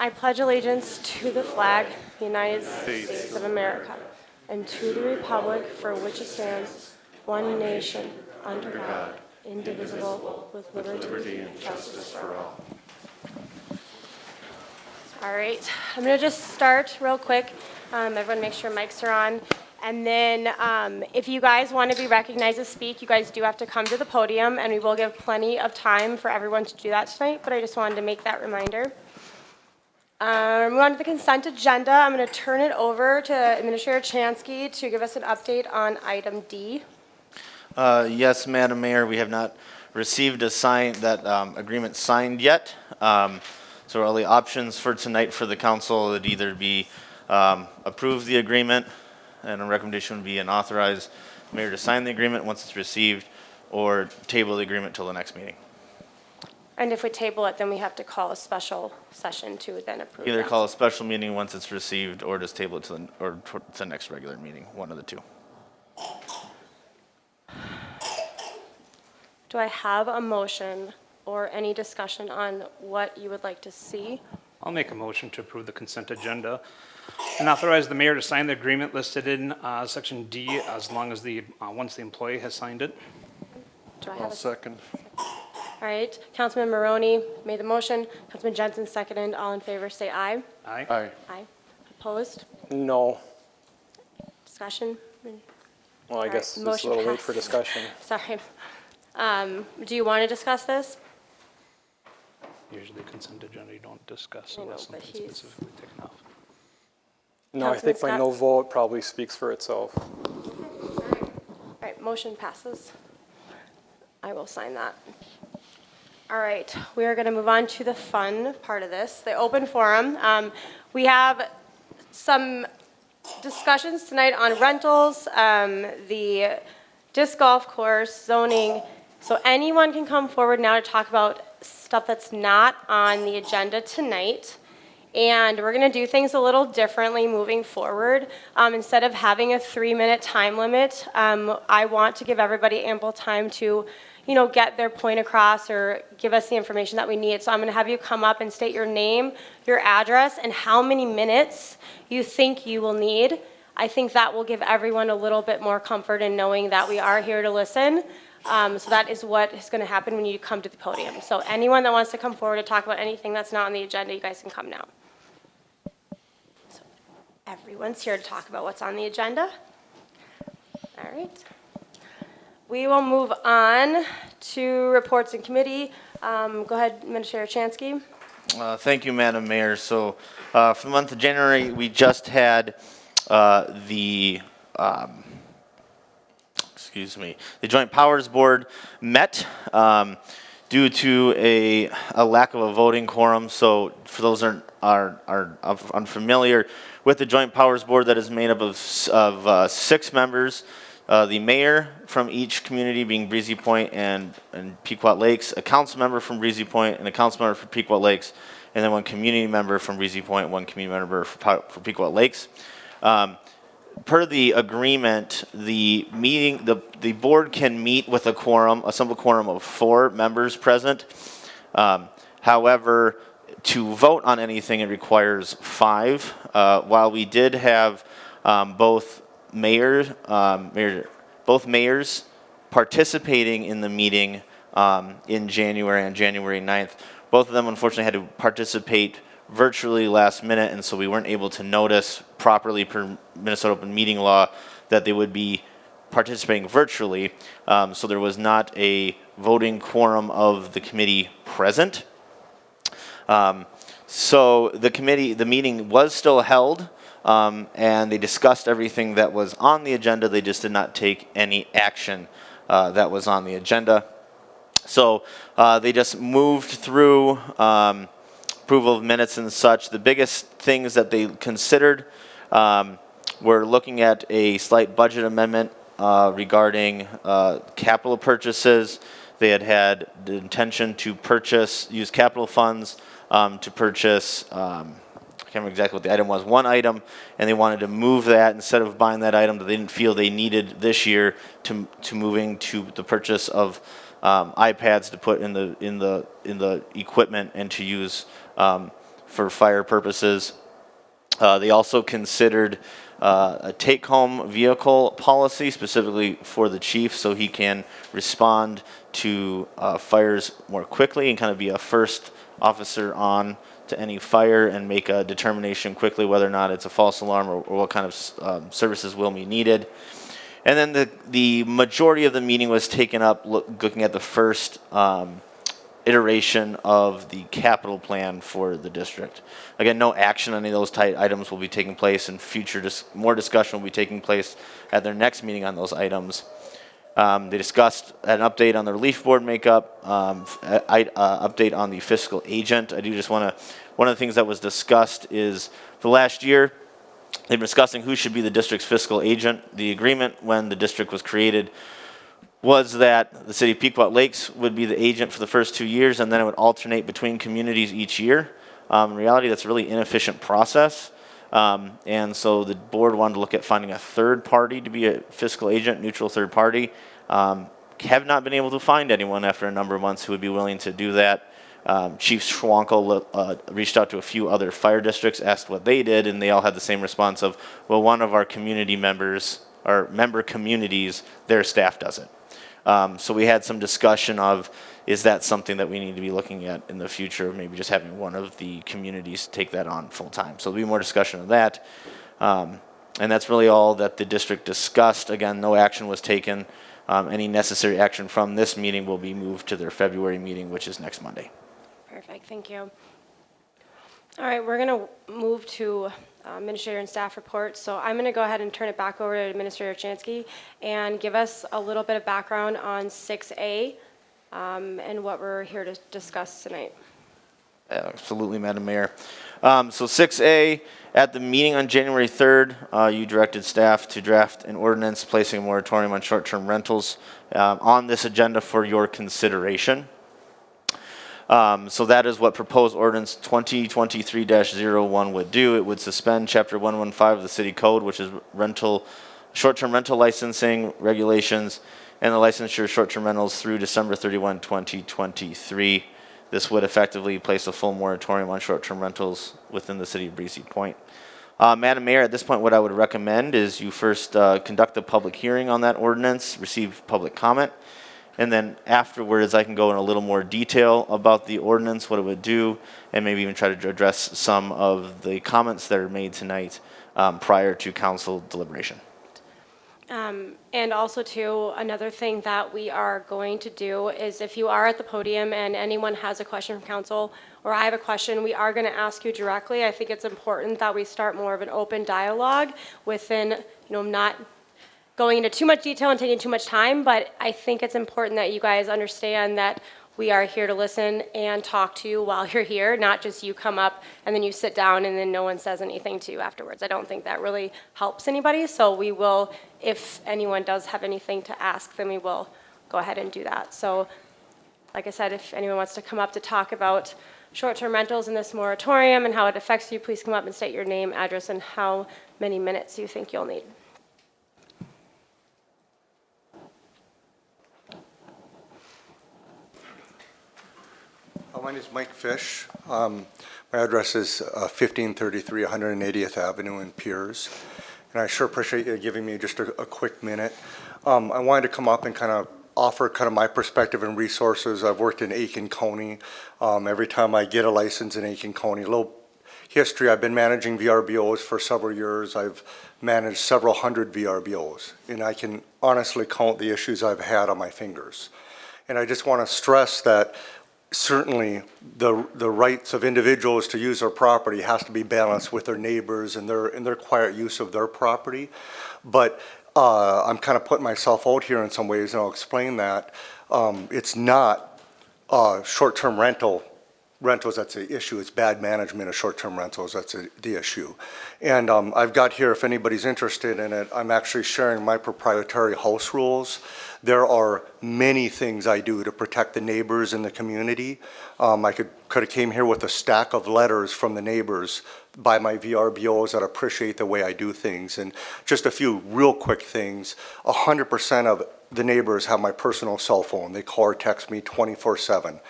I pledge allegiance to the flag of the United States of America and to the republic for which it stands, one nation, under God, indivisible, with liberty and justice for all. All right, I'm going to just start real quick. Everyone make sure mics are on. And then if you guys want to be recognized to speak, you guys do have to come to the podium, and we will give plenty of time for everyone to do that tonight, but I just wanted to make that reminder. Move on to the consent agenda. I'm going to turn it over to Administrator Chansky to give us an update on item D. Yes, Madam Mayor, we have not received that agreement signed yet. So all the options for tonight for the council would either be approve the agreement, and a recommendation would be an authorize mayor to sign the agreement once it's received, or table the agreement till the next meeting. And if we table it, then we have to call a special session to then approve Either that. call a special meeting once it's received, or just table it to the next regular meeting, one of the two. Do I have a motion or any discussion on what you would like to see? I'll make a motion to approve the consent agenda and authorize the mayor to sign the agreement listed in section D as long as once the employee has signed it. Do I have I'll second. All right, Councilman Maroney made the motion. Councilman Jensen seconded. All in favor, say aye. Aye. Aye. Aye. Opposed? No. Discussion? Well, I right, guess it's a motion little late for passes. discussion. Sorry. Do you want to discuss this? Usually consent agenda you don't discuss I know, unless but something's he's- specifically taken off. No, I think my Councilman no Scott? vote probably speaks for itself. All right, motion passes. I will sign that. All right, we are going to move on to the fun part of this, the open forum. We have some discussions tonight on rentals, the disc golf course, zoning. So anyone can come forward now to talk about stuff that's not on the agenda tonight. And we're going to do things a little differently moving forward. Instead of having a 3-minute time limit, I want to give everybody ample time to, get their point across or give us the information that we need. So I'm going to have you come up and state your name, your address, and how many minutes you think you will need. I think that will give everyone a little bit more comfort in knowing that we are here to listen. So that is what is going to happen when you come to the podium. So anyone that wants to come forward to talk about anything that's not on the agenda, you guys can come now. So everyone's here to talk about what's on the agenda. All right. We will move on to reports in committee. Go ahead, Administrator Chansky. Thank you, Madam Mayor. So for the month of January, we just had the Joint Powers Board met due to a lack of a voting quorum. So for those that are unfamiliar with the Joint Powers Board, that is made up of 6 members. The mayor from each community being Breezy Point and Pequot Lakes, a council member from Breezy Point and a council member for Pequot Lakes, and then 1 community member from Breezy Point, 1 community member for Pequot Lakes. Per the agreement, the board can meet with a simple quorum of 4 members present. However, to vote on anything, it requires 5. While we did have both mayors participating in the meeting in January, on January 9th. Both of them unfortunately had to participate virtually last minute, and so we weren't able to notice properly per Minnesota Open Meeting Law that they would be participating virtually. So there was not a voting quorum of the committee present. So the meeting was still held. And they discussed everything that was on the agenda. They just did not take any action that was on the agenda. So they just moved through approval of minutes and such. The biggest things that they considered were looking at a slight budget amendment regarding capital purchases. They had the intention to use capital funds to purchase I can't remember exactly what the item was, 1 item, and they wanted to move that instead of buying that item that they didn't feel they needed this year to moving to the purchase of iPads to put in the equipment and to use for fire purposes. They also considered a take-home vehicle policy specifically for the chief so he can respond to fires more quickly and kind of be a first officer on to any fire and make a determination quickly whether or not it's a false alarm or what kind of services will be needed. And then the majority of the meeting was taken up looking at the first iteration of the capital plan for the district. Again, no action on any of those items will be taking place, and more discussion will be taking place at their next meeting on those items. They discussed an update on the relief board makeup, update on the fiscal agent. I do just want to, one of the things that was discussed is for last year, they've been discussing who should be the district's fiscal agent. The agreement when the district was created was that the city of Pequot Lakes would be the agent for the first 2 years, and then it would alternate between communities each year. In reality, that's a really inefficient process. And so the board wanted to look at finding a third party to be a fiscal agent, neutral third party. Have not been able to find anyone after a number of months who would be willing to do that. Chief Schwankel reached out to a few other fire districts, asked what they did, and they all had the same response of, well, one of our community members, our member communities, their staff does it. So we had some discussion of, is that something that we need to be looking at in the future, maybe just having one of the communities take that on full time. So there'll be more discussion of that. And that's really all that the district discussed. Again, no action was taken. Any necessary action from this meeting will be moved to their February meeting, which is next Monday. Perfect, thank you. All right, we're going to move to administrator and staff reports. So I'm going to go ahead and turn it back over to Administrator Chansky and give us a little bit of background on 6A and what we're here to discuss tonight. Absolutely, Madam Mayor. So 6A, at the meeting on January 3rd, you directed staff to draft an ordinance placing a moratorium on short-term rentals on this agenda for your consideration. So that is what proposed ordinance 2023-01 would do. It would suspend Chapter 115 of the City Code, which is short-term rental licensing regulations, and the licensure of short-term rentals through December 31, 2023. This would effectively place a full moratorium on short-term rentals within the city of Breezy Point. Madam Mayor, at this point, what I would recommend is you first conduct a public hearing on that ordinance, receive public comment, and then afterwards I can go in a little more detail about the ordinance, what it would do, and maybe even try to address some of the comments that are made tonight prior to council deliberation. And also too, another thing that we are going to do is if you are at the podium and anyone has a question from council or I have a question, we are going to ask you directly. I think it's important that we start more of an open dialogue within, not going into too much detail and taking too much time, but I think it's important that you guys understand that we are here to listen and talk to you while you're here, not just you come up and then you sit down and then no one says anything to you afterwards. I don't think that really helps anybody, so we will, if anyone does have anything to ask, then we will go ahead and do that. So, like I said, if anyone wants to come up to talk about short-term rentals in this moratorium and how it affects you, please come up and state your name, address, and how many minutes you think you'll need. My name is Mike Fish. My address is 1533 180th Avenue in Piers. And I sure appreciate you giving me just a quick minute. I wanted to come up and kind of offer kind of my perspective and resources. I've worked in Aiken County. Every time I get a license in Aiken County, a little history, I've been managing VRBOs for several years. I've managed several hundred VRBOs. And I can honestly count the issues I've had on my fingers. And I just want to stress that certainly the rights of individuals to use their property has to be balanced with their neighbors and their quiet use of their property. But I'm kind of putting myself out here in some ways, and I'll explain that. It's not short-term rentals that's the issue. It's bad management of short-term rentals that's the issue. And I've got here, if anybody's interested in it, I'm actually sharing my proprietary house rules. There are many things I do to protect the neighbors in the community. I could have came here with a stack of letters from the neighbors by my VRBOs that appreciate the way I do things. And just a few real quick things. 100% of the neighbors have my personal cell phone. They call or text me 24/7.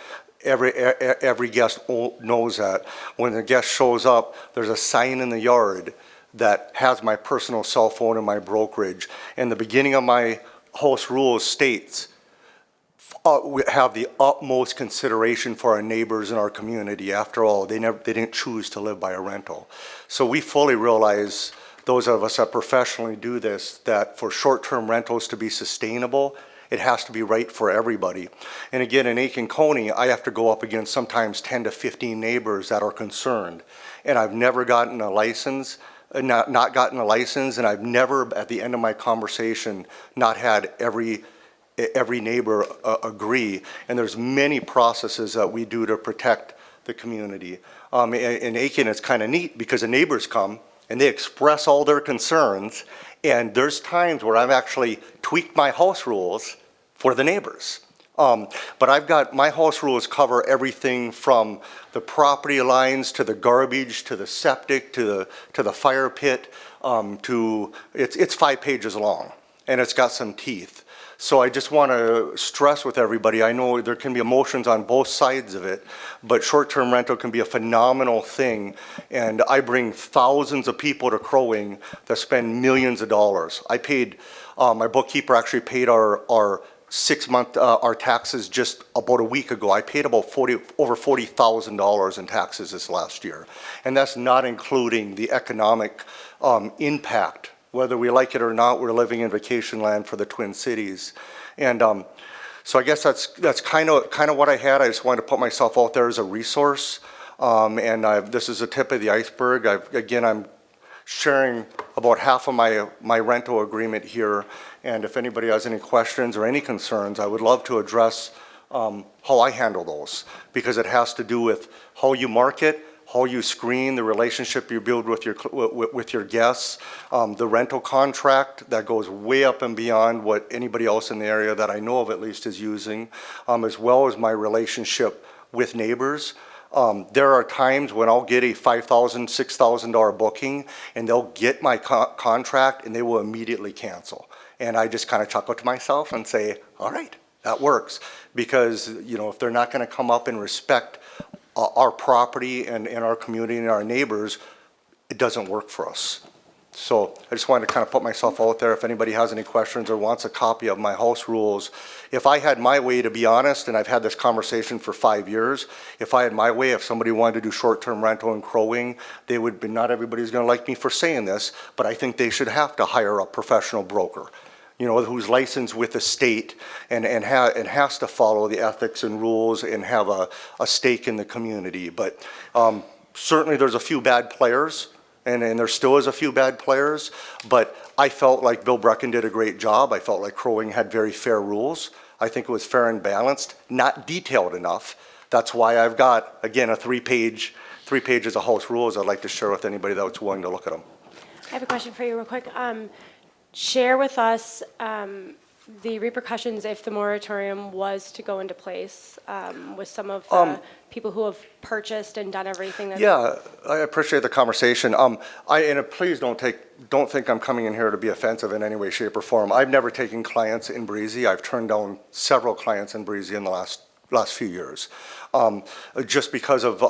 every guest knows that. When the guest shows up, there's a sign in the yard that has my personal cell phone and my brokerage. And the beginning of my house rules states, we have the utmost consideration for our neighbors in our community. After all, they didn't choose to live by a rental. So we fully realize, those of us that professionally do this, that for short-term rentals to be sustainable, it has to be right for everybody. And again, in Aitkin Coney, I have to go up against sometimes 10 to 15 neighbors that are concerned. And I've never gotten a license, not gotten a license, and I've never, at the end of my conversation, not had every neighbor agree. And there's many processes that we do to protect the community. In Aitkin, it's kind of neat because the neighbors come and they express all their concerns, and there's times where I've actually tweaked my house rules for the neighbors. But I've got, my house rules cover everything from the property lines to the garbage, to the septic, to the fire pit, it's 5 pages long, and it's got some teeth. So I just want to stress with everybody, I know there can be emotions on both sides of it, but short-term rental can be a phenomenal thing. And I bring thousands of people to Crow Wing that spend millions of dollars. I paid, my bookkeeper actually paid our 6 month, our taxes just about a week ago. I paid about over $40,000 in taxes this last year. And that's not including the economic impact. Whether we like it or not, we're living in vacation land for the Twin Cities. And so I guess that's kind of what I had. I just wanted to put myself out there as a resource. This is the tip of the iceberg. I'm sharing about half of my rental agreement here. And if anybody has any questions or any concerns, I would love to address how I handle those, because it has to do with how you market, how you screen, the relationship you build with your guests, the rental contract that goes way up and beyond what anybody else in the area that I know of at least is using, as well as my relationship with neighbors. There are times when I'll get a $5,000, $6,000 booking, and they'll get my contract and they will immediately cancel. And I just kind of chuckle to myself and say, all right, that works. Because, you know, if they're not going to come up and respect our property and our community and our neighbors, it doesn't work for us. So I just wanted to kind of put myself out there. If anybody has any questions or wants a copy of my house rules, if I had my way, to be honest, and I've had this conversation for 5 years, if I had my way, if somebody wanted to do short-term rental in Crow Wing, they would be, not everybody's going to like me for saying this, but I think they should have to hire a professional broker, you know, who's licensed with the state and has to follow the ethics and rules and have a stake in the community. But certainly there's a few bad players, and there still is a few bad players, but I felt like Bill Brecken did a great job. I felt like Crow Wing had very fair rules. I think it was fair and balanced, not detailed enough. That's why I've got, again, a 3 pages of house rules I'd like to share with anybody that's willing to look at them. I have a question for you real quick. Share with us the repercussions if the moratorium was to go into place with some of the people who have purchased and done everything. Yeah, I appreciate the conversation. Please don't think I'm coming in here to be offensive in any way, shape, or form. I've never taken clients in Breezy. I've turned down several clients in Breezy in the last few years, just because of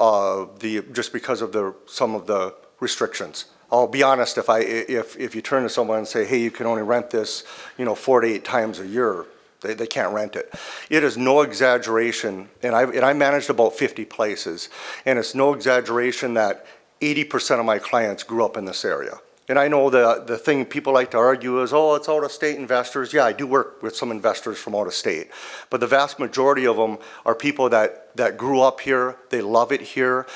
some of the restrictions. I'll be honest, if you turn to someone and say, hey, you can only rent this, 4 to 8 times a year, they can't rent it. It is no exaggeration, and I managed about 50 places, and it's no exaggeration that 80% of my clients grew up in this area. And I know the thing people like to argue is, oh, it's out-of-state investors. Yeah, I do work with some investors from out of state, but the vast majority of them are people that grew up here, they love it here.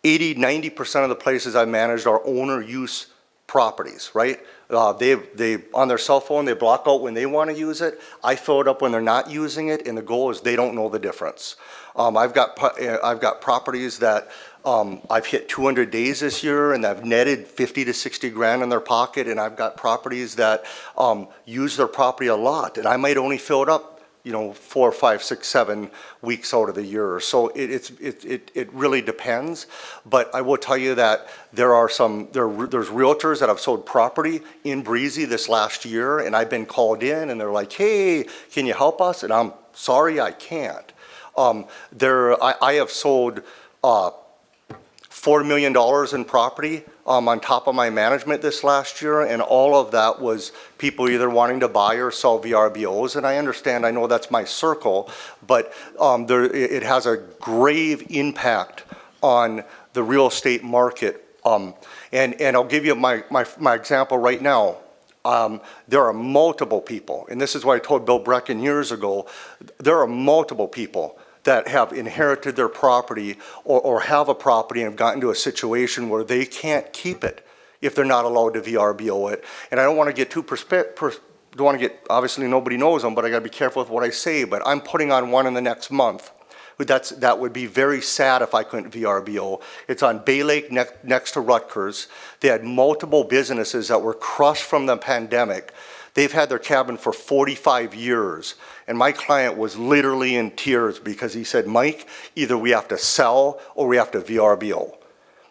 80–90% of the places I managed are owner use properties, right? They on their cell phone, they block out when they want to use it. I fill it up when they're not using it, and the goal is they don't know the difference. I've got properties that I've hit 200 days this year, and I've netted 50 to 60 grand in their pocket, and I've got properties that use their property a lot, and I might only fill it up 4, 5, 6, 7 weeks out of the year. So it really depends. But I will tell you that there's realtors that have sold property in Breezy this last year, and I've been called in and they're like, hey, can you help us? And I'm sorry, I can't. I have sold $4 million in property on top of my management this last year, and all of that was people either wanting to buy or sell VRBOs. And I understand, I know that's my circle, but it has a grave impact on the real estate market. And I'll give you my example right now. There are multiple people, and this is what I told Bill Brecken years ago, there are multiple people that have inherited their property or have a property and have gotten to a situation where they can't keep it if they're not allowed to VRBO it. And I don't want to get too don't want to get, obviously nobody knows them, but I got to be careful with what I say, but I'm putting on one in the next month. That would be very sad if I couldn't VRBO. It's on Bay Lake next to Rutgers. They had multiple businesses that were crushed from the pandemic. They've had their cabin for 45 years. And my client was literally in tears because he said, Mike, either we have to sell or we have to VRBO.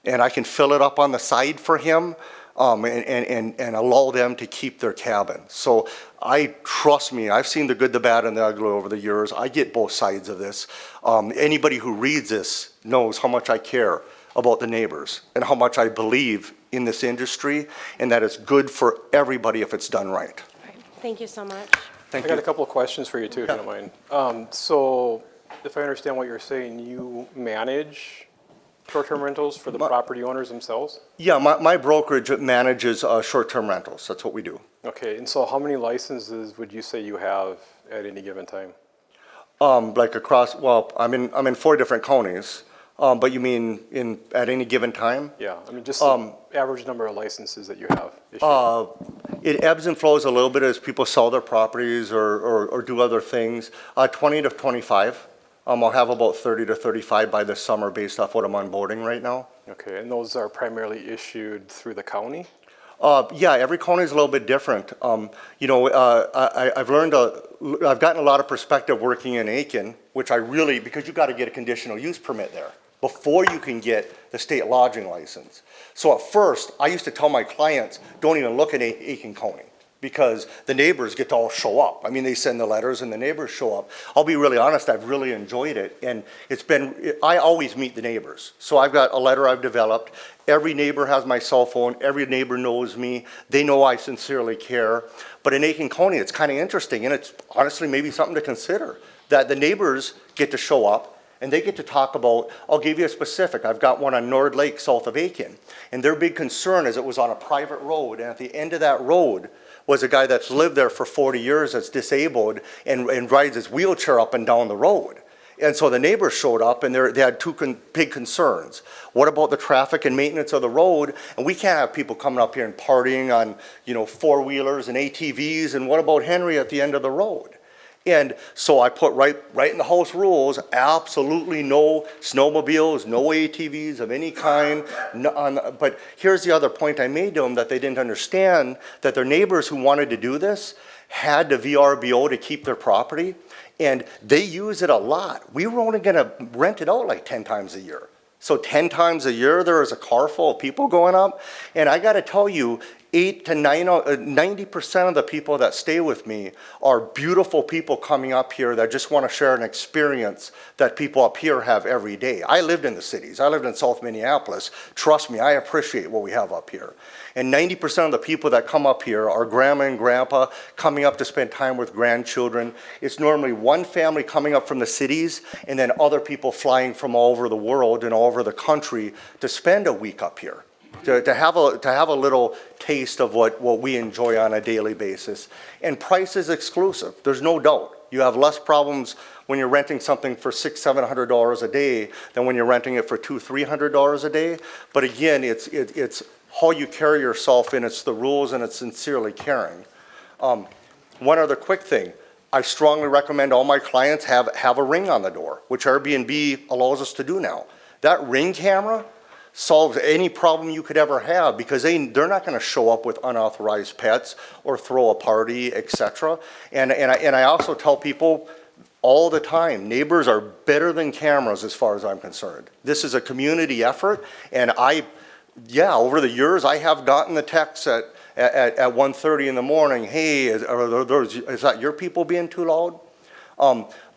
And I can fill it up on the side for him and allow them to keep their cabin. So trust me, I've seen the good, the bad, and the ugly over the years. I get both sides of this. Anybody who reads this knows how much I care about the neighbors and how much I believe in this industry and that it's good for everybody if it's done right. Thank you so much. Thank I got a you. couple of questions for you too, if you don't mind. So if I understand what you're saying, you manage short-term rentals for the property owners themselves? Yeah, my brokerage manages short-term rentals. That's what we do. Okay, and so how many licenses would you say you have at any given time? Like across, well, I'm in 4 different counties, but you mean at any given time? Yeah, I mean, just the average number of licenses that you have issued. It ebbs and flows a little bit as people sell their properties or do other things. 20 to 25. I'll have about 30 to 35 by this summer based off what I'm onboarding right now. Okay, and those are primarily issued through the county? Yeah, every county is a little bit different. I've gotten a lot of perspective working in Aiken, which I really, because you got to get a conditional use permit there before you can get the state lodging license. So at first, I used to tell my clients, don't even look at Aiken County because the neighbors get to all show up. I mean, they send the letters and the neighbors show up. I'll be really honest, I've really enjoyed it. And I always meet the neighbors. So I've got a letter I've developed. Every neighbor has my cell phone. Every neighbor knows me. They know I sincerely care. But in Aiken County, it's kind of interesting, and it's honestly maybe something to consider, that the neighbors get to show up and they get to talk about, I'll give you a specific. I've got one on Nord Lake south of Aiken. And their big concern is it was on a private road, and at the end of that road was a guy that's lived there for 40 years that's disabled and rides his wheelchair up and down the road. And so the neighbors showed up and they had 2 big concerns. What about the traffic and maintenance of the road? And we can't have people coming up here and partying on, 4-wheelers and ATVs. And what about Henry at the end of the road? And so I put right in the house rules, absolutely no snowmobiles, no ATVs of any kind. But here's the other point I made to them that they didn't understand, that their neighbors who wanted to do this had to VRBO to keep their property. And they use it a lot. We were only going to rent it out like 10 times a year. So 10 times a year, there is a car full of people going up. And I got to tell you, 90% of the people that stay with me are beautiful people coming up here that just want to share an experience that people up here have every day. I lived in the cities. I lived in South Minneapolis. Trust me, I appreciate what we have up here. And 90% of the people that come up here are grandma and grandpa coming up to spend time with grandchildren. It's normally one family coming up from the cities and then other people flying from all over the world and all over the country to spend a week up here. To have a little taste of what we enjoy on a daily basis. And price is exclusive, there's no doubt. You have less problems when you're renting something for $600-700 a day than when you're renting it for $200-300 a day. But again, it's how you carry yourself, and it's the rules, and it's sincerely caring. One other quick thing. I strongly recommend all my clients have a Ring on the door, which Airbnb allows us to do now. That Ring camera solves any problem you could ever have because they're not going to show up with unauthorized pets or throw a party, etc. And I also tell people all the time, neighbors are better than cameras as far as I'm concerned. This is a community effort, and over the years I have gotten the texts at 1:30 in the morning, hey, is that your people being too loud?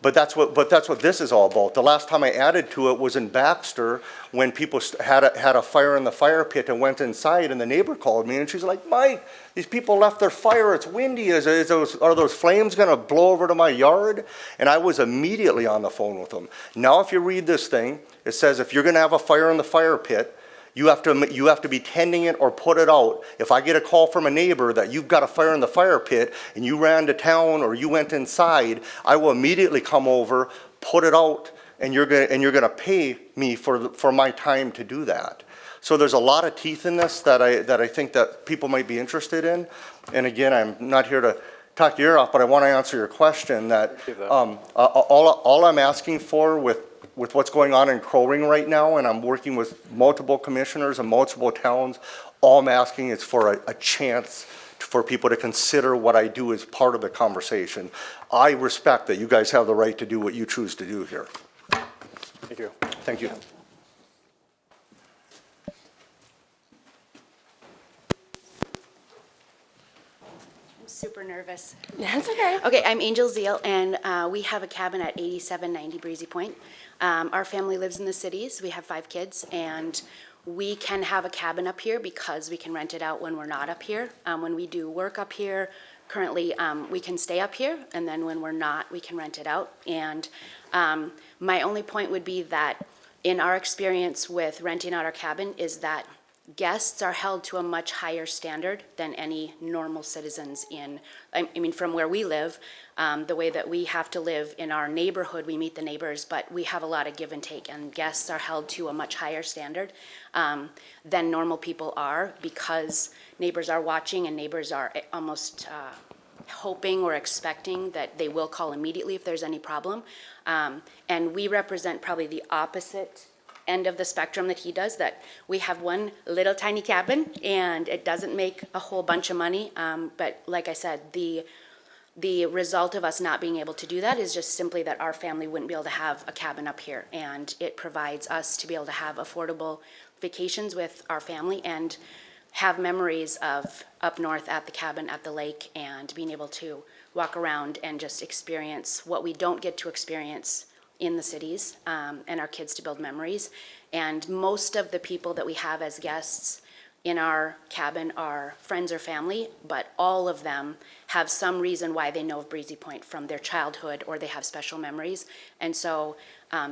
But that's what this is all about. The last time I added to it was in Baxter, when people had a fire in the fire pit and went inside, and the neighbor called me, and she's like, Mike, these people left their fire, it's windy, are those flames gonna blow over to my yard? And I was immediately on the phone with them. Now, if you read this thing, it says if you're gonna have a fire in the fire pit, you have to be tending it or put it out. If I get a call from a neighbor that you've got a fire in the fire pit and you ran to town or you went inside, I will immediately come over, put it out, and you're gonna pay me for my time to do that. So there's a lot of teeth in this that I think that people might be interested in. And again, I'm not here to talk your ear off, but I want to answer your question that all I'm asking for with what's going on in Crow Wing right now, and I'm working with multiple commissioners and multiple towns, all I'm asking is for a chance for people to consider what I do as part of the conversation. I respect that you guys have the right to do what you choose to do here. Thank you. Thank you. Super nervous. That's okay. Okay, I'm Angel Zeal, and we have a cabin at 8790 Breezy Point. Our family lives in the cities. We have 5 kids, and we can have a cabin up here because we can rent it out when we're not up here. When we do work up here, currently, we can stay up here, and then when we're not, we can rent it out. And my only point would be that in our experience with renting out our cabin is that guests are held to a much higher standard than any normal citizens in, I mean, from where we live, the way that we have to live in our neighborhood, we meet the neighbors, but we have a lot of give and take, and guests are held to a much higher standard than normal people are, because neighbors are watching and neighbors are almost hoping or expecting that they will call immediately if there's any problem. And we represent probably the opposite end of the spectrum that he does, that we have one little tiny cabin and it doesn't make a whole bunch of money. But like I said, the result of us not being able to do that is just simply that our family wouldn't be able to have a cabin up here. And it provides us to be able to have affordable vacations with our family and have memories of up north at the cabin at the lake and being able to walk around and just experience what we don't get to experience in the cities, and our kids to build memories. And most of the people that we have as guests in our cabin are friends or family, but all of them have some reason why they know of Breezy Point from their childhood, or they have special memories. And so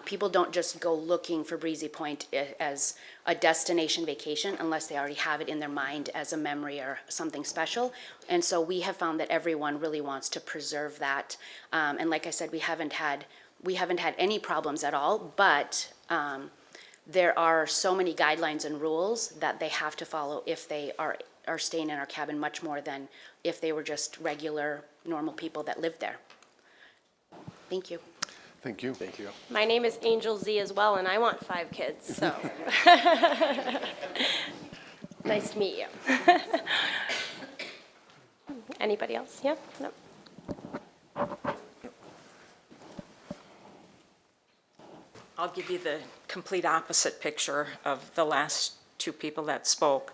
people don't just go looking for Breezy Point as a destination vacation unless they already have it in their mind as a memory or something special. And so we have found that everyone really wants to preserve that. And like I said, we haven't had any problems at all, but there are so many guidelines and rules that they have to follow if they are staying in our cabin, much more than if they were just regular, normal people that lived there. Thank you. Thank you. Thank you. My name is Angel Z as well, and I want 5 kids, so. Nice to meet you. Anybody else? Yeah? No? I'll give you the complete opposite picture of the last 2 people that spoke.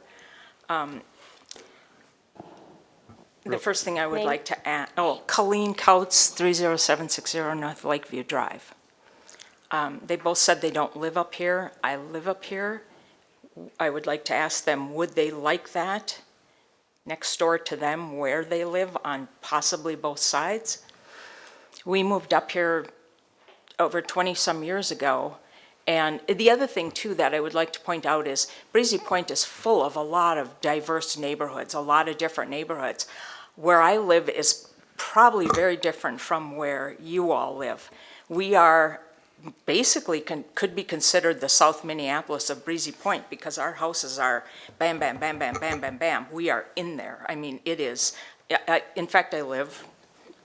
The first thing I would Name? like to add, Colleen Coates, 30760 North Lakeview Drive. They both said they don't live up here. I live up here. I would like to ask them, would they like that next door to them where they live on possibly both sides? We moved up here over 20-some years ago. And the other thing, too, that I would like to point out is Breezy Point is full of a lot of diverse neighborhoods, a lot of different neighborhoods. Where I live is probably very different from where you all live. We are basically could be considered the South Minneapolis of Breezy Point, because our houses are bam, bam, bam, bam, bam, bam, bam. We are in there. I mean, it is, in fact, I live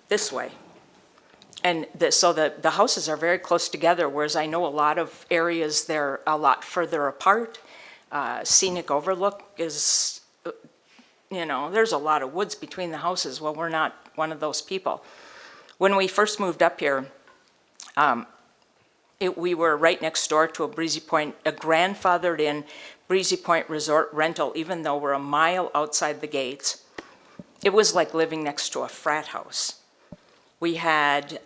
this way. And so the houses are very close together, whereas I know a lot of areas, they're a lot further apart. Scenic overlook is, there's a lot of woods between the houses. Well, we're not one of those people. When we first moved up here, we were right next door to a Breezy Point, a grandfathered in Breezy Point Resort rental, even though we're a mile outside the gates. It was like living next to a frat house. We had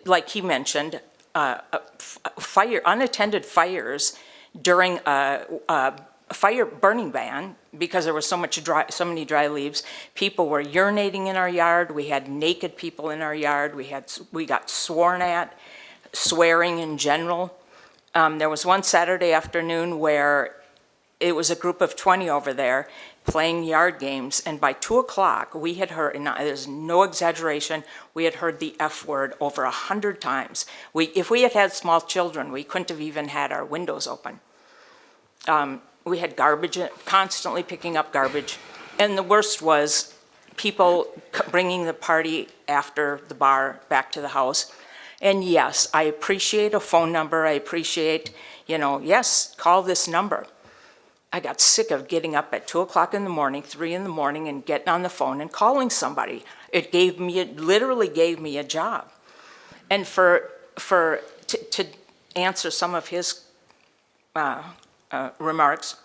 like he mentioned, unattended fires during a fire burning ban, because there was so many dry leaves. People were urinating in our yard. We had naked people in our yard. We got sworn at, swearing in general. There was one Saturday afternoon where it was a group of 20 over there playing yard games, and by 2 o'clock, we had heard, and there's no exaggeration, we had heard the F word over 100 times. If we had had small children, we couldn't have even had our windows open. We had garbage, constantly picking up garbage, and the worst was people bringing the party after the bar back to the house. And yes, I appreciate a phone number, I appreciate, yes, call this number. I got sick of getting up at 2 o'clock in the morning, 3 in the morning, and getting on the phone and calling somebody. It literally gave me a job. And to answer some of his remarks,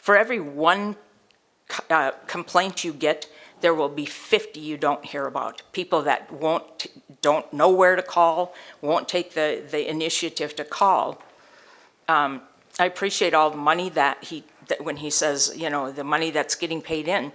for every one complaint you get, there will be 50 you don't hear about. People that don't know where to call, won't take the initiative to call. I appreciate all the money that when he says, the money that's getting paid in,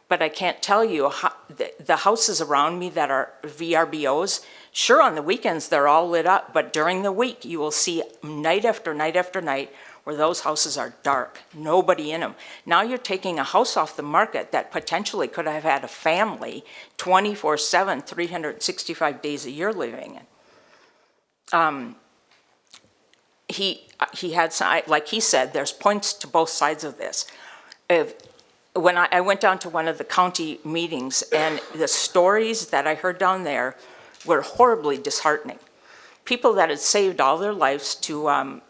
but I can't tell you how, the houses around me that are VRBOs, sure, on the weekends they're all lit up, but during the week you will see night after night after night where those houses are dark, nobody in them. Now you're taking a house off the market that potentially could have had a family 24/7, 365 days a year living in. He had, like he said, there's points to both sides of this. When I went down to one of the county meetings, and the stories that I heard down there were horribly disheartening. People that had saved all their lives to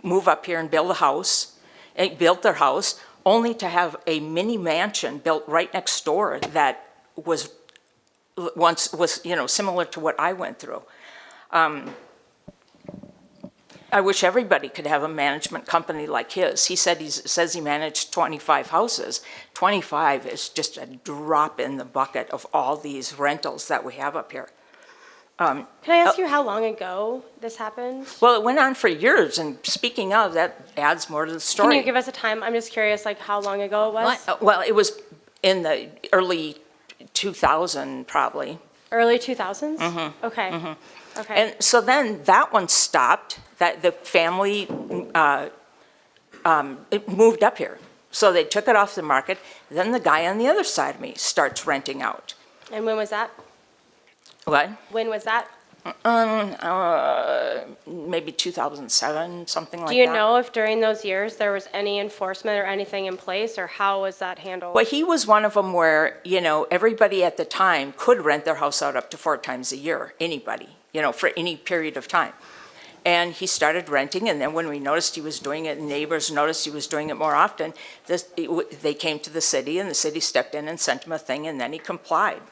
move up here and build a house, built their house, only to have a mini mansion built right next door that was similar to what I went through. I wish everybody could have a management company like his. He says he managed 25 houses. 25 is just a drop in the bucket of all these rentals that we have up here. Can I ask you how long ago this happened? Well, it went on for years, and speaking of, that adds more to the story. Can you give us a time? I'm just curious, like how long ago it was? Well, it was in the early 2000, probably. Early 2000s? Mm-hmm. Okay. Mm-hmm. Okay. And so then that one stopped, that the family it moved up here. So they took it off the market. Then the guy on the other side of me starts renting out. And when was that? What? When was that? Maybe 2007, something like that. Do you know if during those years there was any enforcement or anything in place, or how was that handled? Well, he was one of them where, everybody at the time could rent their house out up to 4 times a year, anybody, for any period of time. And he started renting, and then when we noticed he was doing it, and neighbors noticed he was doing it more often, they came to the city, and the city stepped in and sent him a thing, and then he complied.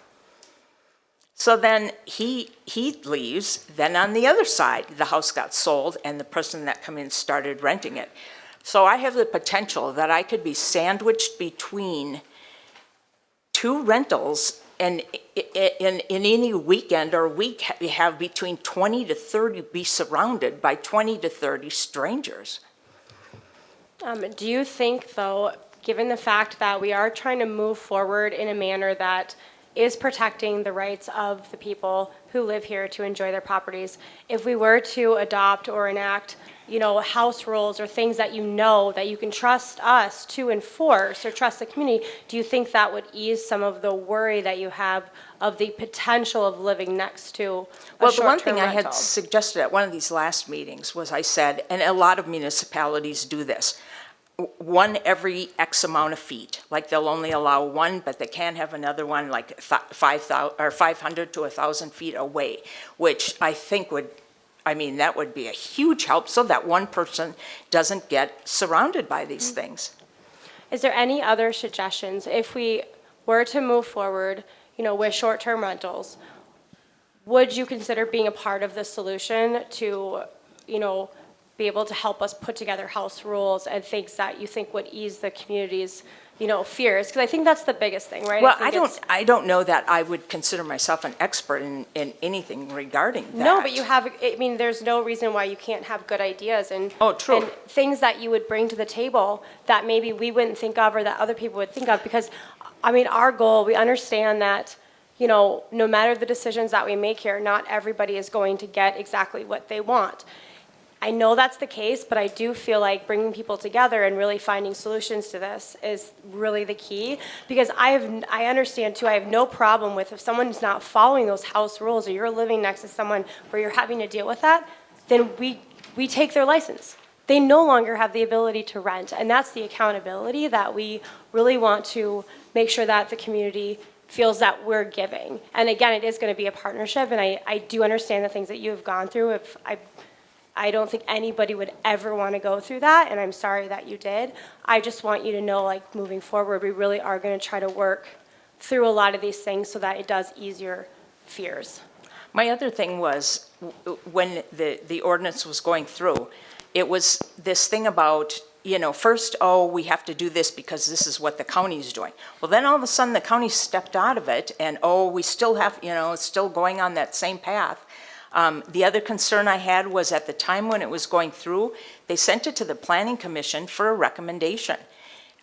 So then he leaves, then on the other side, the house got sold, and the person that came in started renting it. So I have the potential that I could be sandwiched between 2 rentals, and in any weekend or week, have between 20 to 30, be surrounded by 20 to 30 strangers. Do you think, though, given the fact that we are trying to move forward in a manner that is protecting the rights of the people who live here to enjoy their properties, if we were to adopt or enact, house rules or things that that you can trust us to enforce or trust the community, do you think that would ease some of the worry that you have of the potential of living next to a Well, the one short-term thing I had rental? suggested at one of these last meetings was, I said, and a lot of municipalities do this, one every X amount of feet. Like they'll only allow one, but they can have another one like 500 to 1,000 feet away, which I think that would be a huge help, so that one person doesn't get surrounded by these things. Is there any other suggestions if we were to move forward, with short-term rentals? Would you consider being a part of the solution to, be able to help us put together house rules and things that you think would ease the community's, fears? Because I think that's the biggest thing, right? Well, think it's- I don't know that I would consider myself an expert in anything regarding that. No, but you have, I mean, there's no reason why you can't have good ideas and. Oh, true. And things that you would bring to the table that maybe we wouldn't think of or that other people would think of, because, I mean, our goal, we understand that, no matter the decisions that we make here, not everybody is going to get exactly what they want. I know that's the case, but I do feel like bringing people together and really finding solutions to this is really the key. Because I understand too, I have no problem with if someone's not following those house rules or you're living next to someone where you're having to deal with that, then we take their license. They no longer have the ability to rent. And that's the accountability that we really want to make sure that the community feels that we're giving. And again, it is going to be a partnership, and I do understand the things that you have gone through. I don't think anybody would ever want to go through that, and I'm sorry that you did. I just want you to know, like, moving forward, we really are going to try to work through a lot of these things so that it does ease your fears. My other thing was, when the ordinance was going through, it was this thing about, first, we have to do this because this is what the county's doing. Well, then all of a sudden, the county stepped out of it, and, we still have, it's still going on that same path. The other concern I had was at the time when it was going through, they sent it to the Planning Commission for a recommendation.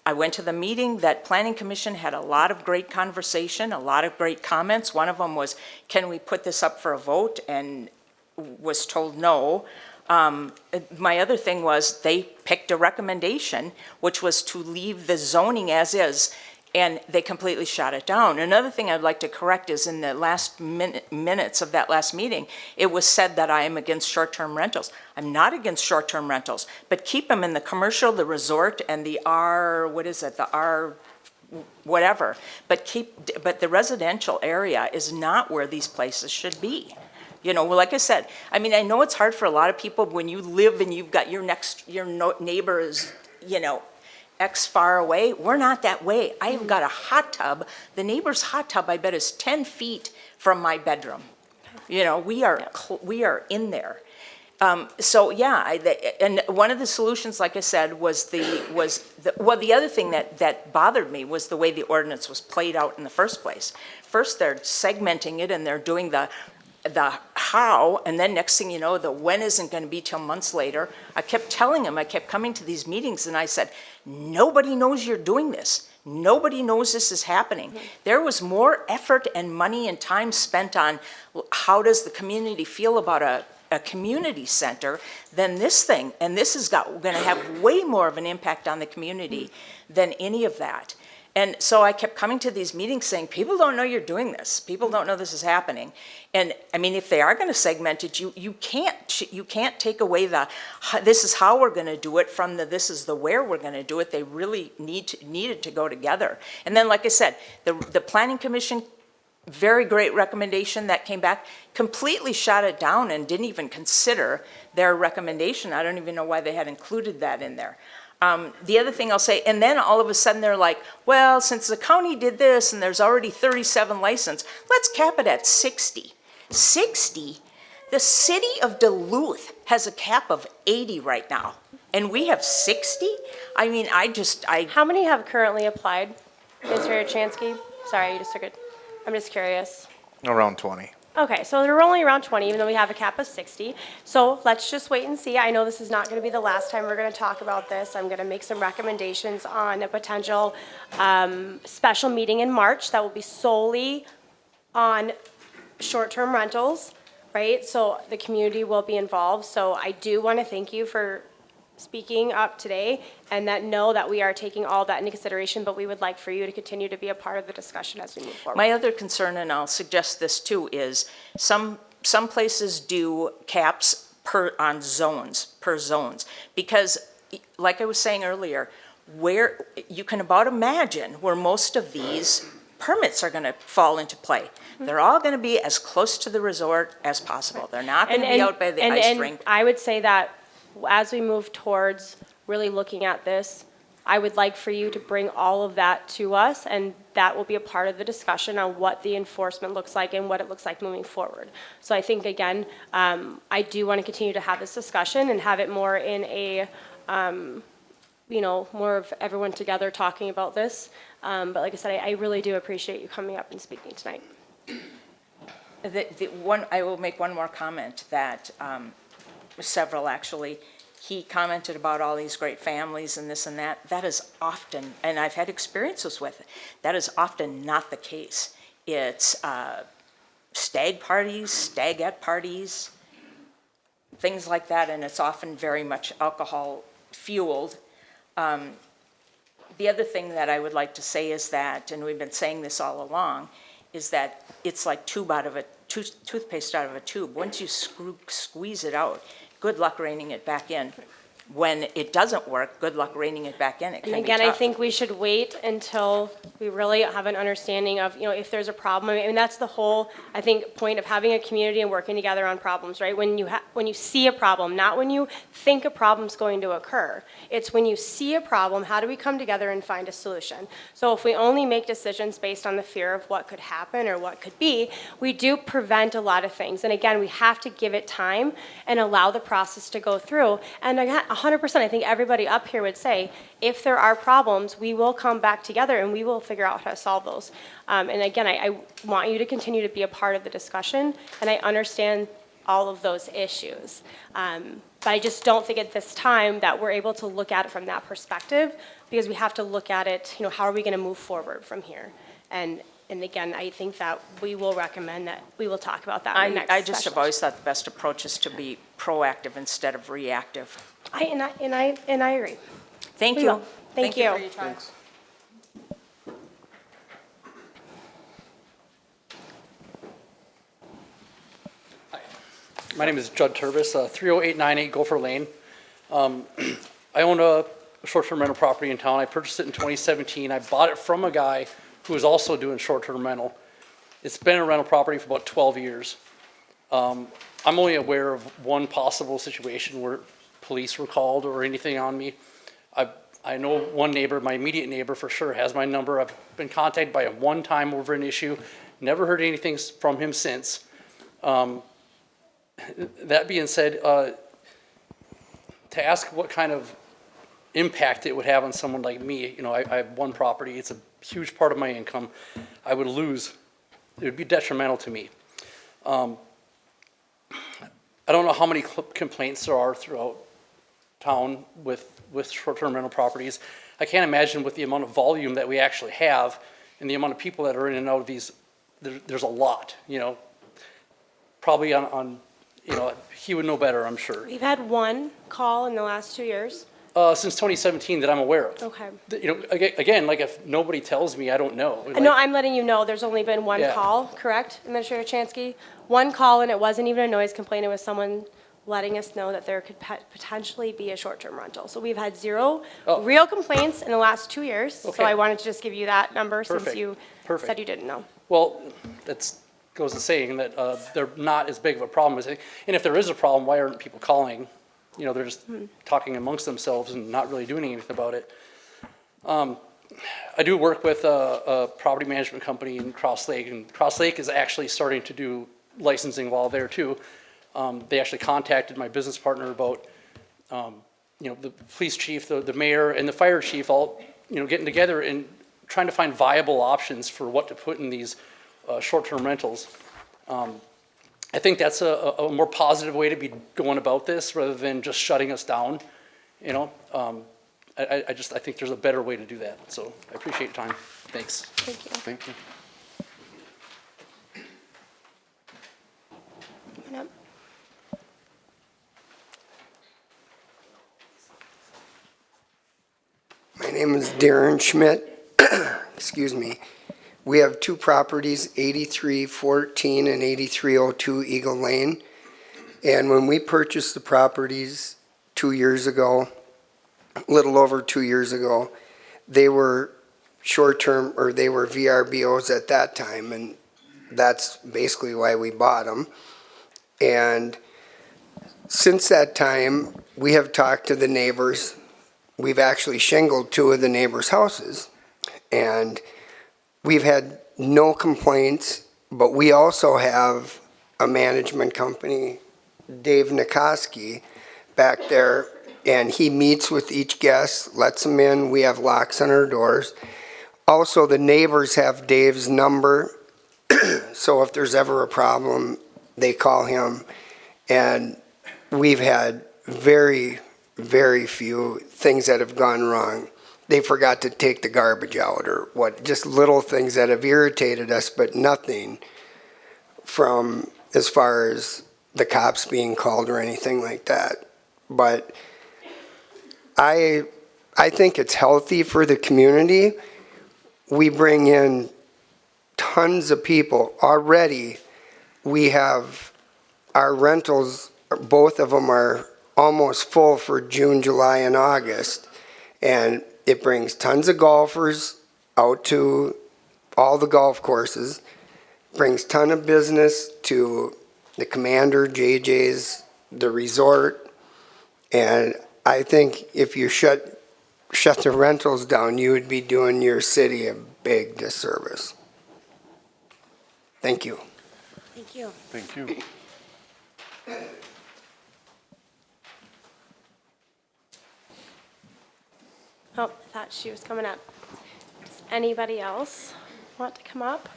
I went to the meeting. That Planning Commission had a lot of great conversation, a lot of great comments. One of them was, can we put this up for a vote? And was told no. My other thing was they picked a recommendation, which was to leave the zoning as is, and they completely shot it down. Another thing I'd like to correct is in the last minutes of that last meeting, it was said that I am against short-term rentals. I'm not against short-term rentals, but keep them in the commercial, the resort, and the R, the R whatever. But the residential area is not where these places should be. Like I said, I mean, I know it's hard for a lot of people when you live and you've got your neighbor is, X far away. We're not that way. I've got a hot tub. The neighbor's hot tub, I bet, is 10 feet from my bedroom. We are in there. So yeah, and one of the solutions, like I said, was the other thing that bothered me was the way the ordinance was played out in the first place. First, they're segmenting it and they're doing the how, and then next thing you know, the when isn't going to be till months later. I kept telling them, I kept coming to these meetings, and I said, nobody knows you're doing this. Nobody knows this is happening. There was more effort and money and time spent on how does the community feel about a community center than this thing, and this is going to have way more of an impact on the community than any of that. And so I kept coming to these meetings saying, people don't know you're doing this. People don't know this is happening. And I mean, if they are going to segment it, you can't take away this is how we're going to do it from this is the where we're going to do it. They really needed to go together. And then, like I said, the Planning Commission, very great recommendation that came back, completely shot it down and didn't even consider their recommendation. I don't even know why they had included that in there. The other thing I'll say, and then all of a sudden they're like, well, since the county did this and there's already 37 licensed, let's cap it at 60. 60? The city of Duluth has a cap of 80 right now, and we have 60? I mean, How many have currently applied, Mr. Chansky? Sorry, you just took it. I'm just curious. Around 20. Okay, so they're only around 20, even though we have a cap of 60. So let's just wait and see. I know this is not going to be the last time we're going to talk about this. I'm going to make some recommendations on a potential special meeting in March that will be solely on short-term rentals, right? So the community will be involved. So I do want to thank you for speaking up today, and know that we are taking all that into consideration, but we would like for you to continue to be a part of the discussion as we move forward. My other concern, and I'll suggest this too, is some places do caps per zones, because like I was saying earlier, where you can about imagine where most of these permits are going to fall into play. They're all going to be as close to the resort as possible. They're not going to be out by the ice rink. I would say that as we move towards really looking at this, I would like for you to bring all of that to us, and that will be a part of the discussion on what the enforcement looks like and what it looks like moving forward. So I think, again, I do want to continue to have this discussion and have it more in a, more of everyone together talking about this. But like I said, I really do appreciate you coming up and speaking tonight. I will make one more comment that, several actually, he commented about all these great families and this and that. That is often, and I've had experiences with it, that is often not the case. It's stag parties, stagette parties, things like that, and it's often very much alcohol fueled. The other thing that I would like to say is that, and we've been saying this all along, is that it's like toothpaste out of a tube. Once you squeeze it out, good luck reining it back in. When it doesn't work, good luck reining it back in. It can And be again, I tough. think we should wait until we really have an understanding of, if there's a problem. I mean, that's the whole, I think, point of having a community and working together on problems, right? When you see a problem, not when you think a problem's going to occur. It's when you see a problem, how do we come together and find a solution? So if we only make decisions based on the fear of what could happen or what could be, we do prevent a lot of things. And again, we have to give it time and allow the process to go through. And again, 100%, I think everybody up here would say, if there are problems, we will come back together and we will figure out how to solve those. And again, I want you to continue to be a part of the discussion, and I understand all of those issues. But I just don't think at this time that we're able to look at it from that perspective, because we have to look at it, how are we going to move forward from here? And again, I think that we will recommend that we will talk about that in the next I just session. have always thought the best approach is to be proactive instead of reactive. I agree. Thank We you. will. Thank you. for your time. Thanks. My name is Judd Turbis, 30898 Gopher Lane. I own a short-term rental property in town. I purchased it in 2017. I bought it from a guy who was also doing short-term rental. It's been a rental property for about 12 years. I'm only aware of one possible situation where police were called or anything on me. I know one neighbor, my immediate neighbor for sure, has my number. I've been contacted by him one time over an issue. Never heard anything from him since. That being said, to ask what kind of impact it would have on someone like me, I have one property, it's a huge part of my income, I would lose. It would be detrimental to me. I don't know how many complaints there are throughout town with short-term rental properties. I can't imagine with the amount of volume that we actually have and the amount of people that are in and out of these, there's a lot, probably on he would know better, I'm sure. We've had one call in the last 2 years. Since 2017 that I'm aware of. Okay. Again, like if nobody tells me, I don't know. No, I'm letting you know, there's only been one Yeah. call, correct, Administrator Chansky? One call, and it wasn't even a noise complaint, it was someone letting us know that there could potentially be a short-term rental. So we've had zero Oh. real complaints in the last 2 years. So Okay. I wanted to just give you that number since Perfect. you Perfect. said you didn't know. Well, that's goes to saying that they're not as big of a problem as, and if there is a problem, why aren't people calling? They're just talking amongst themselves and not really doing anything about it. I do work with a property management company in Cross Lake, and Cross Lake is actually starting to do licensing while there too. They actually contacted my business partner about, the police chief, the mayor, and the fire chief all, getting together and trying to find viable options for what to put in these short-term rentals. I think that's a more positive way to be going about this rather than just shutting us down. I think there's a better way to do that. So I appreciate your time. Thanks. Thank you. Thank you. Yep. My name is Darren Schmidt. Excuse me. We have two properties, 8314 and 8302 Eagle Lane. And when we purchased the properties 2 years ago, a little over 2 years ago, they were short-term, or they were VRBOs at that time, and that's basically why we bought them. And since that time, we have talked to the neighbors we've actually shingled 2 of the neighbors' houses. And we've had no complaints, but we also have a management company, Dave Nikoski, back there, and he meets with each guest, lets them in. We have locks on our doors. Also, the neighbors have Dave's number, so if there's ever a problem, they call him. And we've had very, very few things that have gone wrong. They forgot to take the garbage out or what, just little things that have irritated us, but nothing from as far as the cops being called or anything like that. But I think it's healthy for the community. We bring in tons of people. Already, we have our rentals, both of them are almost full for June, July, and August. And it brings tons of golfers out to all the golf courses, brings ton of business to the Commander, JJ's, the resort. And I think if you shut the rentals down, you would be doing your city a big disservice. Thank you. Thank you. Thank you. Oh, I thought she was coming up. Does anybody else want to come up?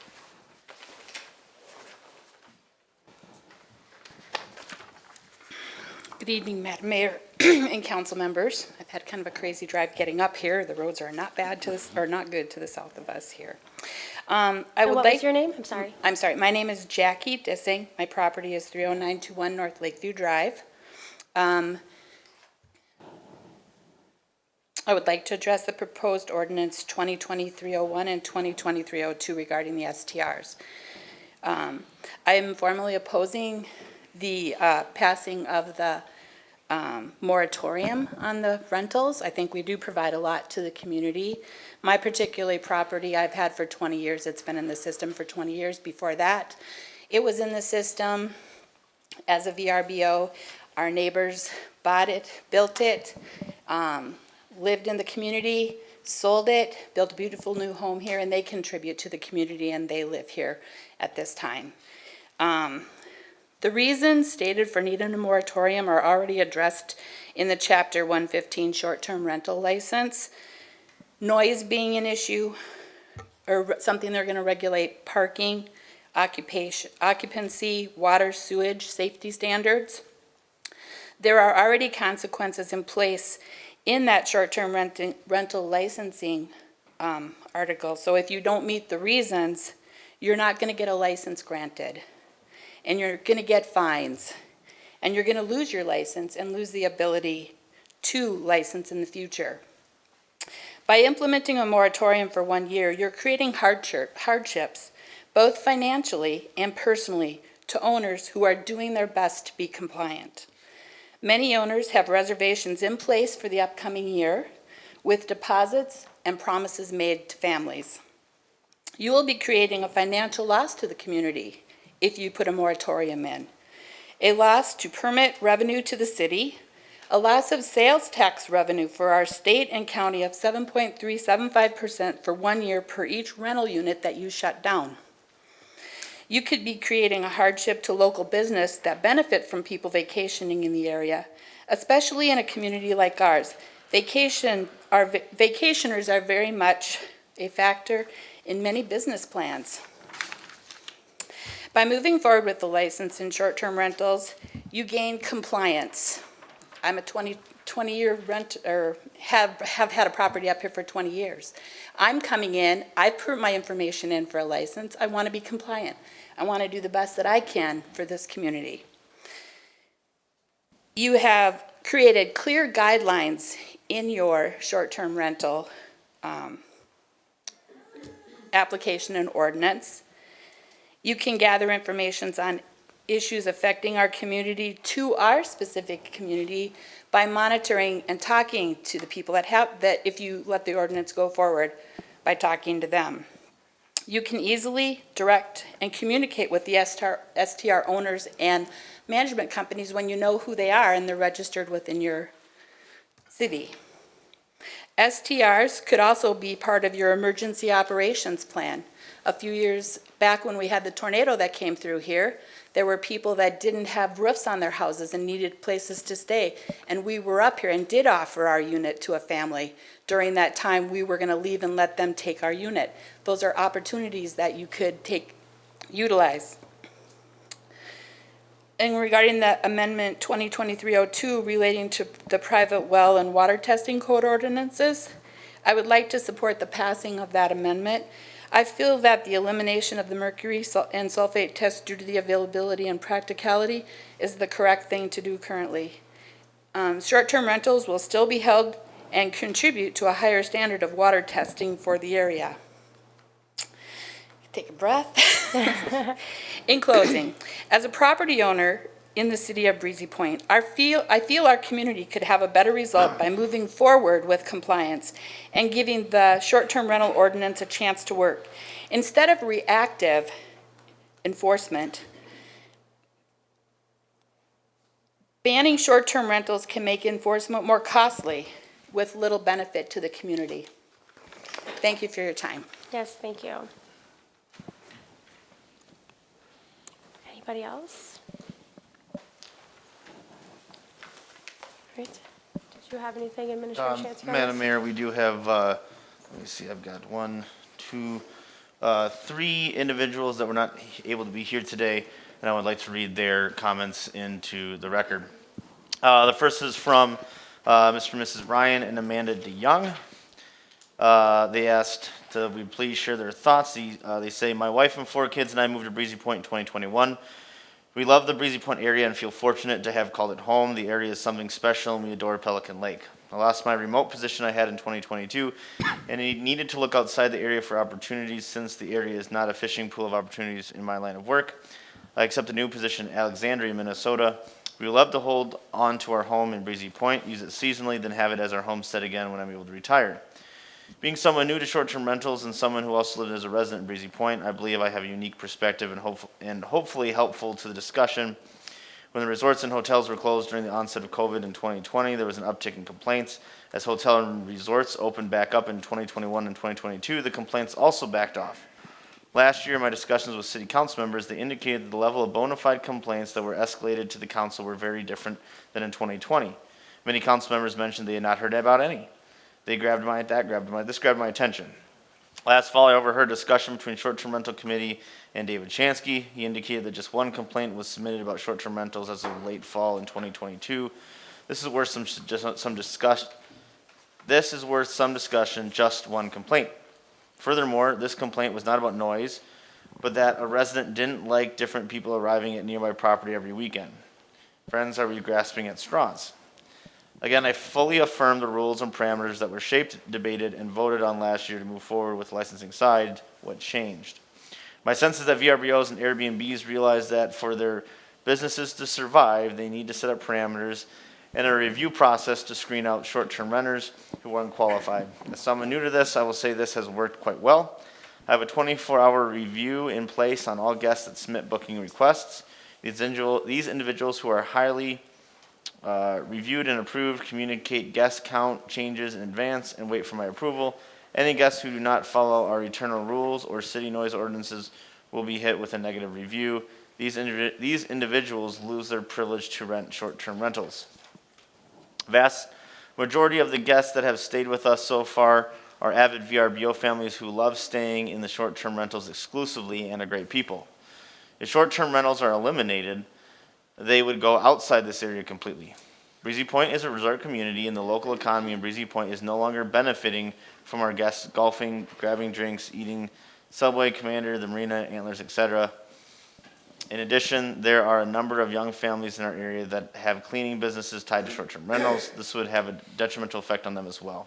Good evening, Madam Mayor and council members. I've had kind of a crazy drive getting up here. The roads are not bad to this, or not good to the south of us here. I would What like. was your name? I'm sorry. I'm sorry. My name is Jackie Dissing. My property is 30921 North Lakeview Drive. I would like to address the proposed ordinance 2020-301 and 2020-302 regarding the STRs. I am formally opposing the passing of the moratorium on the rentals. I think we do provide a lot to the community. My particular property I've had for 20 years. It's been in the system for 20 years. Before that, it was in the system as a VRBO. Our neighbors bought it, built it, lived in the community, sold it, built a beautiful new home here, and they contribute to the community, and they live here at this time. The reasons stated for needing a moratorium are already addressed in the Chapter 115 short-term rental license. Noise being an issue, or something they're going to regulate, parking, occupancy, water, sewage, safety standards. There are already consequences in place in that short-term rental licensing article. So if you don't meet the reasons, you're not going to get a license granted. And you're going to get fines. And you're going to lose your license and lose the ability to license in the future. By implementing a moratorium for 1 year, you're creating hardships, both financially and personally, to owners who are doing their best to be compliant. Many owners have reservations in place for the upcoming year with deposits and promises made to families. You will be creating a financial loss to the community if you put a moratorium in. A loss to permit revenue to the city, a loss of sales tax revenue for our state and county of 7.375% for 1 year per each rental unit that you shut down. You could be creating a hardship to local business that benefit from people vacationing in the area, especially in a community like ours. Vacationers are very much a factor in many business plans. By moving forward with the license in short-term rentals, you gain compliance. I'm a 20-year renter, have had a property up here for 20 years. I'm coming in, I put my information in for a license, I want to be compliant. I want to do the best that I can for this community. You have created clear guidelines in your short-term rental application and ordinance. You can gather information on issues affecting our community to our specific community by monitoring and talking to the people that if you let the ordinance go forward, by talking to them. You can easily direct and communicate with the STR owners and management companies when you know who they are and they're registered within your city. STRs could also be part of your emergency operations plan. A few years back when we had the tornado that came through here, there were people that didn't have roofs on their houses and needed places to stay. And we were up here and did offer our unit to a family. During that time, we were going to leave and let them take our unit. Those are opportunities that you could utilize. And regarding the amendment 2023-02 relating to the private well and water testing code ordinances, I would like to support the passing of that amendment. I feel that the elimination of the mercury and sulfate test due to the availability and practicality is the correct thing to do currently. Short-term rentals will still be held and contribute to a higher standard of water testing for the area. Take a breath. In closing, as a property owner in the city of Breezy Point, I feel our community could have a better result by moving forward with compliance and giving the short-term rental ordinance a chance to work. Instead of reactive enforcement, banning short-term rentals can make enforcement more costly with little benefit to the community. Thank you for your time. Yes, thank you. Anybody else? Great. Did you have anything, Administrator Chancellor? Madam Mayor, we do have, let me see, I've got 3 individuals that were not able to be here today, and I would like to read their comments into the record. The first is from Mr. and Mrs. Ryan and Amanda DeYoung. They asked that we please share their thoughts. They say, my wife and 4 kids and I moved to Breezy Point in 2021. We love the Breezy Point area and feel fortunate to have called it home. The area is something special and we adore Pelican Lake. I lost my remote position I had in 2022 and I needed to look outside the area for opportunities since the area is not a fishing pool of opportunities in my line of work. I accepted a new position in Alexandria, Minnesota. We would love to hold on to our home in Breezy Point, use it seasonally, then have it as our homestead again when I'm able to retire. Being someone new to short-term rentals and someone who also lived as a resident in Breezy Point, I believe I have a unique perspective and hopefully helpful to the discussion. When the resorts and hotels were closed during the onset of COVID in 2020, there was an uptick in complaints. As hotel and resorts opened back up in 2021 and 2022, the complaints also backed off. Last year, in my discussions with city council members, they indicated that the level of bona fide complaints that were escalated to the council were very different than in 2020. Many council members mentioned they had not heard about any. This grabbed my attention. Last fall, I overheard discussion between short-term rental committee and David Chansky. He indicated that just 1 complaint was submitted about short-term rentals as of late fall in 2022. This is worth some discussion, just 1 complaint. Furthermore, this complaint was not about noise, but that a resident didn't like different people arriving at nearby property every weekend. Friends, are we grasping at straws? Again, I fully affirm the rules and parameters that were shaped, debated, and voted on last year to move forward with licensing side. What changed? My sense is that VRBOs and Airbnbs realize that for their businesses to survive, they need to set up parameters and a review process to screen out short-term renters who are unqualified. As someone new to this, I will say this has worked quite well. I have a 24-hour review in place on all guests that submit booking requests. These individuals who are highly reviewed and approved communicate guest count changes in advance and wait for my approval. Any guests who do not follow our eternal rules or city noise ordinances will be hit with a negative review. These individuals lose their privilege to rent short-term rentals. Vast majority of the guests that have stayed with us so far are avid VRBO families who love staying in the short-term rentals exclusively and are great people. If short-term rentals are eliminated, they would go outside this area completely. Breezy Point is a resort community and the local economy in Breezy Point is no longer benefiting from our guests golfing, grabbing drinks, eating Subway, Commander, the Marina, Antlers, etc. In addition, there are a number of young families in our area that have cleaning businesses tied to short-term rentals. This would have a detrimental effect on them as well.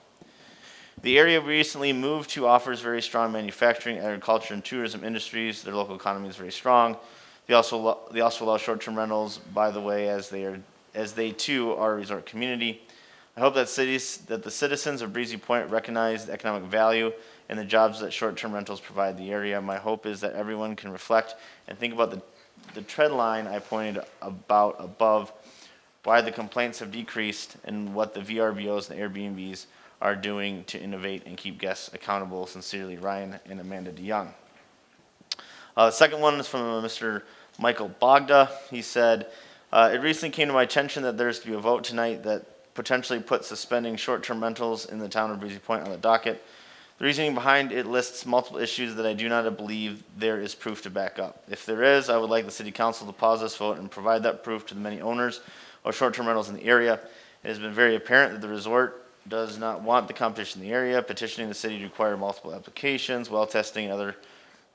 The area we recently moved to offers very strong manufacturing, agriculture, and tourism industries. Their local economy is very strong. They also allow short-term rentals, by the way, as they too are a resort community. I hope that the citizens of Breezy Point recognize the economic value and the jobs that short-term rentals provide the area. My hope is that everyone can reflect and think about the trend line I pointed about above, why the complaints have decreased, and what the VRBOs and Airbnbs are doing to innovate and keep guests accountable. Sincerely, Ryan and Amanda DeYoung. The second one is from Mr. Michael Bogda. He said, it recently came to my attention that there's to be a vote tonight that potentially puts suspending short-term rentals in the town of Breezy Point on the docket. The reasoning behind it lists multiple issues that I do not believe there is proof to back up. If there is, I would like the city council to pause this vote and provide that proof to the many owners of short-term rentals in the area. It has been very apparent that the resort does not want the competition in the area, petitioning the city to require multiple applications, well testing, and other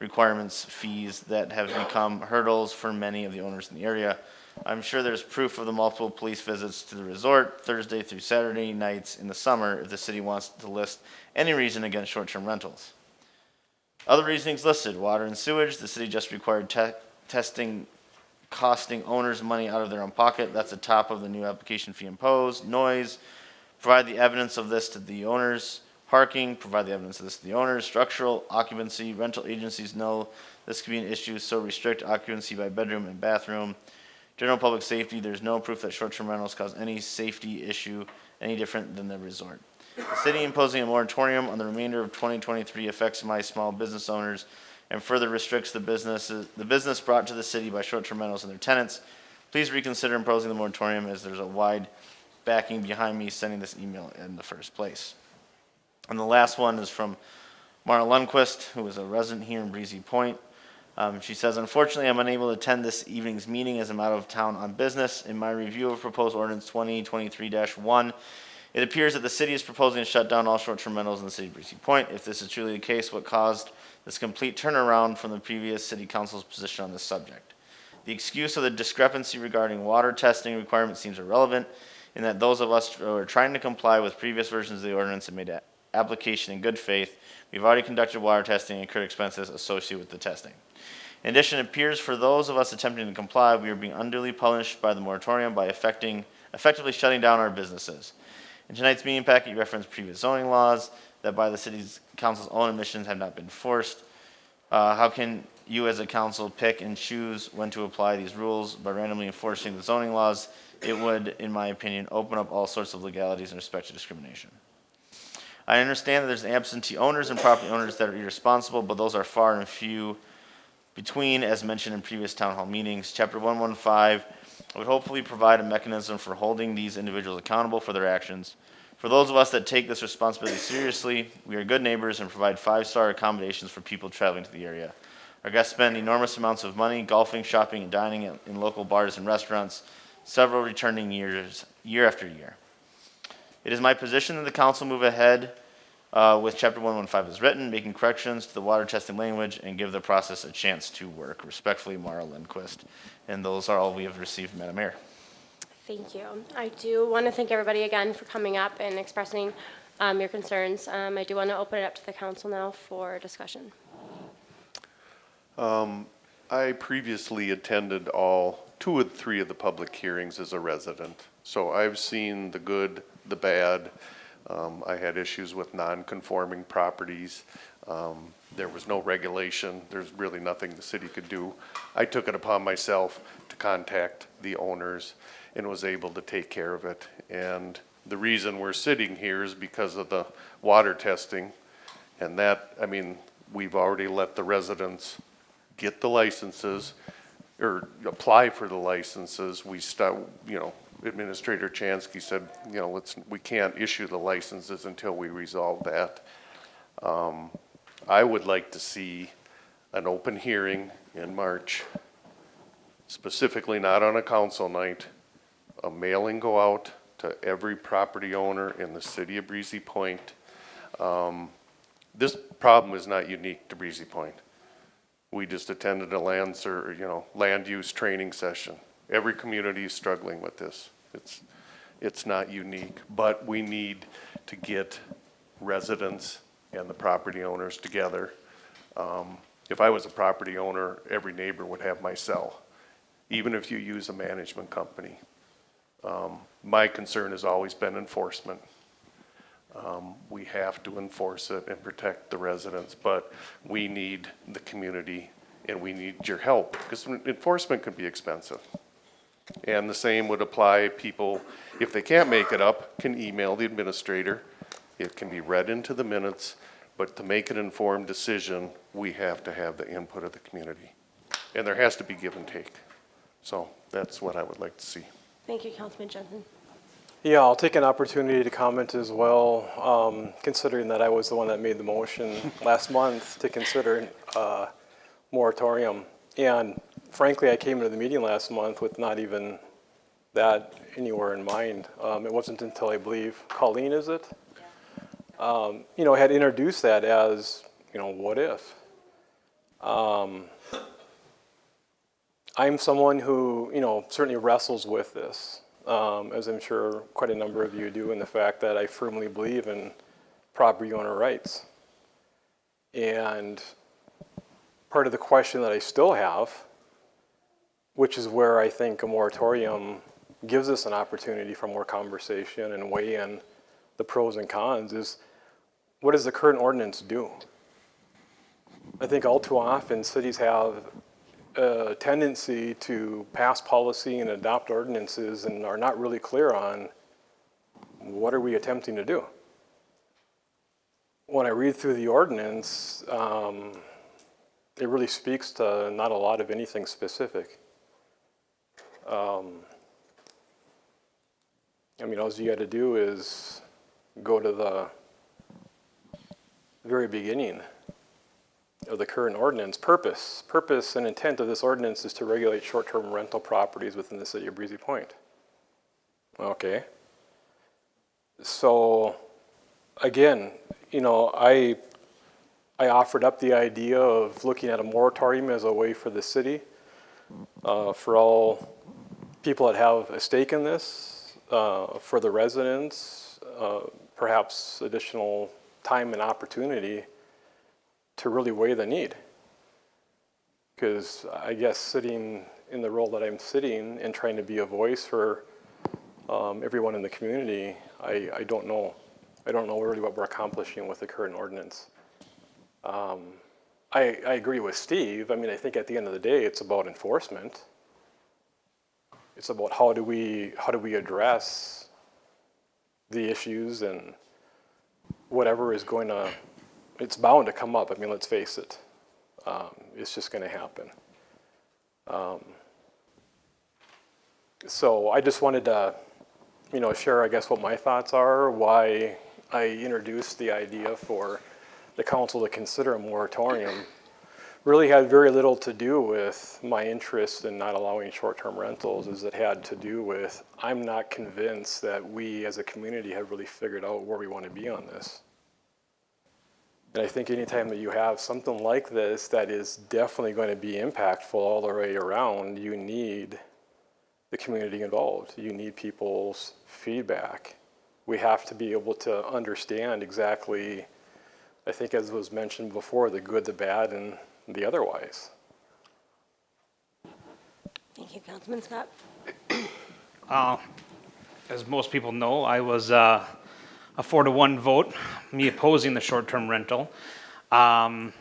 requirements, fees that have become hurdles for many of the owners in the area. I'm sure there's proof of the multiple police visits to the resort Thursday through Saturday nights in the summer if the city wants to list any reason against short-term rentals. Other reasonings listed: water and sewage. The city just required testing, costing owners money out of their own pocket. That's the top of the new application fee imposed. Noise. Provide the evidence of this to the owners. Parking. Provide the evidence of this to the owners. Structural occupancy. Rental agencies know this could be an issue, so restrict occupancy by bedroom and bathroom. General public safety. There's no proof that short-term rentals cause any safety issue any different than the resort. The city imposing a moratorium on the remainder of 2023 affects my small business owners and further restricts the business brought to the city by short-term rentals and their tenants. Please reconsider imposing the moratorium, as there's a wide backing behind me sending this email in the first place. And the last one is from Mara Lundquist, who is a resident here in Breezy Point. She says, unfortunately, I'm unable to attend this evening's meeting as I'm out of town on business. In my review of proposed ordinance 2023-1, it appears that the city is proposing to shut down all short-term rentals in the city of Breezy Point. If this is truly the case, what caused this complete turnaround from the previous city council's position on this subject? The excuse of the discrepancy regarding water testing requirements seems irrelevant, in that those of us who are trying to comply with previous versions of the ordinance have made an application in good faith. We've already conducted water testing and incurred expenses associated with the testing. In addition, it appears for those of us attempting to comply, we are being unduly punished by the moratorium by effectively shutting down our businesses. In tonight's meeting packet, you referenced previous zoning laws that by the city's council's own admissions have not been enforced. How can you as a council pick and choose when to apply these rules by randomly enforcing the zoning laws? It would, in my opinion, open up all sorts of legalities in respect to discrimination. I understand that there's absentee owners and property owners that are irresponsible, but those are far and few between, as mentioned in previous town hall meetings. Chapter 115 would hopefully provide a mechanism for holding these individuals accountable for their actions. For those of us that take this responsibility seriously, we are good neighbors and provide 5-star accommodations for people traveling to the area. Our guests spend enormous amounts of money golfing, shopping, and dining in local bars and restaurants, several returning year after year. It is my position that the council move ahead with Chapter 115 as written, making corrections to the water testing language, and give the process a chance to work. Respectfully, Mara Lindquist. And those are all we have received, Madam Mayor. Thank you. I do want to thank everybody again for coming up and expressing your concerns. I do want to open it up to the council now for discussion. I previously attended all 2 of 3 of the public hearings as a resident. So I've seen the good, the bad. I had issues with non-conforming properties. There was no regulation. There's really nothing the city could do. I took it upon myself to contact the owners and was able to take care of it. And the reason we're sitting here is because of the water testing. And that, I mean, we've already let the residents get the licenses or apply for the licenses. We start, you know, Administrator Chansky said, you know, we can't issue the licenses until we resolve that. I would like to see an open hearing in March, specifically not on a council night, a mailing go out to every property owner in the city of Breezy Point. This problem is not unique to Breezy Point. We just attended a land use training session. Every community is struggling with this. It's not unique, but we need to get residents and the property owners together. If I was a property owner, every neighbor would have my cell, even if you use a management company. My concern has always been enforcement. We have to enforce it and protect the residents, but we need the community and we need your help, because enforcement can be expensive. And the same would apply, people, if they can't make it up, can email the administrator It can be read into the minutes, but to make an informed decision, we have to have the input of the community. And there has to be give and take. So that's what I would like to see. Thank you, Councilman Jensen. Yeah, I'll take an opportunity to comment as well, considering that I was the one that made the motion last month to consider moratorium. And frankly, I came into the meeting last month with not even that anywhere in mind. It wasn't until I believe Colleen, is it? Had introduced that as, what if? I'm someone who, certainly wrestles with this, as I'm sure quite a number of you do, in the fact that I firmly believe in property owner rights. And part of the question that I still have, which is where I think a moratorium gives us an opportunity for more conversation and weigh in the pros and cons, is what does the current ordinance do? I think all too often cities have a tendency to pass policy and adopt ordinances and are not really clear on what are we attempting to do. When I read through the ordinance, it really speaks to not a lot of anything specific. All you got to do is go to the very beginning of the current ordinance. Purpose and intent of this ordinance is to regulate short-term rental properties within the city of Breezy Point. Okay. So, again, I offered up the idea of looking at a moratorium as a way for the city, for all people that have a stake in this, for the residents, perhaps additional time and opportunity to really weigh the need. Because I guess sitting in the role that I'm sitting and trying to be a voice for everyone in the community, I don't know. I don't know really what we're accomplishing with the current ordinance. I agree with Steve. I think at the end of the day, it's about enforcement. It's about how do we address the issues, and whatever is going to, it's bound to come up. Let's face it. It's just going to happen. So I just wanted to, share, I guess, what my thoughts are, why I introduced the idea for the council to consider a moratorium. Really had very little to do with my interest in not allowing short-term rentals, as it had to do with, I'm not convinced that we as a community have really figured out where we want to be on this. And I think anytime that you have something like this that is definitely going to be impactful all the way around, you need the community involved. You need people's feedback. We have to be able to understand exactly, I think as was mentioned before, the good, the bad, and the otherwise. Thank you, Councilman Scott. As most people know, I was a 4-to-1 vote, me opposing the short-term rental. And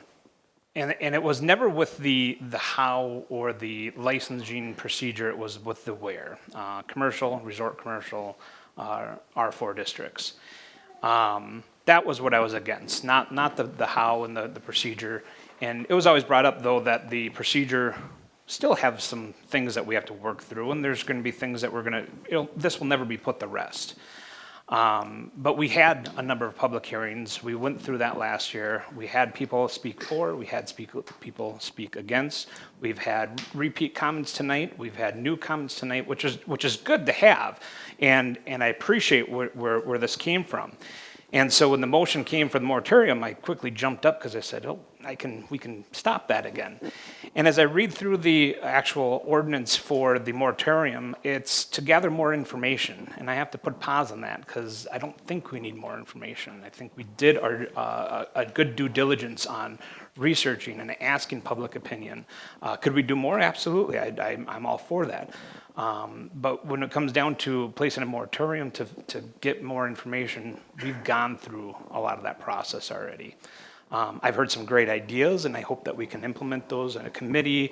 it was never with the how or the licensing procedure, it was with the where. Commercial, resort commercial, R4 districts. That was what I was against, not the how and the procedure. And it was always brought up, though, that the procedure still have some things that we have to work through, and there's going to be things that we're going to, this will never be put to rest. But we had a number of public hearings. We went through that last year. We had people speak for, we had people speak against. We've had repeat comments tonight. We've had new comments tonight, which is good to have. And I appreciate where this came from. And so when the motion came for the moratorium, I quickly jumped up because I said, we can stop that again. And as I read through the actual ordinance for the moratorium, it's to gather more information. And I have to put pause on that because I don't think we need more information. I think we did a good due diligence on researching and asking public opinion. Could we do more? Absolutely. I'm all for that. But when it comes down to placing a moratorium to get more information, we've gone through a lot of that process already. I've heard some great ideas, and I hope that we can implement those in a committee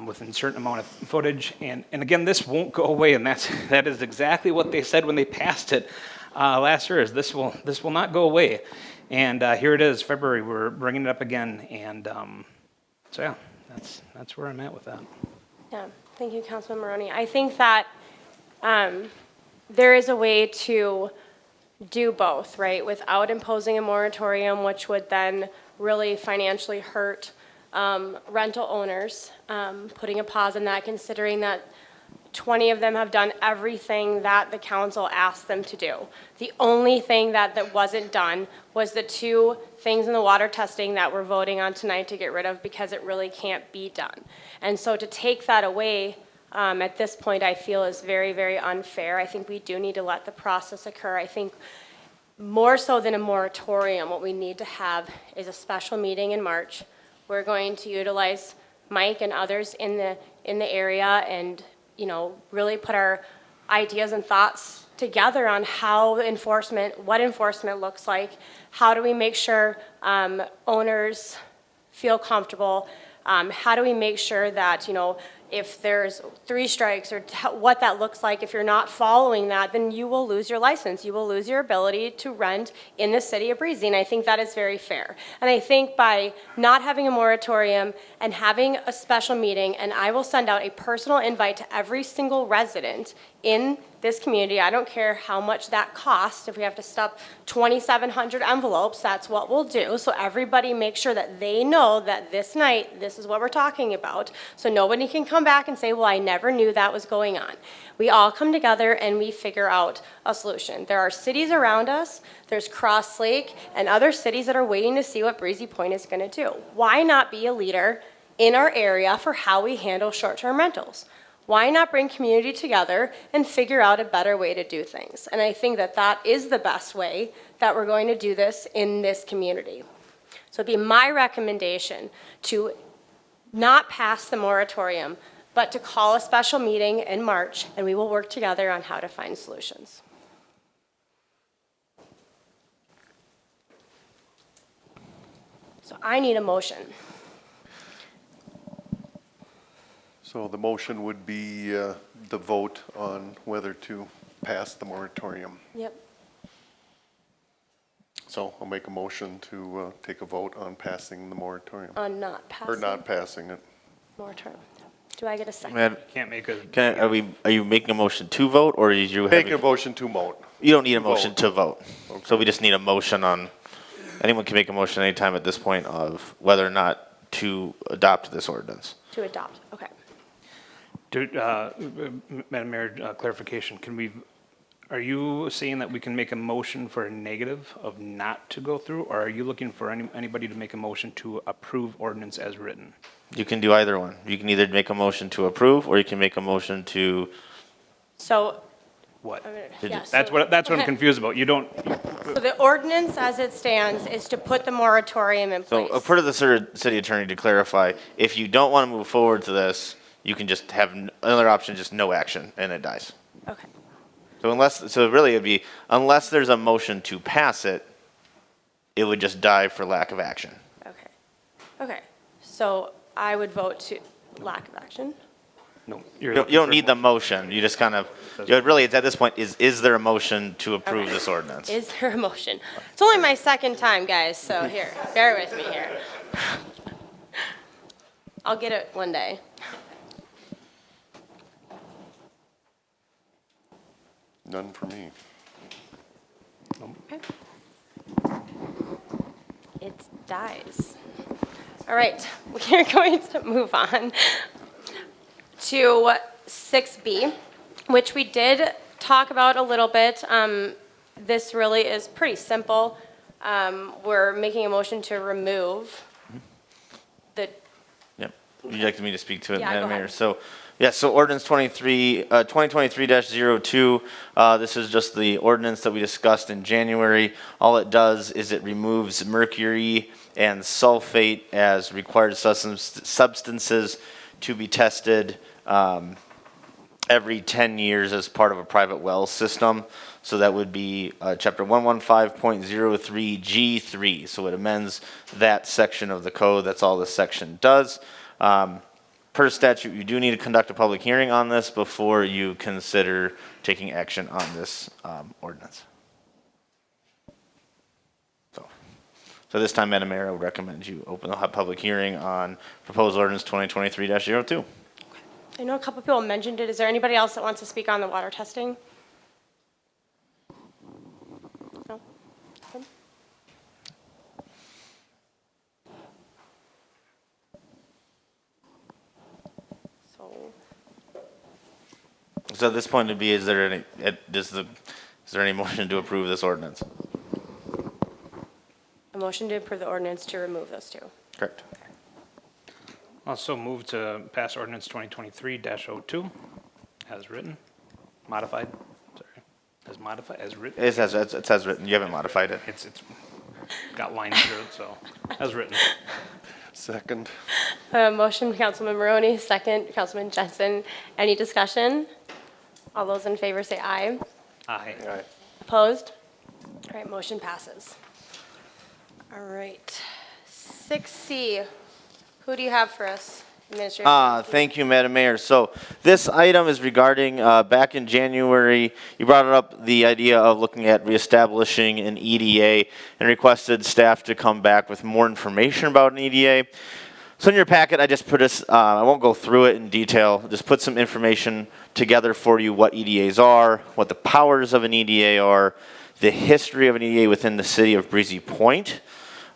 within a certain amount of footage. And again, this won't go away, and that is exactly what they said when they passed it. last year is this will not go away. And here it is, February, we're bringing it up again. And so yeah, that's where I'm at with that. Yeah, thank you, Councilman Maroney. I think that there is a way to do both, right? Without imposing a moratorium, which would then really financially hurt rental owners, putting a pause on that, considering that 20 of them have done everything that the council asked them to do. The only thing that wasn't done was the 2 things in the water testing that we're voting on tonight to get rid of because it really can't be done. And so to take that away at this point, I feel is very, very unfair. I think we do need to let the process occur. I think more so than a moratorium, what we need to have is a special meeting in March. We're going to utilize Mike and others in the area and really put our ideas and thoughts together on what enforcement looks like. How do we make sure owners feel comfortable? How do we make sure that, if there's 3 strikes or what that looks like, if you're not following that, then you will lose your license. You will lose your ability to rent in the city of Breezy. And I think that is very fair. And I think by not having a moratorium and having a special meeting, and I will send out a personal invite to every single resident in this community. I don't care how much that costs. If we have to stuff 2,700 envelopes, that's what we'll do. So everybody make sure that they know that this night, this is what we're talking about. So nobody can come back and say, well, I never knew that was going on. We all come together and we figure out a solution. There are cities around us. There's Cross Lake and other cities that are waiting to see what Breezy Point is going to do. Why not be a leader in our area for how we handle short-term rentals? Why not bring community together and figure out a better way to do things? And I think that is the best way that we're going to do this in this community. So it'd be my recommendation to not pass the moratorium, but to call a special meeting in March, and we will work together on how to find solutions. So I need a motion. So the motion would be the vote on whether to pass the moratorium. Yep. So I'll make a motion to take a vote on passing the moratorium. On not Or passing not passing it. moratorium. Do I get a second? Man, Can't make a. are you making a motion to vote, or are you Making a motion to vote. You don't need a to motion vote. to vote. So we just need a motion on, anyone can make a motion anytime at this point of whether or not to adopt this ordinance. To adopt, okay. Madam Mayor, clarification, are you saying that we can make a motion for a negative of not to go through, or are you looking for anybody to make a motion to approve ordinance as written? You can do either one. You can either make a motion to approve, or you can make a motion to, So, What? yeah, That's so- what I'm okay. confused about. You don't, So the ordinance as it stands is to put the moratorium in so place. per the city attorney to clarify, if you don't want to move forward to this, you can just have another option, just no action, and it dies. Okay, So really it'd be, unless there's a motion to pass it, it would just die for lack of action. okay. Okay, so I would vote to lack of action. no. You don't need the motion, you just kind of, really, it's at this point, is there a motion to approve this ordinance? Is there a motion? It's only my second time, guys, so here, bear with me here. I'll get it one day. None for me. Okay. It dies. All right, we are going to move on to 6B, which we did talk about a little bit. This really is pretty simple. We're making a motion to remove the, Yep. Would you like me to speak to it, Yeah, go Madam Mayor? ahead. So, yeah, so ordinance 2023-02, this is just the ordinance that we discussed in January. All it does is it removes mercury and sulfate as required substances to be tested every 10 years as part of a private well system. So that would be chapter 115.03G3. So it amends that section of the code. That's all this section does. Per statute, you do need to conduct a public hearing on this before you consider taking action on this ordinance. So this time, Madam Mayor, I would recommend you open the public hearing on proposed ordinance 2023-02. I know a couple people mentioned it. Is there anybody else that wants to speak on the water testing? No? Okay. So at this point, it'd be, is there any motion to approve this ordinance? A motion to approve the ordinance to remove those two. Correct. Also move to pass ordinance 2023-02 as written, modified, sorry, as modified, as written. It says written. You haven't modified it. It's got lines through it, so, as written. Second. Motion, Councilman Maroney, second, Councilman Jensen. Any discussion? All those in favor say aye. Aye. Aye. Opposed? All right, motion passes. All right. 6C, who do you have for us? Administrator? Thank you, Madam Mayor. So this item is regarding, back in January, you brought up the idea of looking at reestablishing an EDA and requested staff to come back with more information about an EDA. So in your packet, I just put this, I won't go through it in detail, just put some information together for you what EDAs are, what the powers of an EDA are, the history of an EDA within the city of Breezy Point.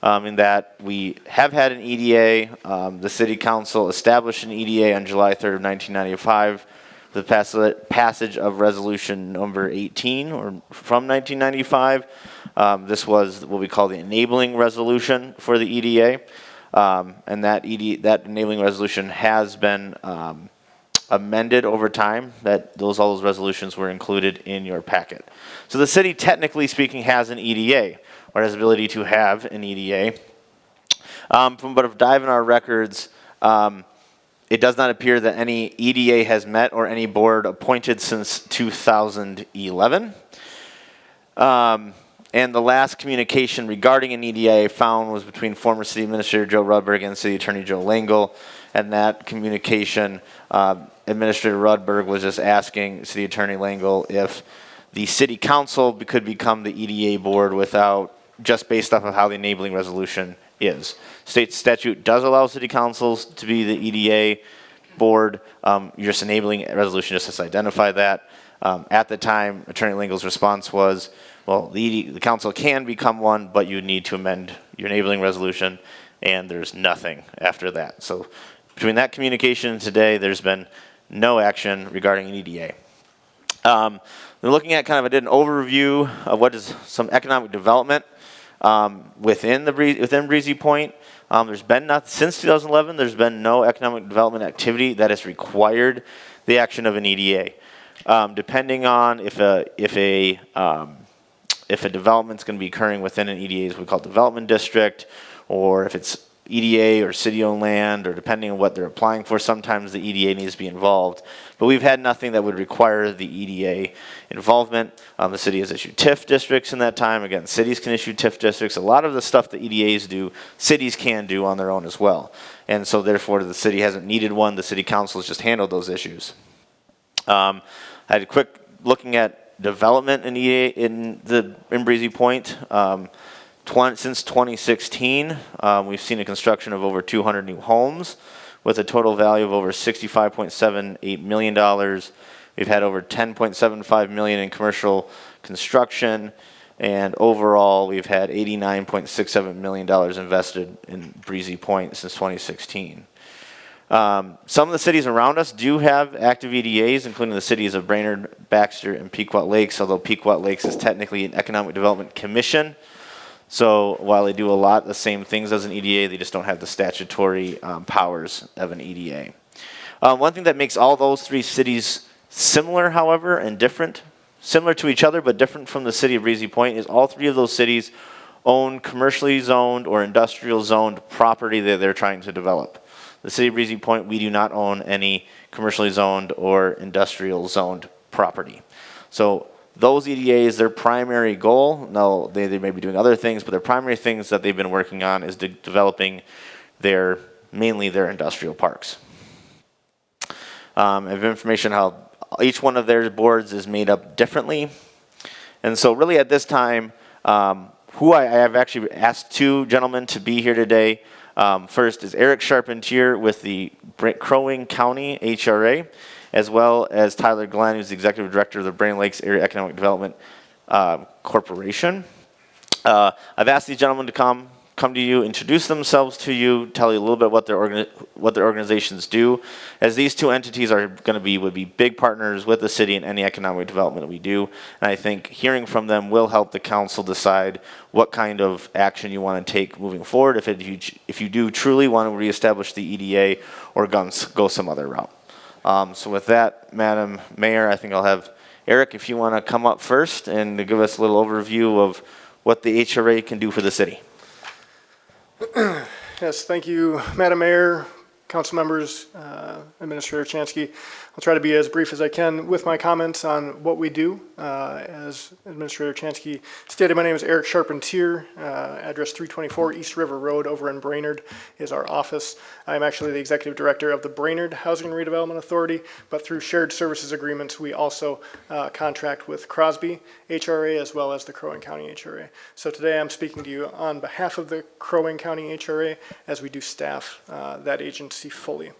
In that we have had an EDA. The City Council established an EDA on July 3rd of 1995 with the passage of Resolution number 18 or from 1995. This was what we call the enabling resolution for the EDA. And that enabling resolution has been amended over time. All those resolutions were included in your packet. So the city, technically speaking, has an EDA, or has the ability to have an EDA. But if dive in our records, it does not appear that any EDA has met or any board appointed since 2011. And the last communication regarding an EDA I found was between former City Administrator Joe Rudberg and City Attorney Joe Langle. And that communication, Administrator Rudberg was just asking City Attorney Langle if the City Council could become the EDA board without, just based off of how the enabling resolution is. State statute does allow city councils to be the EDA board. You're just enabling resolution just to identify that. At the time, Attorney Langle's response was, well, the council can become one, but you need to amend your enabling resolution, and there's nothing after that. So between that communication and today, there's been no action regarding an EDA. Looking at I did an overview of what is some economic development within Breezy Point. There's been since 2011. There's been no economic development activity that has required the action of an EDA. Depending on if a development's going to be occurring within an EDA, as we call development district, or if it's EDA or city-owned land, or depending on what they're applying for, sometimes the EDA needs to be involved. But we've had nothing that would require the EDA involvement. The city has issued TIF districts in that time. Again, cities can issue TIF districts. A lot of the stuff that EDAs do, cities can do on their own as well. And so therefore, the city hasn't needed one. The city council has just handled those issues. I had a quick looking at development in EDA in Breezy Point. Since 2016, we've seen a construction of over 200 new homes with a total value of over $65.78 million. We've had over $10.75 million in commercial construction, and overall we've had $89.67 million invested in Breezy Point since 2016. Some of the cities around us do have active EDAs, including the cities of Brainerd, Baxter, and Pequot Lakes, although Pequot Lakes is technically an economic development commission. So while they do a lot of the same things as an EDA, they just don't have the statutory powers of an EDA. One thing that makes all those three cities similar, however, and different, similar to each other but different from the city of Breezy Point, is all three of those cities own commercially zoned or industrial zoned property that they're trying to develop. The city of Breezy Point, we do not own any commercially zoned or industrial zoned property. So those EDAs, their primary goal, no, they may be doing other things, but their primary things that they've been working on is developing mainly their industrial parks. I have information how each one of their boards is made up differently. And so really at this time, who I have actually asked two gentlemen to be here today. First is Eric Charpentier with the Crow Wing County HRA, as well as Tyler Glenn, who's the Executive Director of the Brainerd Lakes Area Economic Development Corporation. I've asked these gentlemen to come to you, introduce themselves to you, tell you a little bit what their organizations do, as these two entities are going to would be big partners with the city in any economic development that we do. And I think hearing from them will help the council decide what kind of action you want to take moving forward, if you do truly want to reestablish the EDA or go some other route. So with that, Madam Mayor, I think I'll have Eric, if you want to come up first and to give us a little overview of what the HRA can do for the city. Yes, thank you, Madam Mayor, council members, Administrator Chansky. I'll try to be as brief as I can with my comments on what we do. As Administrator Chansky stated, my name is Eric Charpentier. Address 324 East River Road over in Brainerd is our office. I'm actually the Executive Director of the Brainerd Housing and Redevelopment Authority, but through shared services agreements, we also contract with Crosby HRA as well as the Crow Wing County HRA. So today I'm speaking to you on behalf of the Crow Wing County HRA as we do staff that agency fully.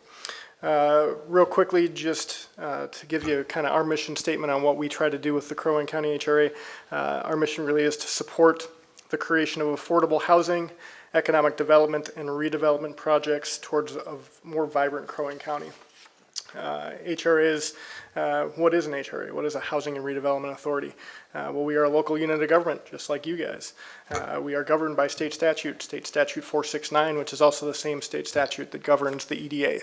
Real quickly, just to give you kind of our mission statement on what we try to do with the Crow Wing County HRA, our mission really is to support the creation of affordable housing, economic development, and redevelopment projects towards a more vibrant Crow Wing County. HRA is, what is an HRA? What is a Housing and Redevelopment Authority? Well, we are a local unit of government, just like you guys. We are governed by state statute 469, which is also the same state statute that governs the EDA.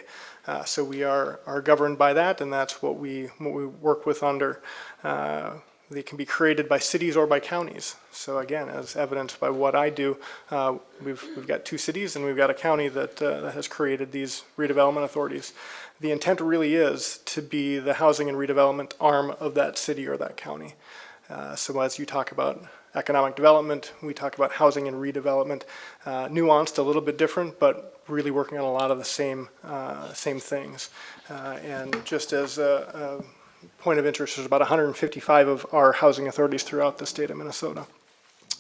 So we are governed by that, and that's what we work with under. They can be created by cities or by counties. So again, as evidenced by what I do, we've got two cities and we've got a county that has created these redevelopment authorities. The intent really is to be the housing and redevelopment arm of that city or that county. So as you talk about economic development, we talk about housing and redevelopment, nuanced, a little bit different, but really working on a lot of the same things. And just as a point of interest, there's about 155 of our housing authorities throughout the state of Minnesota.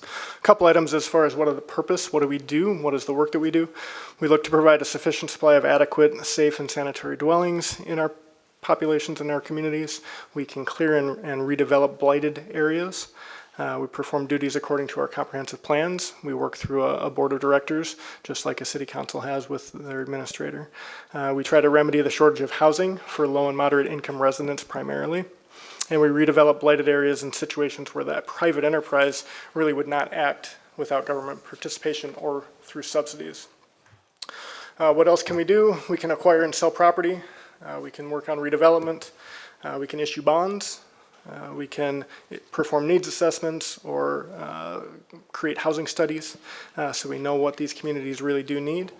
A couple items as far as what are the purpose, what do we do, what is the work that we do. We look to provide a sufficient supply of adequate, safe, and sanitary dwellings in our populations and our communities. We can clear and redevelop blighted areas. We perform duties according to our comprehensive plans. We work through a board of directors, just like a city council has with their administrator. We try to remedy the shortage of housing for low and moderate income residents primarily. And we redevelop blighted areas in situations where that private enterprise really would not act without government participation or through subsidies. What else can we do? We can acquire and sell property. We can work on redevelopment. We can issue bonds. We can perform needs assessments or create housing studies so we know what these communities really do need.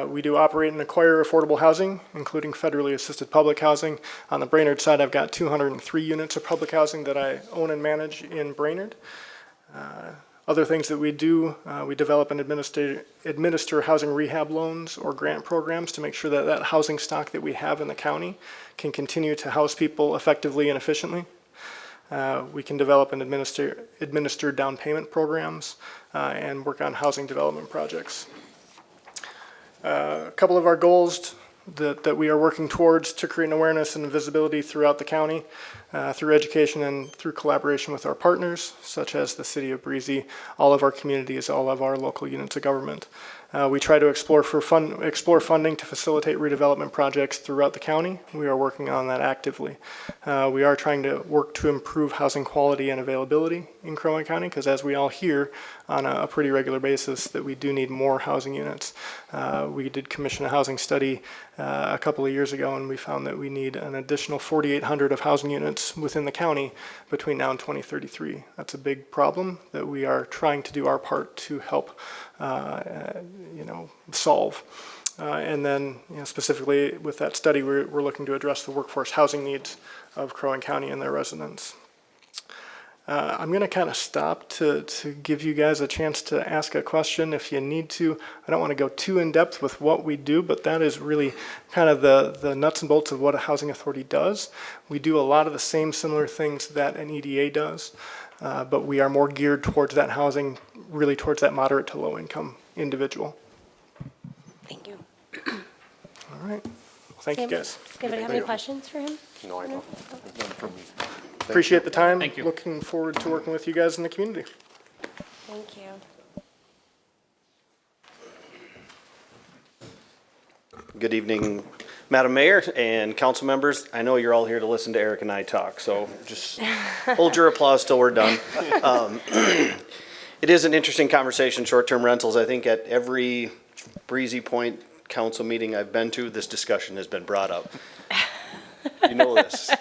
We do operate and acquire affordable housing, including federally assisted public housing. On the Brainerd side, I've got 203 units of public housing that I own and manage in Brainerd. Other things that we do, we develop and administer housing rehab loans or grant programs to make sure that that housing stock that we have in the county can continue to house people effectively and efficiently. We can develop and administer down payment programs and work on housing development projects. A couple of our goals that we are working towards to create an awareness and visibility throughout the county through education and through collaboration with our partners, such as the City of Breezy, all of our communities, all of our local units of government. We try to explore funding to facilitate redevelopment projects throughout the county. We are working on that actively. We are trying to work to improve housing quality and availability in Crow Wing County, because as we all hear on a pretty regular basis, that we do need more housing units. We did commission a housing study a couple of years ago, and we found that we need an additional 4,800 of housing units within the county between now and 2033. That's a big problem that we are trying to do our part to help solve. And then specifically with that study, we're looking to address the workforce housing needs of Crow Wing County and their residents. I'm going to kind of stop to give you guys a chance to ask a question if you need to. I don't want to go too in depth with what we do, but that is really kind of the nuts and bolts of what a housing authority does. We do a lot of the same similar things that an EDA does, but we are more geared towards that housing really towards that moderate to low income individual. Thank you. All right. Well, thank you guys. Does anybody have any questions for him? No, I don't. None from me. Appreciate the time. Thank you. Looking forward to working with you guys in the community. Thank you. Good evening, Madam Mayor and council members. I know you're all here to listen to Eric and I talk, so just hold your applause till we're done. It is an interesting conversation, short-term rentals. I think at every Breezy Point council meeting I've been to, this discussion has been brought up. You know this.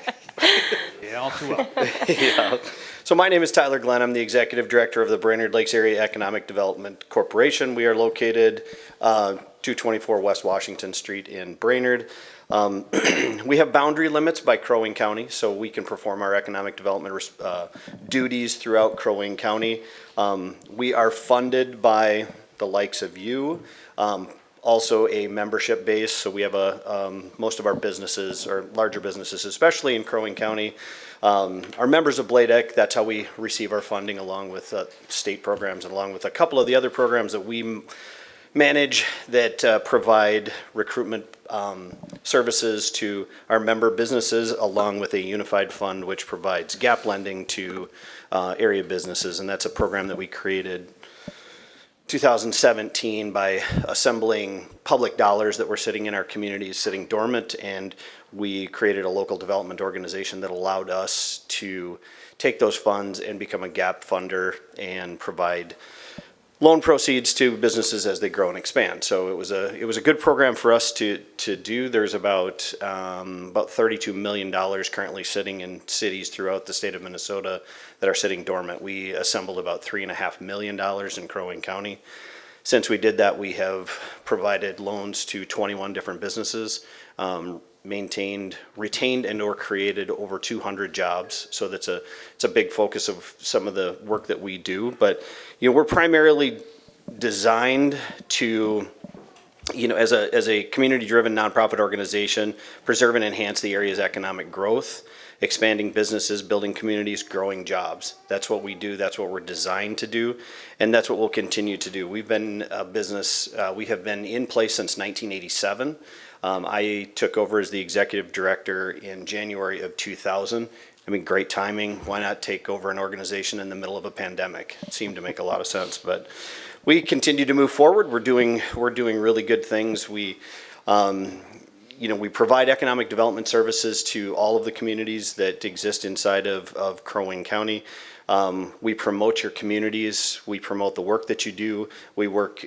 Yeah, all too well. Yeah. So my name is Tyler Glenn. I'm the Executive Director of the Brainerd Lakes Area Economic Development Corporation. We are located 224 West Washington Street in Brainerd. We have boundary limits by Crow Wing County, so we can perform our economic development duties throughout Crow Wing County. We are funded by the likes of you. Also a membership base, so we have most of our businesses, or larger businesses, especially in Crow Wing County, are members of BLADEC. That's how we receive our funding, along with state programs and along with a couple of the other programs that we manage that provide recruitment services to our member businesses, along with a unified fund which provides gap lending to area businesses. And that's a program that we created 2017 by assembling public dollars that were sitting in our communities, sitting dormant, and we created a local development organization that allowed us to take those funds and become a gap funder and provide loan proceeds to businesses as they grow and expand. So it was a good program for us to do. There's about $32 million currently sitting in cities throughout the state of Minnesota that are sitting dormant. We assembled about $3.5 million in Crow Wing County. Since we did that, we have provided loans to 21 different businesses, maintained, retained, and or created over 200 jobs. So it's a big focus of some of the work that we do. But we're primarily designed to, as a community-driven nonprofit organization, preserve and enhance the area's economic growth, expanding businesses, building communities, growing jobs. That's what we do. That's what we're designed to do, and that's what we'll continue to do. We've been a business. We have been in place since 1987. I took over as the executive director in January of 2000. I mean, great timing. Why not take over an organization in the middle of a pandemic? It seemed to make a lot of sense. But we continue to move forward. We're doing really good things. We provide economic development services to all of the communities that exist inside of Crow Wing County. We promote your communities. We promote the work that you do. We work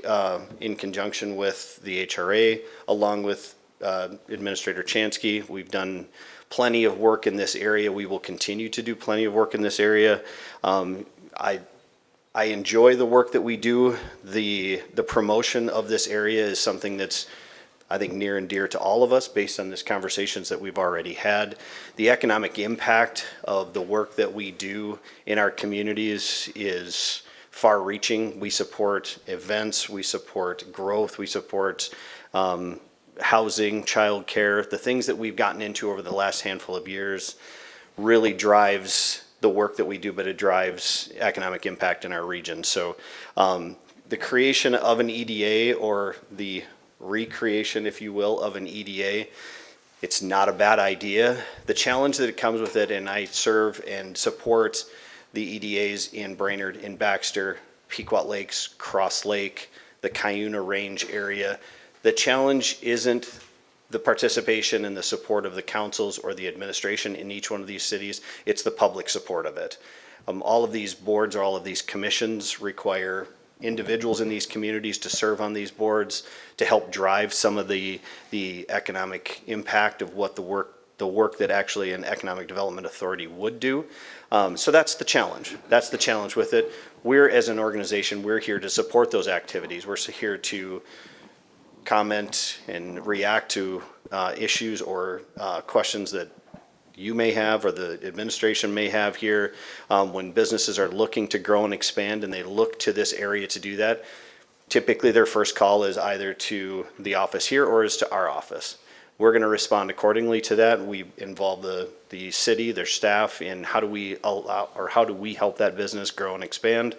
in conjunction with the HRA, along with Administrator Chansky. We've done plenty of work in this area. We will continue to do plenty of work in this area. I enjoy the work that we do. The promotion of this area is something that's, I think, near and dear to all of us based on these conversations that we've already had. The economic impact of the work that we do in our communities is far-reaching. We support events, we support growth, we support housing, childcare. The things that we've gotten into over the last handful of years really drives the work that we do, but it drives economic impact in our region. So the creation of an EDA, or the recreation, if you will, of an EDA, it's not a bad idea. The challenge that it comes with it, and I serve and support the EDAs in Brainerd, in Baxter, Pequot Lakes, Cross Lake, the Cuyuna Range area. The challenge isn't the participation and the support of the councils or the administration in each one of these cities. It's the public support of it. All of these boards, or all of these commissions, require individuals in these communities to serve on these boards to help drive some of the economic impact of what the work that actually an economic development authority would do. So that's the challenge. That's the challenge with it. We're, as an organization, we're here to support those activities. We're here to comment and react to issues or questions that you may have or the administration may have here. When businesses are looking to grow and expand and they look to this area to do that, typically their first call is either to the office here or is to our office. We're going to respond accordingly to that. We involve the city, their staff, in how do we allow, or how do we help that business grow and expand.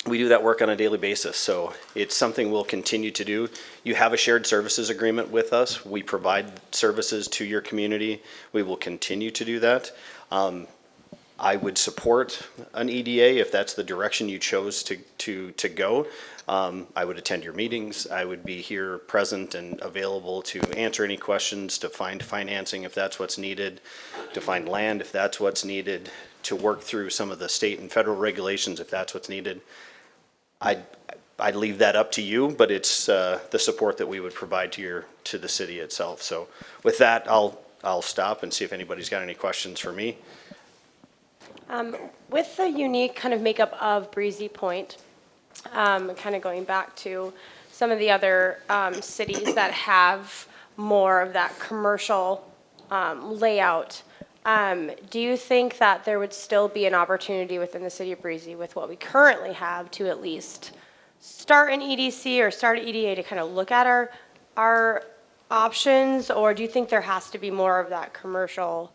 we do that work on a daily basis, so it's something we'll continue to do. You have a shared services agreement with us. We provide services to your community. We will continue to do that. I would support an EDA if that's the direction you chose to go. I would attend your meetings. I would be here present and available to answer any questions, to find financing if that's what's needed, to find land if that's what's needed, to work through some of the state and federal regulations if that's what's needed. I'd leave that up to you, but it's the support that we would provide to the city itself. So with that, I'll stop and see if anybody's got any questions for me. With the unique kind of makeup of Breezy Point, kind of going back to some of the other cities that have more of that commercial layout, do you think that there would still be an opportunity within the city of Breezy with what we currently have to at least start an EDC or start an EDA to kind of look at our options? Or do you think there has to be more of that commercial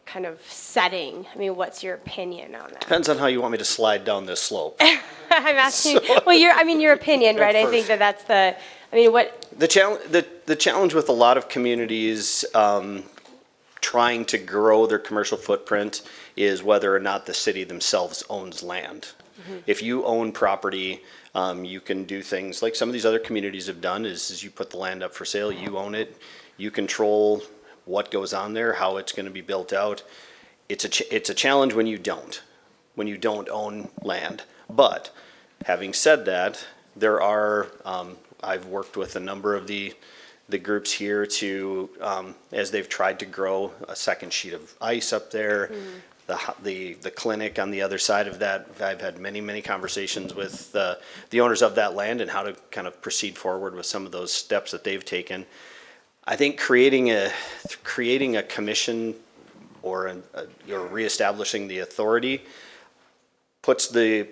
kind of setting? I mean, what's your opinion on that? Depends on how you want me to slide down this slope. I'm asking, well, your opinion, right? I think that's what? The challenge with a lot of communities trying to grow their commercial footprint is whether or not the city themselves owns land. Mm-hmm. If you own property, you can do things like some of these other communities have done is you put the land up for sale, you own it, you control what goes on there, how it's going to be built out. It's a challenge when you don't own land. But having said that, there are, I've worked with a number of the groups here to, as they've tried to grow a second sheet of ice up there, the clinic on the other side of that. I've had many conversations with the owners of that land and how to kind of proceed forward with some of those steps that they've taken. I think creating a commission or reestablishing the authority puts the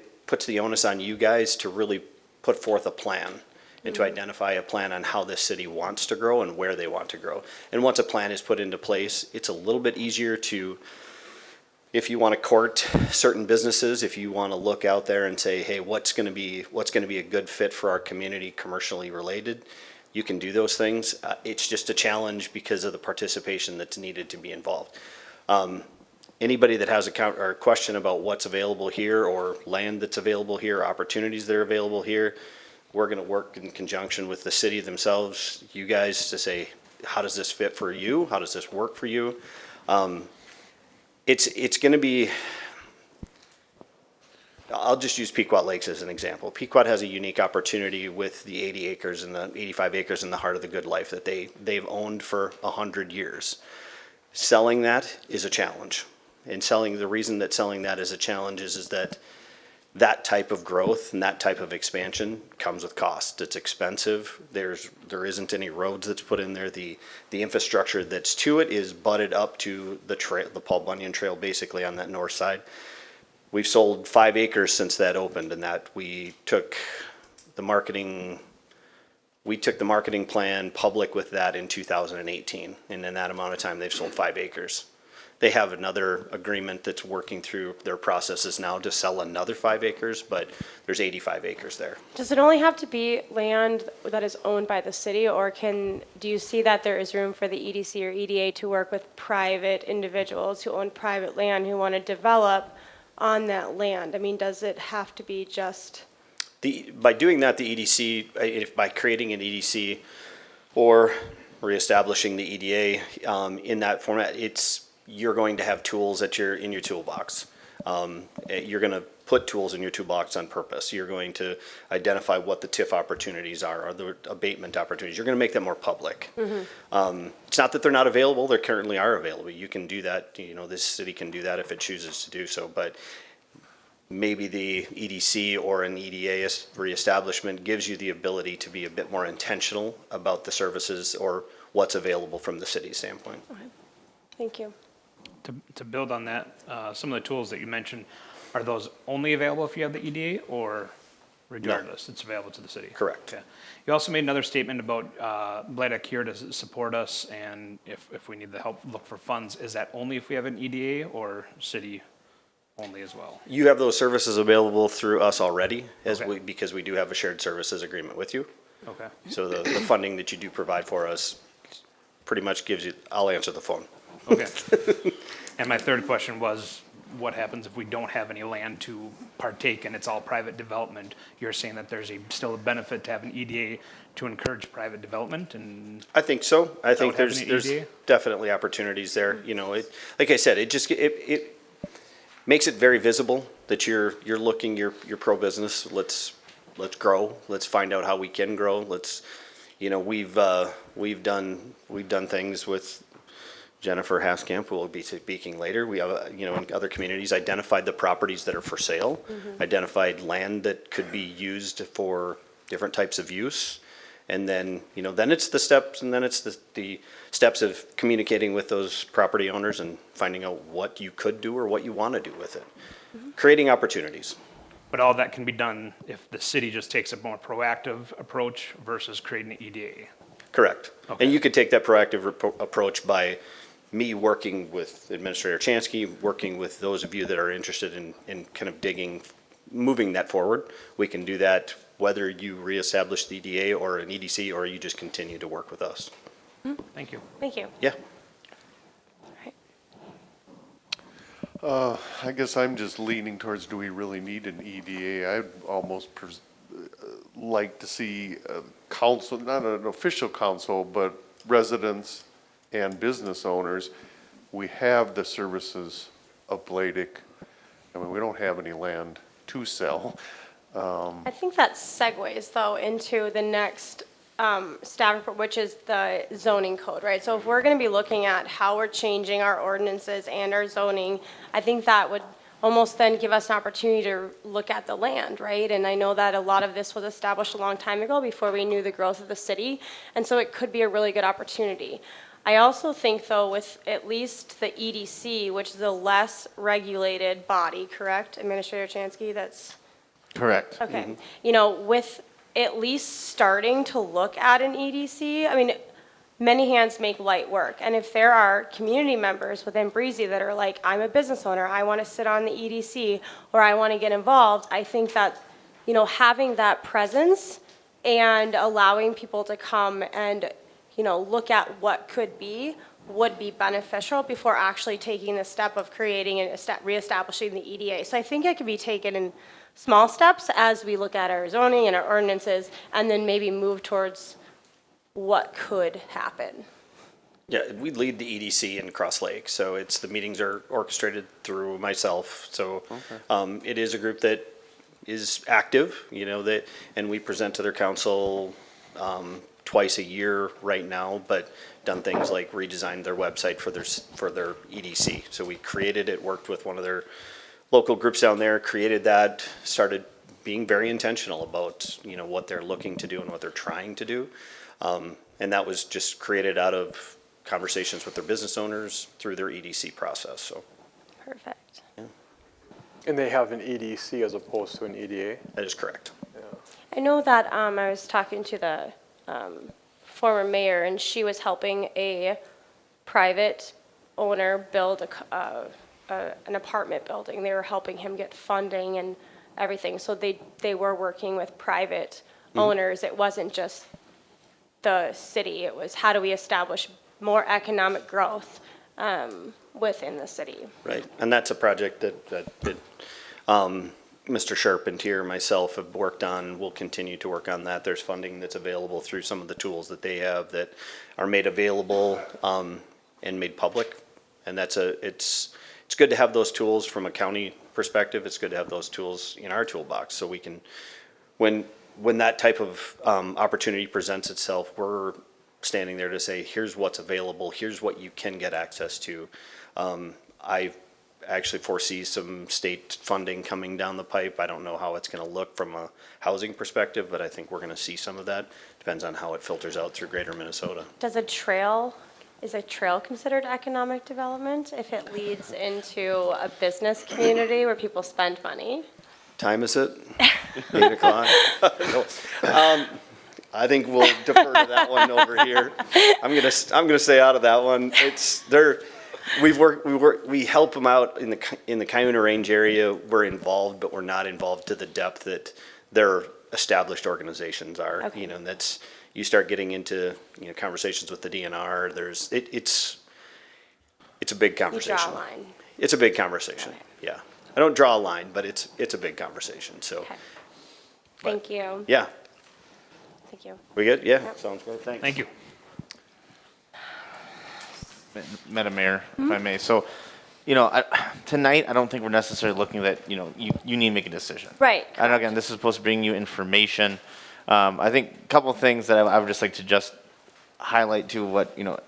onus on you guys to really put forth a plan and to identify a plan on how this city wants to grow and where they want to grow. And once a plan is put into place, it's a little bit easier to, if you want to court certain businesses, if you want to look out there and say, hey, what's going to be a good fit for our community commercially related, you can do those things. It's just a challenge because of the participation that's needed to be involved. Anybody that has a question about what's available here or land that's available here, opportunities that are available here, we're going to work in conjunction with the city themselves, you guys, to say, how does this fit for you? How does this work for you? It's going to be, I'll just use Pequot Lakes as an example. Pequot has a unique opportunity with the 80 acres and the 85 acres in the heart of the good life that they've owned for 100 years. Selling that is a challenge. And the reason that selling that is a challenge is that type of growth and that type of expansion comes with cost. It's expensive. There isn't any roads that's put in there. The infrastructure that's to it is butted up to the trail, the Paul Bunyan Trail, basically on that north side. We've sold 5 acres since that opened, and that we took the marketing plan public with that in 2018. And in that amount of time, they've sold 5 acres. They have another agreement that's working through their processes now to sell another 5 acres, but there's 85 acres there. Does it only have to be land that is owned by the city, or do you see that there is room for the EDC or EDA to work with private individuals who own private land who want to develop on that land? I mean, does it have to be just? By doing that, the EDC, by creating an EDC or reestablishing the EDA in that format, you're going to have tools in your toolbox. You're going to put tools in your toolbox on purpose. You're going to identify what the TIF opportunities are, or the abatement opportunities. You're going to make them more public. Mm-hmm. It's not that they're not available. They currently are available. You can do that. This city can do that if it chooses to do so. But maybe the EDC or an EDA reestablishment gives you the ability to be a bit more intentional about the services or what's available from the city standpoint. Okay. Thank you. To build on that, some of the tools that you mentioned, are those only available if you have the EDA, or regardless, it's available to the city? Correct. Okay. You also made another statement about Blight Cure to support us, and if we need the help, look for funds. Is that only if we have an EDA or city only as well? You have those services available through us already, Okay. because we do have a shared services agreement with you. Okay. So the funding that you do provide for us pretty much gives you, I'll answer the phone. Okay. And my third question was, what happens if we don't have any land to partake and it's all private development? You're saying that there's still a benefit to have an EDA to encourage private development and, I think so. I think Without having there's an EDA? definitely opportunities there. You know, like I said, it makes it very visible that you're looking, you're pro-business. Let's grow. Let's find out how we can grow. We've done things with Jennifer Haskamp, who will be speaking later. We have, in other communities, identified the properties that are for sale, identified land that could be used for different types of use. And then, then it's the steps, and then it's the steps of communicating with those property owners and finding out what you could do or what you want to do with it. Creating opportunities. but all that can be done if the city just takes a more proactive approach versus creating an EDA. Correct. Okay. And you could take that proactive approach by me working with Administrator Chansky, working with those of you that are interested in kind of moving that forward. We can do that whether you reestablish the EDA or an EDC, or you just continue to work with us. Thank you. Thank you. Yeah. I guess I'm just leaning towards, do we really need an EDA? I'd almost like to see a council, not an official council, but residents and business owners. We have the services of Bladick. I mean, we don't have any land to sell. I think that segues, though, into the next staff report, which is the zoning code, right? So if we're going to be looking at how we're changing our ordinances and our zoning, I think that would almost then give us an opportunity to look at the land, right? And I know that a lot of this was established a long time ago before we knew the growth of the city, and so it could be a really good opportunity. I also think, though, with at least the EDC, which is a less regulated body, correct, Administrator Chansky? That's Correct. okay. You know, with at least starting to look at an EDC, I mean, many hands make light work. And if there are community members within Breezy that are like, I'm a business owner, I want to sit on the EDC, or I want to get involved, I think that, you know, having that presence and allowing people to come and, you know, look at what could be would be beneficial before actually taking the step of creating and reestablishing the EDA. So I think it could be taken in small steps as we look at our zoning and our ordinances, and then maybe move towards what could happen. Yeah, we lead the EDC in Cross Lake, so the meetings are orchestrated through myself. So it is a group that is active, and we present to their council twice a year right now, but done things like redesigned their website for their EDC. So we created it, worked with one of their local groups down there, created that, started being very intentional about, what they're looking to do and what they're trying to do. And that was just created out of conversations with their business owners through their EDC process, so. Perfect. And they have an EDC as opposed to an EDA? That is correct. I know that I was talking to the former mayor, and she was helping a private owner build an apartment building. They were helping him get funding and everything. So they were working with private owners. It wasn't just the city. It was how do we establish more economic growth within the city. Right, and that's a project that Mr. Charpentier and myself have worked on. We'll continue to work on that. There's funding that's available through some of the tools that they have that are made available and made public. And it's good to have those tools from a county perspective. It's good to have those tools in our toolbox so we can, when that type of opportunity presents itself, we're standing there to say, here's what's available, here's what you can get access to. I actually foresee some state funding coming down the pipe. I don't know how it's going to look from a housing perspective, but I think we're going to see some of that. Depends on how it filters out through greater Minnesota. Is a trail considered economic development if it leads into a business community where people spend money? Time is it? 8 o'clock? No. I think we'll defer to that one over here. I'm gonna stay out of that one. we help them out in the Cuyuna Range area. We're involved, but we're not involved to the depth that their established organizations are. Okay. You know, and that's, you start getting into, you know, conversations with the DNR. It's a big You conversation. draw a line. It's a big conversation. Okay. Yeah. I don't draw a line, but it's a big conversation. So, Okay. Thank you. yeah. Thank you. We good? Yeah. Yep. Sounds good. Thanks. Thank you. Madam Mayor, if I may. So, you know, tonight, I don't think we're necessarily looking at, you know, you need to make a decision. Right. And again, this is supposed to bring you information. I think a couple of things that I would just like to just highlight to what, you know,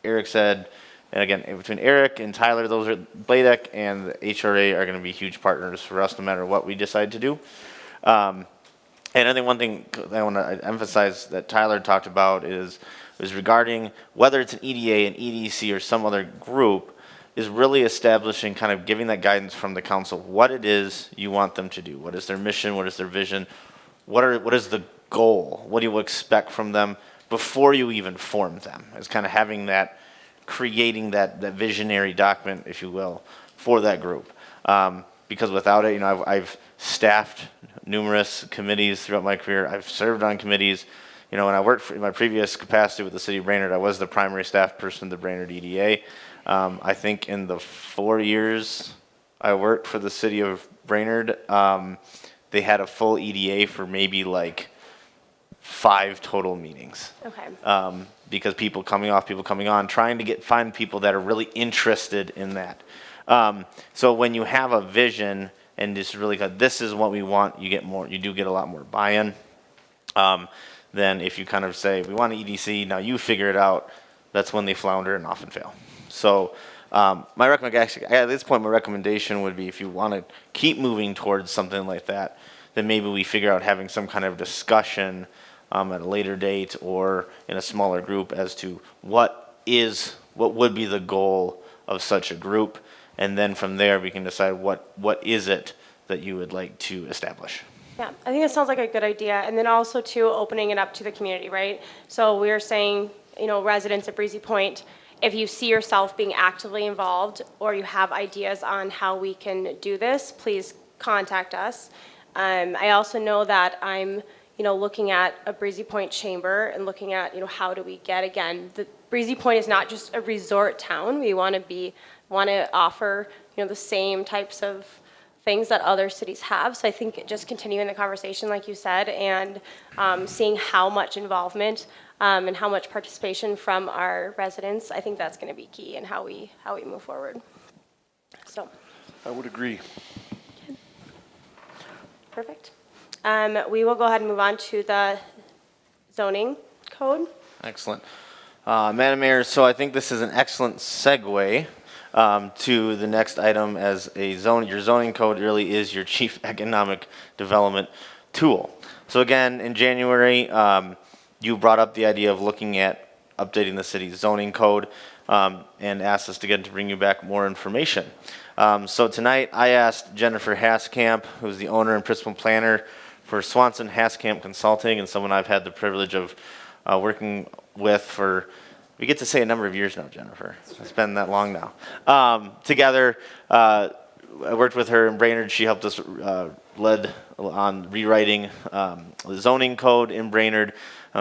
Eric said. And again, between Eric and Tyler, those are Bladek and the HRA are going to be huge partners for us no matter what we decide to do. And I think one thing I want to emphasize that Tyler talked about is regarding whether it's an EDA, an EDC, or some other group, is really establishing, kind of giving that guidance from the council, what it is you want them to do. What is their mission? What is their vision? What is the goal? What do you expect from them before you even form them? It's kind of having that, creating that visionary document, if you will, for that group. Because without it, you know, I've staffed numerous committees throughout my career. I've served on committees. You know, when I worked in my previous capacity with the city of Brainerd, I was the primary staff person of the Brainerd EDA. I think in the 4 years I worked for the city of Brainerd, they had a full EDA for maybe like 5 total meetings. Okay. Because people coming off, people coming on, trying to find people that are really interested in that. So when you have a vision and just really go, this is what we want, you do get a lot more buy-in. Than if you kind of say, we want an EDC, now you figure it out. That's when they flounder and often fail. So my recommendation, at this point, my recommendation would be if you want to keep moving towards something like that, then maybe we figure out having some kind of discussion at a later date or in a smaller group as to what would be the goal of such a group. And then from there, we can decide what is it that you would like to establish. Yeah, I think it sounds like a good idea. And then also too, opening it up to the community, right? So we're saying, you know, residents of Breezy Point, if you see yourself being actively involved or you have ideas on how we can do this, please contact us. I also know that I'm, you know, looking at a Breezy Point chamber and looking at, you know, how do we get, again, the Breezy Point is not just a resort town. We want to offer, you know, the same types of things that other cities have. So I think just continuing the conversation, like you said, and seeing how much involvement and how much participation from our residents, I think that's going to be key in how we move forward. So. I would agree. Perfect. We will go ahead and move on to the zoning code. Excellent. Madam Mayor, so I think this is an excellent segue to the next item as your zoning code really is your chief economic development tool. So again, in January, you brought up the idea of looking at updating the city's zoning code and asked us to bring you back more information. So tonight I asked Jennifer Haskamp, who's the owner and principal planner for Swanson Haskamp Consulting and someone I've had the privilege of working with for, we get to say a number of years now, Jennifer. It's been that long now. Together, I worked with her in Brainerd. She helped us led on rewriting the zoning code in Brainerd.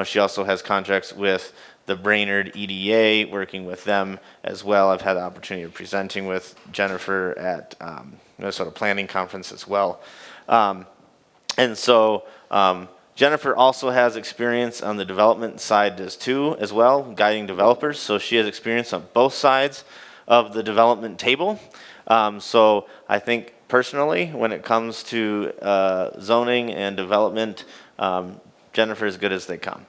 She also has contracts with the Brainerd EDA, working with them as well. I've had the opportunity of presenting with Jennifer at Minnesota Planning Conference as well. And so Jennifer also has experience on the development side as well, guiding developers. So she has experience on both sides of the development table. So I think personally, when it comes to zoning and development, Jennifer is good as they come.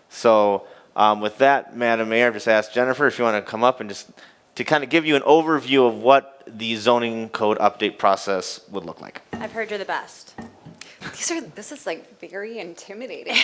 So with that, Madam Mayor, I've just asked Jennifer if you want to come up and just to kind of give you an overview of what the zoning code update process would look like. I've heard you're the best. This is like very intimidating.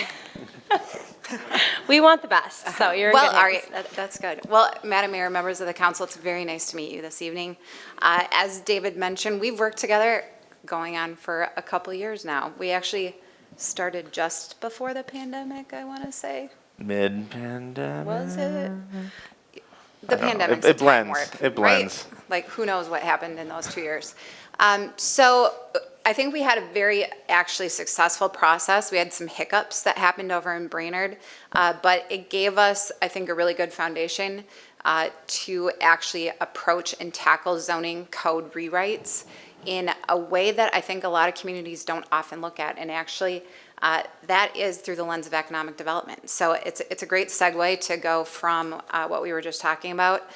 We want the best, so you're Well, good all hands. right, that's good. Well, Madam Mayor, members of the council, it's very nice to meet you this evening. As David mentioned, we've worked together going on for a couple years now. We actually started just before the pandemic, I want to say. Mid-pandemic. Was it? the I don't know. pandemic's It a time blends. warp, It blends. right? Like, who knows what happened in those 2 years. So I think we had a very actually successful process. We had some hiccups that happened over in Brainerd, but it gave us, I think, a really good foundation to actually approach and tackle zoning code rewrites in a way that I think a lot of communities don't often look at. And actually, that is through the lens of economic development. So it's a great segue to go from what we were just talking about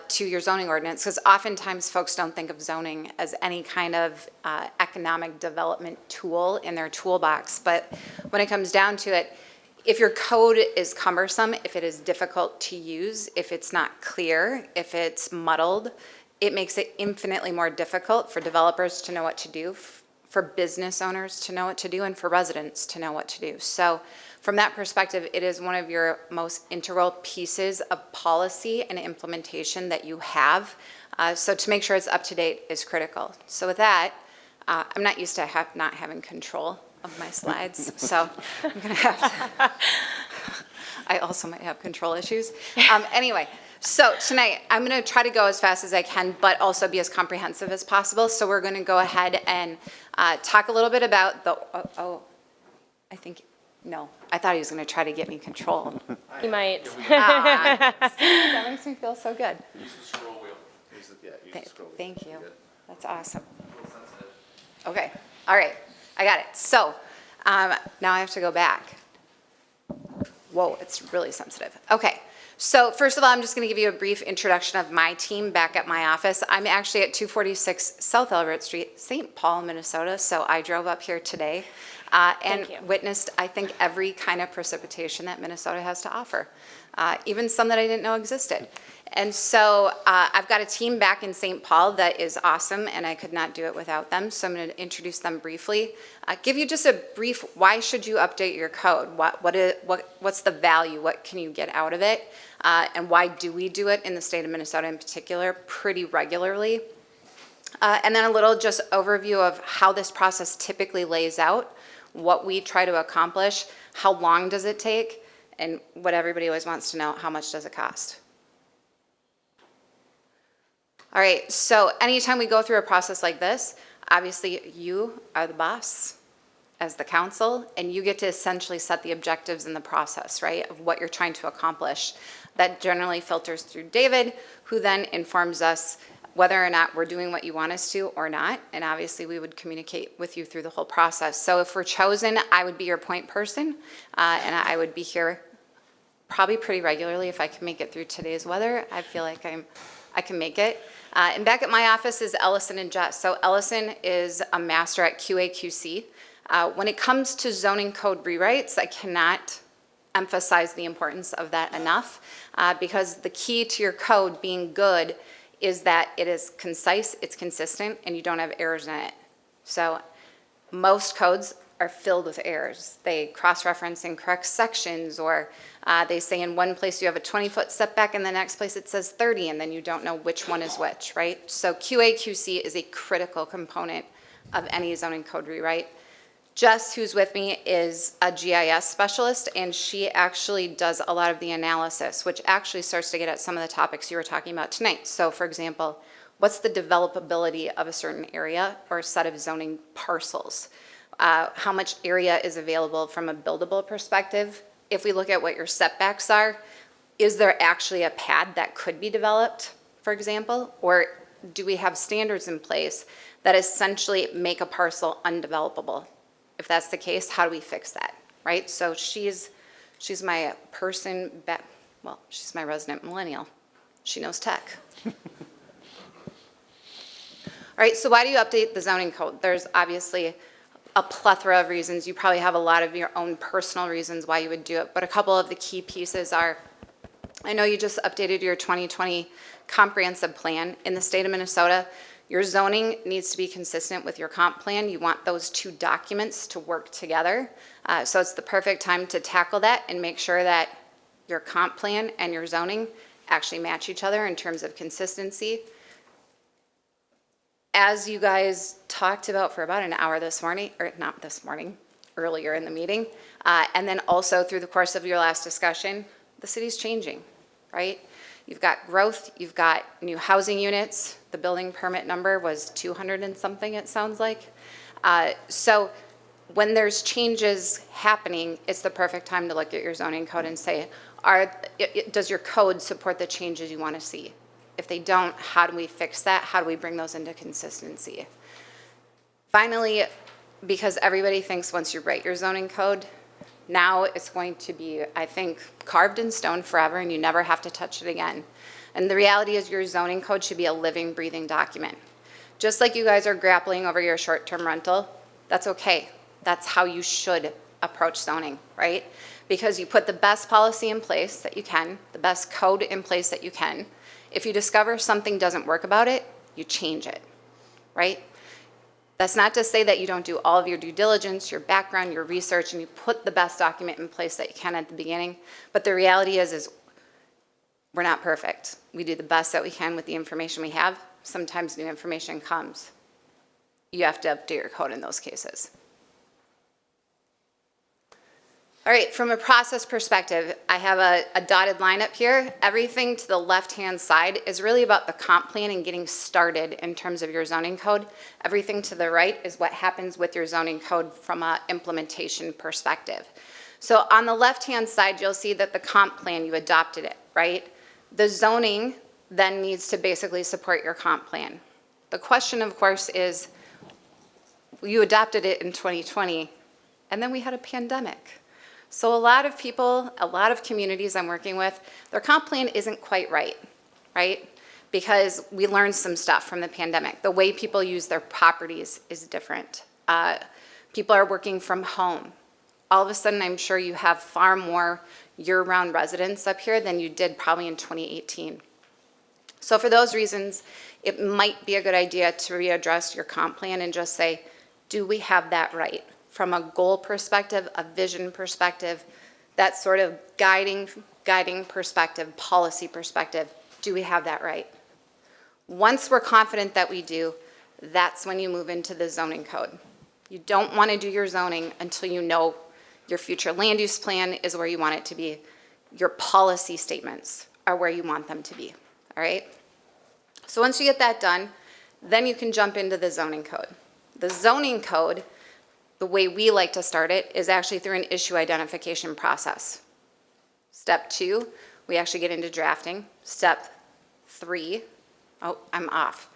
to your zoning ordinance, because oftentimes folks don't think of zoning as any kind of economic development tool in their toolbox. But when it comes down to it, if your code is cumbersome, if it is difficult to use, if it's not clear, if it's muddled, it makes it infinitely more difficult for developers to know what to do, for business owners to know what to do, and for residents to know what to do. So from that perspective, it is one of your most integral pieces of policy and implementation that you have. So to make sure it's up to date is critical. So with that, I'm not used to not having control of my slides, so I'm gonna have to, I also might have control issues. Anyway, so tonight, I'm gonna try to go as fast as I can, but also be as comprehensive as possible. So we're gonna go ahead and talk a little bit about the, I think, no, I thought he was gonna try to get me control. You might. See, that makes me feel so good. Use the scroll wheel. Thank you. That's awesome. Okay, all right, I got it. So now I have to go back. Whoa, it's really sensitive. Okay, so first of all, I'm just gonna give you a brief introduction of my team back at my office. I'm actually at 246 South Elbert Street, St. Paul, Minnesota, so I drove up here today and witnessed, I think, every kind of precipitation that Minnesota has to offer, even some that I didn't know existed. And so I've got a team back in St. Paul that is awesome, and I could not do it without them. So I'm going to introduce them briefly. Give you just a brief, why should you update your code? What's the value? What can you get out of it? And why do we do it in the state of Minnesota in particular pretty regularly? And then a little just overview of how this process typically lays out, what we try to accomplish, how long does it take, and what everybody always wants to know, how much does it cost? All right, so anytime we go through a process like this, obviously you are the boss as the council, and you get to essentially set the objectives in the process, right, of what you're trying to accomplish. That generally filters through David, who then informs us whether or not we're doing what you want us to or not, and obviously we would communicate with you through the whole process. So if we're chosen, I would be your point person, and I would be here probably pretty regularly if I can make it through today's weather. I feel like I can make it. And back at my office is Ellison and Jess. So Ellison is a master at QA/QC. When it comes to zoning code rewrites, I cannot emphasize the importance of that enough, because the key to your code being good is that it is concise, it's consistent, and you don't have errors in it. So most codes are filled with errors. They cross-reference incorrect sections, or they say in one place you have a 20-foot setback, and the next place it says 30, and then you don't know which one is which, right? So QA/QC is a critical component of any zoning code rewrite. Jess, who's with me, is a GIS specialist, and she actually does a lot of the analysis, which actually starts to get at some of the topics you were talking about tonight. So for example, what's the developability of a certain area or a set of zoning parcels? How much area is available from a buildable perspective? If we look at what your setbacks are, is there actually a pad that could be developed, for example? Or do we have standards in place that essentially make a parcel undevelopable? If that's the case, how do we fix that, right? So she's my person, well, she's my resident millennial. She knows tech. All right, so why do you update the zoning code? There's obviously a plethora of reasons. You probably have a lot of your own personal reasons why you would do it, but a couple of the key pieces are, I know you just updated your 2020 comprehensive plan in the state of Minnesota. Your zoning needs to be consistent with your comp plan. You want those two documents to work together. So it's the perfect time to tackle that and make sure that your comp plan and your zoning actually match each other in terms of consistency. As you guys talked about for about an hour this morning, or not this morning, earlier in the meeting, and then also through the course of your last discussion, the city's changing, right? you've got growth, you've got new housing units. The building permit number was 200 and something, it sounds like. So when there's changes happening, it's the perfect time to look at your zoning code and say, does your code support the changes you want to see? If they don't, how do we fix that? How do we bring those into consistency? Finally, because everybody thinks once you write your zoning code, now it's going to be, I think, carved in stone forever and you never have to touch it again. And the reality is your zoning code should be a living, breathing document. Just like you guys are grappling over your short-term rental, that's okay. That's how you should approach zoning, right? Because you put the best policy in place that you can, the best code in place that you can. If you discover something doesn't work about it, you change it, right? That's not to say that you don't do all of your due diligence, your background, your research, and you put the best document in place that you can at the beginning. But the reality is we're not perfect. We do the best that we can with the information we have. Sometimes new information comes. You have to update your code in those cases. All right, from a process perspective, I have a dotted line up here. Everything to the left-hand side is really about the comp plan and getting started in terms of your zoning code. Everything to the right is what happens with your zoning code from an implementation perspective. So on the left-hand side, you'll see that the comp plan, you adopted it, right? The zoning then needs to basically support your comp plan. The question, of course, is you adopted it in 2020, and then we had a pandemic. So a lot of people, a lot of communities I'm working with, their comp plan isn't quite right? Because we learned some stuff from the pandemic. The way people use their properties is different. People are working from home. All of a sudden, I'm sure you have far more year-round residents up here than you did probably in 2018. So for those reasons, it might be a good idea to readdress your comp plan and just say, do we have that right? From a goal perspective, a vision perspective, that sort of guiding perspective, policy perspective, do we have that right? Once we're confident that we do, that's when you move into the zoning code. You don't want to do your zoning until you know your future land use plan is where you want it to be. Your policy statements are where you want them to be, all right? So once you get that done, then you can jump into the zoning code. The zoning code, the way we like to start it is actually through an issue identification process. Step 2, we actually get into drafting. Step 3, oh, I'm off.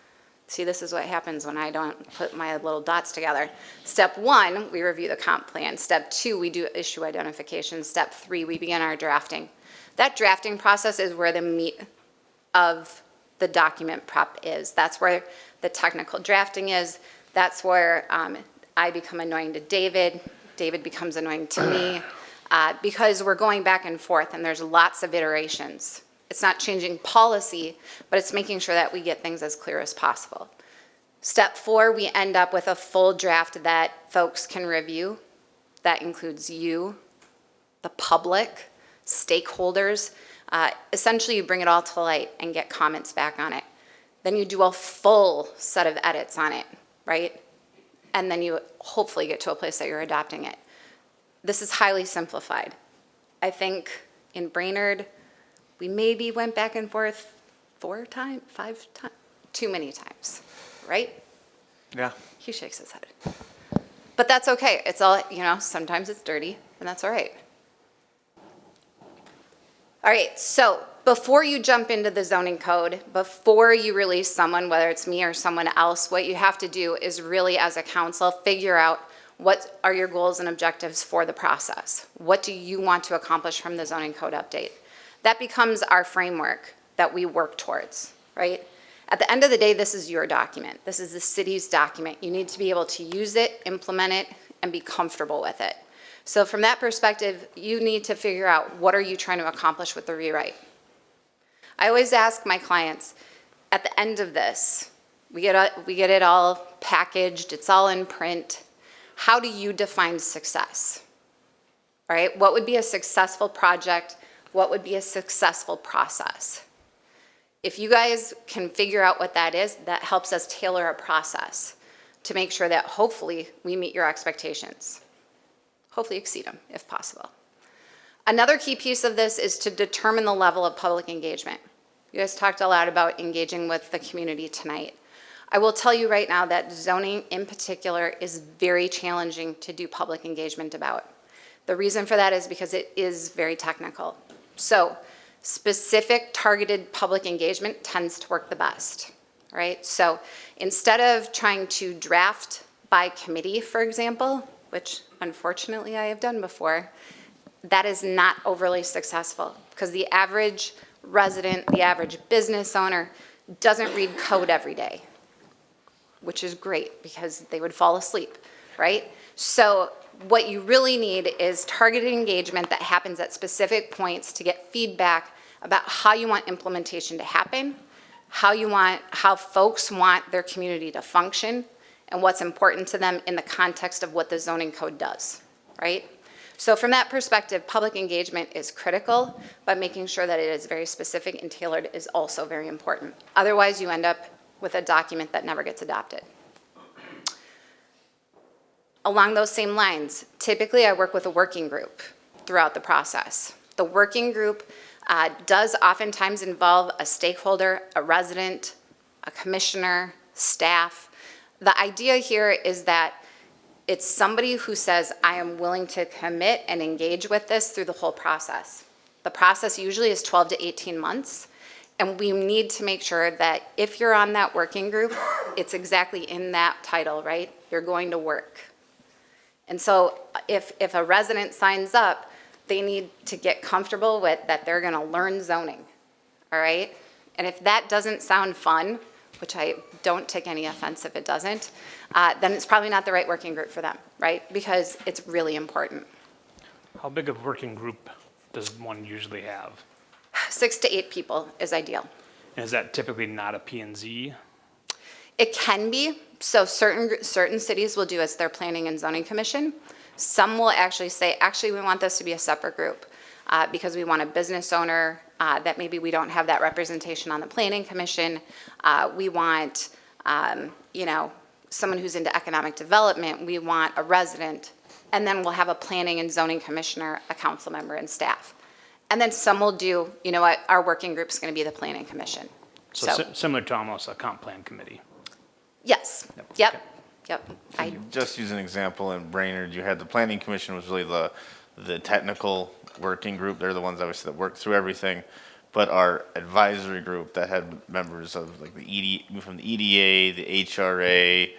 See, this is what happens when I don't put my little dots together. Step 1, we review the comp plan. Step 2, we do issue identification. Step 3, we begin our drafting. That drafting process is where the meat of the document prep is. That's where the technical drafting is. That's where I become annoying to David. David becomes annoying to me because we're going back and forth and there's lots of iterations. It's not changing policy, but it's making sure that we get things as clear as possible. Step 4, we end up with a full draft that folks can review. That includes you, the public, stakeholders. Essentially, you bring it all to light and get comments back on it. Then you do a full set of edits on it, right? And then you hopefully get to a place that you're adopting it. This is highly simplified. I think in Brainerd, we maybe went back and forth 4 times, 5 times, too many times, right? Yeah. He shakes his head. But that's okay. It's all, sometimes it's dirty, and that's all right. All right, so before you jump into the zoning code, before you release someone, whether it's me or someone else, what you have to do is really, as a council, figure out what are your goals and objectives for the process. What do you want to accomplish from the zoning code update? That becomes our framework that we work towards, right? At the end of the day, this is your document. This is the city's document. You need to be able to use it, implement it, and be comfortable with it. So from that perspective, you need to figure out what are you trying to accomplish with the rewrite. I always ask my clients, at the end of this, we get it all packaged, it's all in print. How do you define success? All right, what would be a successful project? What would be a successful process? If you guys can figure out what that is, that helps us tailor a process to make sure that hopefully we meet your expectations. Hopefully exceed them, if possible. Another key piece of this is to determine the level of public engagement. You guys talked a lot about engaging with the community tonight. I will tell you right now that zoning in particular is very challenging to do public engagement about. The reason for that is because it is very technical. So specific targeted public engagement tends to work the best, right? So instead of trying to draft by committee, for example, which unfortunately I have done before, that is not overly successful because the average resident, the average business owner doesn't read code every day, which is great because they would fall asleep, right? So what you really need is targeted engagement that happens at specific points to get feedback about how you want implementation to happen, how folks want their community to function, and what's important to them in the context of what the zoning code does, right? So from that perspective, public engagement is critical, but making sure that it is very specific and tailored is also very important. Otherwise, you end up with a document that never gets adopted. Along those same lines, typically I work with a working group throughout the process. The working group does oftentimes involve a stakeholder, a resident, a commissioner, staff. The idea here is that it's somebody who says, I am willing to commit and engage with this through the whole process. The process usually is 12 to 18 months, and we need to make sure that if you're on that working group, it's exactly in that title, right? You're going to work. And so if a resident signs up, they need to get comfortable with that they're gonna learn zoning, all right? And if that doesn't sound fun, which I don't take any offense if it doesn't, then it's probably not the right working group for them, right? Because it's really important. How big of a working group does one usually have? 6 to 8 people is ideal. And is that typically not a P&Z? It can be. So certain cities will do as their planning and zoning commission. Some will actually say, actually, we want this to be a separate group because we want a business owner that maybe we don't have that representation on the planning commission. We want, someone who's into economic development. We want a resident. And then we'll have a planning and zoning commissioner, a council member, and staff. And then some will do, you know what, our working group's going to be the planning commission. So similar to almost a comp plan committee. Yes. Yep. Just use an example in Brainerd, you had the planning commission was really the technical working group. They're the ones obviously that worked through everything. But our advisory group that had members of like from the EDA, the HRA,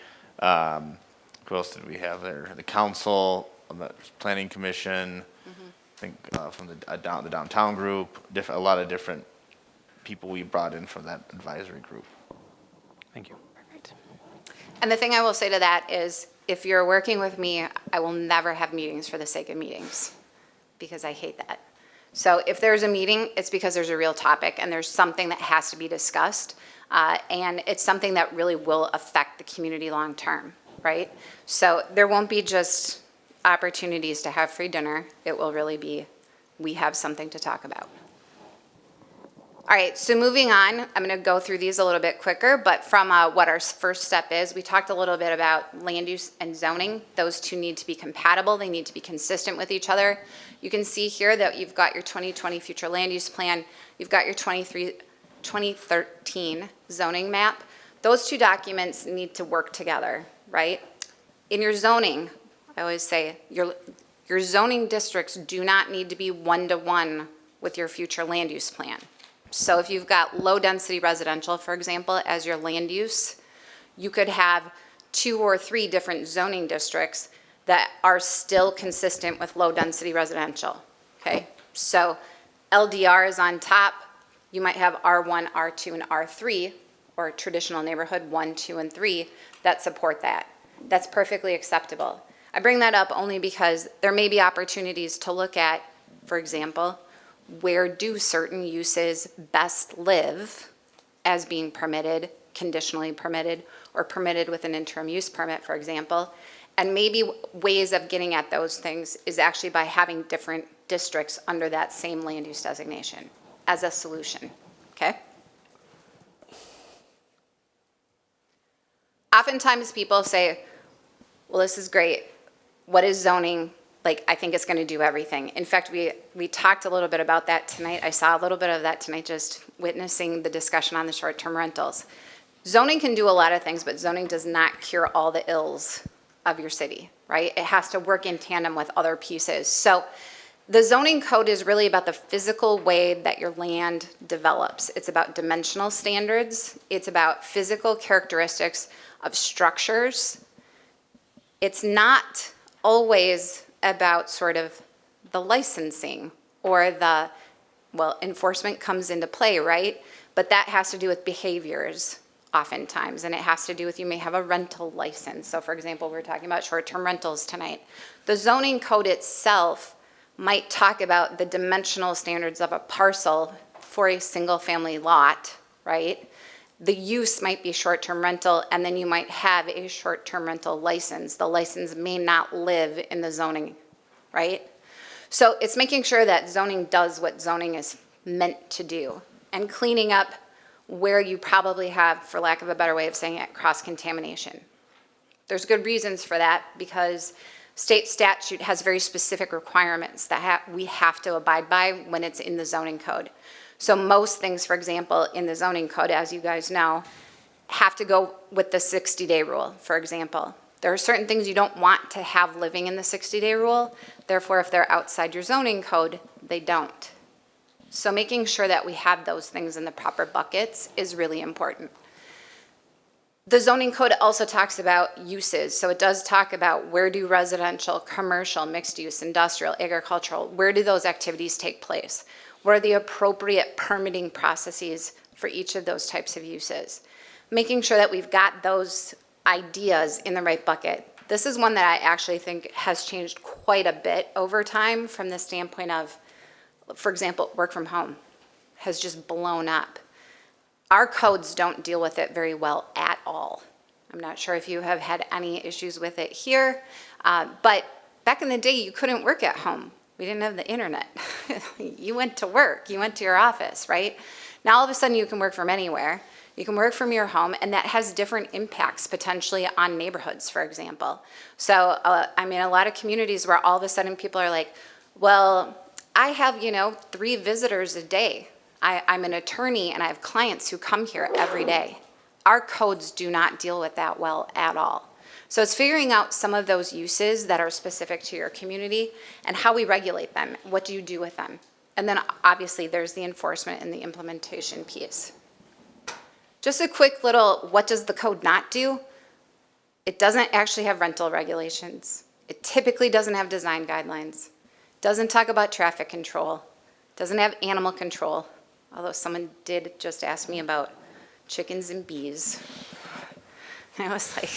who else did we have there? The council, the planning commission, I think from the downtown group, a lot of different people we brought in from that advisory group. Thank you. And the thing I will say to that is, if you're working with me, I will never have meetings for the sake of meetings, because I hate that. So if there's a meeting, it's because there's a real topic and there's something that has to be discussed, and it's something that really will affect the community long term, right? So there won't be just opportunities to have free dinner. It will really be, we have something to talk about. All right, so moving on, I'm going to go through these a little bit quicker, but from what our first step is, we talked a little bit about land use and zoning. Those two need to be compatible. They need to be consistent with each other. You can see here that you've got your 2020 future land use plan. You've got your 2013 zoning map. Those two documents need to work together, right? In your zoning, I always say, your zoning districts do not need to be one-to-one with your future land use plan. So if you've got low-density residential, for example, as your land use, you could have 2 or 3 different zoning districts that are still consistent with low-density residential, okay? So LDR is on top. You might have R1, R2, and R3, or traditional neighborhood 1, 2, and 3 that support that. That's perfectly acceptable. I bring that up only because there may be opportunities to look at, for example, where do certain uses best live as being permitted, conditionally permitted, or permitted with an interim use permit, for example. And maybe ways of getting at those things is actually by having different districts under that same land use designation as a solution, okay? Oftentimes people say, well, this is great. What is zoning? like, I think it's going to do everything. In fact, we talked a little bit about that tonight. I saw a little bit of that tonight, just witnessing the discussion on the short-term rentals. Zoning can do a lot of things, but zoning does not cure all the ills of your city, right? It has to work in tandem with other pieces. So the zoning code is really about the physical way that your land develops. It's about dimensional standards. It's about physical characteristics of structures. It's not always about sort of the licensing or the, well, enforcement comes into play, right? But that has to do with behaviors oftentimes, and it has to do with, you may have a rental license. So for example, we're talking about short-term rentals tonight. The zoning code itself might talk about the dimensional standards of a parcel for a single-family lot, right? The use might be short-term rental, and then you might have a short-term rental license. The license may not live in the zoning, right? So it's making sure that zoning does what zoning is meant to do, and cleaning up where you probably have, for lack of a better way of saying it, cross-contamination. There's good reasons for that, because state statute has very specific requirements that we have to abide by when it's in the zoning code. So most things, for example, in the zoning code, as you guys know, have to go with the 60-day rule, for example. There are certain things you don't want to have living in the 60-day rule. Therefore, if they're outside your zoning code, they don't. So making sure that we have those things in the proper buckets is really important. The zoning code also talks about uses. So it does talk about where do residential, commercial, mixed use, industrial, agricultural, where do those activities take place? What are the appropriate permitting processes for each of those types of uses? Making sure that we've got those ideas in the right bucket. This is one that I actually think has changed quite a bit over time from the standpoint of, for example, work from home has just blown up. Our codes don't deal with it very well at all. I'm not sure if you have had any issues with it here, but back in the day, you couldn't work at home. We didn't have the internet. You went to work, you went to your office, right? Now all of a sudden you can work from anywhere. You can work from your home, and that has different impacts potentially on neighborhoods, for example. So, I mean, a lot of communities where all of a sudden people are like, well, I have, 3 visitors a day. I'm an attorney and I have clients who come here every day. Our codes do not deal with that well at all. So it's figuring out some of those uses that are specific to your community and how we regulate them. What do you do with them? And then obviously there's the enforcement and the implementation piece. Just a quick little, what does the code not do? It doesn't actually have rental regulations. It typically doesn't have design guidelines. Doesn't talk about traffic control. Doesn't have animal control. Although someone did just ask me about chickens and bees. And I was like,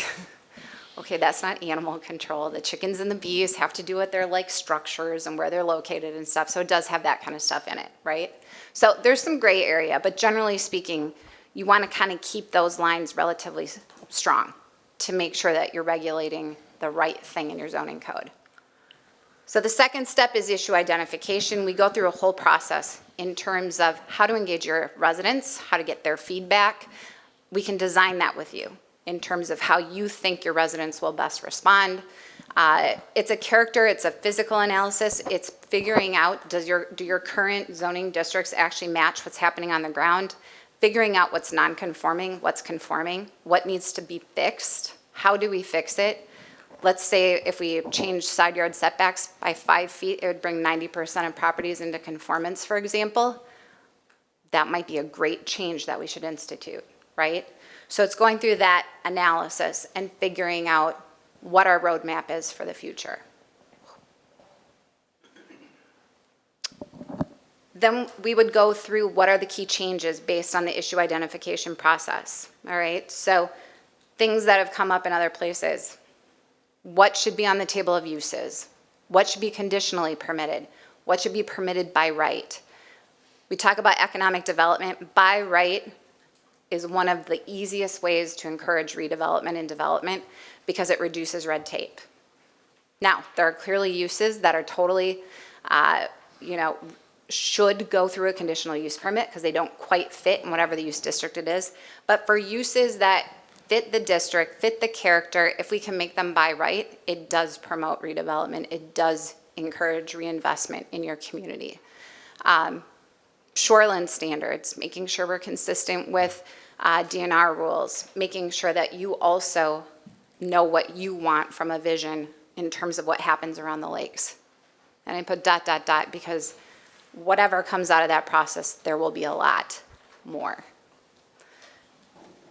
okay, that's not animal control. The chickens and the bees have to do with their structures and where they're located and stuff. So it does have that kind of stuff in it, right? So there's some gray area, but generally speaking, you want to kind of keep those lines relatively strong to make sure that you're regulating the right thing in your zoning code. So the second step is issue identification. We go through a whole process in terms of how to engage your residents, how to get their feedback. We can design that with you in terms of how you think your residents will best respond. It's a character, it's a physical analysis. It's figuring out, do your current zoning districts actually match what's happening on the ground? Figuring out what's non-conforming, what's conforming, what needs to be fixed, how do we fix it? Let's say if we change side yard setbacks by 5 feet, it would bring 90% of properties into conformance, for example. That might be a great change that we should institute, right? So it's going through that analysis and figuring out what our roadmap is for the future. Then we would go through what are the key changes based on the issue identification process, all right? So things that have come up in other places. What should be on the table of uses? What should be conditionally permitted? What should be permitted by right? We talk about economic development. By right is one of the easiest ways to encourage redevelopment and development because it reduces red tape. Now, there are clearly uses that are totally, should go through a conditional use permit because they don't quite fit in whatever the use district it is. But for uses that fit the district, fit the character, if we can make them buy right, it does promote redevelopment. It does encourage reinvestment in your community. Shoreline standards, making sure we're consistent with DNR rules, making sure that you also know what you want from a vision in terms of what happens around the lakes. And I put ... because whatever comes out of that process, there will be a lot more.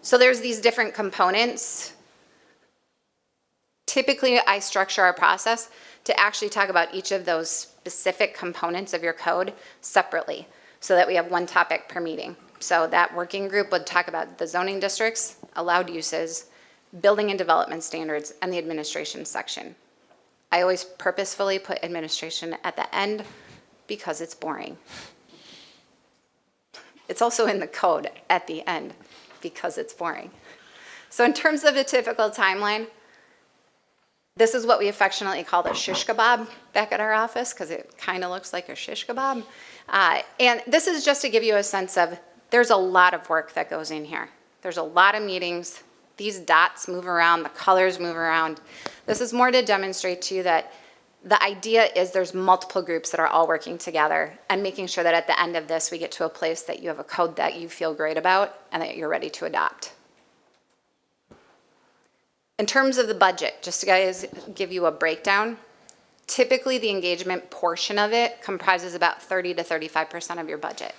So there's these different components. Typically, I structure our process to actually talk about each of those specific components of your code separately so that we have one topic per meeting. So that working group would talk about the zoning districts, allowed uses, building and development standards, and the administration section. I always purposefully put administration at the end because it's boring. It's also in the code at the end because it's boring. So in terms of a typical timeline, this is what we affectionately call the shish kebab back at our office because it kind of looks like a shish kebab. And this is just to give you a sense of there's a lot of work that goes in here. There's a lot of meetings. These dots move around, the colors move around. This is more to demonstrate to you that the idea is there's multiple groups that are all working together and making sure that at the end of this, we get to a place that you have a code that you feel great about and that you're ready to adopt. In terms of the budget, just to guys give you a breakdown, typically the engagement portion of it comprises about 30 to 35% of your budget,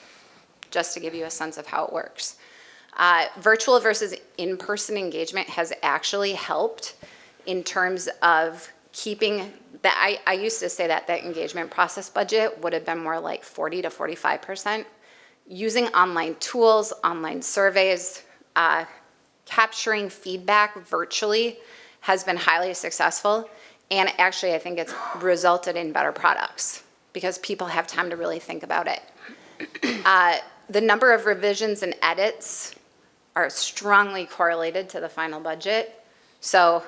just to give you a sense of how it works. Virtual versus in-person engagement has actually helped in terms of keeping that. I used to say that engagement process budget would have been more like 40 to 45%. Using online tools, online surveys, capturing feedback virtually has been highly successful. And actually, I think it's resulted in better products because people have time to really think about it. The number of revisions and edits are strongly correlated to the final budget. So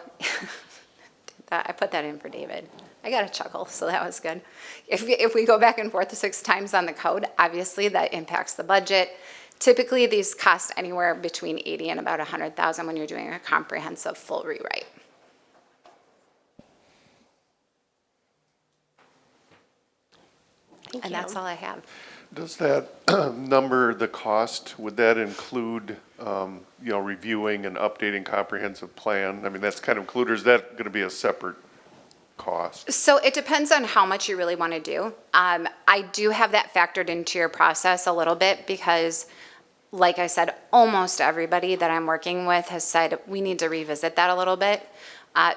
I put that in for David. I got a chuckle, so that was good. If we go back and forth 6 times on the code, obviously that impacts the budget. Typically, these cost anywhere between 80 and about 100,000 when you're doing a comprehensive full rewrite. And that's all I have. Does that number, the cost, would that include, reviewing and updating comprehensive plan? I mean, that's kind of included, or is that going to be a separate cost? So it depends on how much you really want to do. I do have that factored into your process a little bit because, like I said, almost everybody that I'm working with has said we need to revisit that a little bit.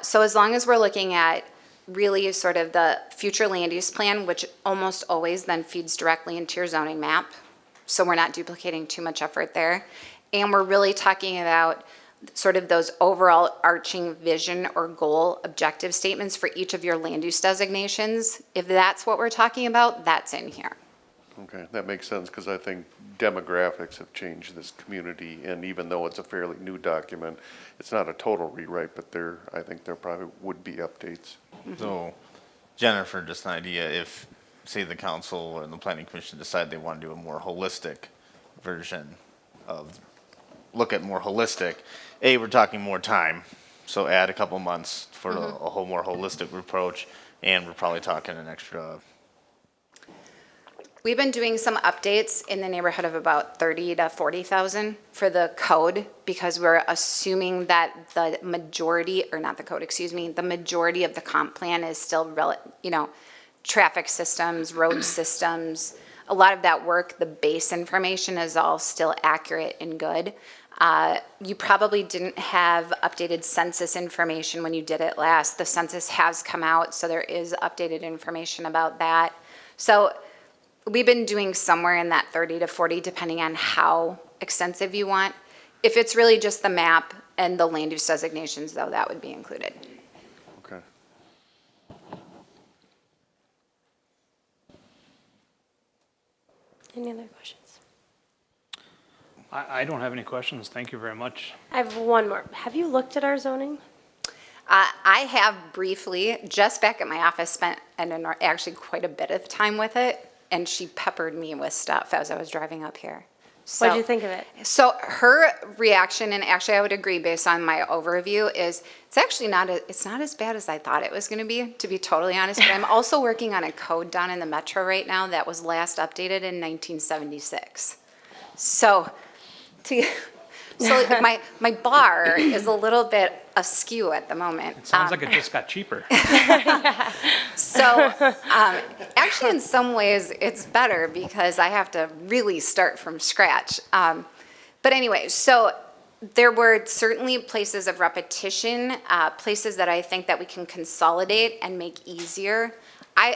So as long as we're looking at really sort of the future land use plan, which almost always then feeds directly into your zoning map, so we're not duplicating too much effort there. And we're really talking about sort of those overall arching vision or goal objective statements for each of your land use designations. If that's what we're talking about, that's in here. Okay, that makes sense, because I think demographics have changed this community, and even though it's a fairly new document, it's not a total rewrite, but I think there probably would be updates. So, Jennifer, just an idea, if, say, the council and the planning commission decide they want to do a more holistic version of, look at more holistic, we're talking more time, so add a couple months for a whole more holistic approach, and we're probably talking an extra. We've been doing some updates in the neighborhood of about 30 to 40,000 for the code because we're assuming that the majority, or not the code, excuse me, the majority of the comp plan is still, traffic systems, road systems. A lot of that work, the base information is all still accurate and good. You probably didn't have updated census information when you did it last. The census has come out, so there is updated information about that. So we've been doing somewhere in that 30 to 40, depending on how extensive you want. If it's really just the map and the land use designations, though, that would be included. Okay. Any other questions? I don't have any questions. Thank you very much. I have one more. Have you looked at our zoning? I have briefly, just back at my office, spent actually quite a bit of time with it, and she peppered me with stuff as I was driving up here. What'd you think of it? So her reaction, and actually I would agree based on my overview, is it's actually it's not as bad as I thought it was going to be totally honest. But I'm also working on a code down in the metro right now that was last updated in 1976. So my bar is a little bit askew at the moment. It sounds like it just got cheaper. So actually, in some ways, it's better because I have to really start from scratch. But anyway, so there were certainly places of repetition, places that I think that we can consolidate and make easier.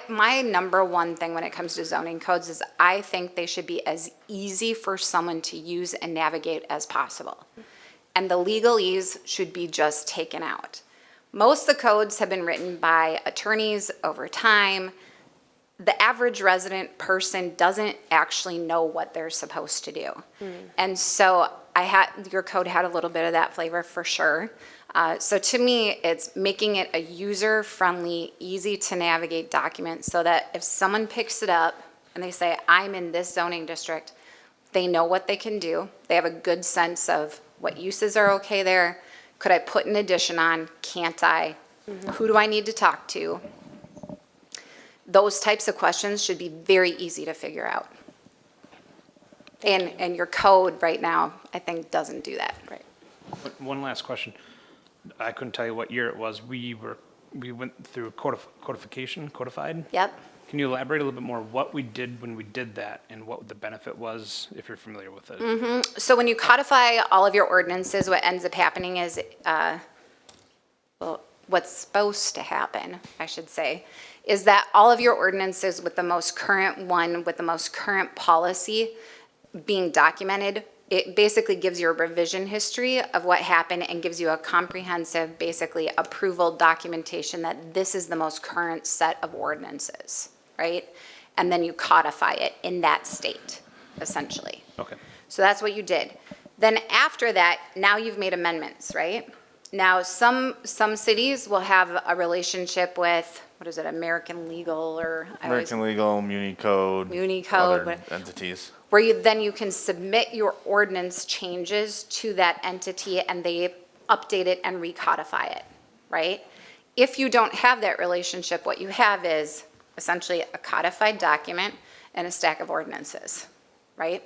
My number one thing when it comes to zoning codes is I think they should be as easy for someone to use and navigate as possible. And the legalese should be just taken out. Most of the codes have been written by attorneys over time. The average resident person doesn't actually know what they're supposed to do. And so your code had a little bit of that flavor for sure. So to me, it's making it a user-friendly, easy-to-navigate document so that if someone picks it up and they say, I'm in this zoning district, they know what they can do. They have a good sense of what uses are okay there. Could I put an addition on? Can't I? Who do I need to talk to? Those types of questions should be very easy to figure out. And your code right now, I think, doesn't do that. Right. One last question. I couldn't tell you what year it was. We went through codified? Yep. Can you elaborate a little bit more what we did when we did that and what the benefit was, if you're familiar with it? So when you codify all of your ordinances, what ends up happening is, what's supposed to happen, I should say, is that all of your ordinances with the most current one, with the most current policy being documented, it basically gives you a revision history of what happened and gives you a comprehensive, basically, approval documentation that this is the most current set of ordinances, right? And then you codify it in that state, essentially. Okay. So that's what you did. Then after that, now you've made amendments, right? Now, some cities will have a relationship with, what is it, American Legal or? American Legal, Muni Code. Muni Code, other entities. Where you can submit your ordinance changes to that entity and they update it and recodify it, right? If you don't have that relationship, what you have is essentially a codified document and a stack of ordinances, right?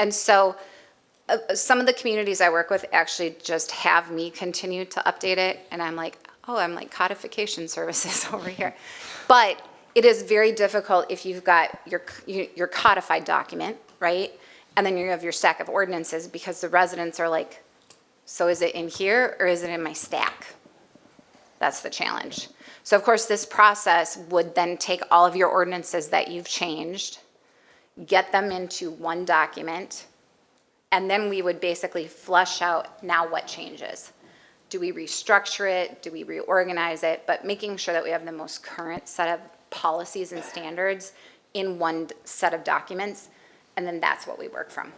And so some of the communities I work with actually just have me continue to update it, and I'm like, oh, I'm like codification services over here. But it is very difficult if you've got your codified document, right? And then you have your stack of ordinances because the residents are like, so is it in here or is it in my stack? That's the challenge. So of course, this process would then take all of your ordinances that you've changed, get them into one document, and then we would basically flush out now what changes. Do we restructure it? Do we reorganize it? But making sure that we have the most current set of policies and standards in one set of documents, and then that's what we work from.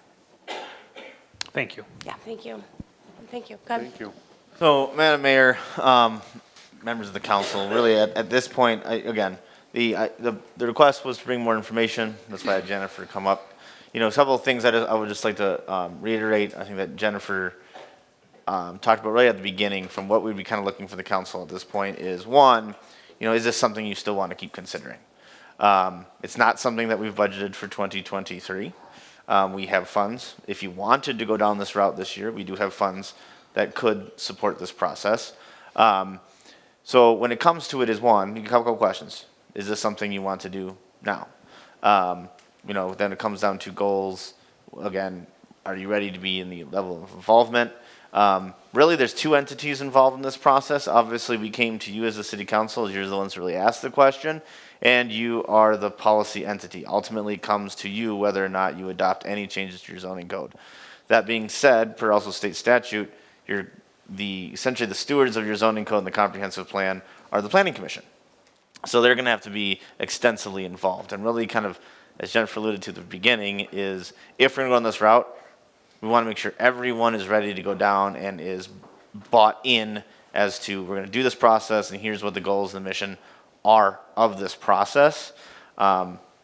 Thank you. Yeah, thank you. Thank you. Good. Thank you. So, Madam Mayor, members of the council, really at this point, again, the request was to bring more information. That's why I had Jennifer come up. You know, several things that I would just like to reiterate. I think that Jennifer talked about right at the beginning from what we'd be kind of looking for the council at this point is, one, you know, is this something you still want to keep considering? It's not something that we've budgeted for 2023. We have funds. If you wanted to go down this route this year, we do have funds that could support this process. So when it comes to it is one, you have a couple questions. Is this something you want to do now? You know, then it comes down to goals. Again, are you ready to be in the level of involvement? Really, there's two entities involved in this process. Obviously, we came to you as the city council. You're the ones who really asked the question, and you are the policy entity. Ultimately, it comes to you whether or not you adopt any changes to your zoning code. That being said, per also state statute, you're essentially the stewards of your zoning code and the comprehensive plan are the planning commission. So they're going to have to be extensively involved. And really kind of, as Jennifer alluded to at the beginning, is if we're going to go on this route, we want to make sure everyone is ready to go down and is bought in as to we're going to do this process and here's what the goals and the mission are of this process.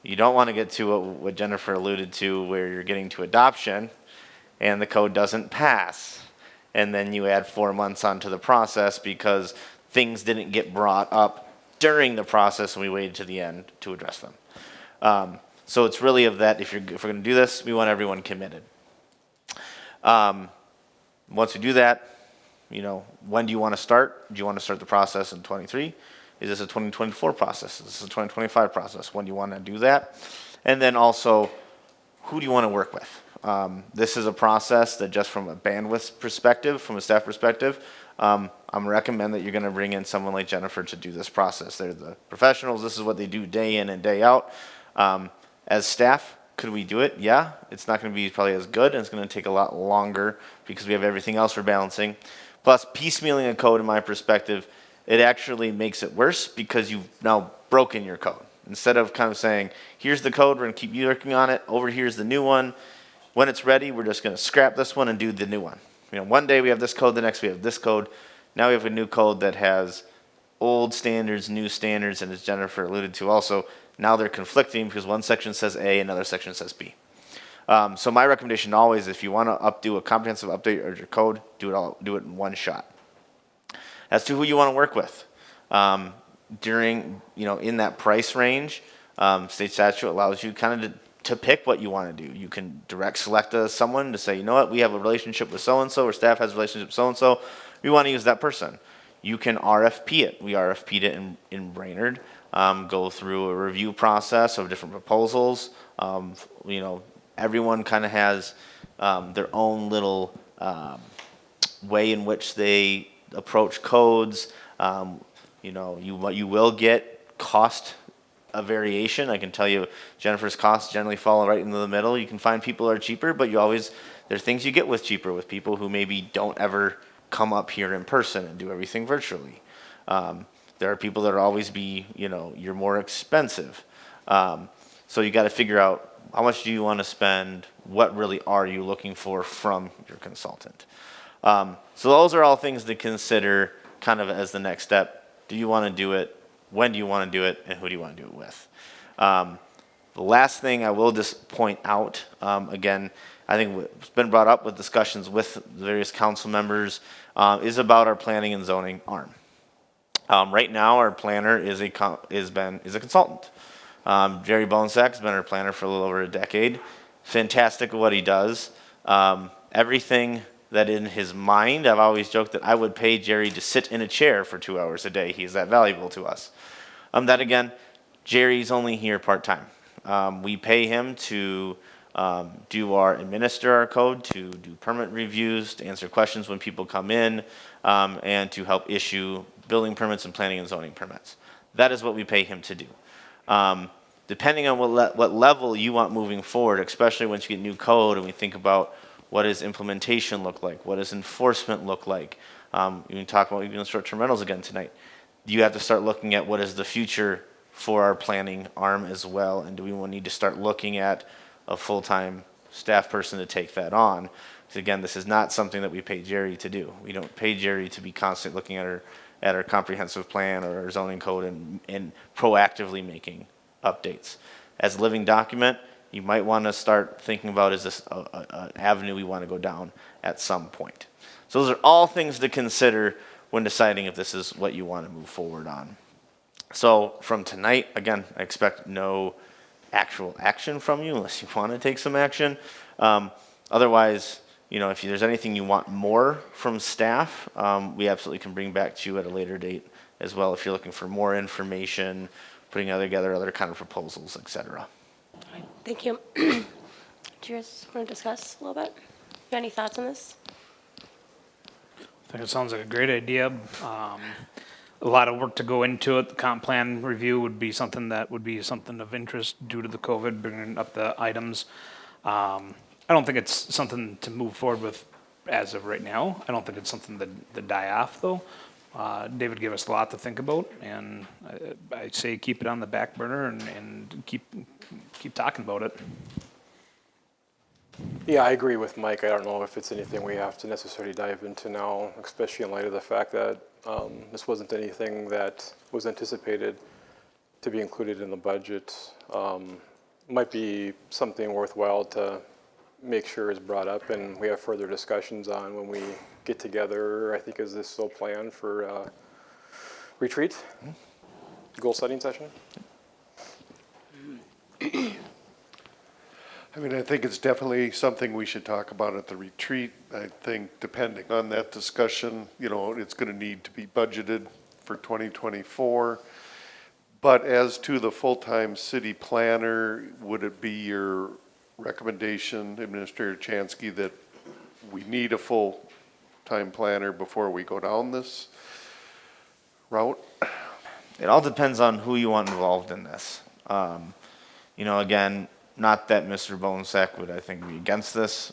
You don't want to get to what Jennifer alluded to, where you're getting to adoption and the code doesn't pass. And then you add 4 months onto the process because things didn't get brought up during the process and we waited to the end to address them. So it's really of that, if we're going to do this, we want everyone committed. Once we do that, when do you want to start? Do you want to start the process in 23? Is this a 2024 process? Is this a 2025 process? When do you want to do that? And then also, who do you want to work with? This is a process that just from a bandwidth perspective, from a staff perspective, I'm recommend that you're going to bring in someone like Jennifer to do this process. They're the professionals. This is what they do day in and day out. As staff, could we do it? Yeah. It's not going to be probably as good, and it's going to take a lot longer because we have everything else we're balancing. Plus, piecemealing a code, in my perspective, it actually makes it worse because you've now broken your code. Instead of kind of saying, here's the code, we're going to keep working on it, over here's the new one. When it's ready, we're just going to scrap this one and do the new one. One day we have this code, the next we have this code. Now we have a new code that has old standards, new standards, and as Jennifer alluded to also, now they're conflicting because one section says A, another section says B. So my recommendation always, if you want to do a comprehensive update of your code, do it in one shot. As to who you want to work with, in that price range, state statute allows you kind of to pick what you want to do. You can direct select someone to say, you know what, we have a relationship with so-and-so, or staff has a relationship with so-and-so, we want to use that person. You can RFP it. We RFP'd it in Brainerd, go through a review process of different proposals. Everyone kind of has their own little way in which they approach codes. You will get cost a variation. I can tell you Jennifer's costs generally fall right into the middle. You can find people who are cheaper, but there's things you get with cheaper with people who maybe don't ever come up here in person and do everything virtually. There are people that will always be, you're more expensive. So you got to figure out how much do you want to spend, what really are you looking for from your consultant. So those are all things to consider kind of as the next step. Do you want to do it? When do you want to do it? And who do you want to do it with? The last thing I will just point out, again, I think what's been brought up with discussions with the various council members is about our planning and zoning arm. Right now, our planner is a consultant. Jerry Bonesack has been our planner for a little over a decade. Fantastic at what he does. Everything that in his mind, I've always joked that I would pay Jerry to sit in a chair for 2 hours a day. He's that valuable to us. That again, Jerry's only here part-time. We pay him to administer our code, to do permit reviews, to answer questions when people come in, and to help issue building permits and planning and zoning permits. That is what we pay him to do. Depending on what level you want moving forward, especially once you get new code and we think about what does implementation look like, what does enforcement look like, we can talk about even short-term rentals again tonight. You have to start looking at what is the future for our planning arm as well, and do we need to start looking at a full-time staff person to take that on? Because again, this is not something that we pay Jerry to do. We don't pay Jerry to be constantly looking at our comprehensive plan or our zoning code and proactively making updates. As a living document, you might want to start thinking about, is this an avenue we want to go down at some point? So those are all things to consider when deciding if this is what you want to move forward on. So from tonight, again, I expect no actual action from you unless you want to take some action. Otherwise, if there's anything you want more from staff, we absolutely can bring back to you at a later date as well if you're looking for more information, putting together other kind of proposals, etc. Thank you. Do you guys want to discuss a little bit? You got any thoughts on this? I think it sounds like a great idea. A lot of work to go into it. The comp plan review would be something of interest due to the COVID, bringing up the items. I don't think it's something to move forward with as of right now. I don't think it's something to die off, though. David gave us a lot to think about, and I say keep it on the back burner and keep talking about it. Yeah, I agree with Mike. I don't know if it's anything we have to necessarily dive into now, especially in light of the fact that this wasn't anything that was anticipated to be included in the budget. might be something worthwhile to make sure is brought up and we have further discussions on when we get together. I think is this still planned for retreat, goal setting session? I mean, I think it's definitely something we should talk about at the retreat. I think depending on that discussion, you know, it's gonna need to be budgeted for 2024. But as to the full-time city planner, would it be your recommendation, Administrator Chansky, that we need a full-time planner before we go down this route? It all depends on who you want involved in this. You know, again, not that Mr. Bonesack would, I think, be against this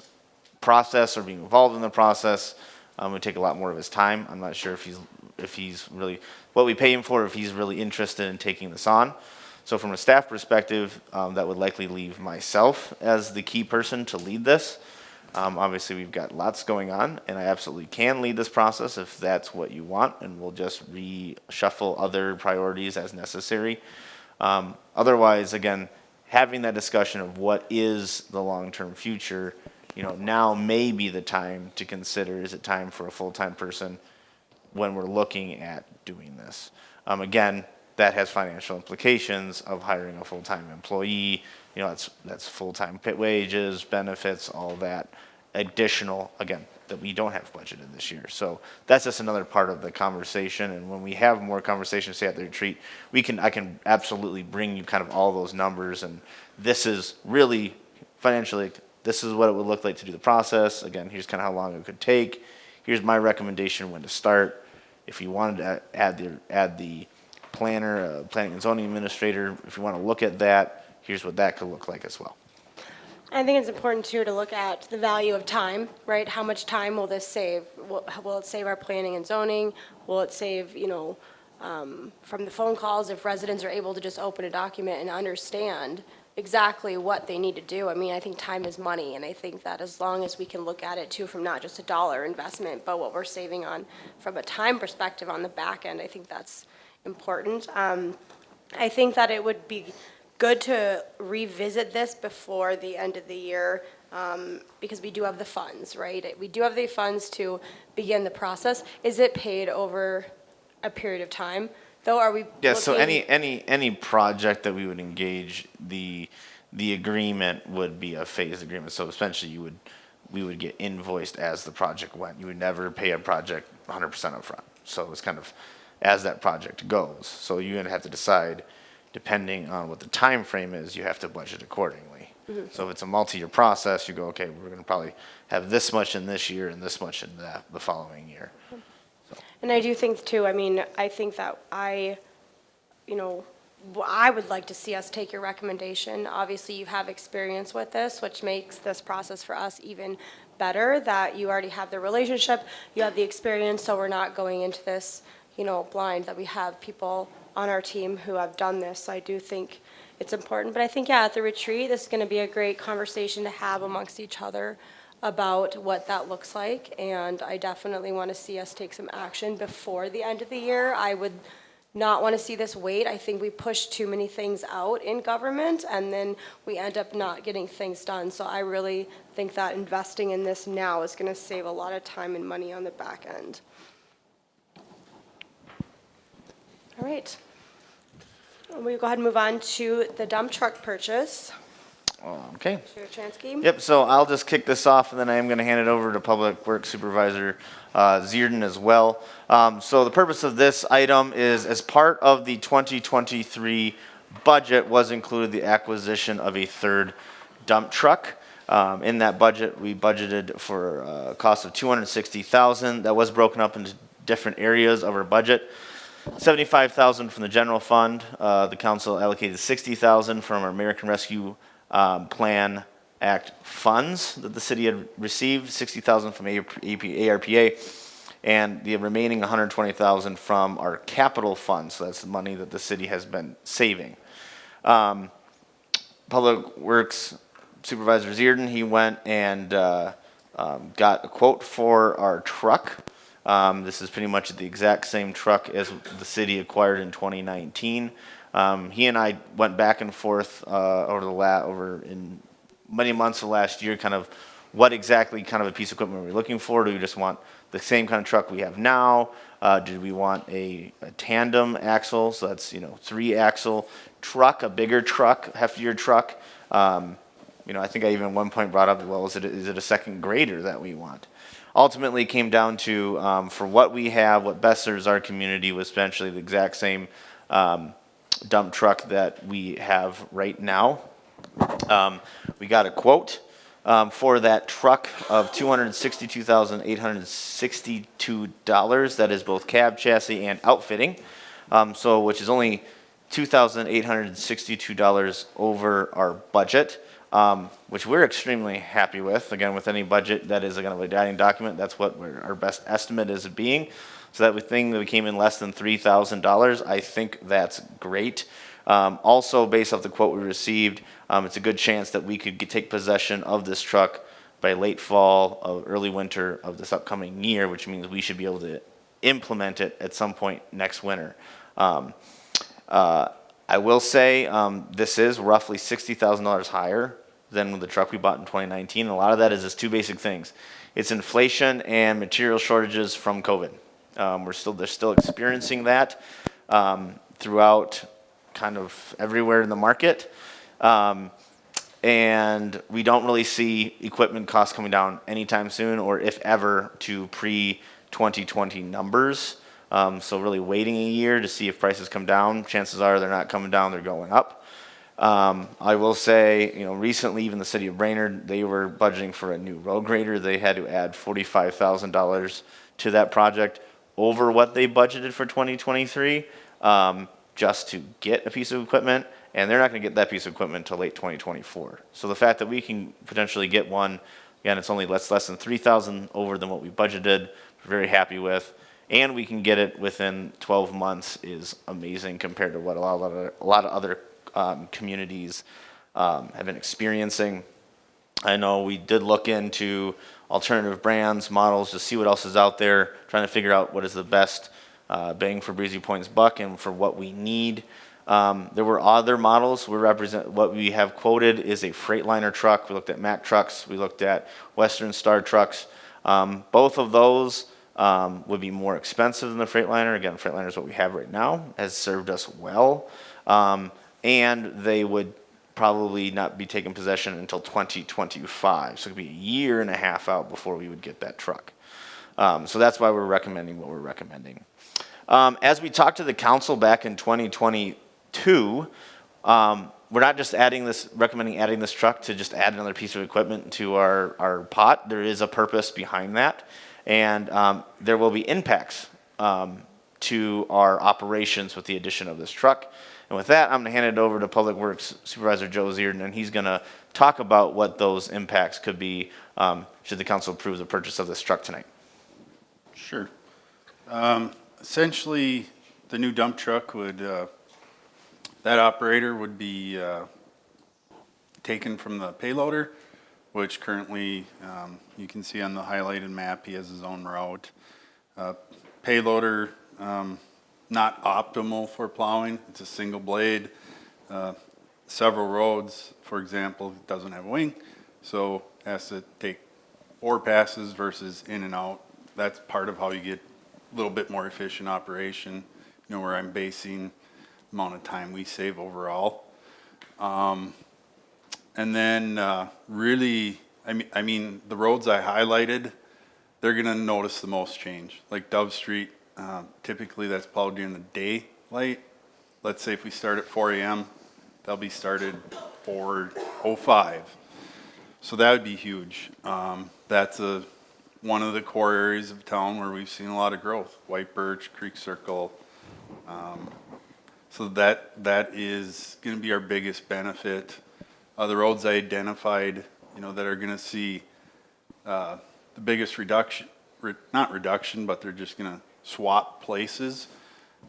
process or being involved in the process. It would take a lot more of his time. I'm not sure if he's really, what we pay him for, if he's really interested in taking this on. So from a staff perspective, that would likely leave myself as the key person to lead this. Obviously, we've got lots going on, and I absolutely can lead this process if that's what you want, and we'll just reshuffle other priorities as necessary. Otherwise, again, having that discussion of what is the long-term future, you know, now may be the time to consider, is it time for a full-time person when we're looking at doing this? Again, that has financial implications of hiring a full-time employee. You know, that's full-time pit wages, benefits, all that additional, again, that we don't have budgeted this year. So that's just another part of the conversation. And when we have more conversations, say at the retreat, I can absolutely bring you kind of all those numbers. And this is really financially, this is what it would look like to do the process. Again, here's kind of how long it could take. Here's my recommendation when to start. If you wanted to add the planner, planning and zoning administrator, if you want to look at that, here's what that could look like as well. I think it's important too to look at the value of time, right? How much time will this save? Will it save our planning and zoning? Will it save, you know, from the phone calls if residents are able to just open a document and understand exactly what they need to do? I mean, I think time is money, and I think that as long as we can look at it too from not just a dollar investment, but what we're saving on from a time perspective on the back end, I think that's important. I think that it would be good to revisit this before the end of the year, because we do have the funds, right? We do have the funds to begin the process. Is it paid over a period of time? Though, are we? Yeah, so looking- any project that we would engage, the agreement would be a phased agreement. So essentially we would get invoiced as the project went. You would never pay a project 100% upfront. So it's kind of as that project goes. So you're gonna have to decide, depending on what the time frame is, you have to budget accordingly. Mm-hmm. So if it's a multi-year process, you go, okay, we're gonna probably have this much in this year and this much in the following year. And I do think too, I mean, I think that I would like to see us take your recommendation. Obviously, you have experience with this, which makes this process for us even better, that you already have the relationship, you have the experience, so we're not going into this, you know, blind, that we have people on our team who have done this. So I do think it's important. But I think, yeah, at the retreat, this is going to be a great conversation to have amongst each other about what that looks like. And I definitely want to see us take some action before the end of the year. I would not want to see this wait. I think we push too many things out in government, and then we end up not getting things done. So I really think that investing in this now is going to save a lot of time and money on the back end. All right. We'll go ahead and move on to the dump truck purchase. Okay. Chair Chansky? Yep, so I'll just kick this off, and then I am going to hand it over to Public Works Supervisor Zierden as well. So the purpose of this item is, as part of the 2023 budget, was included the acquisition of a third dump truck. In that budget, we budgeted for a cost of $260,000. That was broken up into different areas of our budget. $75,000 from the general fund. The council allocated $60,000 from our American Rescue Plan Act funds that the city had received, $60,000 from ARPA, and the remaining $120,000 from our capital funds. So that's the money that the city has been saving. Public Works Supervisor Zierden, he went and got a quote for our truck. This is pretty much the exact same truck as the city acquired in 2019. He and I went back and forth over in many months of last year, kind of what exactly kind of a piece of equipment are we looking for? Do we just want the same kind of truck we have now? Do we want a tandem axle? So that's, 3-axle truck, a bigger truck, heftier truck. I think I even at one point brought up, well, is it a second grader that we want? Ultimately, it came down to, for what we have, what best serves our community was essentially the exact same dump truck that we have right now. We got a quote for that truck of $262,862. That is both cab, chassis, and outfitting. Which is only $2,862 over our budget, which we're extremely happy with. Again, with any budget that is kind of a guiding document, that's what our best estimate is being. So that thing that we came in less than $3,000, I think that's great. Also, based off the quote we received, it's a good chance that we could take possession of this truck by late fall or early winter of this upcoming year, which means we should be able to implement it at some point next winter. I will say this is roughly $60,000 higher than the truck we bought in 2019. And a lot of that is just two basic things. It's inflation and material shortages from COVID. They're still experiencing that throughout kind of everywhere in the market. And we don't really see equipment costs coming down anytime soon, or if ever, to pre-2020 numbers. So really waiting a year to see if prices come down. Chances are they're not coming down, they're going up. I will say, recently even the city of Brainerd, they were budgeting for a new road grader. They had to add $45,000 to that project over what they budgeted for 2023 just to get a piece of equipment. And they're not going to get that piece of equipment until late 2024. So the fact that we can potentially get one, again, it's only less than $3,000 over than what we budgeted. We're very happy with. And we can get it within 12 months is amazing compared to what a lot of other communities have been experiencing. I know we did look into alternative brands, models, to see what else is out there, trying to figure out what is the best bang for Breezy Point's buck and for what we need. There were other models. What we have quoted is a Freightliner truck. We looked at Mack trucks. We looked at Western Star trucks. Both of those would be more expensive than the Freightliner. Again, Freightliner is what we have right now, has served us well. And they would probably not be taking possession until 2025. So it could be a year and a half out before we would get that truck. So that's why we're recommending what we're recommending. As we talked to the council back in 2022, we're not just recommending adding this truck to just add another piece of equipment to our pot. There is a purpose behind that. And there will be impacts to our operations with the addition of this truck. And with that, I'm going to hand it over to Public Works Supervisor Joe Zierden, and he's going to talk about what those impacts could be should the council approve the purchase of this truck tonight. Sure. Essentially, the new dump truck that operator would be taken from the payloader, which currently you can see on the highlighted map, he has his own route. Payloader, not optimal for plowing. It's a single blade. Several roads, for example, doesn't have a wing, so has to take 4 passes versus in and out. That's part of how you get a little bit more efficient operation, where I'm basing the amount of time we save overall. And then really, I mean, the roads I highlighted, they're gonna notice the most change. Like Dove Street, typically that's plowed during the daylight. Let's say if we start at 4 a.m., they'll be started 4:05. So that would be huge. That's one of the core areas of town where we've seen a lot of growth. White Birch, Creek Circle. So that is gonna be our biggest benefit. The roads I identified, that are gonna see the biggest reduction, not reduction, but they're just gonna swap places,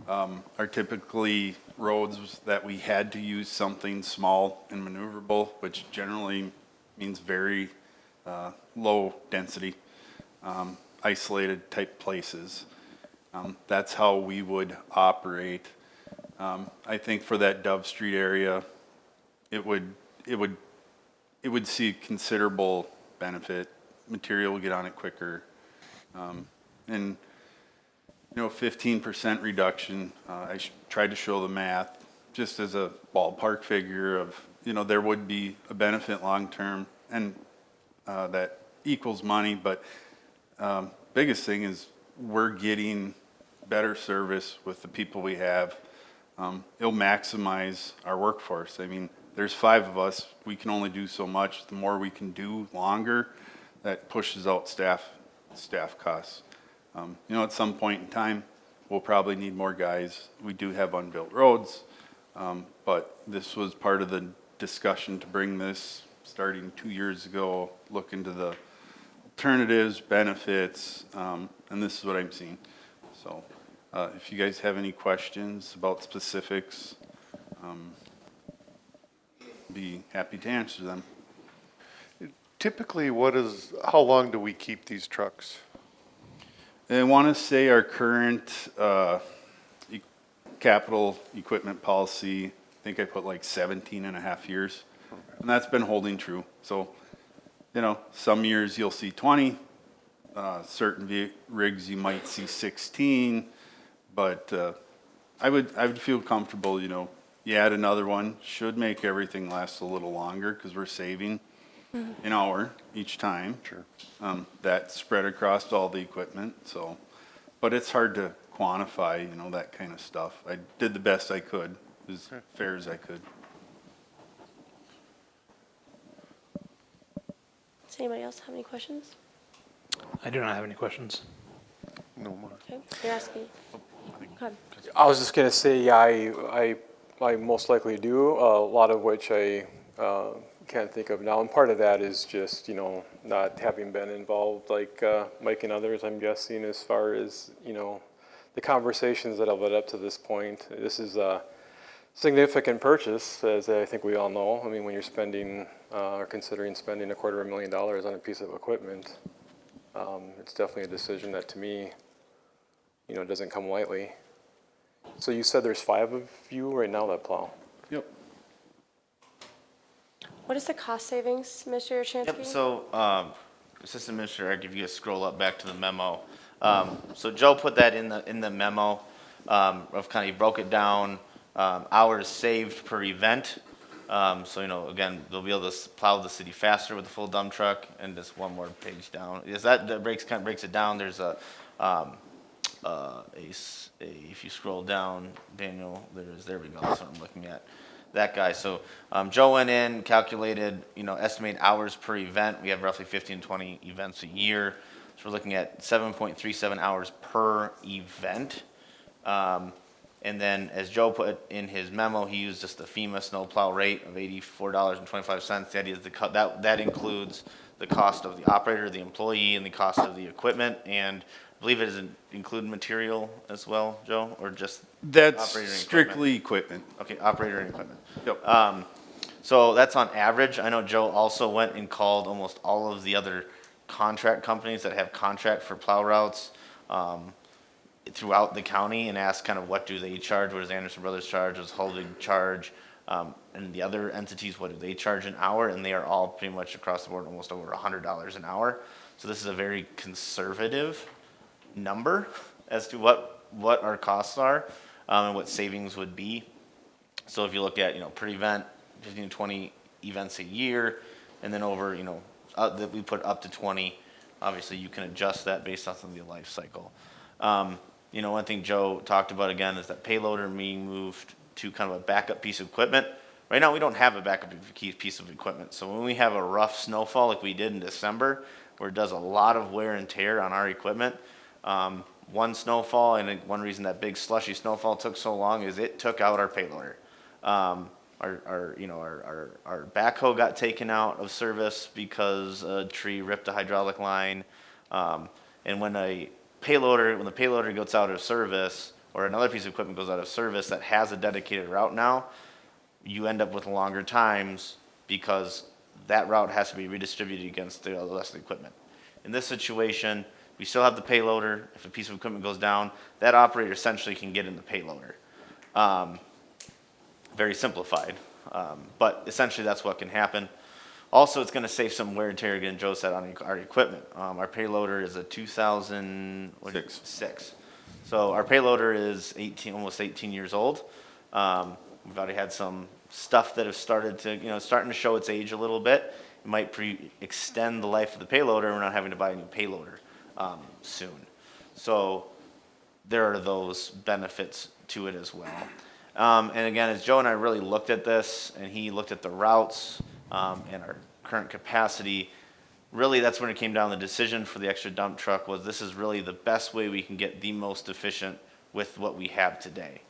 are typically roads that we had to use something small and maneuverable, which generally means very low density, isolated type places. That's how we would operate. I think for that Dove Street area, it would see considerable benefit. Material will get on it quicker. And, 15% reduction, I tried to show the math, just as a ballpark figure of, there would be a benefit long-term, and that equals money, but biggest thing is we're getting better service with the people we have. It'll maximize our workforce. I mean, there's 5 of us, we can only do so much. The more we can do longer, that pushes out staff costs. At some point in time, we'll probably need more guys. We do have unbuilt roads, but this was part of the discussion to bring this, starting 2 years ago, look into the alternatives, benefits, and this is what I'm seeing. So if you guys have any questions about specifics, be happy to answer them. Typically, how long do we keep these trucks? I want to say our current capital equipment policy, I think I put like 17 and a half years, and that's been holding true. So, some years you'll see 20, certain rigs you might see 16, but I would feel comfortable, you add another one, should make everything last a little longer because we're saving an hour each time. Sure. That's spread across all the equipment, so, but it's hard to quantify, that kind of stuff. I did the best I could, as fair as I could. Does anybody else have any questions? I do not have any questions. No more. Okay, you're asking. Go ahead. I was just gonna say, yeah, I most likely do, a lot of which I can't think of now. And part of that is just, not having been involved like Mike and others, I'm guessing, as far as, the conversations that have led up to this point. This is a significant purchase, as I think we all know. I mean, when you're spending, or considering spending $250,000 on a piece of equipment, it's definitely a decision that to me, doesn't come lightly. So you said there's 5 of you right now that plow? Yep. What is the cost savings, Mr. Yurchansky? Yep, so, Assistant Administrator, if you guys scroll up back to the memo. So Joe put that in the memo, of kind of, he broke it down, hours saved per event. So, again, they'll be able to plow the city faster with the full dump truck, and just one more page down. That breaks it down, there's if you scroll down, Daniel, there we go, that's what I'm looking at. That guy. So Joe went in, calculated, estimated hours per event. We have roughly 15 to 20 events a year. So we're looking at 7.37 hours per event. And then as Joe put in his memo, he used just the FEMA snowplow rate of $84.25. The idea is that includes the cost of the operator, the employee, and the cost of the equipment. And I believe it doesn't include material as well, Joe, or just That's operator and strictly equipment. Okay, operator and equipment. Yep. So that's on average. I know Joe also went and called almost all of the other contract companies that have contract for plow routes throughout the county and asked kind of what do they charge, what does Anderson Brothers charge, what does Holding charge, and the other entities, what do they charge an hour, and they are all pretty much across the board almost over $100 an hour. So this is a very conservative number as to what our costs are and what savings would be. So if you look at, per event, 15 to 20 events a year, and then over, that we put up to 20, obviously you can adjust that based off of the life cycle. One thing Joe talked about again is that payloader being moved to kind of a backup piece of equipment. Right now we don't have a backup piece of equipment. So when we have a rough snowfall like we did in December, where it does a lot of wear and tear on our equipment, one snowfall, and one reason that big slushy snowfall took so long is it took out our payloader. Our backhoe got taken out of service because a tree ripped a hydraulic line. And when the payloader goes out of service, or another piece of equipment goes out of service that has a dedicated route now, you end up with longer times because that route has to be redistributed against the rest of the equipment. In this situation, we still have the payloader. If a piece of equipment goes down, that operator essentially can get in the payloader. very simplified. But essentially, that's what can happen. Also, it's going to save some wear and tear, again, Joe said, on our equipment. Our payloader is a 2006. So our payloader is almost 18 years old. We've already had some stuff that have started to, starting to show its age a little bit. It might extend the life of the payloader, and we're not having to buy a new payloader soon. So there are those benefits to it as well. And again, as Joe and I really looked at this, and he looked at the routes and our current capacity, really that's when it came down. The decision for the extra dump truck was this is really the best way we can get the most efficient with what we have today.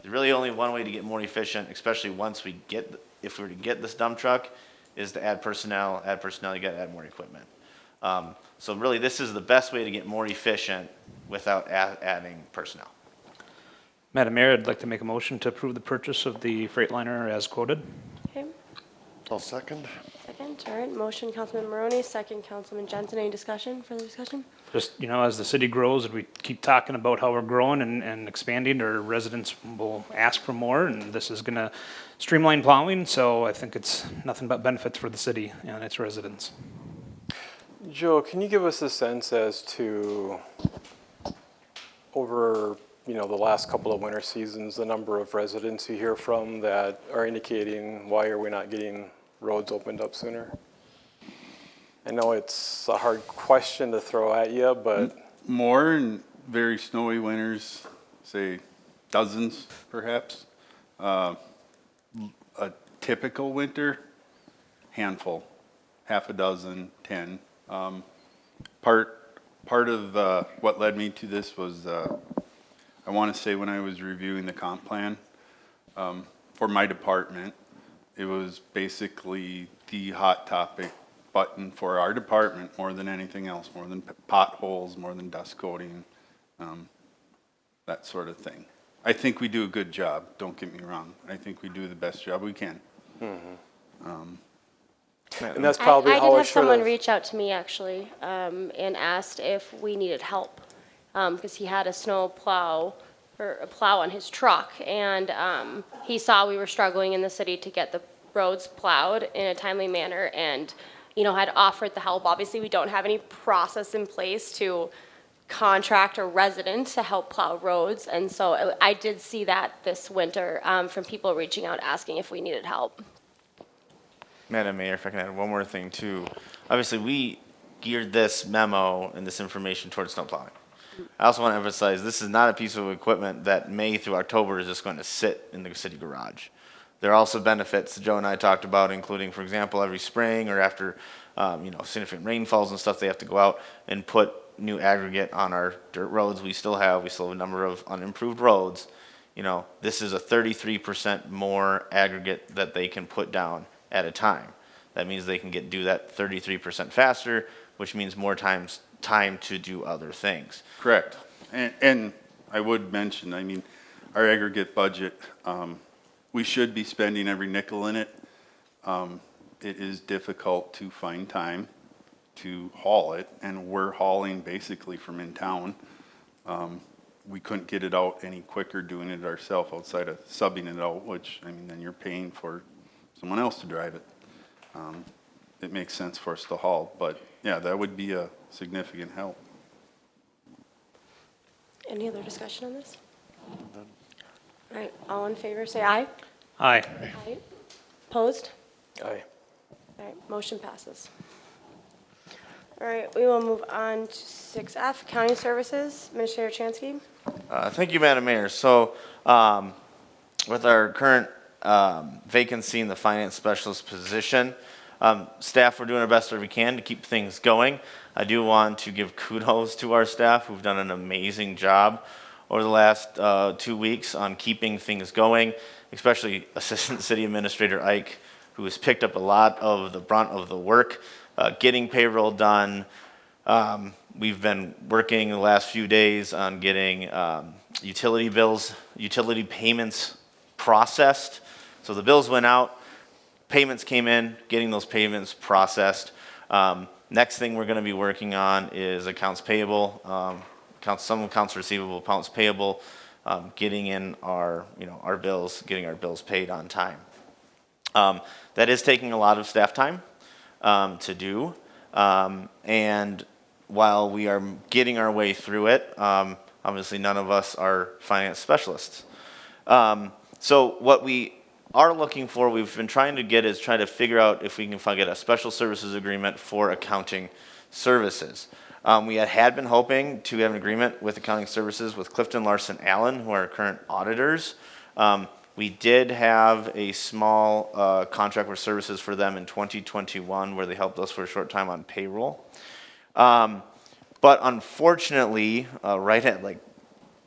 There's really only one way to get more efficient, especially if we were to get this dump truck, is to add personnel, you got to add more equipment. So really this is the best way to get more efficient without adding personnel. Madam Mayor, I'd like to make a motion to approve the purchase of the Freightliner as quoted. Okay, I'll second. second, all right, motion, Councilman Maroney, second, Councilman Jensen, any discussion, further discussion? Just, as the city grows and we keep talking about how we're growing and expanding, our residents will ask for more, and this is gonna streamline plowing, so I think it's nothing but benefits for the city and its residents. Joe, can you give us a sense as to, over, the last couple of winter seasons, the number of residents you hear from that are indicating why are we not getting roads opened up sooner? I know it's a hard question to throw at you, but More in very snowy winters, say dozens perhaps. A typical winter, handful, half a dozen, 10. Part of what led me to this was I want to say when I was reviewing the comp plan for my department, it was basically the hot topic button for our department more than anything else, more than potholes, more than dust coating, that sort of thing. I think we do a good job, don't get me wrong. I think we do the best job we can. and that's probably I how did I have should someone have. reach out to me actually, and asked if we needed help, because he had a snow plow, or a plow on his truck, and he saw we were struggling in the city to get the roads plowed in a timely manner, and had offered the help. Obviously, we don't have any process in place to contract a resident to help plow roads, and so I did see that this winter from people reaching out asking if we needed help. Madam Mayor, if I can add one more thing too. Obviously, we geared this memo and this information towards snow plowing. I also want to emphasize this is not a piece of equipment that May through October is just going to sit in the city garage. There are also benefits Joe and I talked about, including, for example, every spring or after significant rainfalls and stuff, they have to go out and put new aggregate on our dirt roads. We still have a number of unimproved roads. This is a 33% more aggregate that they can put down at a time. That means they can do that 33% faster, which means more time to do other things. Correct. And I would mention, our aggregate budget, we should be spending every nickel in it. It is difficult to find time to haul it, and we're hauling basically from in town. We couldn't get it out any quicker doing it ourselves outside of subbing it out, which, then you're paying for someone else to drive it. It makes sense for us to haul, but yeah, that would be a significant help. Any other discussion on this? All right, all in favor, say aye. Aye. Aye. Opposed? Aye. All right, motion passes. All right, we will move on to 6F, County Services, Administrator Chansky. Thank you, Madam Mayor. So with our current vacancy in the finance specialist position, staff, we're doing our best where we can to keep things going. I do want to give kudos to our staff who've done an amazing job over the last 2 weeks on keeping things going, especially Assistant City Administrator Ike, who has picked up a lot of the brunt of the work, getting payroll done. We've been working the last few days on getting utility payments processed. So the bills went out, payments came in, getting those payments processed. Next thing we're going to be working on is accounts payable, some accounts receivable, accounts payable. getting in our, our bills, getting our bills paid on time. That is taking a lot of staff time to do. And while we are getting our way through it, obviously none of us are finance specialists. So what we are looking for, we've been trying to get, is try to figure out if we can get a special services agreement for accounting services. We had been hoping to have an agreement with accounting services with Clifton Larson Allen, who are our current auditors. We did have a small contract for services for them in 2021 where they helped us for a short time on payroll. But unfortunately, right at like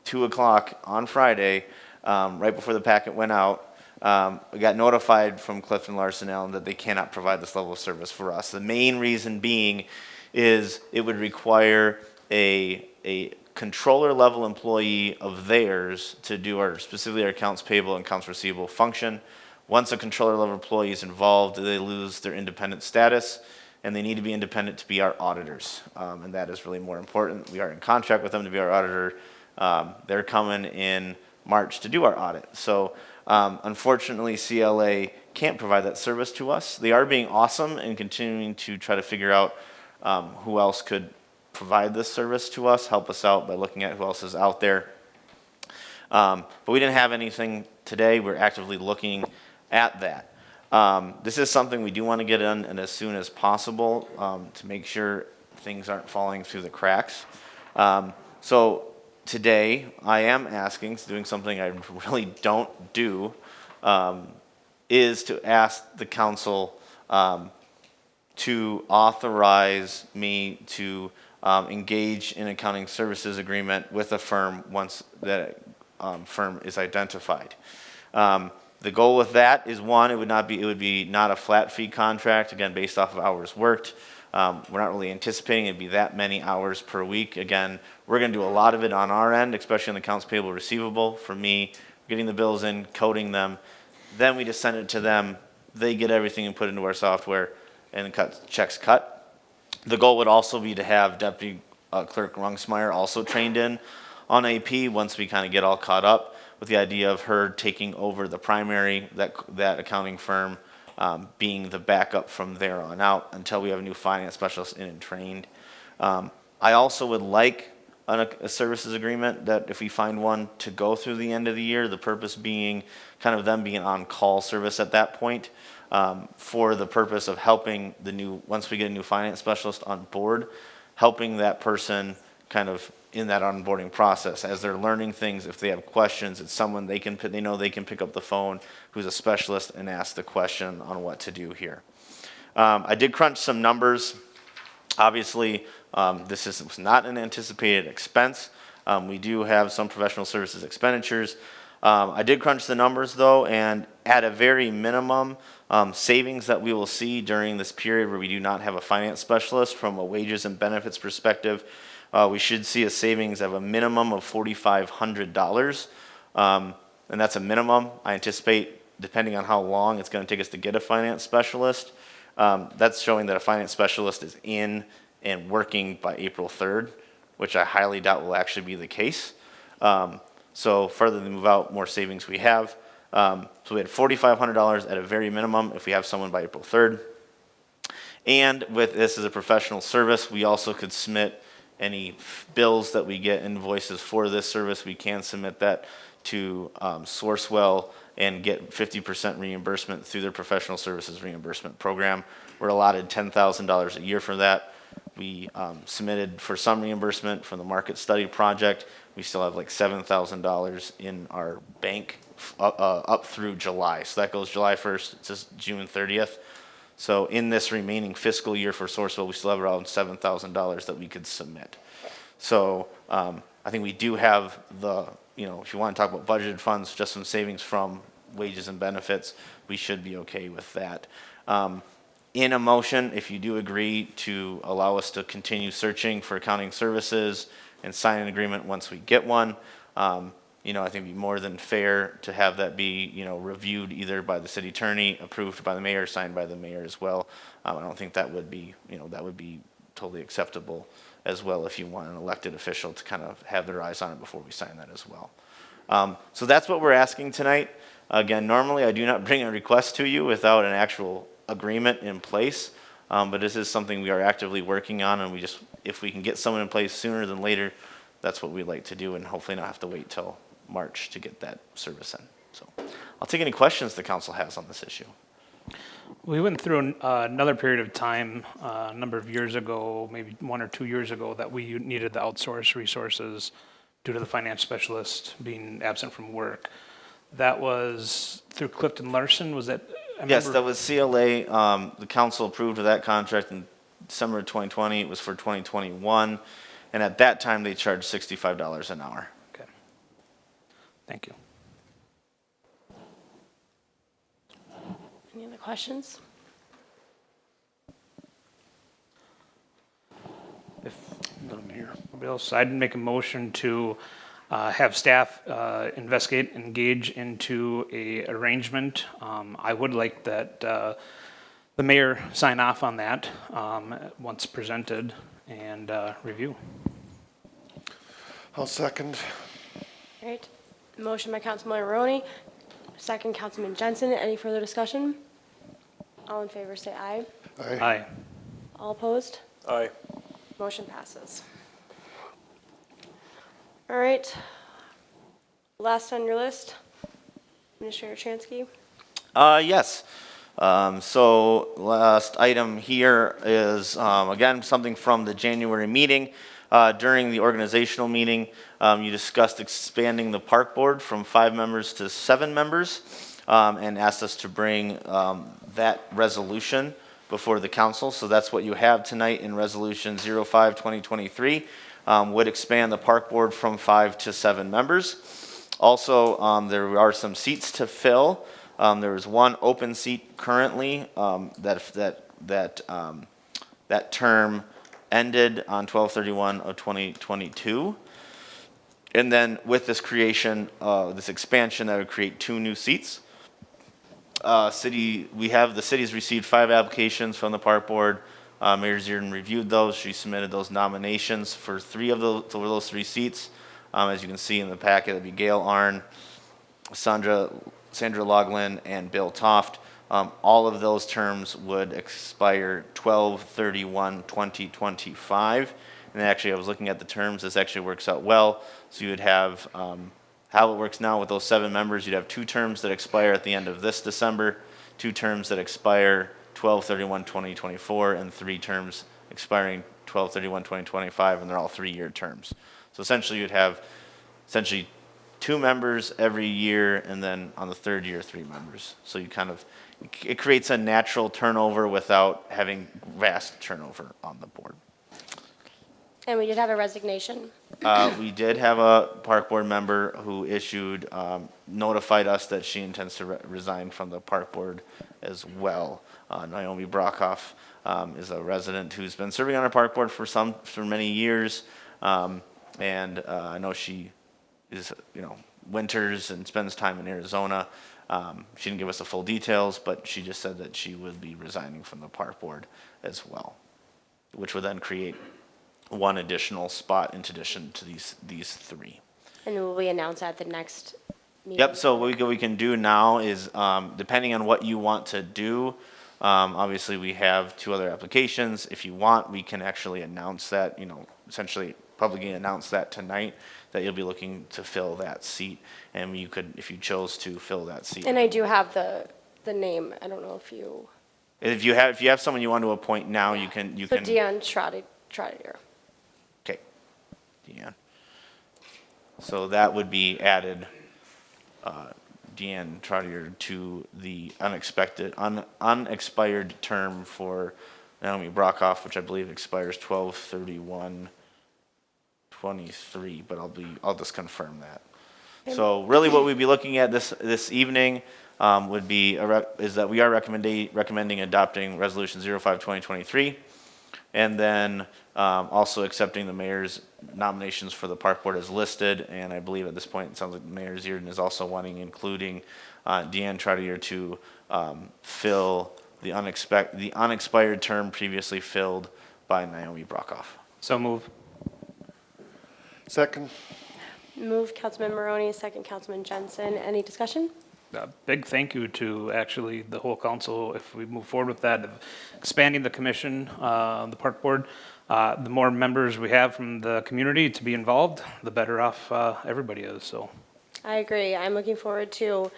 2 o'clock on Friday, right before the packet went out, we got notified from Clifton Larson Allen that they cannot provide this level of service for us. The main reason being is it would require a controller level employee of theirs to do specifically our accounts payable and accounts receivable function. Once a controller level employee is involved, they lose their independent status, and they need to be independent to be our auditors. And that is really more important. We are in contract with them to be our auditor. They're coming in March to do our audit. So unfortunately, CLA can't provide that service to us. They are being awesome and continuing to try to figure out who else could provide this service to us, help us out by looking at who else is out there. But we didn't have anything today. We're actively looking at that. This is something we do want to get in and as soon as possible to make sure things aren't falling through the cracks. So today I am asking, doing something I really don't do, is to ask the council to authorize me to engage in accounting services agreement with a firm once that firm is identified. The goal with that is, one, it would be not a flat fee contract, again, based off of hours worked. We're not really anticipating it'd be that many hours per week. Again, we're going to do a lot of it on our end, especially on the accounts payable receivable. For me, getting the bills in, coding them, then we just send it to them. They get everything and put it into our software, and checks cut. The goal would also be to have Deputy Clerk Rungsmeyer also trained in on AP once we kind of get all caught up, with the idea of her taking over the primary, that accounting firm being the backup from there on out until we have a new finance specialist in and trained. I also would like a services agreement that if we find one to go through the end of the year, the purpose being kind of them being on-call service at that point, for the purpose of helping once we get a new finance specialist on board, helping that person kind of in that onboarding process as they're learning things. If they have questions, it's someone they know they can pick up the phone who's a specialist and ask the question on what to do here. I did crunch some numbers. Obviously, this was not an anticipated expense. We do have some professional services expenditures. I did crunch the numbers though, and at a very minimum, savings that we will see during this period where we do not have a finance specialist from a wages and benefits perspective, we should see a savings of a minimum of $4,500. And that's a minimum. I anticipate, depending on how long it's going to take us to get a finance specialist, that's showing that a finance specialist is in and working by April 3rd, which I highly doubt will actually be the case. So further they move out, more savings we have. So we had $4,500 at a very minimum if we have someone by April 3rd. And with this as a professional service, we also could submit any bills that we get, invoices for this service. We can submit that to Sourcewell and get 50% reimbursement through their professional services reimbursement program. We're allotted $10,000 a year for that. We submitted for some reimbursement from the market study project. We still have like $7,000 in our bank up through July. So that goes July 1st to June 30th. So in this remaining fiscal year for Sourcewell, we still have around $7,000 that we could submit. So I think we do have if you want to talk about budgeted funds, just some savings from wages and benefits, we should be okay with that. In a motion, if you do agree to allow us to continue searching for accounting services and sign an agreement once we get one, I think it'd be more than fair to have that be, reviewed either by the city attorney, approved by the mayor, signed by the mayor as well. I don't think that would be, that would be totally acceptable as well if you want an elected official to kind of have their eyes on it before we sign that as well. So that's what we're asking tonight. Again, normally I do not bring a request to you without an actual agreement in place, but this is something we are actively working on, and if we can get someone in place sooner than later, that's what we'd like to do, and hopefully not have to wait till March to get that service in. So I'll take any questions the council has on this issue. We went through another period of time, a number of years ago, maybe 1 or 2 years ago, that we needed the outsourced resources due to the finance specialist being absent from work. That was through Clifton Larson, was that? Yes, that was CLA. The council approved of that contract in December of 2020. It was for 2021. And at that time, they charged $65 an hour. Okay. Thank you. Any other questions? If nobody else, I'd make a motion to have staff investigate, engage into a arrangement. I would like that the mayor sign off on that once presented and review. I'll second. All right. Motion by Councilman Maroney, second Councilman Jensen. Any further discussion? All in favor say aye. Aye. All opposed? Aye. Motion passes. All right. Last on your list, Administrator Chansky. Yes. So last item here is, again, something from the January meeting. During the organizational meeting, you discussed expanding the park board from 5 members to 7 members, and asked us to bring that resolution before the council. So that's what you have tonight in Resolution 05-2023, would expand the park board from 5 to 7 members. Also, there are some seats to fill. There is 1 open seat currently that term ended on 12/31 of 2022. And then with this creation, this expansion, that would create 2 new seats. The city's received 5 applications from the park board. Mayor Zierden reviewed those. She submitted those nominations for 3 of those 3 seats. As you can see in the packet, it'd be Gail Arn, Sandra Loughlin, and Bill Toft. All of those terms would expire 12/31/2025. And actually, I was looking at the terms. This actually works out well. So you would have, how it works now with those 7 members, you'd have 2 terms that expire at the end of this December, 2 terms that expire 12/31/2024, and 3 terms expiring 12/31/2025, and they're all 3-year terms. So essentially, you'd have 2 members every year, and then on the 3rd year, 3 members. So you it creates a natural turnover without having vast turnover on the board. And we did have a resignation. We did have a park board member who notified us that she intends to resign from the park board as well. Naomi Brockhoff is a resident who's been serving on our park board for many years. And I know she is, winters and spends time in Arizona. She didn't give us the full details, but she just said that she would be resigning from the park board as well, which would then create 1 additional spot in addition to these 3. And will we announce at the next meeting? Yep, so what we can do now is, depending on what you want to do, obviously we have 2 other applications. If you want, we can actually announce that, essentially publicly announce that tonight, that you'll be looking to fill that seat. And you could, if you chose to fill that seat. And I do have the name. I don't know if you. If you have someone you want to appoint now, you can. So Deanne Trotter. Okay, Deanne. So that would be added, Deanne Trotter, to the unexpired term for Naomi Brockhoff, which I believe expires 12/31/23, but I'll just confirm that. So really what we'd be looking at this evening would be is that we are recommending adopting Resolution 05-2023, and then also accepting the mayor's nominations for the park board as listed. And I believe at this point it sounds like Mayor Zierden is also including Deanne Trotter to fill the unexpired term previously filled by Naomi Brockhoff. So move. Second. Move Councilman Maroney, second Councilman Jensen. Any discussion? A big thank you to actually the whole council if we move forward with that, of expanding the commission, the park board. The more members we have from the community to be involved, the better off everybody is, so. I agree. I'm looking forward to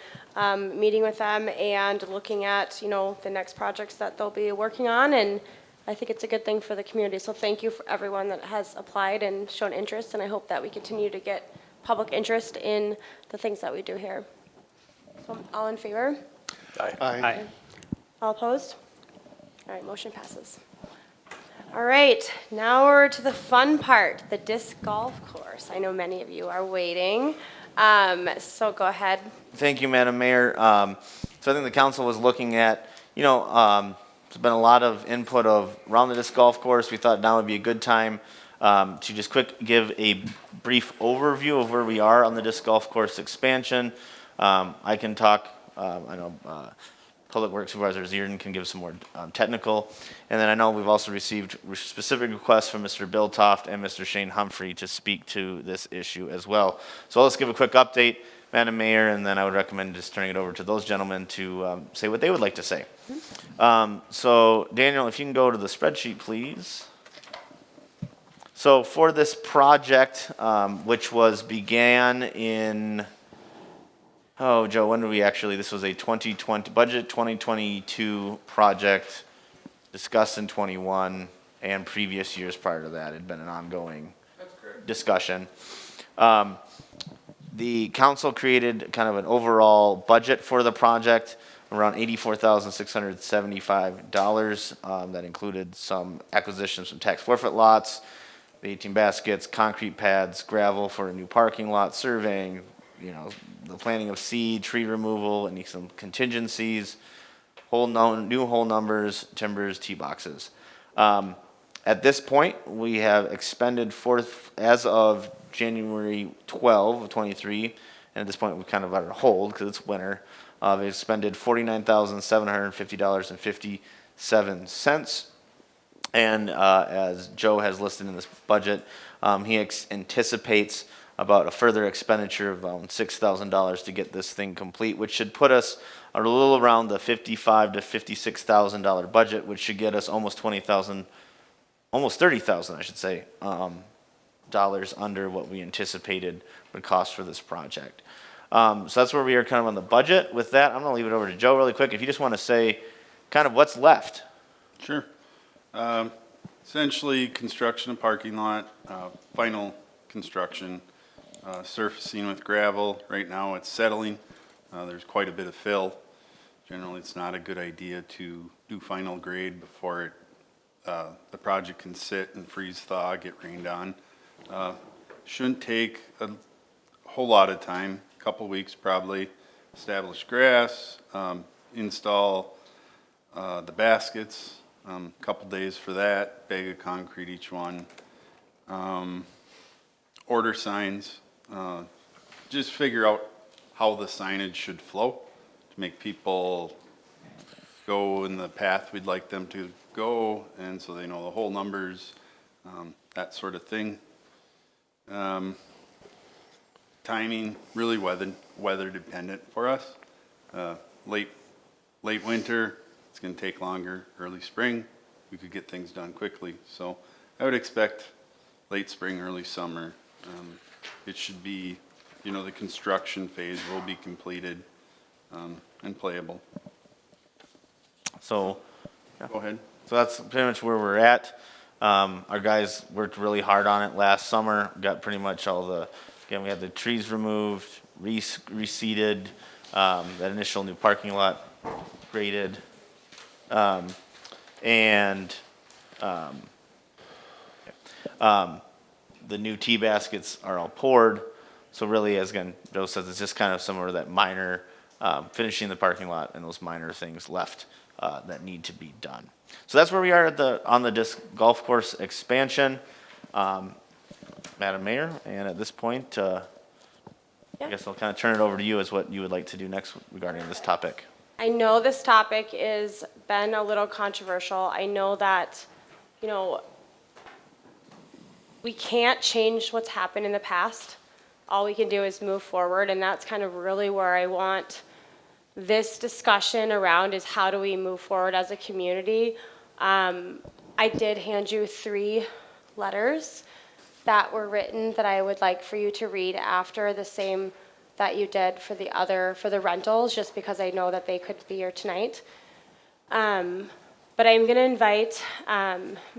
meeting with them and looking at, you know, the next projects that they'll be working on, and I think it's a good thing for the community. So thank you for everyone that has applied and shown interest, and I hope that we continue to get public interest in the things that we do here. So all in favor? Aye. All opposed? All right, motion passes. All right, now we're to the fun part, the disc golf course. I know many of you are waiting, so go ahead. Thank you, Madam Mayor. So I think the council was looking at, there's been a lot of input around the disc golf course. We thought now would be a good time to just give a brief overview of where we are on the disc golf course expansion. I can talk, I know Public Works Supervisor Zierden can give some more technical. And then I know we've also received specific requests from Mr. Bill Toft and Mr. Shane Humphrey to speak to this issue as well. So let's give a quick update, Madam Mayor, and then I would recommend just turning it over to those gentlemen to say what they would like to say. So Daniel, if you can go to the spreadsheet, please. So for this project, which began in, Joe, when did we actually, this was a 2020, budget 2022 project discussed in 21 and previous years prior to that. It had been an ongoing discussion. The council created kind of an overall budget for the project, around $84,675. That included some acquisitions from tax forfeit lots, the 18 baskets, concrete pads, gravel for a new parking lot, surveying, the planning of seed, tree removal, and some contingencies, new hole numbers, timbers, tee boxes. At this point, we have expended as of January 12 of 23, and at this point we've kind of let it hold because it's winter. They expended $49,750.57. And as Joe has listed in this budget, he anticipates about a further expenditure of around $6,000 to get this thing complete, which should put us a little around the $55,000 to $56,000 budget, which should get us almost $20,000, almost $30,000, I should say, dollars under what we anticipated would cost for this project. So that's where we are kind of on the budget. With that, I'm going to leave it over to Joe really quick. If you just want to say kind of what's left. Sure. Essentially, construction of parking lot, final construction, surfacing with gravel. Right now it's settling. There's quite a bit of fill. Generally, it's not a good idea to do final grade before the project can sit and freeze thaw, get rained on. Shouldn't take a whole lot of time, a couple weeks probably. Establish grass, install the baskets, couple days for that, bag of concrete each one. Order signs, just figure out how the signage should flow to make people go in the path we'd like them to go, and so they know the whole numbers, that sort of thing. Timing, really weather dependent for us. Late winter, it's going to take longer. Early spring, we could get things done quickly. So I would expect late spring, early summer. It should be, the construction phase will be completed and playable. So, yeah. Go ahead. So that's pretty much where we're at. Our guys worked really hard on it last summer. Got pretty much we had the trees removed, reseeded, that initial new parking lot graded, and the new tea baskets are all poured. So really, as again, Joe says, it's just kind of some of that minor, finishing the parking lot and those minor things left that need to be done. So that's where we are on the disc golf course expansion, Madam Mayor. And at this point, I guess I'll kind of turn it over to you as what you would like to do next regarding this topic. I know this topic has been a little controversial. I know that, we can't change what's happened in the past. all we can do is move forward, and that's kind of really where I want this discussion around, is how do we move forward as a community. I did hand you 3 letters that were written that I would like for you to read after, the same that you did for the rentals, just because I know that they could be here tonight. But I'm going to invite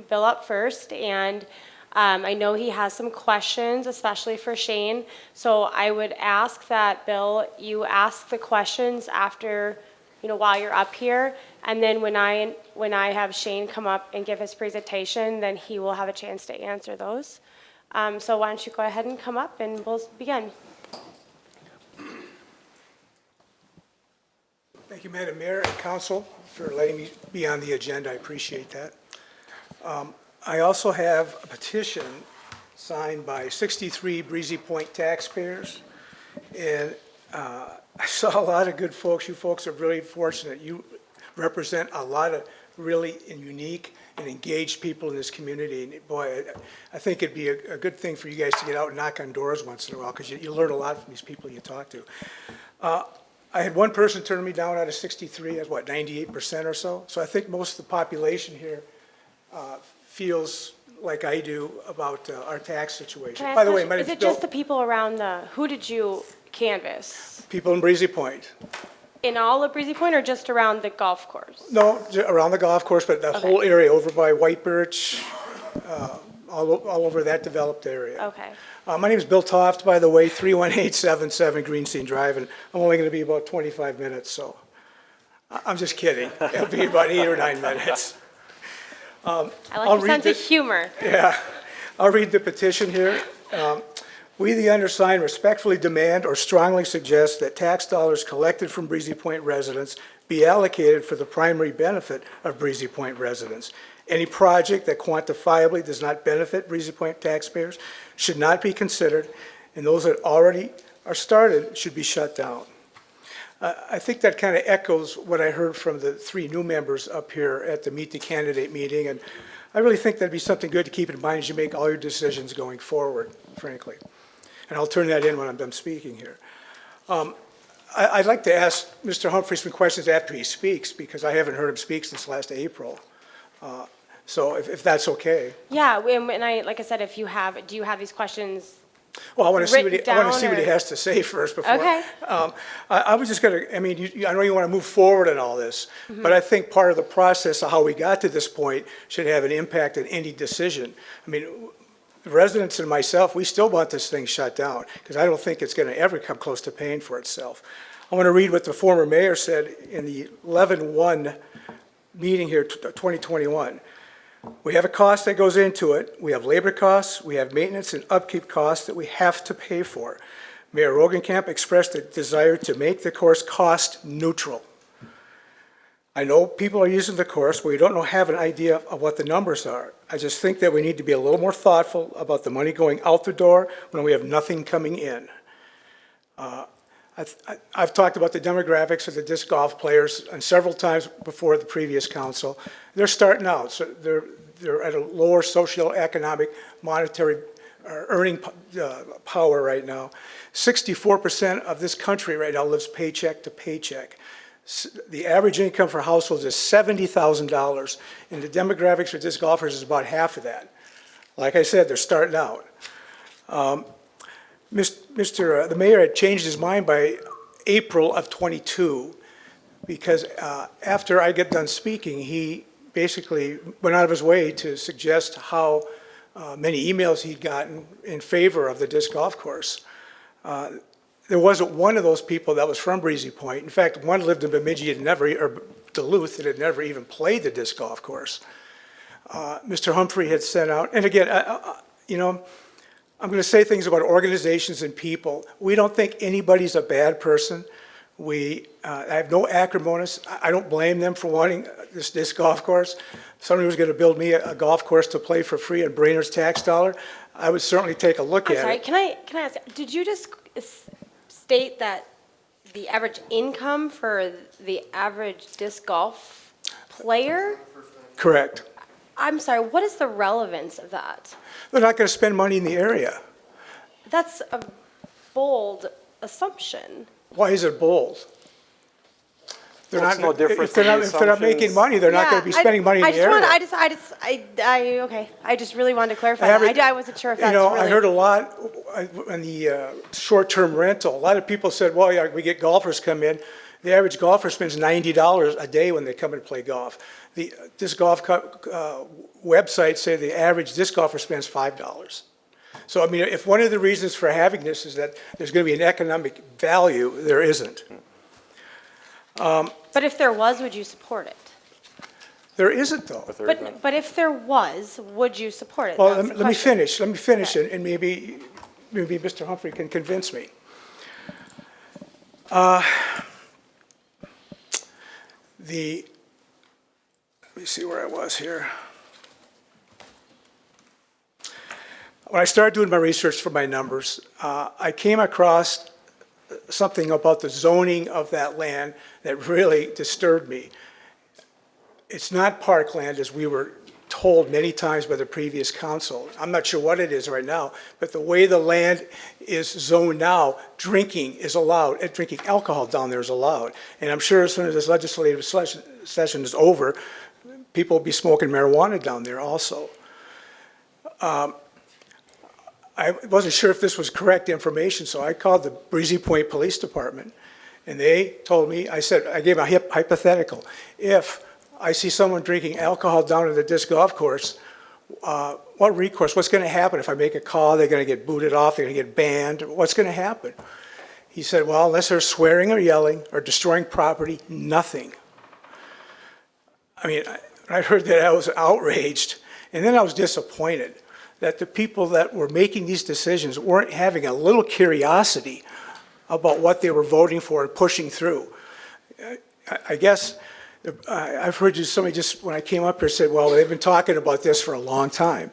Bill up first, and I know he has some questions, especially for Shane. So I would ask that, Bill, you ask the questions after, while you're up here, and then when I have Shane come up and give his presentation, then he will have a chance to answer those. So why don't you go ahead and come up, and we'll begin. Thank you, Madam Mayor and Council, for letting me be on the agenda. I appreciate that. I also have a petition signed by 63 Breezy Point taxpayers. And I saw a lot of good folks. You folks are really fortunate. You represent a lot of really unique and engaged people in this community. And boy, I think it'd be a good thing for you guys to get out and knock on doors once in a while, because you learn a lot from these people you talk to. I had one person turn me down out of 63, that's what, 98% or so? So I think most of the population here feels like I do about our tax situation. By the way, my name's Is it Bill. just the people around who did you canvass? People in Breezy Point. In all of Breezy Point, or just around the golf course? No, around the golf course, but the whole area over by White Birch, all over that developed area. Okay. My name is Bill Toft, by the way, 31877 Greenstein Drive, and I'm only going to be about 25 minutes, so I'm just kidding. It'll be about 8 or 9 minutes. I like your sense of humor. Yeah, I'll read the petition here. We, the undersigned, respectfully demand or strongly suggest that tax dollars collected from Breezy Point residents be allocated for the primary benefit of Breezy Point residents. Any project that quantifiably does not benefit Breezy Point taxpayers should not be considered, and those that already are started should be shut down. I think that kind of echoes what I heard from the 3 new members up here at the Meet the Candidate meeting, and I really think that'd be something good to keep in mind as you make all your decisions going forward, frankly. And I'll turn that in when I'm done speaking here. I'd like to ask Mr. Humphrey some questions after he speaks, because I haven't heard him speak since last April. So if that's okay. Yeah, and like I said, do you have these questions? Well, I want to see what he Written has to say first before. Okay. I was just going to, I know you want to move forward in all this, but I think part of the process of how we got to this point should have an impact on any decision. The residents and myself, we still want this thing shut down, because I don't think it's going to ever come close to paying for itself. I want to read what the former mayor said in the 11/1 meeting here, 2021. We have a cost that goes into it. We have labor costs, we have maintenance and upkeep costs that we have to pay for. Mayor Rogenkamp expressed a desire to make the course cost neutral. I know people are using the course, but we don't have an idea of what the numbers are. I just think that we need to be a little more thoughtful about the money going out the door when we have nothing coming in. I've talked about the demographics of the disc golf players and several times before the previous council. They're starting out, so they're at a lower socioeconomic, monetary earning power right now. 64% of this country right now lives paycheck to paycheck. The average income for households is $70,000, and the demographics for disc golfers is about half of that. Like I said, they're starting out. The mayor had changed his mind by April of '22, because after I get done speaking, he basically went out of his way to suggest how many emails he'd gotten in favor of the disc golf course. There wasn't one of those people that was from Breezy Point. In fact, one lived in Bemidji or Duluth that had never even played the disc golf course. Mr. Humphrey had sent out, and again, I'm going to say things about organizations and people. We don't think anybody's a bad person. I have no acrimonious. I don't blame them for wanting this disc golf course. If somebody was going to build me a golf course to play for free on Brainerd's tax dollar, I would certainly take a look at it. Can I ask, did you just state that the average income for the average disc golf player? Correct. I'm sorry, what is the relevance of that? They're not going to spend money in the area. That's bold assumption. Why is it bold? They're Well, not, it's no different if they're than not, the if they're not making assumptions. money, they're not gonna be spending money in the area. Okay, I just really wanted to clarify Every- that. I wasn't sure if that's You know, really. I heard a lot on the short-term rental. A lot of people said, well, yeah, we get golfers come in. The average golfer spends $90 a day when they come and play golf. The disc golf websites say the average disc golfer spends $5. So, I mean, if one of the reasons for having this is that there's going to be an economic value, there isn't. But if there was, would you support it? There isn't, though. But if there was, would you support it? Well, That's the let me question. finish, and maybe Mr. Humphrey can convince me. Let me see where I was here. When I started doing my research for my numbers, I came across something about the zoning of that land that really disturbed me. It's not parkland, as we were told many times by the previous council. I'm not sure what it is right now, but the way the land is zoned now, drinking is allowed, and drinking alcohol down there is allowed. And I'm sure as soon as this legislative session is over, people will be smoking marijuana down there also. I wasn't sure if this was correct information, so I called the Breezy Point Police Department, and they told me, I gave a hypothetical. If I see someone drinking alcohol down at the disc golf course, what recourse, what's going to happen if I make a call? They're going to get booted off, they're going to get banned, what's going to happen? He said, well, unless they're swearing or yelling or destroying property, nothing. I mean, I heard that, I was outraged, and then I was disappointed that the people that were making these decisions weren't having a little curiosity about what they were voting for and pushing through. I guess I've heard somebody just, when I came up here, said, well, they've been talking about this for a long time.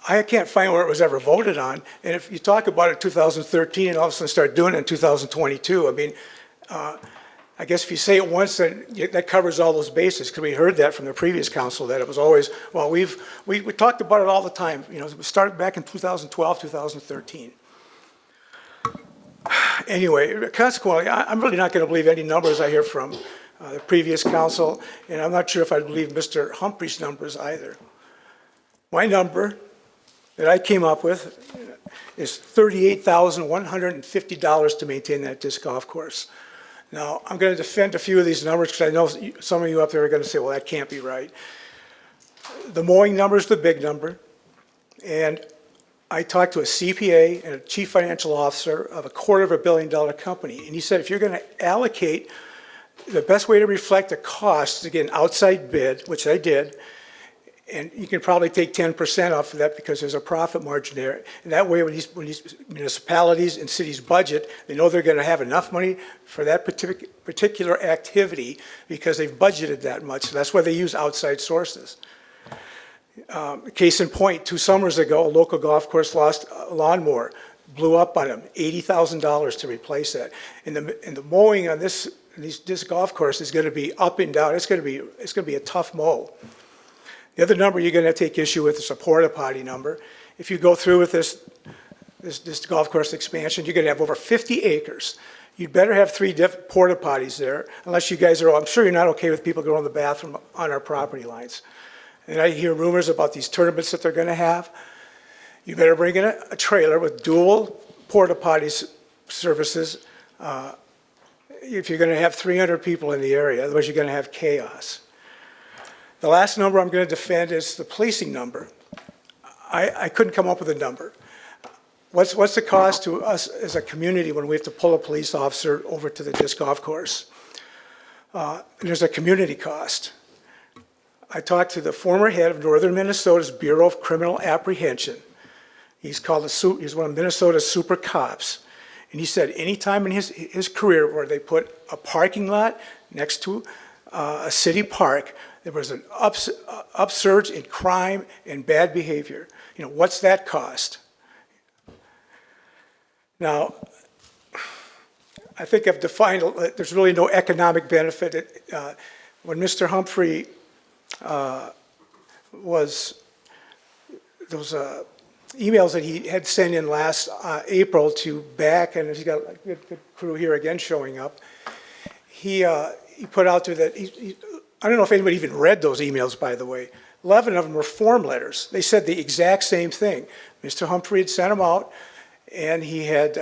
I can't find where it was ever voted on, and if you talk about it in 2013 and all of a sudden start doing it in 2022, I mean, I guess if you say it once, then that covers all those bases, because we heard that from the previous council, that it was always, well, we talked about it all the time, you know, it started back in 2012, 2013. Anyway, consequently, I'm really not going to believe any numbers I hear from the previous council, and I'm not sure if I believe Mr. Humphrey's numbers either. My number that I came up with is $38,150 to maintain that disc golf course. Now, I'm going to defend a few of these numbers because I know some of you up there are going to say, well, that can't be right. The mowing number is the big number, and I talked to a CPA and a chief financial officer of a $250 million company, and he said if you're going to allocate, the best way to reflect the cost is to get an outside bid, which I did, and you can probably take 10% off of that because there's a profit margin there. And that way, when these municipalities and cities budget, they know they're going to have enough money for that particular activity because they've budgeted that much. So that's why they use outside sources. Case in point, 2 summers ago, a local golf course lost a lawnmower, blew up on them, $80,000 to replace that. And the mowing on this golf course is going to be up and down. It's going to be a tough mow. The other number you're going to take issue with is a porta potty number. If you go through with this golf course expansion, you're going to have over 50 acres. You'd better have 3 porta potties there, unless you guys are, I'm sure you're not okay with people going to the bathroom on our property lines. And I hear rumors about these tournaments that they're going to have. You better bring in a trailer with dual porta potties services if you're going to have 300 people in the area, otherwise you're going to have chaos. The last number I'm going to defend is the policing number. I couldn't come up with a number. What's the cost to us as a community when we have to pull a police officer over to the disc golf course? And there's a community cost. I talked to the former head of Northern Minnesota's Bureau of Criminal Apprehension. He's one of Minnesota's super cops. And he said any time in his career where they put a parking lot next to a city park, there was an upsurge in crime and bad behavior. You know, what's that cost? Now, I think I've defined, there's really no economic benefit. When Mr. Humphrey there was a emails that he had sent in last April to Beck, and he's got a good crew here again showing up. He put out there that I don't know if anybody even read those emails, by the way. 11 of them were form letters. They said the exact same thing. Mr. Humphrey had sent them out, and he had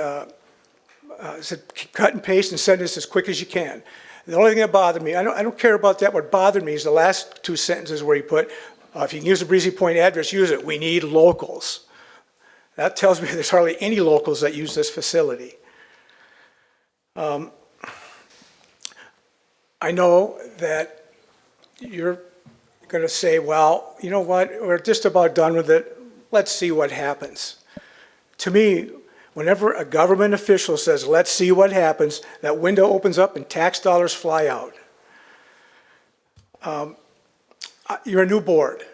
said, cut and paste and send this as quick as you can. The only thing that bothered me, I don't care about that. What bothered me is the last two sentences where he put, if you can use the Breezy Point address, use it. We need locals. That tells me there's hardly any locals that use this facility. I know that you're going to say, well, you know what, we're just about done with it. Let's see what happens. To me, whenever a government official says, let's see what happens, that window opens up and tax dollars fly out. You're a new board.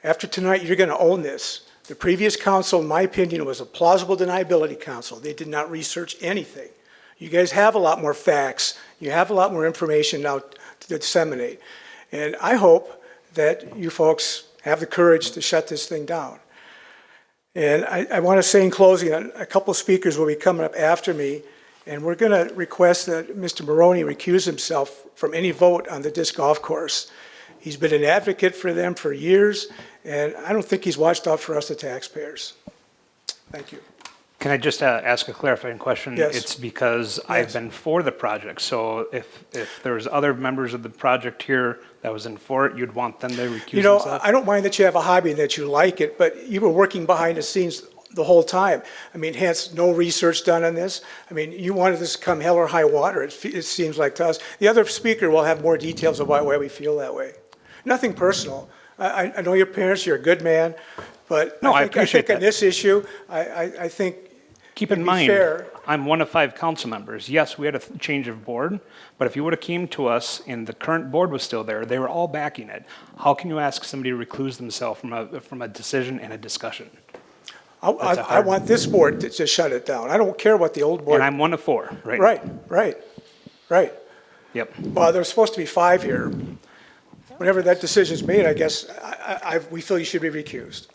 After tonight, you're going to own this. The previous council, in my opinion, was a plausible deniability council. They did not research anything. You guys have a lot more facts. You have a lot more information now to disseminate. And I hope that you folks have the courage to shut this thing down. And I want to say in closing, a couple of speakers will be coming up after me, and we're going to request that Mr. Maroney recuse himself from any vote on the disc golf course. He's been an advocate for them for years, and I don't think he's watched out for us, the taxpayers. Thank you. Can I just ask a clarifying question? Yes. It's because I've been for the project, so if there's other members of the project here that was in for it, you'd want them to recuse You know, themselves? I don't mind that you have a hobby and that you like it, but you were working behind the scenes the whole time. I mean, hence, no research done on this. I mean, you wanted this to come hell or high water, it seems like to us. The other speaker will have more details about why we feel that way. Nothing personal. I know your parents, you're a good man, but No, I think appreciate on that. this issue, I think Keep in to be mind, fair- I'm one of 5 council members. Yes, we had a change of board, but if you would have came to us and the current board was still there, they were all backing it. How can you ask somebody to recluse themselves from a decision and a discussion? That's a I hard- want this board to shut it down. I don't care what the old board. And I'm one of 4, right? Right. Yep. Well, there's supposed to be 5 here. Whenever that decision's made, I guess, we feel you should be recused.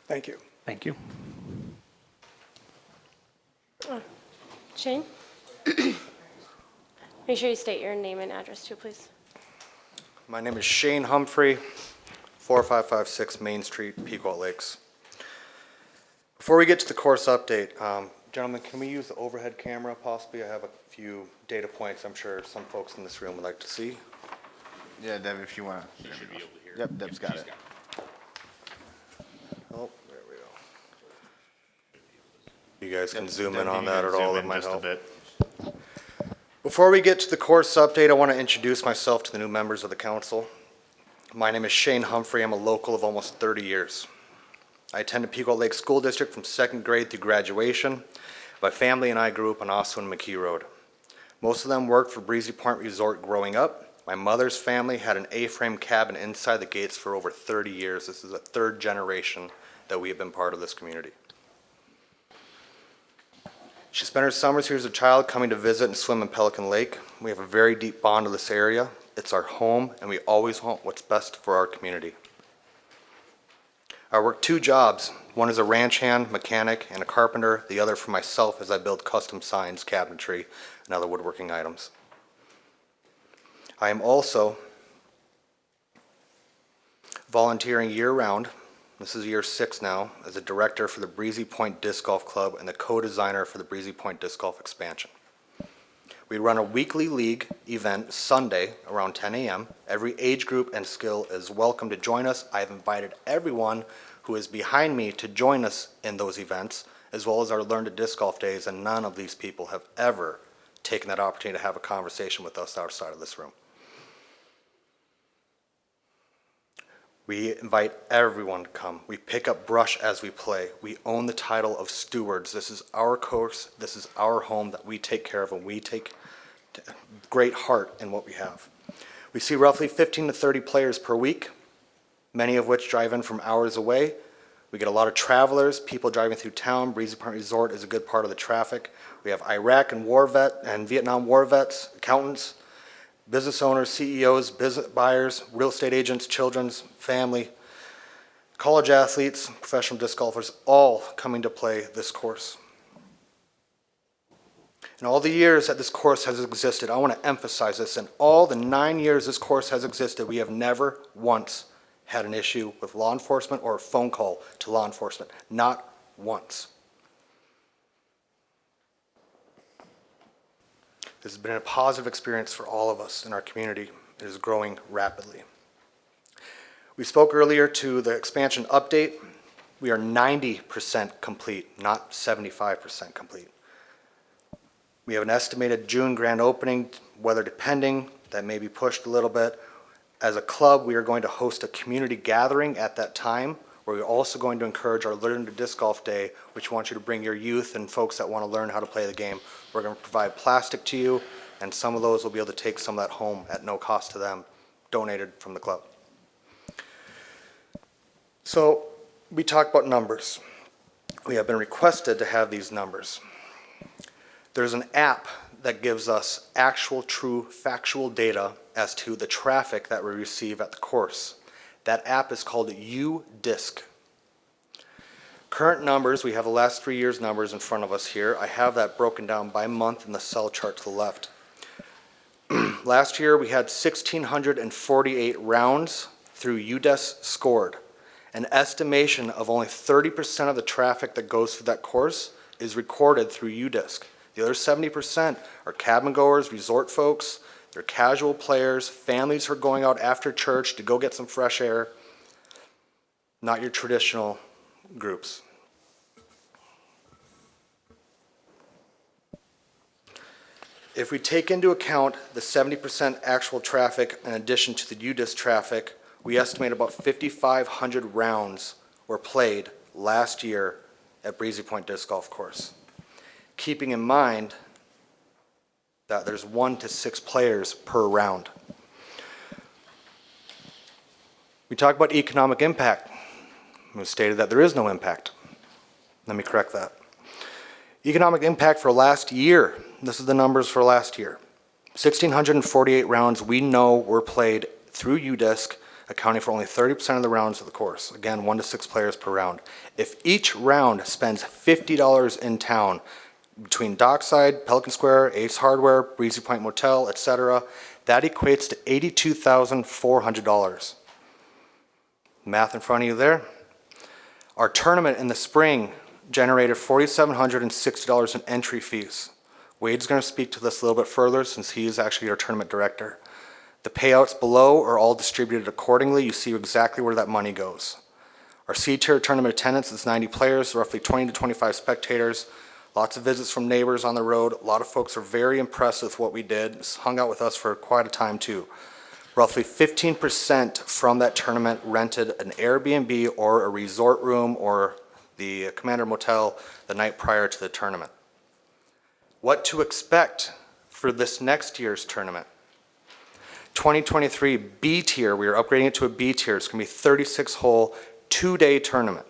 Thank you. Thank you. Shane? Make sure you state your name and address too, please. My name is Shane Humphrey, 4556 Main Street, Pequot Lakes. Before we get to the course update, gentlemen, can we use the overhead camera possibly? I have a few data points I'm sure some folks in this room would like to see. Yeah, Deb, if you want to. Yep, Deb's got it. Oh, there we go. You guys can zoom in on that at all, it might help. Before we get to the course update, I want to introduce myself to the new members of the council. My name is Shane Humphrey. I'm a local of almost 30 years. I attended Pequot Lake School District from 2nd grade through graduation. My family and I grew up on Oswin McKee Road. Most of them worked for Breezy Point Resort growing up. My mother's family had an A-frame cabin inside the gates for over 30 years. This is the 3rd generation that we have been part of this community. She spent her summers here as a child coming to visit and swim in Pelican Lake. We have a very deep bond to this area. It's our home, and we always want what's best for our community. I work 2 jobs. One is a ranch hand, mechanic, and a carpenter. The other for myself as I build custom signs, cabinetry, and other woodworking items. I am also volunteering year-round, this is year 6 now, as a director for the Breezy Point Disc Golf Club and the co-designer for the Breezy Point Disc Golf expansion. We run a weekly league event Sunday around 10 a.m. Every age group and skill is welcome to join us. I have invited everyone who is behind me to join us in those events, as well as our Learn to Disc Golf days, and none of these people have ever taken that opportunity to have a conversation with us outside of this room. We invite everyone to come. We pick up brush as we play. We own the title of stewards. This is our course. This is our home that we take care of, and we take great heart in what we have. We see roughly 15 to 30 players per week, many of which drive in from hours away. We get a lot of travelers, people driving through town. Breezy Point Resort is a good part of the traffic. We have Iraq and Vietnam war vets, accountants, business owners, CEOs, business buyers, real estate agents, children's, family, college athletes, professional disc golfers, all coming to play this course. In all the years that this course has existed, I want to emphasize this, in all the 9 years this course has existed, we have never once had an issue with law enforcement or a phone call to law enforcement. Not once. This has been a positive experience for all of us in our community. It is growing rapidly. We spoke earlier to the expansion update. We are 90% complete, not 75% complete. We have an estimated June grand opening, weather depending, that may be pushed a little bit. As a club, we are going to host a community gathering at that time, where we're also going to encourage our Learn to Disc Golf Day, which we want you to bring your youth and folks that want to learn how to play the game. We're going to provide plastic to you, and some of those will be able to take some of that home at no cost to them, donated from the club. So we talked about numbers. We have been requested to have these numbers. There's an app that gives us actual, true, factual data as to the traffic that we receive at the course. That app is called UDisc. Current numbers, we have the last 3 years' numbers in front of us here. I have that broken down by month in the cell chart to the left. Last year, we had 1,648 rounds through UDisc scored. An estimation of only 30% of the traffic that goes through that course is recorded through UDisc. The other 70% are cabin goers, resort folks, they're casual players, families who are going out after church to go get some fresh air, not your traditional groups. If we take into account the 70% actual traffic in addition to the UDisc traffic, we estimate about 5,500 rounds were played last year at Breezy Point Disc Golf Course. Keeping in mind that there's 1 to 6 players per round. We talk about economic impact. It was stated that there is no impact. Let me correct that. Economic impact for last year, this is the numbers for last year. 1,648 rounds we know were played through UDisc, accounting for only 30% of the rounds of the course. Again, 1 to 6 players per round. If each round spends $50 in town, between Dockside, Pelican Square, Ace Hardware, Breezy Point Motel, etc., that equates to $82,400. Math in front of you there. Our tournament in the spring generated $4,760 in entry fees. Wade's going to speak to this a little bit further since he is actually our tournament director. The payouts below are all distributed accordingly. You see exactly where that money goes. Our C-tier tournament attendance is 90 players, roughly 20 to 25 spectators. Lots of visits from neighbors on the road. A lot of folks are very impressed with what we did. It's hung out with us for quite a time too. Roughly 15% from that tournament rented an Airbnb or a resort room or the Commander Motel the night prior to the tournament. What to expect for this next year's tournament? 2023 B tier, we are upgrading it to a B tier. It's going to be 36-hole, 2-day tournament.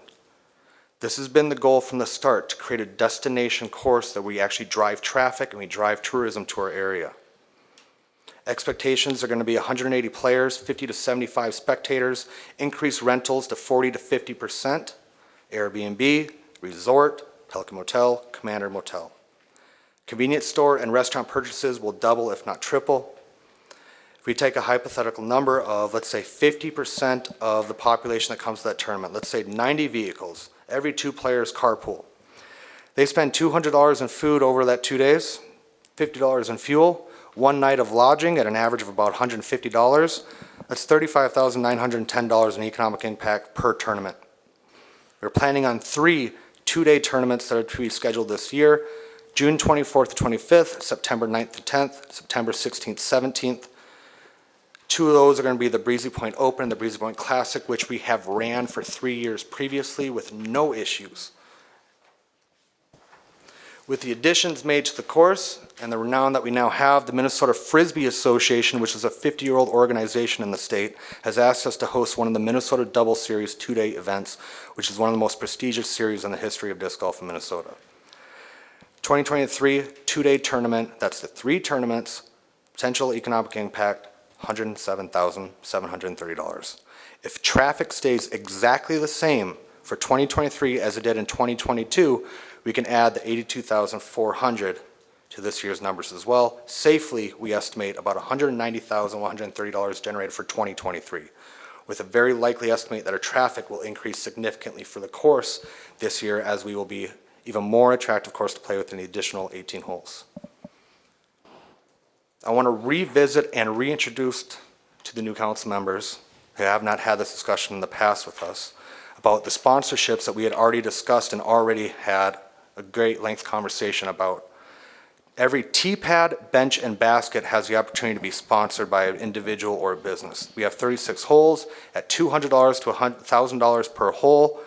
This has been the goal from the start, to create a destination course that we actually drive traffic and we drive tourism to our area. Expectations are going to be 180 players, 50 to 75 spectators, increased rentals to 40 to 50%, Airbnb, resort, Pelican Motel, Commander Motel. Convenience store and restaurant purchases will double, if not triple. If we take a hypothetical number of, let's say, 50% of the population that comes to that tournament, let's say 90 vehicles, every 2 players carpool. They spend $200 in food over that 2 days, $50 in fuel, 1 night of lodging at an average of about $150. That's $35,910 in economic impact per tournament. We're planning on 3 2-day tournaments that are to be scheduled this year, June 24th to 25th, September 9th to 10th, September 16th, 17th. 2 of those are going to be the Breezy Point Open and the Breezy Point Classic, which we have ran for 3 years previously with no issues. With the additions made to the course and the renown that we now have, the Minnesota Frisbee Association, which is a 50-year-old organization in the state, has asked us to host one of the Minnesota Double Series 2-day events, which is one of the most prestigious series in the history of disc golf in Minnesota. 2023 2-day tournament, that's the 3 tournaments, potential economic impact, $107,730. If traffic stays exactly the same for 2023 as it did in 2022, we can add the $82,400 to this year's numbers as well. Safely, we estimate about $190,130 generated for 2023, with a very likely estimate that our traffic will increase significantly for the course this year, as we will be even more attractive course to play with in the additional 18 holes. I want to revisit and reintroduce to the new council members who have not had this discussion in the past with us about the sponsorships that we had already discussed and already had a great length conversation about. Every tee pad, bench, and basket has the opportunity to be sponsored by an individual or a business. We have 36 holes at $200 to $1,000 per hole,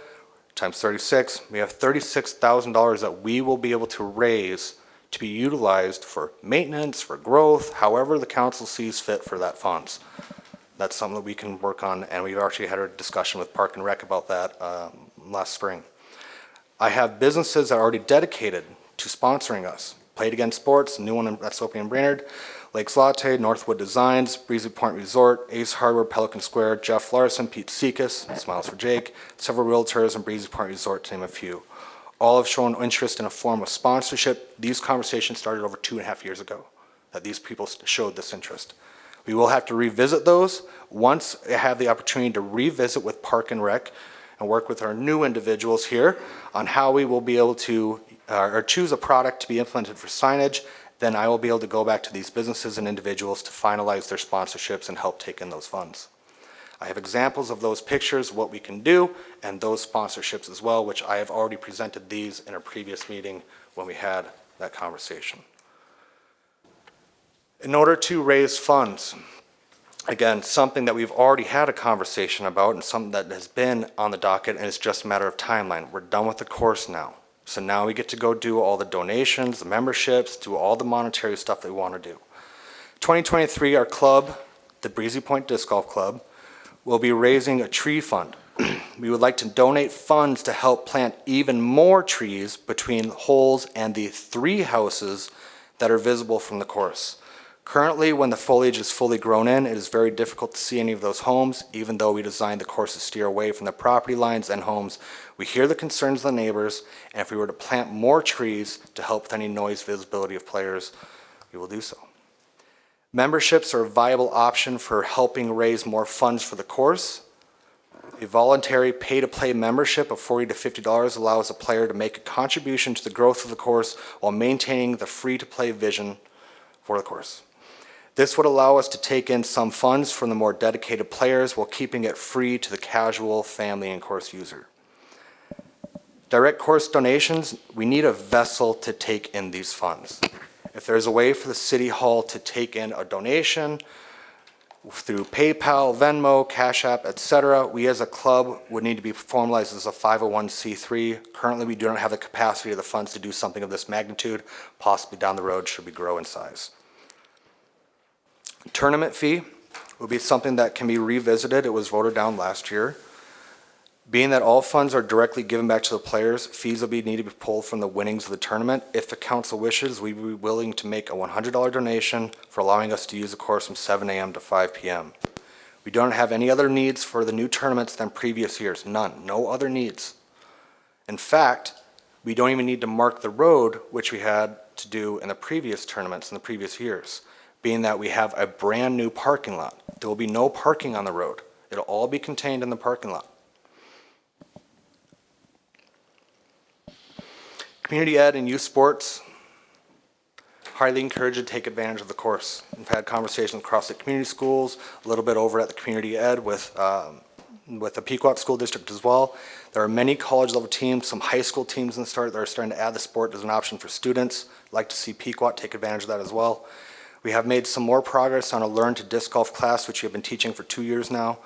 times 36. We have $36,000 that we will be able to raise to be utilized for maintenance, for growth, however the council sees fit for that funds. That's something that we can work on, and we've actually had a discussion with Park and Rec about that last spring. I have businesses that are already dedicated to sponsoring us. Played Again Sports, a new one that's opening in Brainerd, Lakes Latte, Northwood Designs, Breezy Point Resort, Ace Hardware, Pelican Square, Jeff Larson, Pete Sekas, Smiles for Jake, several realtors, and Breezy Point Resort, to name a few. All have shown interest in a form of sponsorship. These conversations started over 2.5 years ago, that these people showed this interest. We will have to revisit those once I have the opportunity to revisit with Park and Rec and work with our new individuals here on how we will be able to or choose a product to be implemented for signage. Then I will be able to go back to these businesses and individuals to finalize their sponsorships and help take in those funds. I have examples of those pictures, what we can do, and those sponsorships as well, which I have already presented these in a previous meeting when we had that conversation. In order to raise funds, again, something that we've already had a conversation about and something that has been on the docket, and it's just a matter of timeline. We're done with the course now. So now we get to go do all the donations, the memberships, do all the monetary stuff that we want to do. 2023, our club, the Breezy Point Disc Golf Club, will be raising a tree fund. We would like to donate funds to help plant even more trees between holes and the 3 houses that are visible from the course. Currently, when the foliage is fully grown in, it is very difficult to see any of those homes, even though we designed the course to steer away from the property lines and homes. We hear the concerns of the neighbors, and if we were to plant more trees to help with any noise visibility of players, we will do so. Memberships are a viable option for helping raise more funds for the course. A voluntary pay-to-play membership of $40 to $50 allows a player to make a contribution to the growth of the course while maintaining the free-to-play vision for the course. This would allow us to take in some funds from the more dedicated players while keeping it free to the casual family and course user. Direct course donations, we need a vessel to take in these funds. If there's a way for the city hall to take in a donation through PayPal, Venmo, Cash App, etc., we as a club would need to be formalized as a 501c3. Currently, we do not have the capacity of the funds to do something of this magnitude, possibly down the road should we grow in size. Tournament fee will be something that can be revisited. It was voted down last year. Being that all funds are directly given back to the players, fees will need to be pulled from the winnings of the tournament. If the council wishes, we would be willing to make a $100 donation for allowing us to use the course from 7 a.m. to 5 p.m. We don't have any other needs for the new tournaments than previous years. None. No other needs. In fact, we don't even need to mark the road, which we had to do in the previous tournaments in the previous years, being that we have a brand new parking lot. There will be no parking on the road. It'll all be contained in the parking lot. Community ed and youth sports, highly encouraged to take advantage of the course. We've had conversations across the community schools, a little bit over at the community ed with the Pequot School District as well. There are many college level teams, some high school teams in the start that are starting to add the sport as an option for students. I'd like to see Pequot take advantage of that as well. We have made some more progress on a Learn to Disc Golf class, which we have been teaching for 2 years now.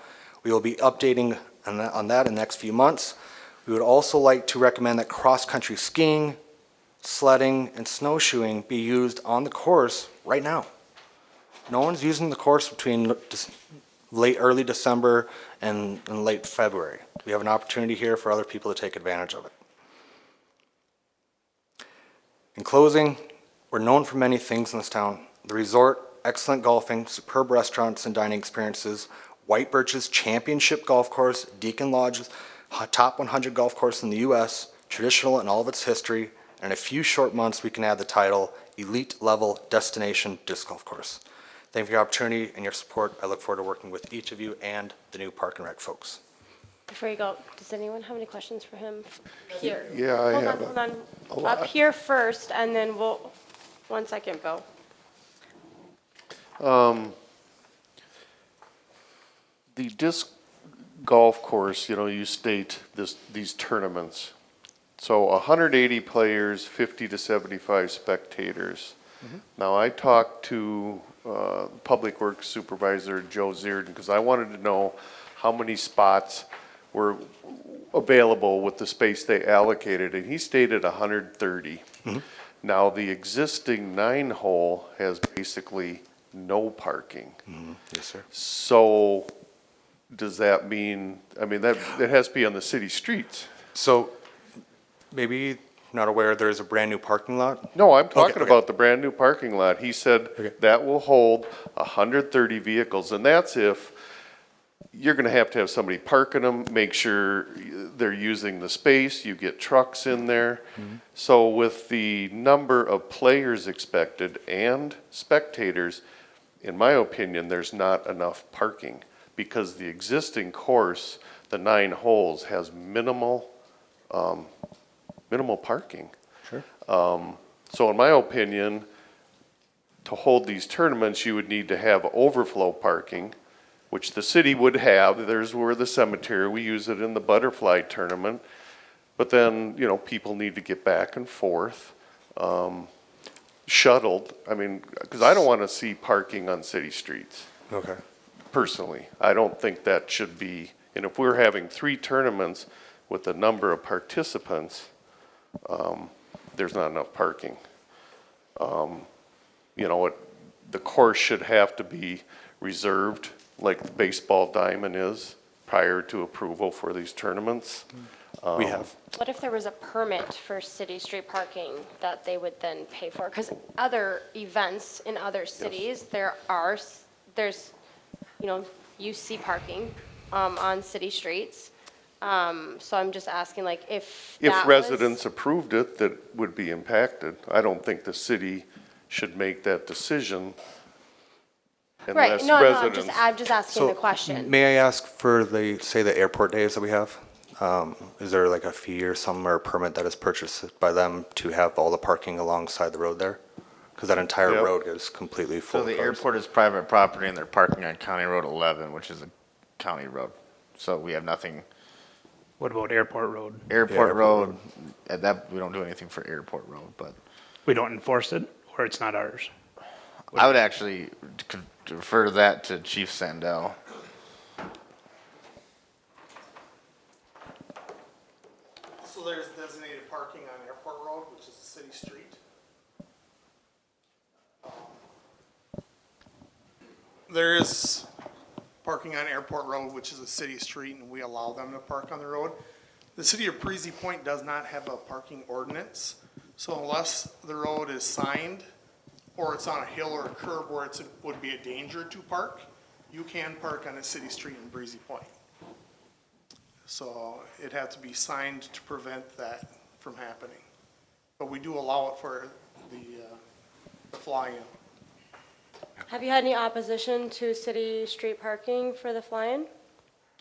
We will be updating on that in the next few months. We would also like to recommend that cross-country skiing, sledding, and snowshoeing be used on the course right now. No one's using the course between early December and late February. We have an opportunity here for other people to take advantage of it. In closing, we're known for many things in this town. The resort excellent golfing, superb restaurants and dining experiences, White Birch's championship golf course, Deacon Lodge's top 100 golf course in the U.S., traditional in all of its history, and in a few short months we can add the title Elite Level Destination Disc Golf Course. Thank you for your opportunity and your support. I look forward to working with each of you and the new Park and Rec folks. Before you go, does anyone have any questions for him? Here. Yeah, I have Hold a on. lot. Up here first, and then we'll, 1 second, Bill. The disc golf course, you know, you state these tournaments. So 180 players, 50 to 75 spectators. Now, I talked to Public Works Supervisor Joe Zierden because I wanted to know how many spots were available with the space they allocated, and he stated 130. Now, the existing 9-hole has basically no parking. Yes, sir. So does that mean, I mean, that it has to be on the city streets? So maybe not aware there's a brand new parking lot? No, I'm talking okay. about the brand-new parking lot. He said Okay. that will hold 130 vehicles, and that's if you're gonna have to have somebody parking them, make sure they're using the space, you get trucks in there. So with the number of players expected and spectators, in my opinion, there's not enough parking, because the existing course, the 9 holes, has minimal parking. Sure. So in my opinion, to hold these tournaments, you would need to have overflow parking, which the city would have. There's where the cemetery, we use it in the butterfly tournament. But then, you know, people need to get back and forth, shuttled. I mean, because I don't want to see parking on city streets. Okay. Personally, I don't think that should be, and if we're having 3 tournaments with the number of participants, there's not enough parking. You know, the course should have to be reserved, like the baseball diamond is, prior to approval for these tournaments. We have. What if there was a permit for city street parking that they would then pay for? Because other events in other cities, there's, you know, you see parking on city streets. So I'm just asking, like, if that If was- residents approved it, that would be impacted. I don't think the city should make that decision Right, unless no, residents. I'm just asking the question. May I ask for the airport days that we have? Is there like a fee or some or permit that is purchased by them to have all the parking alongside the road there? Because that entire Yep. road is completely full So of the cars. airport is private property and they're parking on County Road 11, which is a county road. So we have nothing, What about Airport Road? Airport Airport Road, that, we don't do anything for Airport Road, but We don't enforce it, or it's not ours? I would actually refer to that to Chief Sandell. So there's designated parking on Airport Road, which is a city street. There is parking on Airport Road, which is a city street, and we allow them to park on the road. The city of Breezy Point does not have a parking ordinance, so unless the road is signed or it's on a hill or a curb where it would be a danger to park, you can park on a city street in Breezy Point. So it had to be signed to prevent that from happening. But we do allow it for the fly-in. Have you had any opposition to city street parking for the fly-in?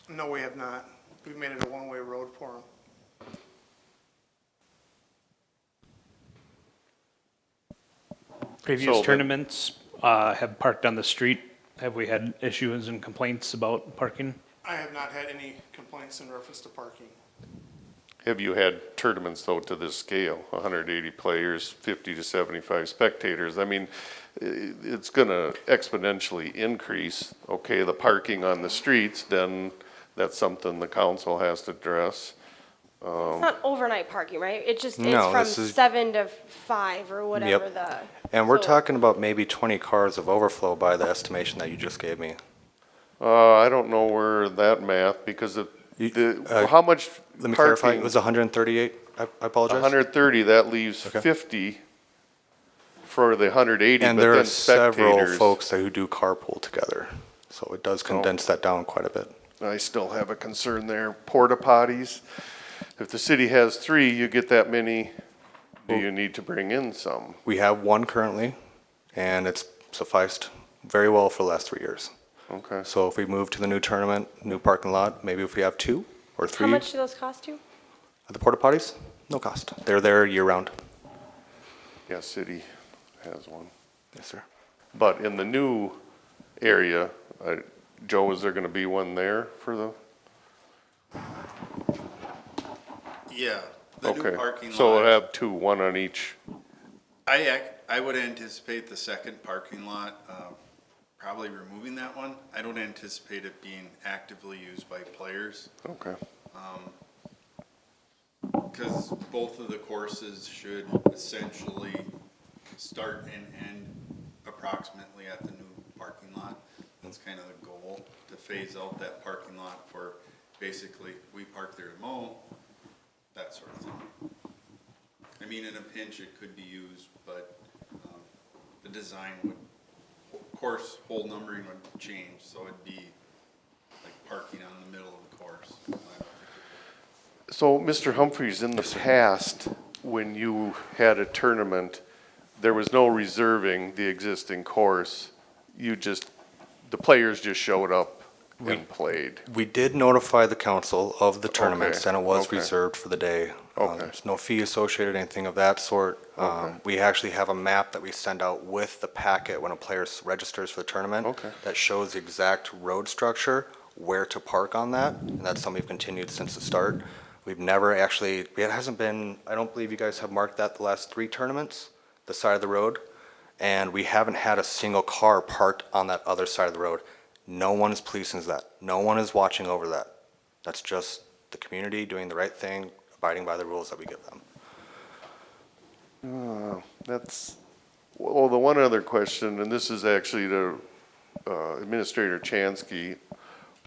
No, we have not. We've made it a one-way road for them. Previous So the- tournaments have parked on the street. Have we had issues and complaints about parking? I have not had any complaints in reference to parking. Have you had tournaments though to this scale, 180 players, 50 to 75 spectators? I mean, it's gonna exponentially increase. Okay, the parking on the streets, then that's something the council has to address. It's not overnight parking, right? It's just, it's No, from this is- 7 to 5 or whatever Yep. the. And we're so- talking about maybe 20 cars of overflow by the estimation that you just gave me. I don't know where that math, because how much Let me clarify, it parking? was 138, I apologize? 130, that leaves Okay. 50 for the 180, And but there then are several spectators. folks who do carpool together, so it does condense that down quite a bit. I still have a concern there. Porta potties. If the city has 3, you get that many, do you need to bring in some? We have one currently, and it's sufficed very well for the last 3 years. Okay. So if we move to the new tournament, new parking lot, maybe if we have 2 or 3. How much do those cost you? The porta potties, no cost. They're there year round. Yeah, city has one. Yes, sir. But in the new area, Joe, is there gonna be one there for the? Yeah, the new Okay, parking lot. so we'll have 2, one on each. I would anticipate the second parking lot, probably removing that one. I don't anticipate it being actively used by players. Okay. Because both of the courses should essentially start and end approximately at the new parking lot. That's kind of the goal, to phase out that parking lot for basically, we park there to mow, that sort of thing. I mean, in a pinch, it could be used, but the design would, of course, hole numbering would change, so it'd be like parking on the middle of the course. So, Mr. Humphreys, in the past, when you had a tournament, there was no reserving the existing course. The players just showed up and played. We did notify the council of the tournaments, Okay, and it was okay. reserved for the day. Okay. There's no fee associated, anything of that sort. We actually have a map that we send out with the packet when a player registers for the tournament. Okay. That shows the exact road structure, where to park on that, and that's something we've continued since the start. We've never actually, it hasn't been, I don't believe you guys have marked that the last 3 tournaments, the side of the road, and we haven't had a single car parked on that other side of the road. No one is policing that. No one is watching over that. That's just the community doing the right thing, abiding by the rules that we give them. Well, the one other question, and this is actually to Administrator Chansky,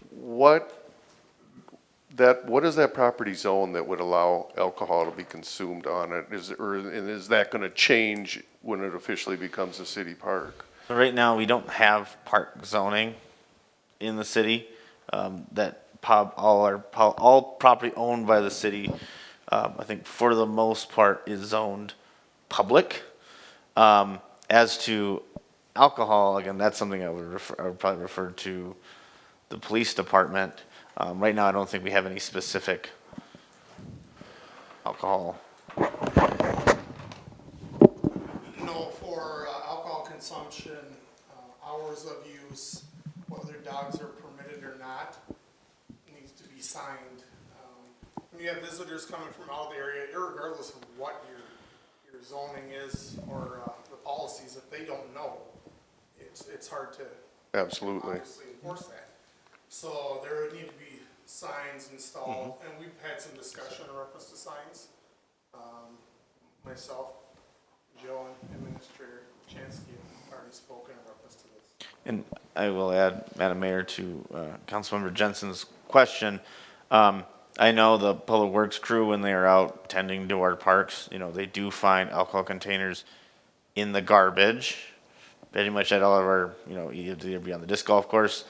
what is that property zone that would allow alcohol to be consumed on it? And is that gonna change when it officially becomes a city park? So right now, we don't have park zoning in the city. All property owned by the city, I think for the most part, is zoned public. As to alcohol, again, that's something I would probably refer to the police department. Right now, I don't think we have any specific alcohol. No, for alcohol consumption, hours of use, whether dogs are permitted or not, needs to be signed. When you have visitors coming from out of the area, irregardless of what your zoning is or the policies, if they don't know, it's hard to Absolutely. obviously enforce that. So there would need to be signs installed, and we've had some discussion in reference to signs. Myself, Joe, and Administrator Chansky have already spoken in reference to this. And I will add, Madam Mayor, to Councilmember Jensen's question. I know the Public Works crew, when they are out tending to our parks, they do find alcohol containers in the garbage. Pretty much at all of our, either be on the disc golf course.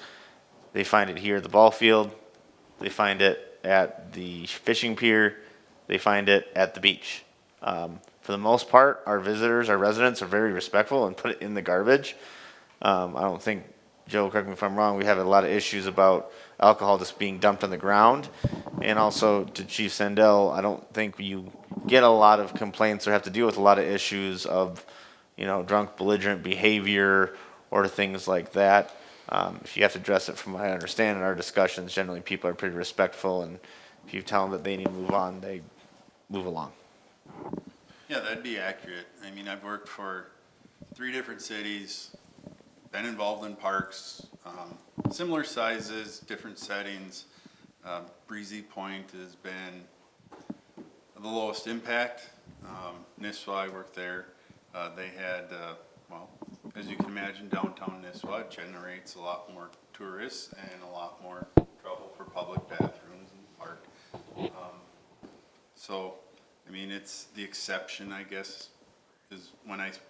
They find it here at the ball field. They find it at the fishing pier. They find it at the beach. For the most part, our visitors, our residents are very respectful and put it in the garbage. I don't think, Joe, correct me if I'm wrong, we have a lot of issues about alcohol just being dumped on the ground. And also to Chief Sandell, I don't think you get a lot of complaints or have to deal with a lot of issues of, drunk, belligerent behavior or things like that. If you have to address it, from what I understand in our discussions, generally people are pretty respectful, and if you tell them that they need to move on, they move along. Yeah, that'd be accurate. I mean, I've worked for 3 different cities, been involved in parks, similar sizes, different settings. Breezy Point has been the lowest impact. Nisswa, I worked there. They had, as you can imagine, downtown Nisswa generates a lot more tourists and a lot more trouble for public bathrooms in the park. So, I mean, it's the exception, I guess, Because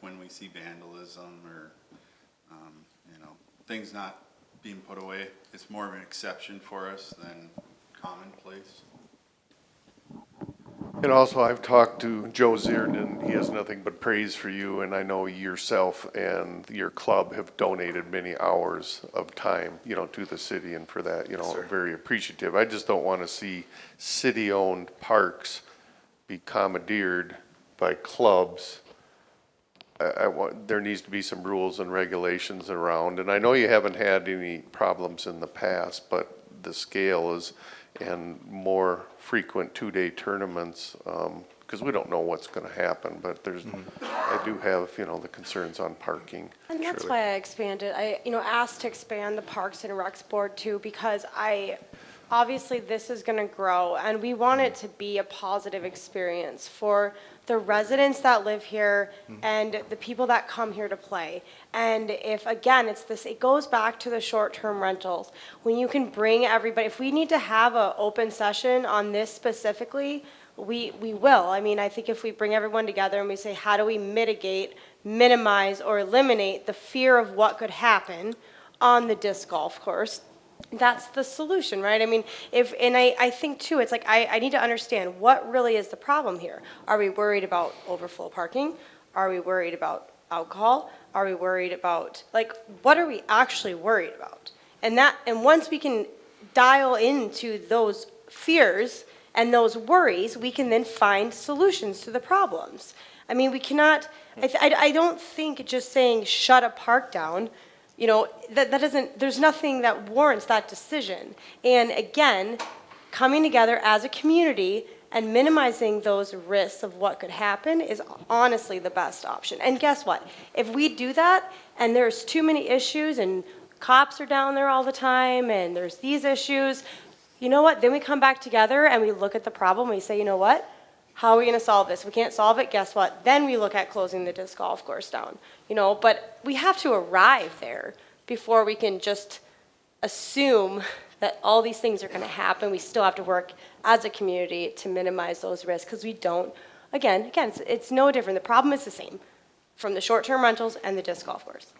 when we see vandalism or, things not being put away, it's more of an exception for us than commonplace. And also, I've talked to Joe Zierd, and he has nothing but praise for you, and I know yourself and your club have donated many hours of time, to the city, and for that, I'm very appreciative. I just don't want to see city-owned parks be commandeered by clubs. There needs to be some rules and regulations around, and I know you haven't had any problems in the past, but the scale is, and more frequent two-day tournaments, because we don't know what's going to happen, but I do have, the concerns on parking. And that's why I expanded, asked to expand the Parks and Recs Board too, because obviously this is going to grow, and we want it to be a positive experience for the residents that live here and the people that come here to play. And if, again, it goes back to the short-term rentals. When you can bring everybody, if we need to have an open session on this specifically, we will. I think if we bring everyone together and we say, how do we mitigate, minimize, or eliminate the fear of what could happen on the disc golf course, that's the solution, right? I think too, it's like, I need to understand what really is the problem here. Are we worried about overflow parking? Are we worried about alcohol? Are we worried about, what are we actually worried about? And once we can dial into those fears and those worries, we can then find solutions to the problems. We cannot, I don't think just saying shut a park down, that doesn't, there's nothing that warrants that decision. And again, coming together as a community and minimizing those risks of what could happen is honestly the best option. And guess what? If we do that and there's too many issues and cops are down there all the time and there's these issues, you know what? Then we come back together and we look at the problem and we say, you know what? How are we going to solve this? If we can't solve it, guess what? Then we look at closing the disc golf course down. But we have to arrive there before we can just assume that all these things are going to happen. We still have to work as a community to minimize those risks because we don't. Again, it's no different. The problem is the same from the short-term rentals and the disc golf course.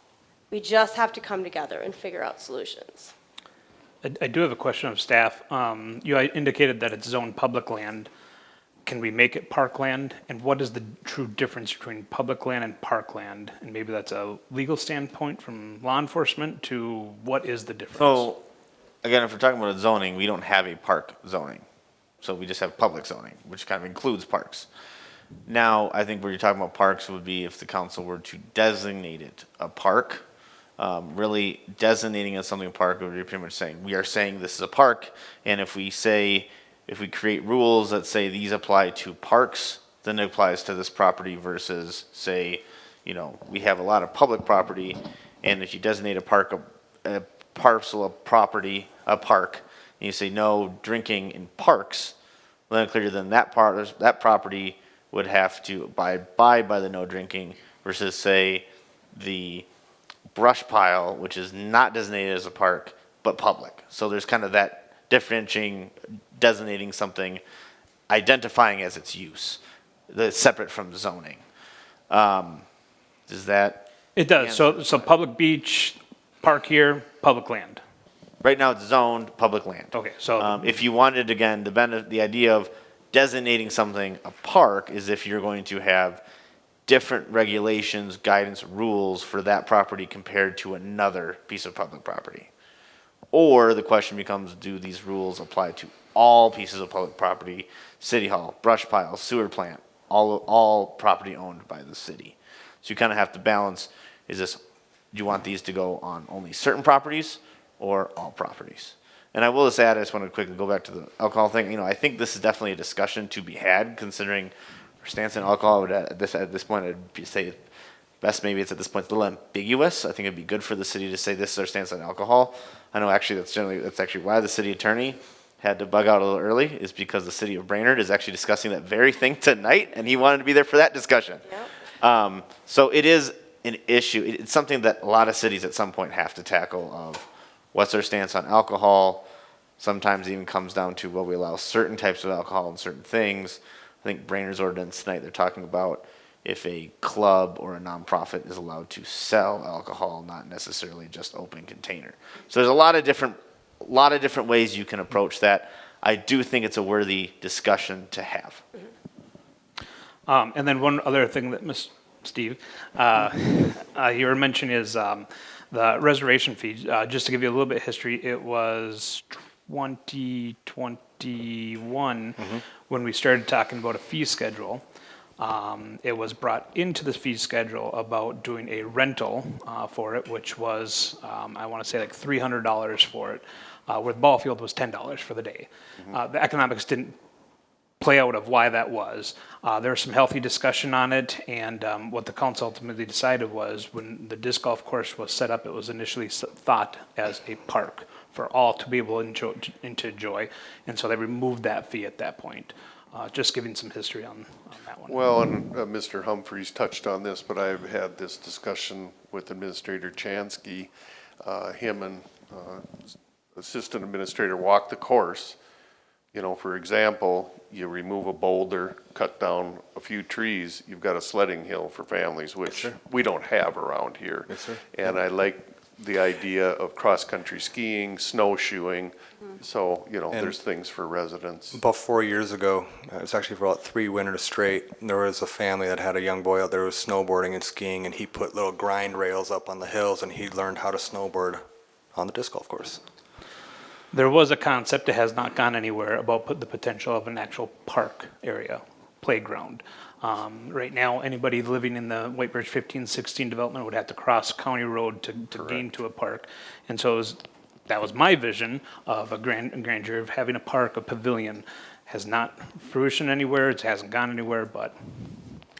We just have to come together and figure out solutions. I do have a question of staff. You indicated that it's zoned public land. Can we make it parkland? And what is the true difference between public land and parkland? And maybe that's a legal standpoint from law enforcement to what is the difference? So, again, if we're talking about zoning, we don't have a park zoning. So we just have public zoning, which kind of includes parks. Now, I think where you're talking about parks would be if the council were to designate it a park. Really designating it as something a park would be pretty much saying, we are saying this is a park, and if we create rules that say these apply to parks, then it applies to this property versus say, we have a lot of public property, and if you designate a parcel of property, a park, and you say no drinking in parks, well, then clearly then that property would have to abide by the no drinking versus say the brush pile, which is not designated as a park, but public. So there's kind of that differentiating, designating something, identifying as its use, that's separate from zoning. Does that? It does. So public beach, park here, public land. Right now it's zoned public land. Okay, so if you wanted, again, the idea of designating something a park is if you're going to have different regulations, guidance, rules for that property compared to another piece of public property. Or the question becomes, do these rules apply to all pieces of public property, city hall, brush pile, sewer plant, all property owned by the city? So you kind of have to balance, do you want these to go on only certain properties or all properties? And I will just add, I just want to quickly go back to the alcohol thing. I think this is definitely a discussion to be had, considering our stance on alcohol. At this point, I'd say best maybe it's at this point a little ambiguous. I think it'd be good for the city to say this is our stance on alcohol. I know actually that's actually why the city attorney had to bug out a little early, is because the city of Brainerd is actually discussing that very thing tonight, and he wanted to be there for that discussion. Yep. So it is an issue. It's something that a lot of cities at some point have to tackle of what's their stance on alcohol. Sometimes it even comes down to, well, we allow certain types of alcohol and certain things. I think Brainerd's ordinance tonight, they're talking about if a club or a nonprofit is allowed to sell alcohol, not necessarily just open container. So there's a lot of different ways you can approach that. I do think it's a worthy discussion to have. And then one other thing that Steve, you were mentioning is the reservation fee. Just to give you a little bit of history, it was 2021 when we started talking about a fee schedule. It was brought into the fee schedule about doing a rental for it, which was, I want to say like $300 for it, where the ball field was $10 for the day. The economics didn't play out of why that was. There was some healthy discussion on it, and what the council ultimately decided was when the disc golf course was set up, it was initially thought as a park for all to be able to enjoy, and so they removed that fee at that point. Just giving some history on that one. Well, and Mr. Humphreys touched on this, but I've had this discussion with Administrator Chansky. Him and Assistant Administrator walked the course. You know, for example, you remove a boulder, cut down a few trees, you've got a sledding hill for families, which we don't have around here. Yes, sir. And I like the idea of cross-country skiing, snowshoeing, so, you know, And there's things for residents. About 4 years ago, it was actually for about 3 winters straight, there was a family that had a young boy out there who was snowboarding and skiing, and he put little grind rails up on the hills, and he learned how to snowboard on the disc golf course. There was a concept that has not gone anywhere about the potential of an actual park area, playground. Right now, anybody living in the Whitebridge 1516 development would have to cross County Road to gain to a park. And so that was my vision of a grandeur of having a park, a pavilion. Has not fruition anywhere, it hasn't gone anywhere, but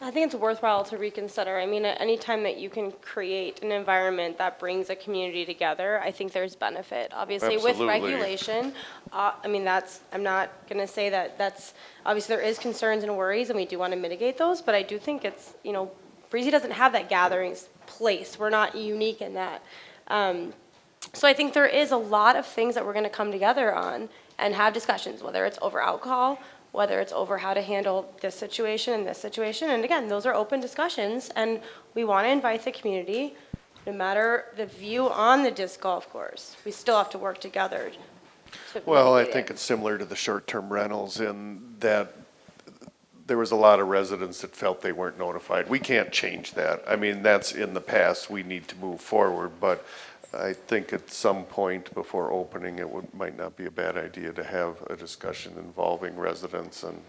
I think it's worthwhile to reconsider. I mean, anytime that you can create an environment that brings a community together, I think there's benefit. Obviously, with Absolutely. regulation, I mean, I'm not going to say that's, obviously there is concerns and worries, and we do want to mitigate those, but I do think it's, you know, Breezy doesn't have that gathering place. We're not unique in that. So I think there is a lot of things that we're going to come together on and have discussions, whether it's over alcohol, whether it's over how to handle this situation and this situation. And again, those are open discussions, and we want to invite the community, no matter the view on the disc golf course. We still have to work together to Well, I mitigate think it. it's similar to the short-term rentals in that there was a lot of residents that felt they weren't notified. We can't change that. I mean, that's in the past. We need to move forward, but I think at some point before opening, might not be a bad idea to have a discussion involving residents and,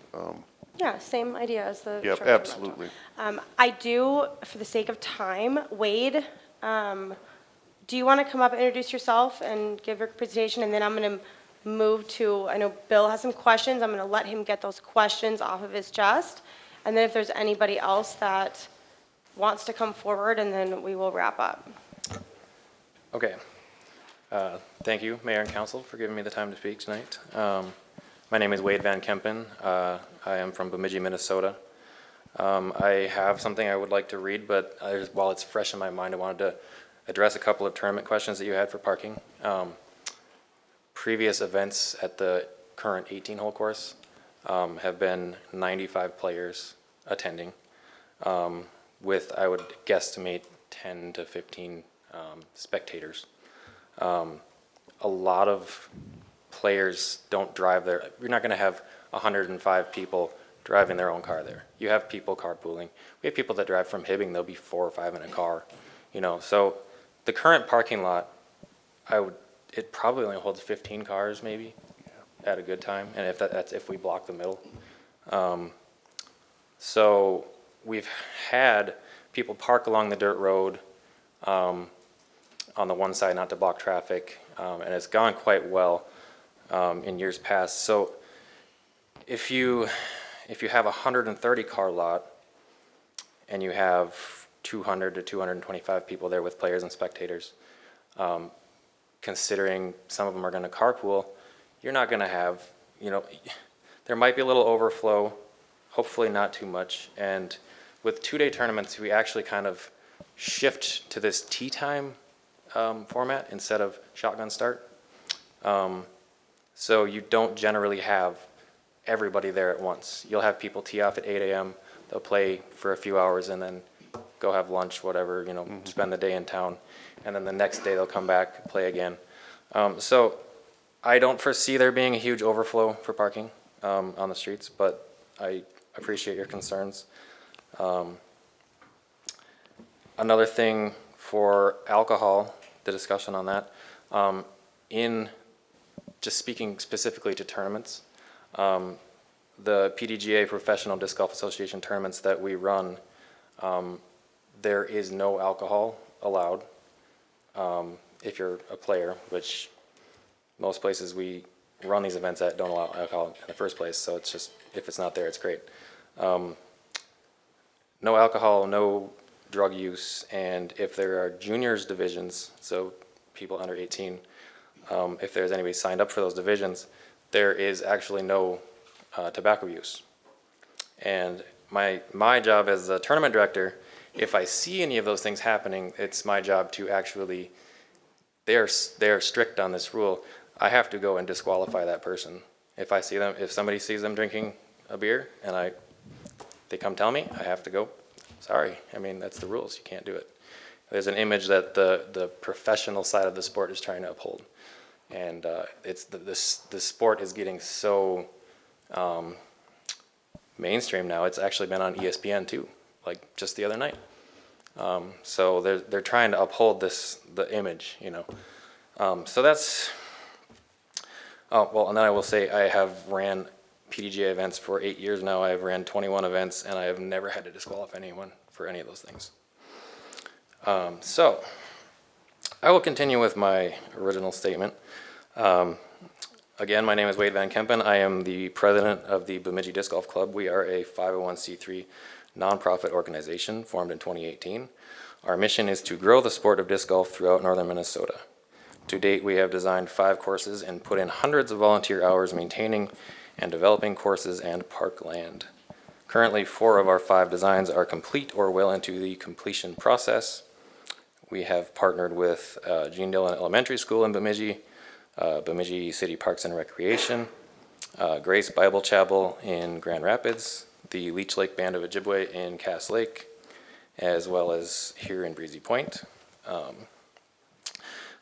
Yeah, same idea as the yep, short-term rental. absolutely. I do, for the sake of time, Wade, do you want to come up and introduce yourself and give your presentation, and then I'm going to move to, I know Bill has some questions, I'm going to let him get those questions off of his chest, and then if there's anybody else that wants to come forward, and then we will wrap up. Okay. Thank you, Mayor and Council, for giving me the time to speak tonight. My name is Wade Van Kempen. I am from Bemidji, Minnesota. I have something I would like to read, but while it's fresh in my mind, I wanted to address a couple of tournament questions that you had for parking. Previous events at the current 18-hole course have been 95 players attending, with, I would guesstimate, 10 to 15 spectators. A lot of players don't drive there. You're not going to have 105 people driving their own car there. You have people carpooling. We have people that drive from Hibbing. There'll be 4 or 5 in a car. You know, so the current parking lot, it probably only holds 15 cars maybe at a good time, and if that's if we block the middle. So we've had people park along the dirt road on the one side, not to block traffic, and it's gone quite well in years past. So if you have a 130 car lot and you have 200 to 225 people there with players and spectators, considering some of them are going to carpool, you're not going to have, you know, there might be a little overflow, hopefully not too much. And with 2-day tournaments, we actually kind of shift to this tee time format instead of shotgun start. So you don't generally have everybody there at once. You'll have people tee off at 8 a.m., they'll play for a few hours and then go have lunch, whatever, you know, spend the day in town. And then the next day they'll come back, play again. So I don't foresee there being a huge overflow for parking on the streets, but I appreciate your concerns. Another thing for alcohol, the discussion on that, in just speaking specifically to tournaments, the PDGA Professional Disc Golf Association tournaments that we run, there is no alcohol allowed if you're a player, which most places we run these events at don't allow alcohol in the first place, so it's just, if it's not there, it's great. No alcohol, no drug use, and if there are juniors divisions, so people under 18, if there's anybody signed up for those divisions, there is actually no tobacco use. And my job as a tournament director, if I see any of those things happening, it's my job to actually, they're strict on this rule. I have to go and disqualify that person. If I see them, if somebody sees them drinking a beer and they come tell me, I have to go, sorry, I mean, that's the rules, you can't do it. There's an image that the professional side of the sport is trying to uphold. And the sport is getting so mainstream now. It's actually been on ESPN too, like just the other night. So they're trying to uphold the image, you know. So that's, oh, well, and then I will say I have ran PDGA events for 8 years now. I've ran 21 events, and I have never had to disqualify anyone for any of those things. So I will continue with my original statement. Again, my name is Wade Van Kempen. I am the president of the Bemidji Disc Golf Club. We are a 501c3 nonprofit organization formed in 2018. Our mission is to grow the sport of disc golf throughout northern Minnesota. To date, we have designed 5 courses and put in hundreds of volunteer hours maintaining and developing courses and park land. Currently, 4 of our 5 designs are complete or well into the completion process. We have partnered with Gene Dillon Elementary School in Bemidji, Bemidji City Parks and Recreation, Grace Bible Chapel in Grand Rapids, the Leech Lake Band of Ojibwe in Cass Lake, as well as here in Breezy Point.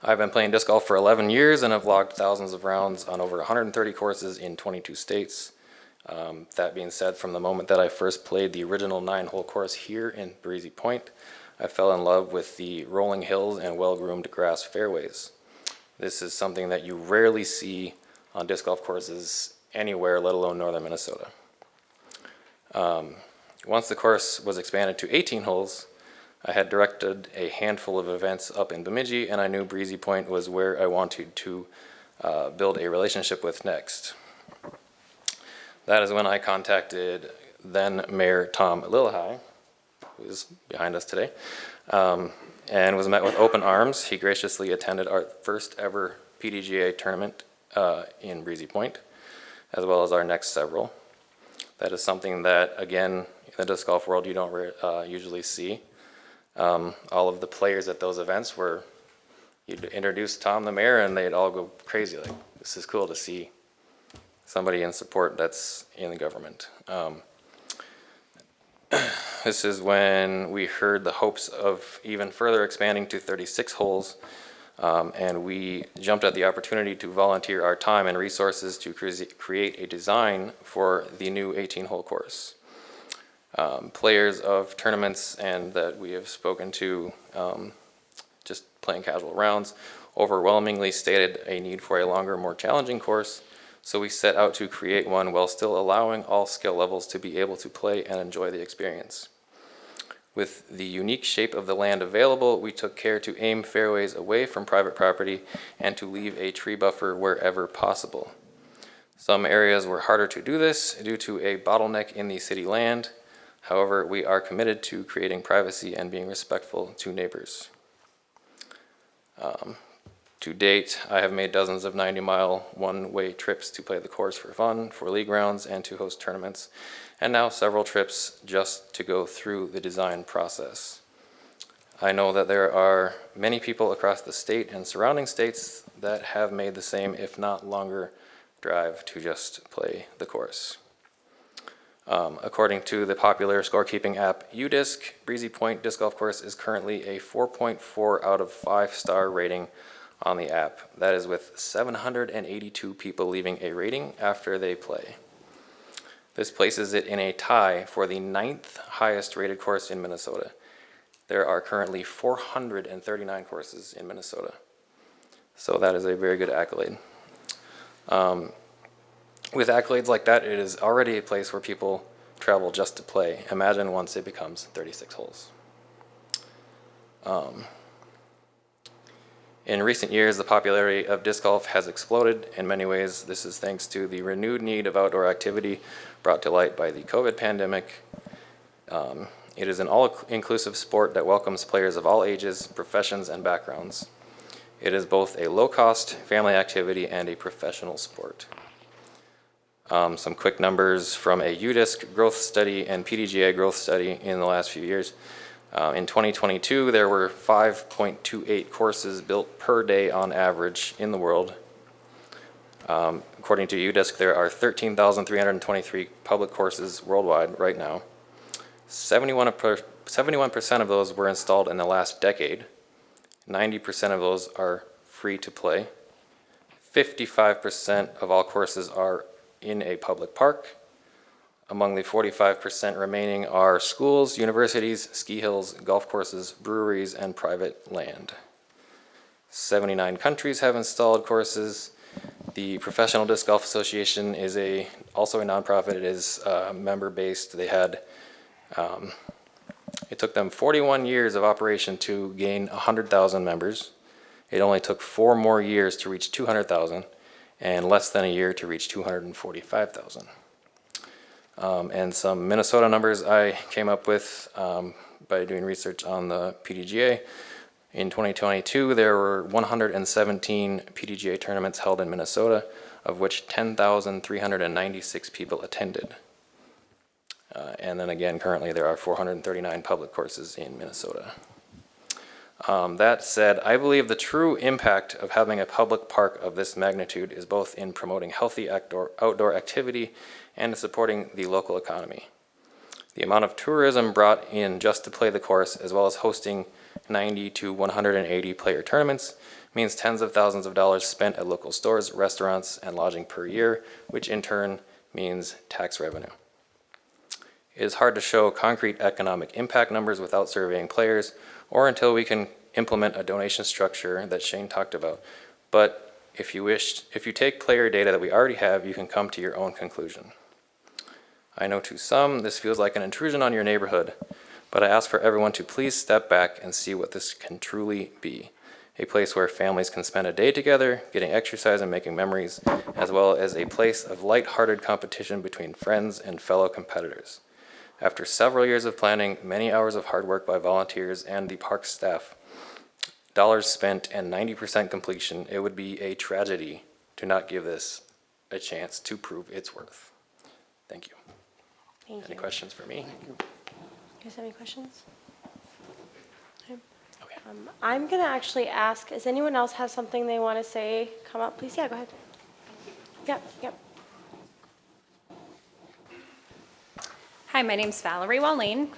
I've been playing disc golf for 11 years and have logged thousands of rounds on over 130 courses in 22 states. That being said, from the moment that I first played the original 9-hole course here in Breezy Point, I fell in love with the rolling hills and well-groomed grass fairways. This is something that you rarely see on disc golf courses anywhere, let alone northern Minnesota. Once the course was expanded to 18 holes, I had directed a handful of events up in Bemidji, and I knew Breezy Point was where I wanted to build a relationship with next. That is when I contacted then Mayor Tom Lillehei, who is behind us today, and was met with open arms. He graciously attended our first ever PDGA tournament in Breezy Point, as well as our next several. That is something that, again, in the disc golf world you don't usually see. All of the players at those events were, you'd introduce Tom the mayor and they'd all go crazy, like, this is cool to see somebody in support that's in the government. This is when we heard the hopes of even further expanding to 36 holes, and we jumped at the opportunity to volunteer our time and resources to create a design for the new 18-hole course. Players of tournaments and that we have spoken to, just playing casual rounds, overwhelmingly stated a need for a longer, more challenging course, so we set out to create one while still allowing all skill levels to be able to play and enjoy the experience. With the unique shape of the land available, we took care to aim fairways away from private property and to leave a tree buffer wherever possible. Some areas were harder to do this due to a bottleneck in the city land. However, we are committed to creating privacy and being respectful to neighbors. To date, I have made dozens of 90-mile one-way trips to play the course for fun, for league rounds, and to host tournaments, and now several trips just to go through the design process. I know that there are many people across the state and surrounding states that have made the same, if not longer, drive to just play the course. According to the popular scorekeeping app UDisc, Breezy Point Disc Golf Course is currently a 4.4 out of 5-star rating on the app. That is with 782 people leaving a rating after they play. This places it in a tie for the 9th highest rated course in Minnesota. There are currently 439 courses in Minnesota. So that is a very good accolade. With accolades like that, it is already a place where people travel just to play. Imagine once it becomes 36 holes. In recent years, the popularity of disc golf has exploded. In many ways, this is thanks to the renewed need of outdoor activity brought to light by the COVID pandemic. It is an all-inclusive sport that welcomes players of all ages, professions, and backgrounds. It is both a low-cost family activity and a professional sport. Some quick numbers from a UDisc growth study and PDGA growth study in the last few years. In 2022, there were 5.28 courses built per day on average in the world. According to UDisc, there are 13,323 public courses worldwide right now. 71% of those were installed in the last decade. 90% of those are free to play. 55% of all courses are in a public park. Among the 45% remaining are schools, universities, ski hills, golf courses, breweries, and private land. 79 countries have installed courses. The Professional Disc Golf Association is also a nonprofit. It is member-based. They had, it took them 41 years of operation to gain 100,000 members. It only took 4 more years to reach 200,000 and less than a year to reach 245,000. And some Minnesota numbers I came up with by doing research on the PDGA. In 2022, there were 117 PDGA tournaments held in Minnesota, of which 10,396 people attended. And then again, currently there are 439 public courses in Minnesota. That said, I believe the true impact of having a public park of this magnitude is both in promoting healthy outdoor activity and supporting the local economy. The amount of tourism brought in just to play the course, as well as hosting 90 to 180 player tournaments, means tens of thousands of dollars spent at local stores, restaurants, and lodging per year, which in turn means tax revenue. It is hard to show concrete economic impact numbers without surveying players, or until we can implement a donation structure that Shane talked about. But if you take player data that we already have, you can come to your own conclusion. I know to some this feels like an intrusion on your neighborhood, but I ask for everyone to please step back and see what this can truly be. A place where families can spend a day together, getting exercise and making memories, as well as a place of light-hearted competition between friends and fellow competitors. After several years of planning, many hours of hard work by volunteers and the park staff, dollars spent and 90% completion, it would be a tragedy to not give this a chance to prove its worth. Thank you. Thank you. Any questions for me? You guys have any questions? Okay. I'm going to actually ask, does anyone else have something they want to say? Come up, please. Yeah, go ahead. Yep. Hi, my name's Valerie Walleen,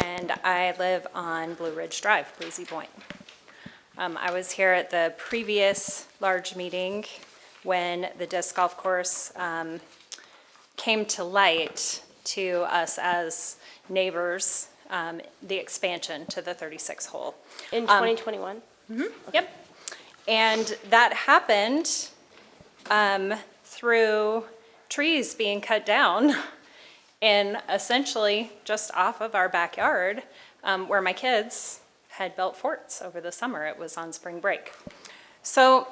and I live on Blue Ridge Drive, Breezy Point. I was here at the previous large meeting when the disc golf course came to light to us as neighbors, the expansion to the 36 hole. In 2021? Yep. And that happened through trees being cut down and essentially just off of our backyard where my kids had built forts over the summer. It was on spring break. So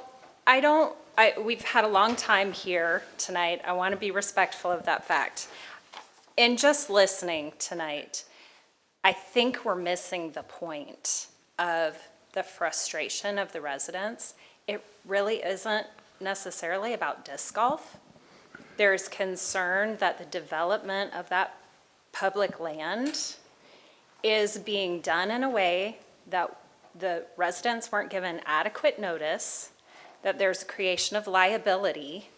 we've had a long time here tonight. I want to be respectful of that fact. And just listening tonight, I think we're missing the point of the frustration of the residents. It really isn't necessarily about disc golf. There's concern that the development of that public land is being done in a way that the residents weren't given adequate notice, that there's a creation of liability,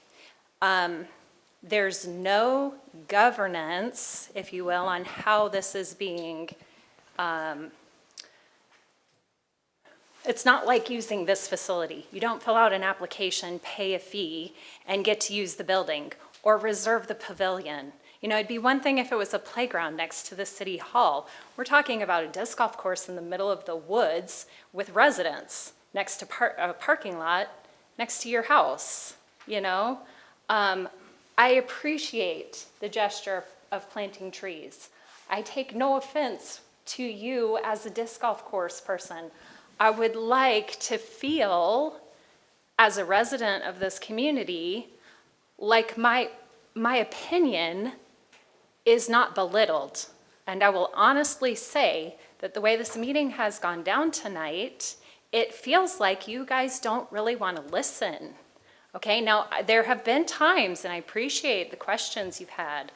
There's no governance, if you will, on how this is being, it's not like using this facility. You don't fill out an application, pay a fee, and get to use the building, or reserve the pavilion. You know, it'd be one thing if it was a playground next to the city hall. We're talking about a disc golf course in the middle of the woods with residents next to a parking lot next to your house, you know? I appreciate the gesture of planting trees. I take no offense to you as a disc golf course person. I would like to feel, as a resident of this community, like my opinion is not belittled. And I will honestly say that the way this meeting has gone down tonight, it feels like you guys don't really want to listen. Okay, now there have been times, and I appreciate the questions you've had,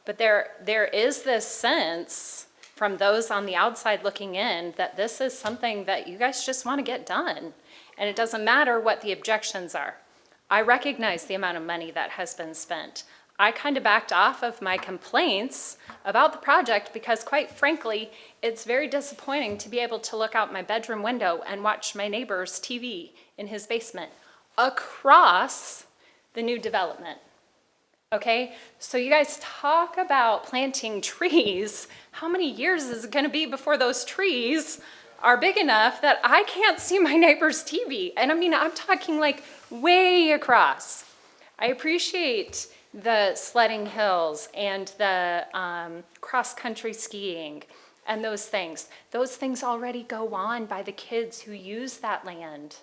but there is this sense from those on the outside looking in that this is something that you guys just want to get done. And it doesn't matter what the objections are. I recognize the amount of money that has been spent. I kind of backed off of my complaints about the project because, quite frankly, it's very disappointing to be able to look out my bedroom window and watch my neighbor's TV in his basement across the new development. Okay, so you guys talk about planting trees. How many years is it going to be before those trees are big enough that I can't see my neighbor's TV? And I mean, I'm talking like way across. I appreciate the sledding hills and the cross-country skiing and those things. Those things already go on by the kids who use that land.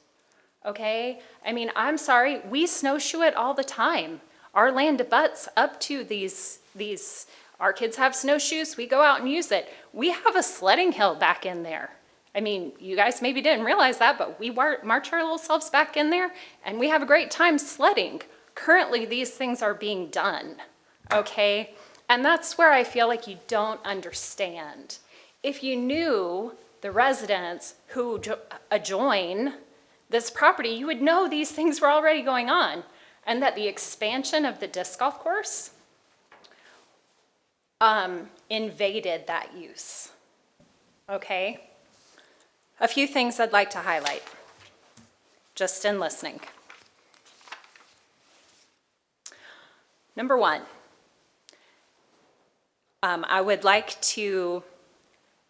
Okay? I mean, I'm sorry, we snowshoe it all the time. Our land abuts up to these, our kids have snowshoes, we go out and use it. We have a sledding hill back in there. I mean, you guys maybe didn't realize that, but we march our little selves back in there and we have a great time sledding. Currently, these things are being done, okay? And that's where I feel like you don't understand. If you knew the residents who adjoin this property, you would know these things were already going on and that the expansion of the disc golf course invaded that use, okay? A few things I'd like to highlight, just in listening. Number one, I would like to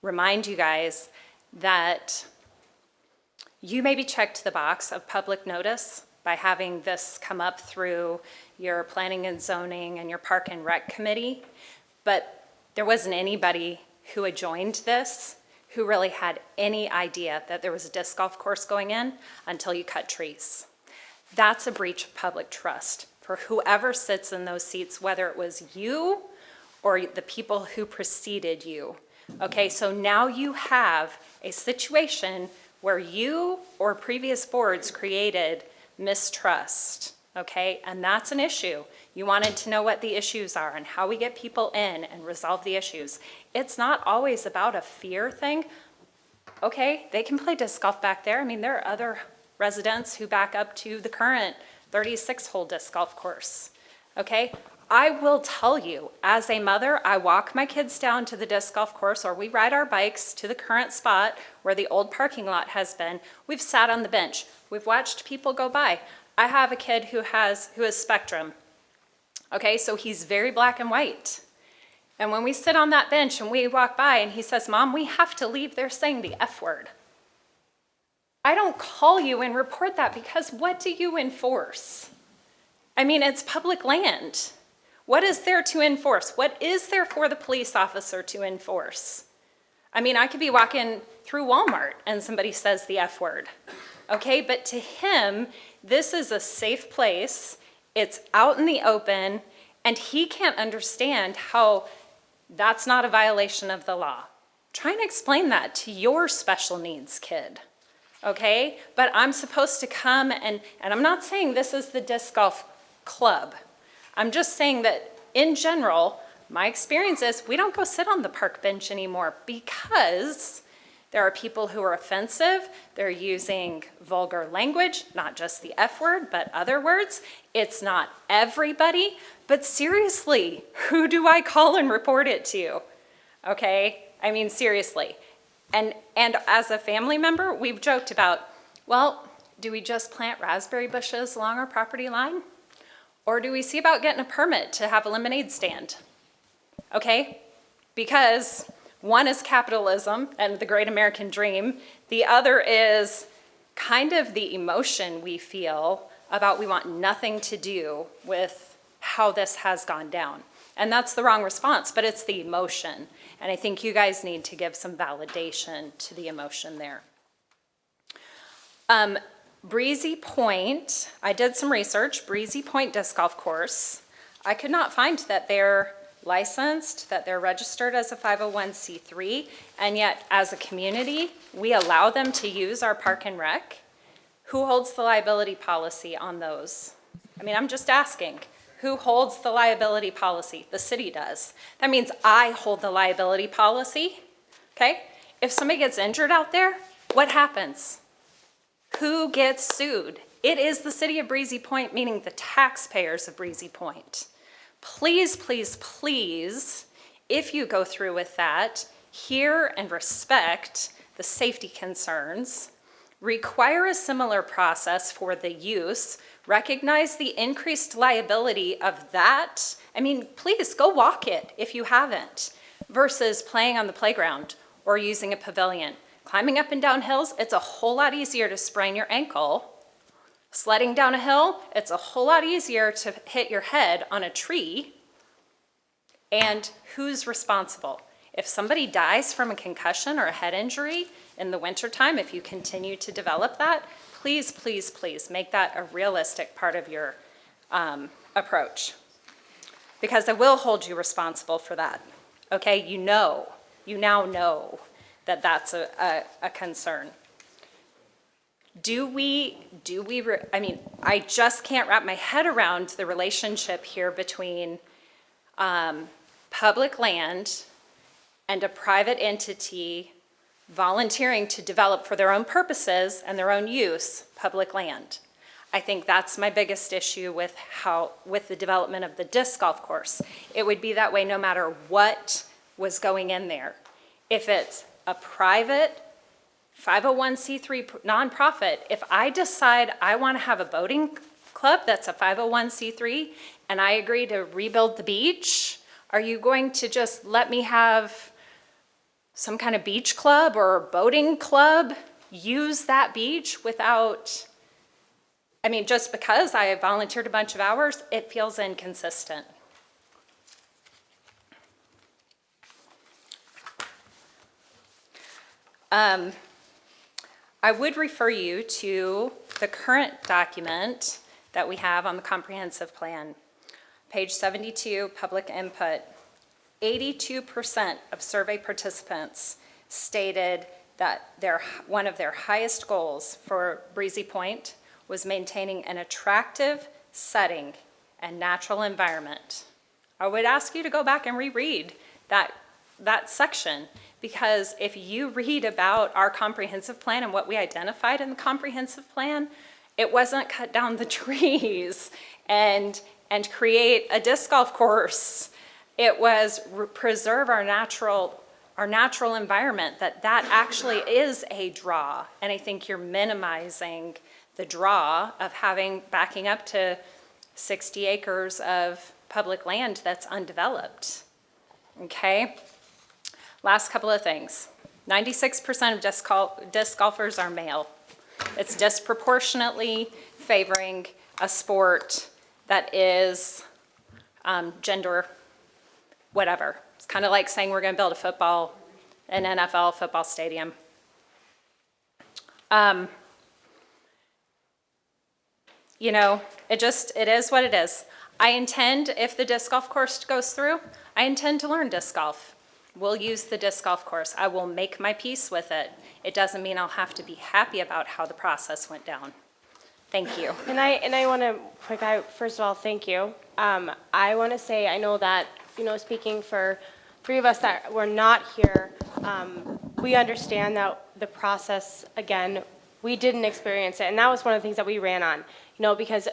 remind you guys that you maybe checked the box of public notice by having this come up through your planning and zoning and your park and rec committee, but there wasn't anybody who had joined this who really had any idea that there was a disc golf course going in until you cut trees. That's a breach of public trust for whoever sits in those seats, whether it was you or the people who preceded you. Okay, so now you have a situation where you or previous boards created mistrust, okay? And that's an issue. You wanted to know what the issues are and how we get people in and resolve the issues. It's not always about a fear thing. Okay, they can play disc golf back there. I mean, there are other residents who back up to the current 36-hole disc golf course, okay? I will tell you, as a mother, I walk my kids down to the disc golf course or we ride our bikes to the current spot where the old parking lot has been. We've sat on the bench. We've watched people go by. I have a kid who is spectrum. Okay, so he's very black and white. And when we sit on that bench and we walk by and he says, "Mom, we have to leave, they're saying the F word." I don't call you and report that because what do you enforce? I mean, it's public land. What is there to enforce? What is there for the police officer to enforce? I mean, I could be walking through Walmart and somebody says the F word, okay? But to him, this is a safe place. It's out in the open, and he can't understand how that's not a violation of the law. Try and explain that to your special needs kid, okay? But I'm supposed to come and I'm not saying this is the disc golf club. I'm just saying that in general, my experience is we don't go sit on the park bench anymore because There are people who are offensive. They're using vulgar language, not just the F word, but other words. It's not everybody, but seriously, who do I call and report it to? Okay? I mean, seriously. And as a family member, we've joked about, well, do we just plant raspberry bushes along our property line? Or do we see about getting a permit to have a lemonade stand? Okay? Because one is capitalism and the great American dream. The other is kind of the emotion we feel about we want nothing to do with how this has gone down. And that's the wrong response, but it's the emotion. And I think you guys need to give some validation to the emotion there. Breezy Point, I did some research, Breezy Point Disc Golf Course. I could not find that they're licensed, that they're registered as a 501c3, and yet as a community, we allow them to use our park and rec. Who holds the liability policy on those? I mean, I'm just asking. Who holds the liability policy? The city does. That means I hold the liability policy, okay? If somebody gets injured out there, what happens? Who gets sued? It is the city of Breezy Point, meaning the taxpayers of Breezy Point. Please, please, please, if you go through with that, hear and respect the safety concerns, require a similar process for the use, recognize the increased liability of that. I mean, please go walk it if you haven't, versus playing on the playground or using a pavilion. Climbing up and down hills, it's a whole lot easier to sprain your ankle. Sledding down a hill, it's a whole lot easier to hit your head on a tree. And who's responsible? If somebody dies from a concussion or a head injury in the wintertime, if you continue to develop that, please, please, please make that a realistic part of your approach. Because I will hold you responsible for that. Okay, you now know that that's a concern. I mean, I just can't wrap my head around the relationship here between public land and a private entity volunteering to develop for their own purposes and their own use public land. I think that's my biggest issue with the development of the disc golf course. It would be that way no matter what was going in there. If it's a private 501c3 nonprofit, if I decide I want to have a boating club that's a 501c3 and I agree to rebuild the beach, are you going to just let me have some kind of beach club or boating club use that beach without, I mean, just because I volunteered a bunch of hours, it feels inconsistent. I would refer you to the current document that we have on the comprehensive plan. Page 72, public input. 82% of survey participants stated that one of their highest goals for Breezy Point was maintaining an attractive setting and natural environment. I would ask you to go back and reread that section, because if you read about our comprehensive plan and what we identified in the comprehensive plan, it wasn't cut down the trees and create a disc golf course. It was preserve our natural environment, that actually is a draw. And I think you're minimizing the draw of backing up to 60 acres of public land that's undeveloped. Okay? Last couple of things. 96% of disc golfers are male. It's disproportionately favoring a sport that is gender, whatever. It's kind of like saying we're going to build an NFL football stadium. You know, it is what it is. I intend, if the disc golf course goes through, I intend to learn disc golf. We'll use the disc golf course. I will make my peace with it. It doesn't mean I'll have to be happy about how the process went down. Thank you. And I want to, first of all, thank you. I want to say, I know that, speaking for three of us that were not here we understand that the process, again, we didn't experience it, and that was one of the things that we ran on, because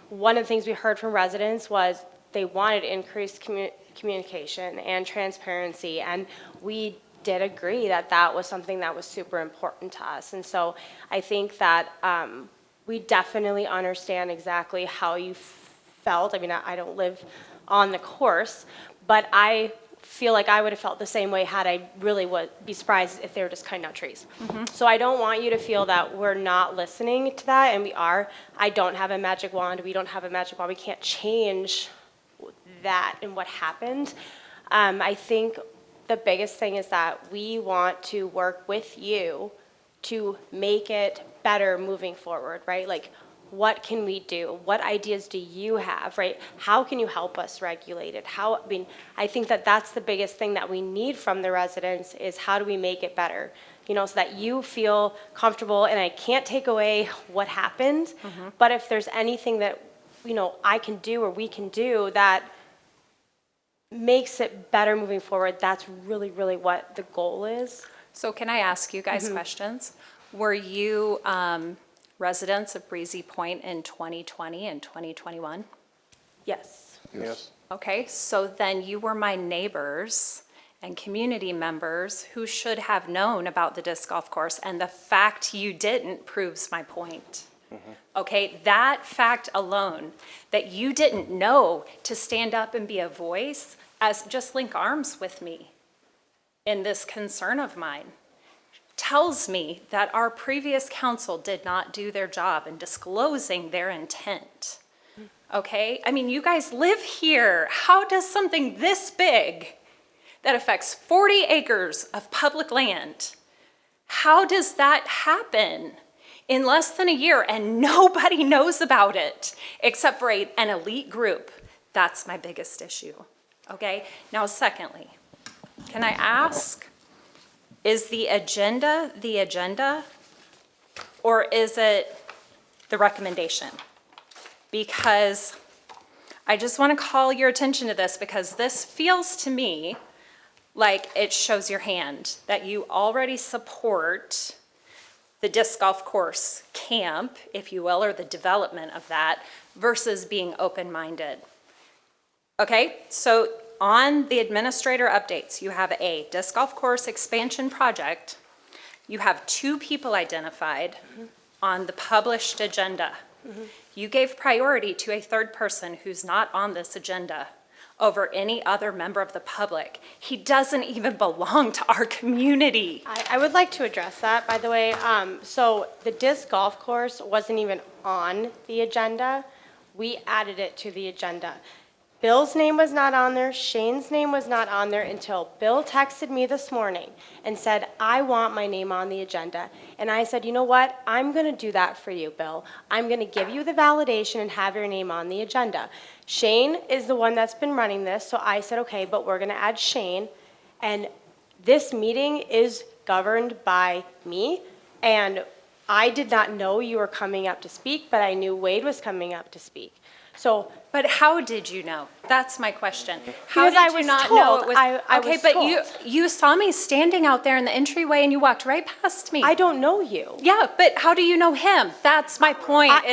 one of the things we heard from residents was they wanted increased communication and transparency, and we did agree that that was something that was super important to us. And so I think that we definitely understand exactly how you felt. I mean, I don't live on the course, but I feel like I would have felt the same way had I really would be surprised if they were just cutting down trees. So I don't want you to feel that we're not listening to that, and we are. I don't have a magic wand. We don't have a magic wand. We can't change that and what happened. I think the biggest thing is that we want to work with you to make it better moving forward, right? Like, what can we do? What ideas do you have, right? How can you help us regulate it? I think that that's the biggest thing that we need from the residents is how do we make it better? So that you feel comfortable, and I can't take away what happened, but if there's anything that, I can do or we can do that makes it better moving forward, that's really, really what the goal is. So can I ask you guys questions? Were you residents of Breezy Point in 2020 and 2021? Yes. Yes. Okay, so then you were my neighbors and community members who should have known about the disc golf course, and the fact you didn't proves my point. Okay, that fact alone, that you didn't know to stand up and be a voice, as just link arms with me in this concern of mine, tells me that our previous council did not do their job in disclosing their intent. Okay, I mean, you guys live here. How does something this big that affects 40 acres of public land, how does that happen in less than a year and nobody knows about it except for an elite group? That's my biggest issue, okay? Now, secondly, can I ask, is the agenda or is it the recommendation? Because I just want to call your attention to this, because this feels to me like it shows your hand, that you already support the disc golf course camp, if you will, or the development of that, versus being open-minded. Okay, so on the administrator updates, you have a disc golf course expansion project. You have 2 people identified on the published agenda. You gave priority to a third person who's not on this agenda over any other member of the public. He doesn't even belong to our community. I would like to address that, by the way. So the disc golf course wasn't even on the agenda. We added it to the agenda. Bill's name was not on there, Shane's name was not on there until Bill texted me this morning and said, I want my name on the agenda. And I said, you know what? I'm gonna do that for you, Bill. I'm gonna give you the validation and have your name on the agenda. Shane is the one that's been running this, so I said, okay, but we're gonna add Shane. And this meeting is governed by me, and I did not know you were coming up to speak, but I knew Wade was coming up to speak. So, but how did you know? That's my question. How Because did I you was not told. know it was? I Okay, was but told. you saw me standing out there in the entryway and you walked right past me. I don't know you. Yeah, but how do you know him? That's my point. I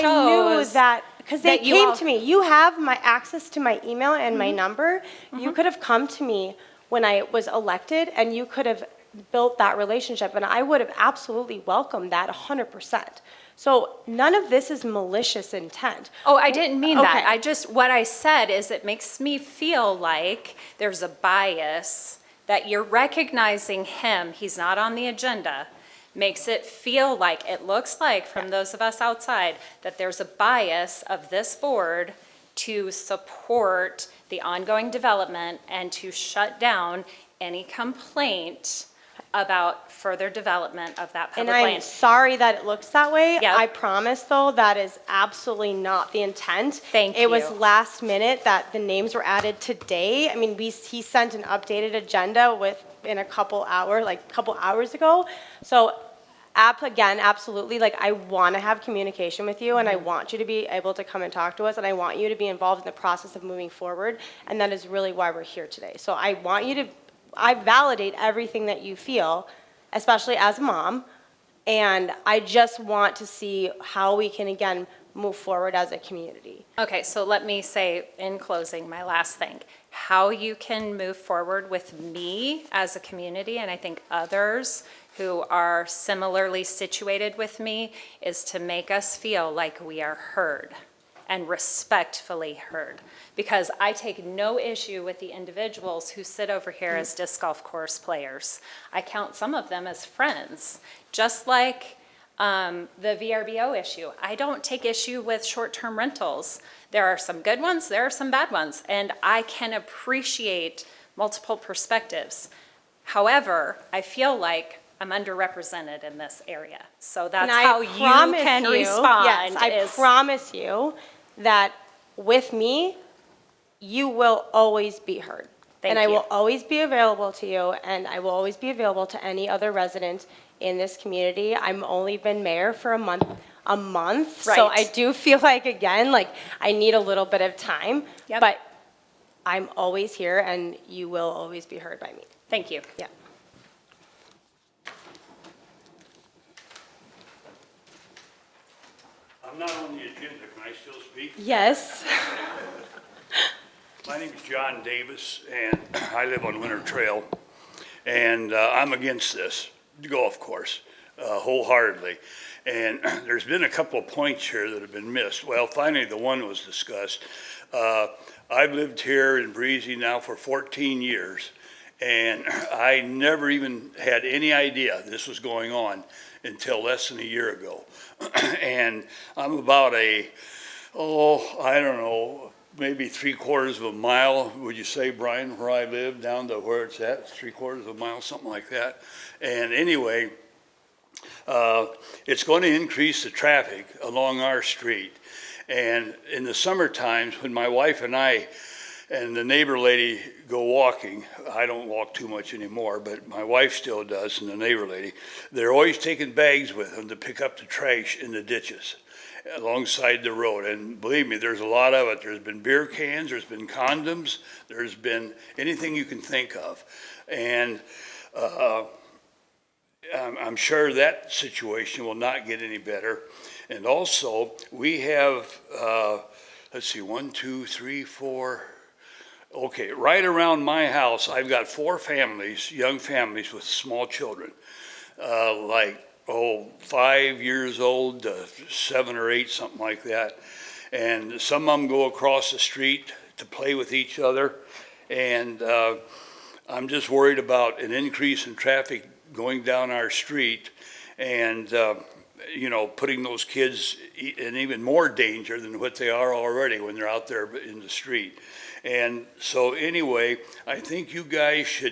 knew that because they that you came all- to me. You have my access to my email and my number. You could have come to me when I was elected, and you could have built that relationship, and I would have absolutely welcomed that 100%. So none of this is malicious intent. Oh, I didn't mean that. Okay. What I said is it makes me feel like there's a bias, that you're recognizing him, he's not on the agenda, makes it feel like, it looks like from those of us outside, that there's a bias of this board to support the ongoing development and to shut down any complaint about further development of that And public I'm land. sorry that it looks that way. Yep. I promise, though, that is absolutely not the intent. Thank It was you. last minute that the names were added today. I mean, he sent an updated agenda in a couple hours ago. So, again, absolutely, like, I want to have communication with you, and I want you to be able to come and talk to us, and I want you to be involved in the process of moving forward, and that is really why we're here today. So I want you to I validate everything that you feel, especially as a mom. And I just want to see how we can, again, move forward as a community. Okay, so let me say in closing, my last thing, how you can move forward with me as a community, and I think others who are similarly situated with me, is to make us feel like we are heard and respectfully heard. Because I take no issue with the individuals who sit over here as disc golf course players. I count some of them as friends, just like the VRBO issue. I don't take issue with short-term rentals. There are some good ones, there are some bad ones, and I can appreciate multiple perspectives. However, I feel like I'm underrepresented in this area. So that's how you can respond. Yes, I promise you that with me, you will always be heard. Thank And I you. will always be available to you, and I will always be available to any other resident in this community. I'm only been mayor for a month, so Right. I do feel like, again, like I need a little bit of time. Yep. But I'm always here, and you will always be heard by me. Thank you. Yeah. I'm not on the agenda, can I still speak? Yes. My name is John Davis, and I live on Winter Trail, and I'm against this golf course wholeheartedly. And there's been a couple of points here that have been missed. Well, finally, the one was discussed. I've lived here in Breezy now for 14 years, and I never even had any idea this was going on until less than a year ago. And I'm about I don't know, maybe 3/4 of a mile, would you say, Brian, where I live, down to where it's at, 3/4 of a mile, something like that. And anyway, it's going to increase the traffic along our street. And in the summer times, when my wife and I and the neighbor lady go walking, I don't walk too much anymore, but my wife still does, and the neighbor lady, they're always taking bags with them to pick up the trash in the ditches alongside the road. And believe me, there's a lot of it. There's been beer cans, there's been condoms, there's been anything you can think of. And I'm sure that situation will not get any better. And also, we have, let's see, 1, 2, 3, 4, okay, right around my house, I've got 4 families, young families with small children, 5 years old to 7 or 8, something like that. And some of them go across the street to play with each other. And I'm just worried about an increase in traffic going down our street and, putting those kids in even more danger than what they are already when they're out there in the street. And so anyway, I think you guys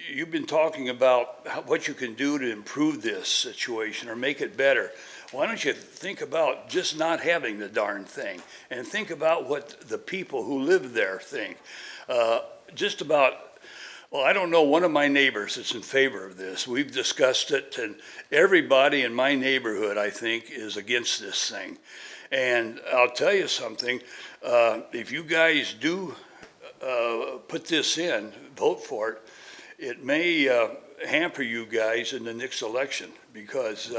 you've been talking about what you can do to improve this situation or make it better. Why don't you think about just not having the darn thing and think about what the people who live there think. I don't know, one of my neighbors is in favor of this. We've discussed it, and everybody in my neighborhood, I think, is against this thing. And I'll tell you something, if you guys do put this in, vote for it, it may hamper you guys in the next election because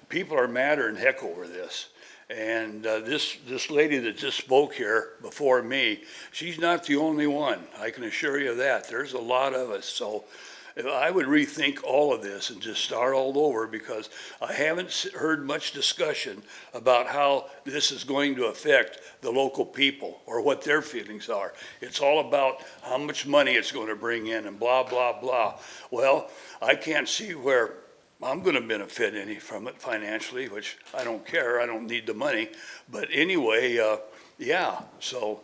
people are madder than heck over this. And this lady that just spoke here before me, she's not the only one. I can assure you of that. There's a lot of us. So I would rethink all of this and just start all over because I haven't heard much discussion about how this is going to affect the local people or what their feelings are. It's all about how much money it's going to bring in and blah, blah, blah. Well, I can't see where I'm going to benefit any from it financially, which I don't care. I don't need the money. But anyway, so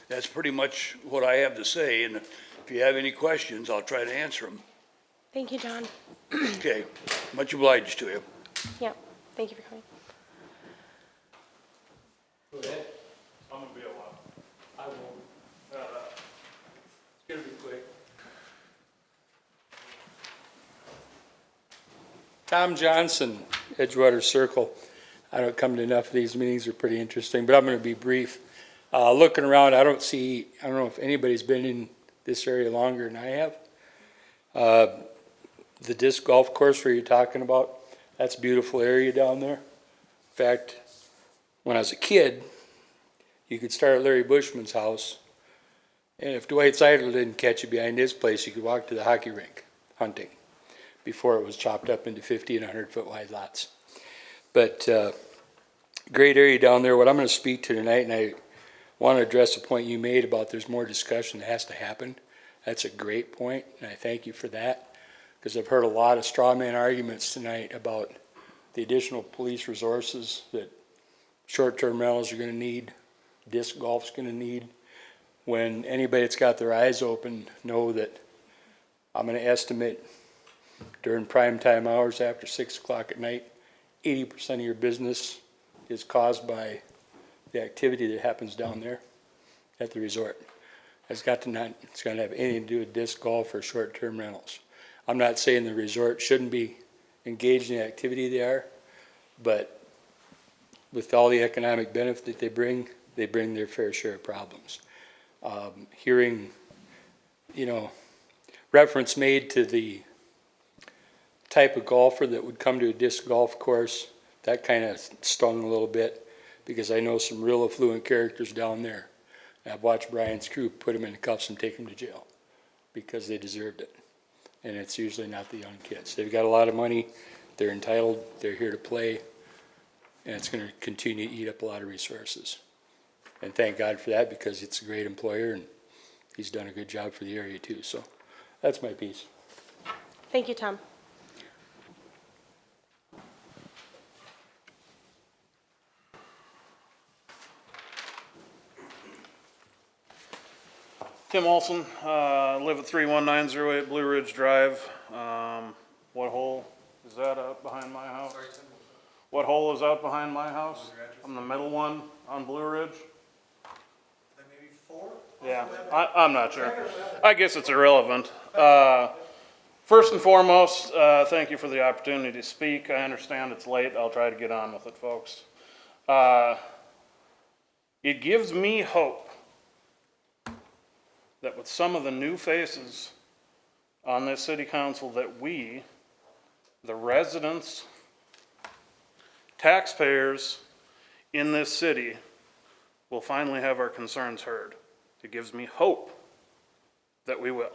that's pretty much what I have to say. And if you have any questions, I'll try to answer them. Thank you, John. Okay, much obliged to you. Yeah, thank you for coming. Go ahead. I'm going to be a while. I won't. It's going to be quick. Tom Johnson, Edgewater Circle. I don't come to enough of these meetings, they're pretty interesting, but I'm going to be brief. Looking around, I don't know if anybody's been in this area longer than I have. The disc golf course where you're talking about, that's a beautiful area down there. In fact, when I was a kid, you could start at Larry Bushman's house, and if Dwight Seidel didn't catch you behind his place, you could walk to the hockey rink hunting before it was chopped up into 50 and 100-foot wide lots. But great area down there. What I'm going to speak to tonight, and I want to address a point you made about there's more discussion that has to happen. That's a great point, and I thank you for that, because I've heard a lot of straw man arguments tonight about the additional police resources that short-term rentals are going to need, disc golf's going to need. When anybody that's got their eyes open know that I'm going to estimate during prime time hours after 6 o'clock at night, 80% of your business is caused by the activity that happens down there at the resort. It's going to have anything to do with disc golf or short-term rentals. I'm not saying the resort shouldn't be engaged in the activity they are, but with all the economic benefit that they bring their fair share of problems. Hearing, reference made to the type of golfer that would come to a disc golf course, that kind of stung a little bit, because I know some real affluent characters down there. I've watched Brian's crew put them in cuffs and take them to jail because they deserved it. And it's usually not the young kids. They've got a lot of money, they're entitled, they're here to play, and it's going to continue to eat up a lot of resources. And thank God for that, because it's a great employer and he's done a good job for the area too. So that's my piece. Thank you, Tom. Tim Olson, live at 31908 Blue Ridge Drive. What hole is that out behind my house? What hole is out behind my house? I'm the middle one on Blue Ridge. Maybe 4? Yeah, I'm not sure. I guess it's irrelevant. First and foremost, thank you for the opportunity to speak. I understand it's late. I'll try to get on with it, folks. It gives me hope that with some of the new faces on this city council, that we, the residents, taxpayers in this city, will finally have our concerns heard. It gives me hope that we will.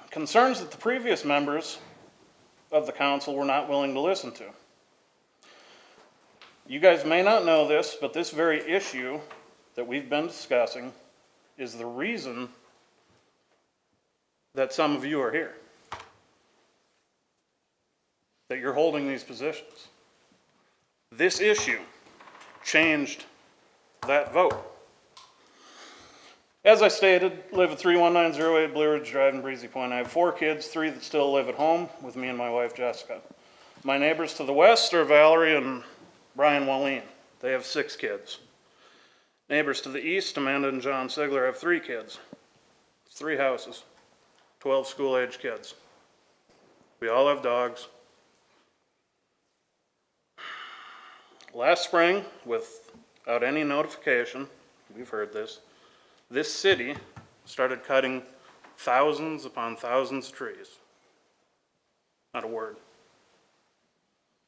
Concerns that the previous members of the council were not willing to listen to. You guys may not know this, but this very issue that we've been discussing is the reason that some of you are here, that you're holding these positions. This issue changed that vote. As I stated, live at 31908 Blue Ridge Drive in Breezy Point. I have 4 kids, 3 that still live at home with me and my wife, Jessica. My neighbors to the west are Valerie and Brian Wallin. They have 6 kids. Neighbors to the east, Amanda and John Sigler, have 3 kids. 3 houses, 12 school-age kids. We all have dogs. Last spring, without any notification, we've heard this city started cutting thousands upon thousands of trees. Not a word.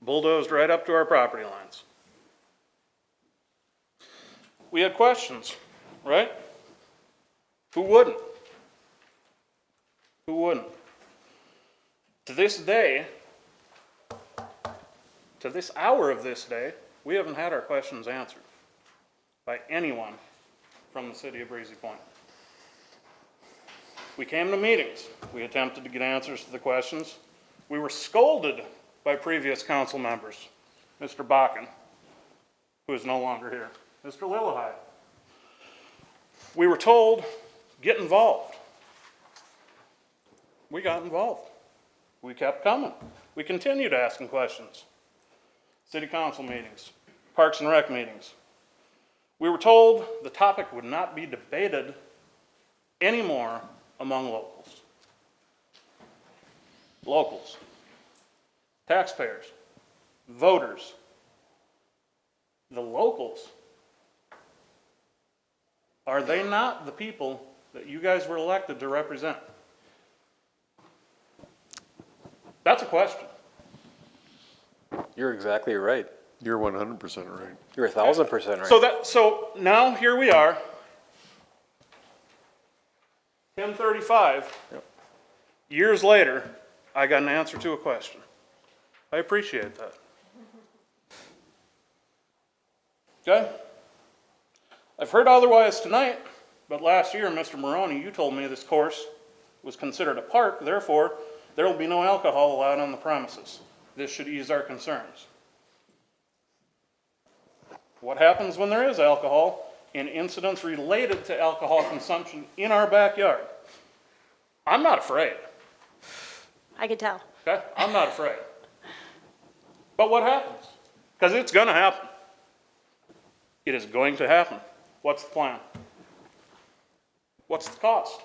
Bulldozed right up to our property lines. We had questions, right? Who wouldn't? Who wouldn't? To this day, to this hour of this day, we haven't had our questions answered by anyone from the city of Breezy Point. We came to meetings. We attempted to get answers to the questions. We were scolded by previous council members, Mr. Bakken, who is no longer here, Mr. Lillehei. We were told, get involved. We got involved. We kept coming. We continued asking questions. City council meetings, Parks and Rec meetings. We were told the topic would not be debated anymore among locals. Locals, taxpayers, voters, the locals. Are they not the people that you guys were elected to represent? That's a question. You're exactly right. You're 100% right. You're 1,000% right. So now here we are, 10:35. Years later, I got an answer to a question. I appreciate that. Okay? I've heard otherwise tonight, but last year, Mr. Maroney, you told me this course was considered a park, therefore, there will be no alcohol allowed on the premises. This should ease our concerns. What happens when there is alcohol and incidents related to alcohol consumption in our backyard? I'm not afraid. I could tell. Okay? I'm not afraid. But what happens? Because it's going to happen. It is going to happen. What's the plan? What's the cost?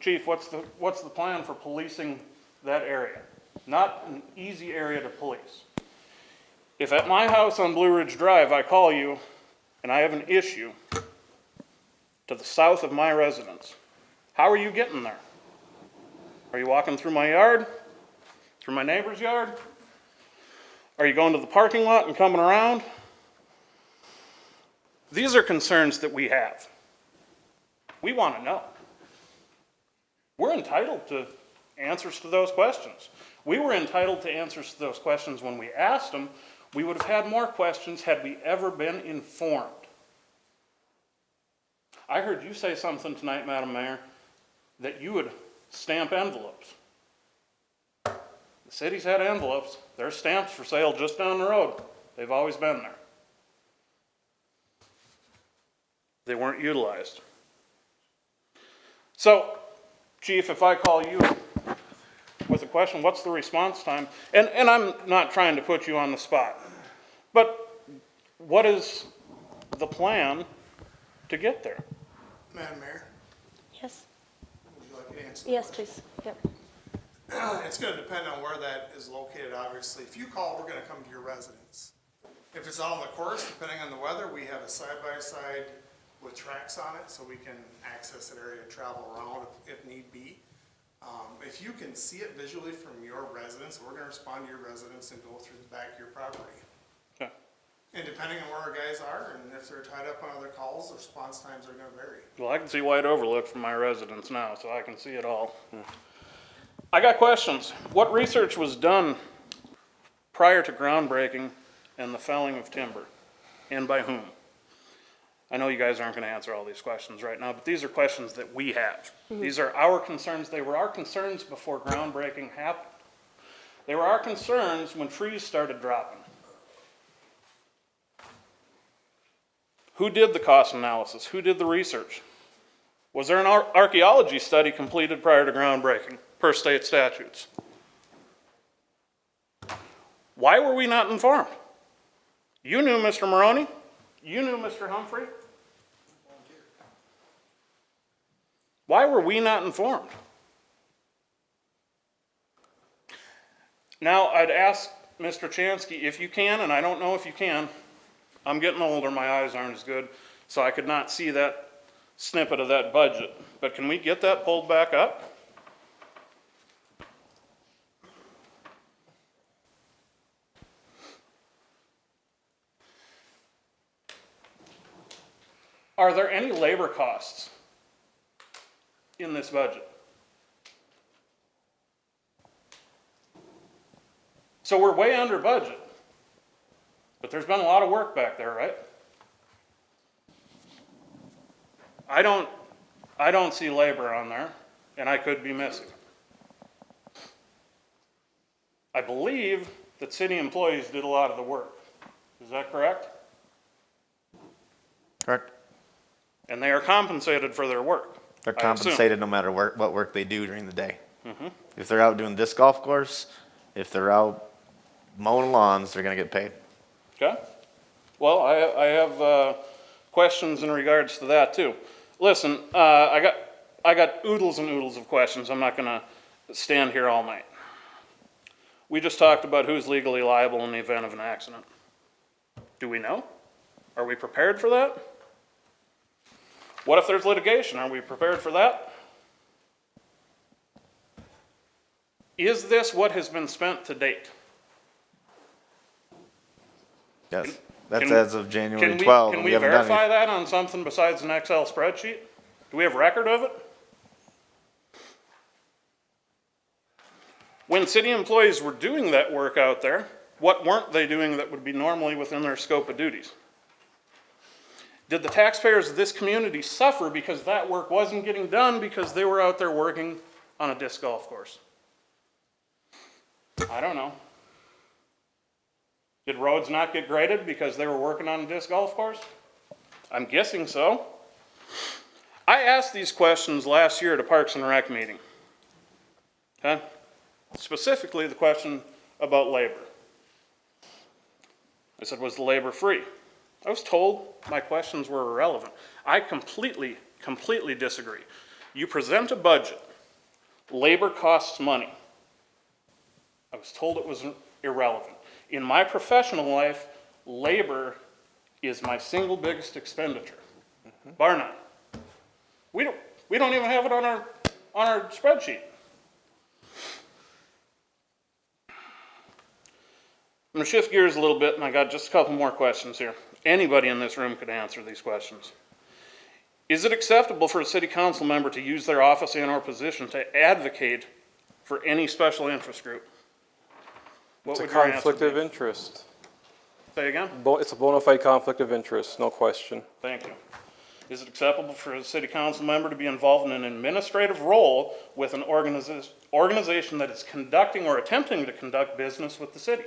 Chief, what's the plan for policing that area? Not an easy area to police. If at my house on Blue Ridge Drive I call you and I have an issue to the south of my residence, how are you getting there? Are you walking through my yard? Through my neighbor's yard? Are you going to the parking lot and coming around? These are concerns that we have. We want to know. We're entitled to answers to those questions. We were entitled to answers to those questions when we asked them. We would have had more questions had we ever been informed. I heard you say something tonight, Madam Mayor, that you would stamp envelopes. The city's had envelopes. There's stamps for sale just down the road. They've always been there. They weren't utilized. So, Chief, if I call you with a question, what's the response time? And I'm not trying to put you on the spot, but what is the plan to get there? Madam Mayor, Yes? would you like me to answer? Yes, please. Yep. It's gonna depend on where that is located, obviously. If you call, we're gonna come to your residence. If it's out on the course, depending on the weather, we have a side-by-side with tracks on it, so we can access that area and travel around if need be. If you can see it visually from your residence, we're gonna respond to your residence and go through the back of your property. Okay. And depending on where our guys are, and if they're tied up on other calls, the response times are gonna vary. Well, I can see White Overlook from my residence now, so I can see it all. I got questions. What research was done prior to groundbreaking and the felling of timber, and by whom? I know you guys aren't going to answer all these questions right now, but these are questions that we have. These are our concerns. They were our concerns before groundbreaking happened. They were our concerns when trees started dropping. Who did the cost analysis? Who did the research? Was there an archaeology study completed prior to groundbreaking, per state statutes? Why were we not informed? You knew Mr. Maroney. You knew Mr. Humphrey. Why were we not informed? Now, I'd ask Mr. Chansky if you can, and I don't know if you can. I'm getting older, my eyes aren't as good, so I could not see that snippet of that budget. But can we get that pulled back up? Are there any labor costs in this budget? So we're way under budget, but there's been a lot of work back there, right? I don't see labor on there, and I could be missing. I believe that city employees did a lot of the work. Is that correct? Correct. And they are compensated for their work. They're I assume. compensated no matter what work they do during the day. If they're out doing disc golf course, if they're out mowing lawns, they're going to get paid. Okay. Well, I have questions in regards to that too. Listen, I got oodles and oodles of questions. I'm not going to stand here all night. We just talked about who's legally liable in the event of an accident. Do we know? Are we prepared for that? What if there's litigation? Are we prepared for that? Is this what has been spent to date? Yes, that's Can- as of January can we- 12. Can and we haven't done verify anything. that on something besides an Excel spreadsheet? Do we have record of it? When city employees were doing that work out there, what weren't they doing that would be normally within their scope of duties? Did the taxpayers of this community suffer because that work wasn't getting done because they were out there working on a disc golf course? I don't know. Did roads not get graded because they were working on a disc golf course? I'm guessing so. I asked these questions last year at a Parks and Rec meeting. Okay? Specifically the question about labor. I said, was the labor free? I was told my questions were irrelevant. I completely disagree. You present a budget, labor costs money. I was told it was irrelevant. In my professional life, labor is my single biggest expenditure, bar none. We don't even have it on our spreadsheet. I'm gonna shift gears a little bit, and I got just a couple more questions here. Anybody in this room could answer these questions. Is it acceptable for a city council member to use their office and/or position to advocate for any special interest group? What It's a would your answer conflict be? of interest. Say again? It's a bona fide conflict of interest, no question. Thank you. Is it acceptable for a city council member to be involved in an administrative role with an organization that is conducting or attempting to conduct business with the city?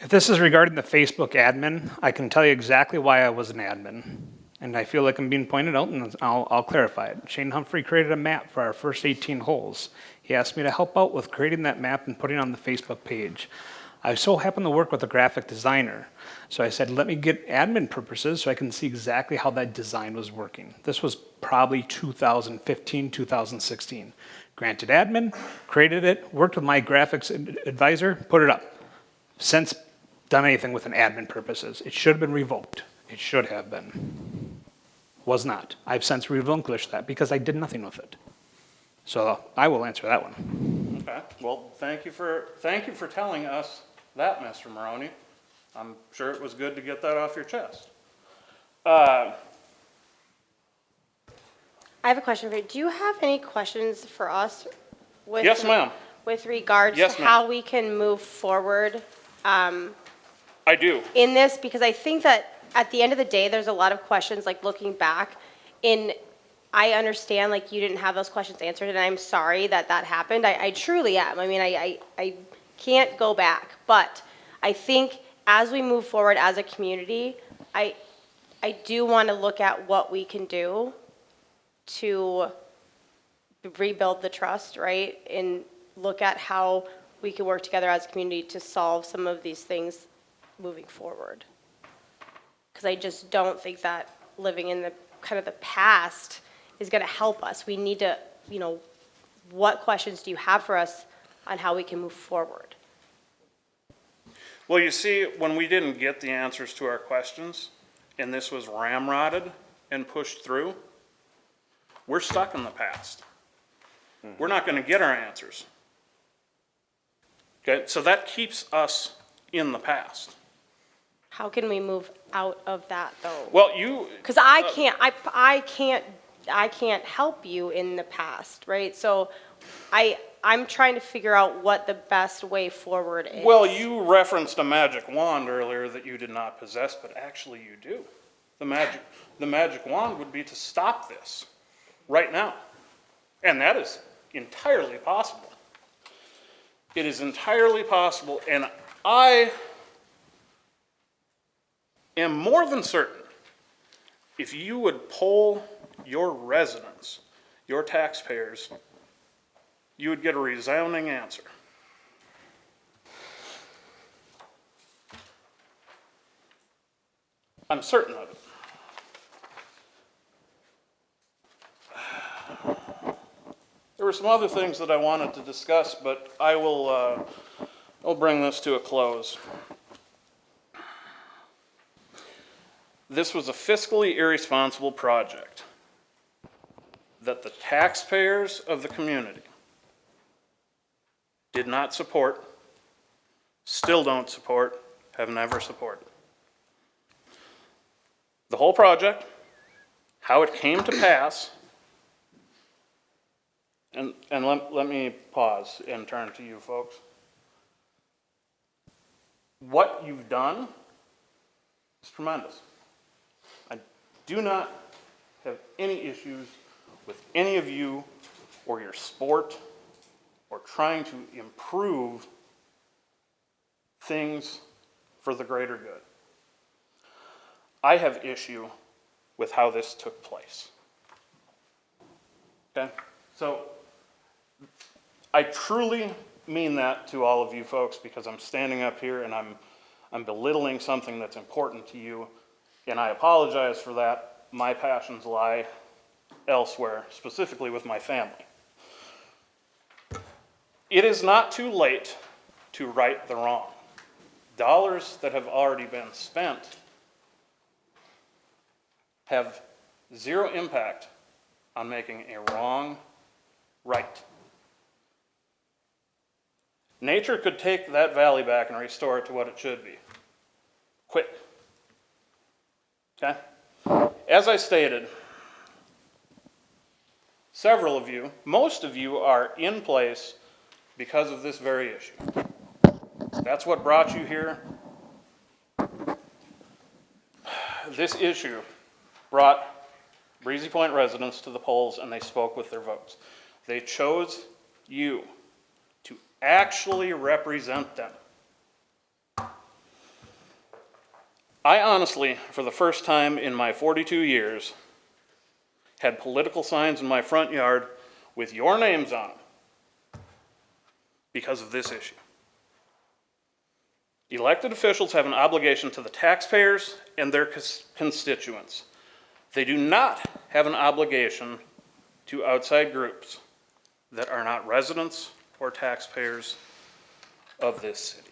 If this is regarding the Facebook admin, I can tell you exactly why I was an admin. And I feel like I'm being pointed out, and I'll clarify it. Shane Humphrey created a map for our first 18 holes. He asked me to help out with creating that map and putting it on the Facebook page. I so happen to work with a graphic designer. So I said, let me get admin purposes so I can see exactly how that design was working. This was probably 2015, 2016. Granted admin, created it, worked with my graphics advisor, put it up. Since done anything with an admin purposes. It should have been revoked. It should have been. Was not. I've since relinquished that because I did nothing with it. So I will answer that one. Okay, well, thank you for telling us that, Mr. Maroney. I'm sure it was good to get that off your chest. I have a question for you. Do you have any questions for us? Yes, ma'am. With regards Yes, to ma'am. how we can move forward I do. in this? Because I think that at the end of the day, there's a lot of questions, like looking back, I understand like you didn't have those questions answered, and I'm sorry that that happened. I truly am. I mean, I can't go back, but I think as we move forward as a community, I do want to look at what we can do to rebuild the trust, right? And look at how we can work together as a community to solve some of these things moving forward. Because I just don't think that living in the kind of the past is going to help us. We need to, what questions do you have for us on how we can move forward? Well, you see, when we didn't get the answers to our questions, and this was ramrodded and pushed through, we're stuck in the past. We're not going to get our answers. Okay, so that keeps us in the past. How can we move out of that though? Well, Because I can't help you in the past, right? So I'm trying to figure out what the best way forward is. Well, you referenced a magic wand earlier that you did not possess, but actually you do. The magic wand would be to stop this right now. And that is entirely possible. It is entirely possible, and I am more than certain if you would poll your residents, your taxpayers, you would get a resounding answer. I'm certain of it. There were some other things that I wanted to discuss, but I'll bring this to a close. this was a fiscally irresponsible project that the taxpayers of the community did not support, still don't support, have never supported. The whole project, how it came to pass, and let me pause and turn to you folks. What you've done is tremendous. I do not have any issues with any of you or your sport or trying to improve things for the greater good. I have issue with how this took place. Okay? So I truly mean that to all of you folks, because I'm standing up here and I'm belittling something that's important to you, and I apologize for that. My passions lie elsewhere, specifically with my family. It is not too late to right the wrong. Dollars that have already been spent have zero impact on making a wrong right. Nature could take that valley back and restore it to what it should be. Quick. Okay? As I stated, several of you, most of you are in place because of this very issue. That's what brought you here. This issue brought Breezy Point residents to the polls, and they spoke with their votes. They chose you to actually represent them. I honestly, for the first time in my 42 years, had political signs in my front yard with your names on them because of this issue. Elected officials have an obligation to the taxpayers and their constituents. They do not have an obligation to outside groups that are not residents or taxpayers of this city.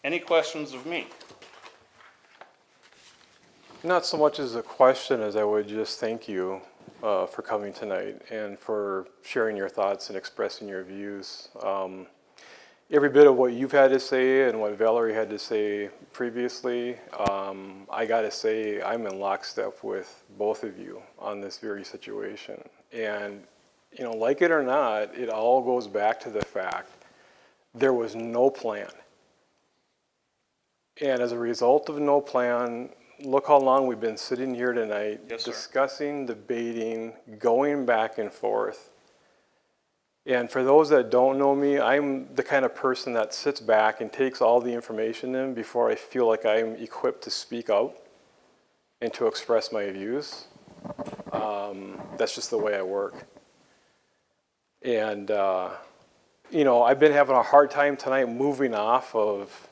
Any questions of me? Not so much as a question as I would just thank you for coming tonight and for sharing your thoughts and expressing your views. Every bit of what you've had to say and what Valerie had to say previously, I gotta say I'm in lockstep with both of you on this very situation. And, you know, like it or not, it all goes back to the fact there was no plan. And as a result of no plan, look how long we've been sitting here tonight, Yes, sir. discussing, debating, going back and forth. And for those that don't know me, I'm the kind of person that sits back and takes all the information in before I feel like I'm equipped to speak out and to express my views. That's just the way I work. And, you know, I've been having a hard time tonight moving off of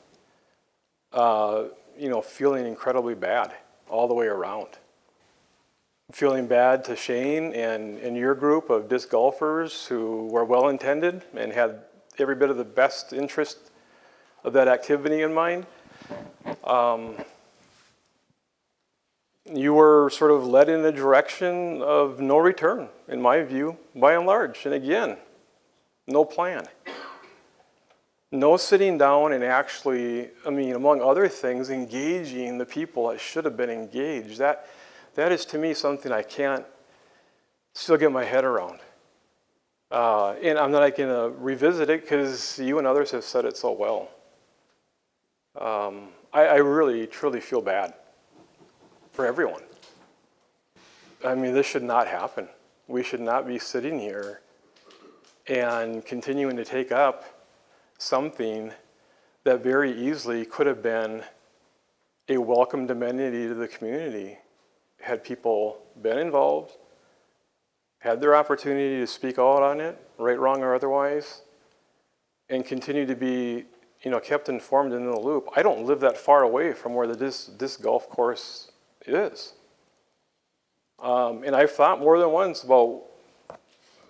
you know, feeling incredibly bad all the way around. Feeling bad to Shane and your group of disc golfers who were well-intended and had every bit of the best interest of that activity in mind. You were sort of led in a direction of no return, in my view, by and large. And again, no plan. No sitting down and actually, I mean, among other things, engaging the people that should have been engaged. That is, to me, something I can't still get my head around. And I'm not going to revisit it because you and others have said it so well. I really, truly feel bad for everyone. I mean, this should not happen. We should not be sitting here and continuing to take up something that very easily could have been a welcomed amenity to the community had people been involved, had their opportunity to speak out on it, right, wrong, or otherwise, and continue to be, you know, kept informed and in the loop. I don't live that far away from where this golf course is. And I've thought more than once about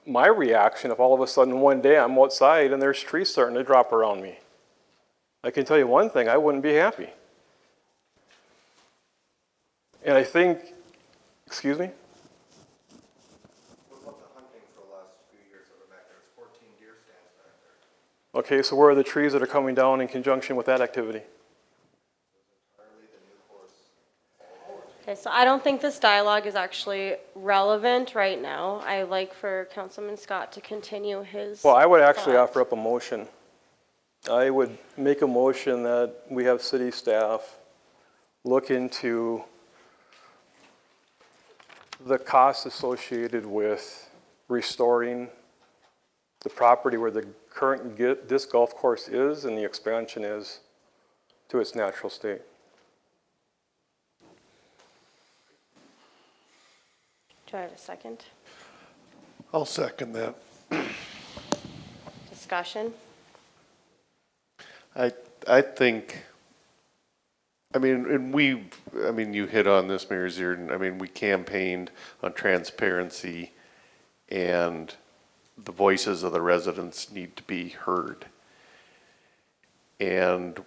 my reaction if all of a sudden one day I'm outside and there's trees starting to drop around me. I can tell you one thing, I wouldn't be happy. And I think, excuse me? Okay, so where are the trees that are coming down in conjunction with that activity? Okay, so I don't think this dialogue is actually relevant right now. I like for Councilman Scott to continue his. Well, I would actually thought. offer up a motion. I would make a motion that we have city staff look into the costs associated with restoring the property where the current disc golf course is and the expansion is to its natural state. Do I have a second? I'll second that. Discussion? I think, I mean, and you hit on this, Mayor Zierden. I mean, we campaigned on transparency, and the voices of the residents need to be heard. And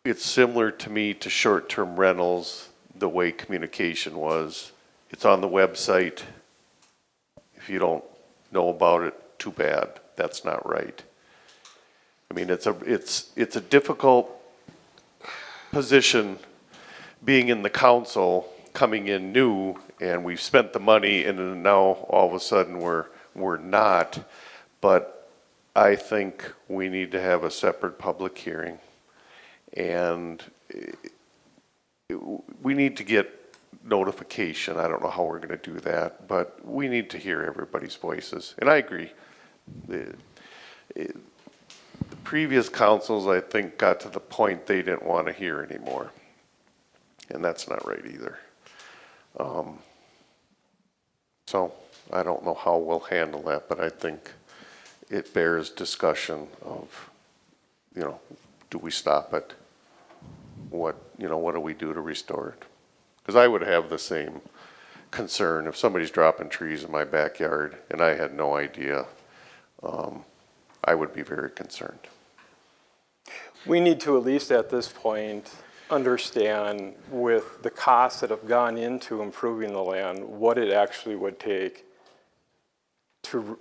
it's similar to me to short-term rentals, the way communication was. It's on the website. If you don't know about it, too bad. That's not right. I mean, it's a difficult position being in the council, coming in new, and we've spent the money, and then now all of a sudden we're not. But I think we need to have a separate public hearing, and we need to get notification. I don't know how we're going to do that, but we need to hear everybody's voices. And I agree. The previous councils, I think, got to the point they didn't want to hear anymore. And that's not right either. So I don't know how we'll handle that, but I think it bears discussion of, do we stop it? What do we do to restore it? Because I would have the same concern if somebody's dropping trees in my backyard and I had no idea. I would be very concerned. We need to, at least at this point, understand with the costs that have gone into improving the land, what it actually would take to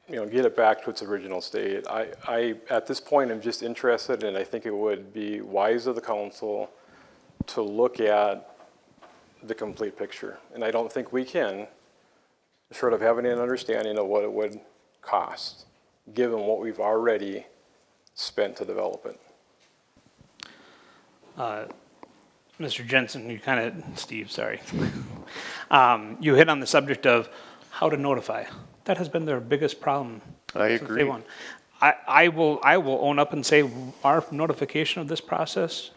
get it back to its original state. I at this point, am just interested, and I think it would be wise of the council to look at the complete picture. And I don't think we can, short of having an understanding of what it would cost, given what we've already spent to develop it. Mr. Jensen, Steve, sorry. You hit on the subject of how to notify. That has been their biggest problem. I since agree. day one. I will own up and say our notification of this process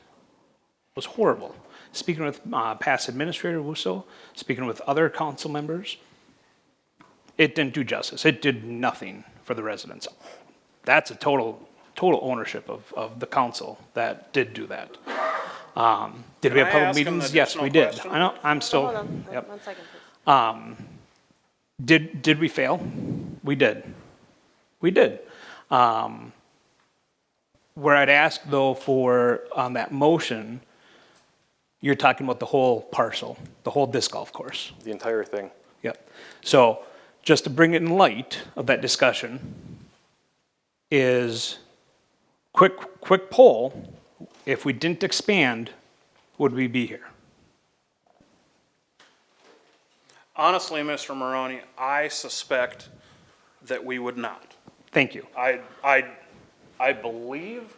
was horrible. Speaking with past Administrator Wusso, speaking with other council members, it didn't do justice. It did nothing for the residents. That's a total ownership of the council that did do that. Did we have public meetings? Yes, we did. I know, I'm still, Hold on, yep. 1 second, please. Did we fail? We did. We did. Where I'd ask though for, on that motion, you're talking about the whole parcel, the whole disc golf course. The entire thing. Yep. So just to bring it in light of that discussion is quick poll, if we didn't expand, would we be here? Honestly, Mr. Maroney, I suspect that we would not. Thank you. I believe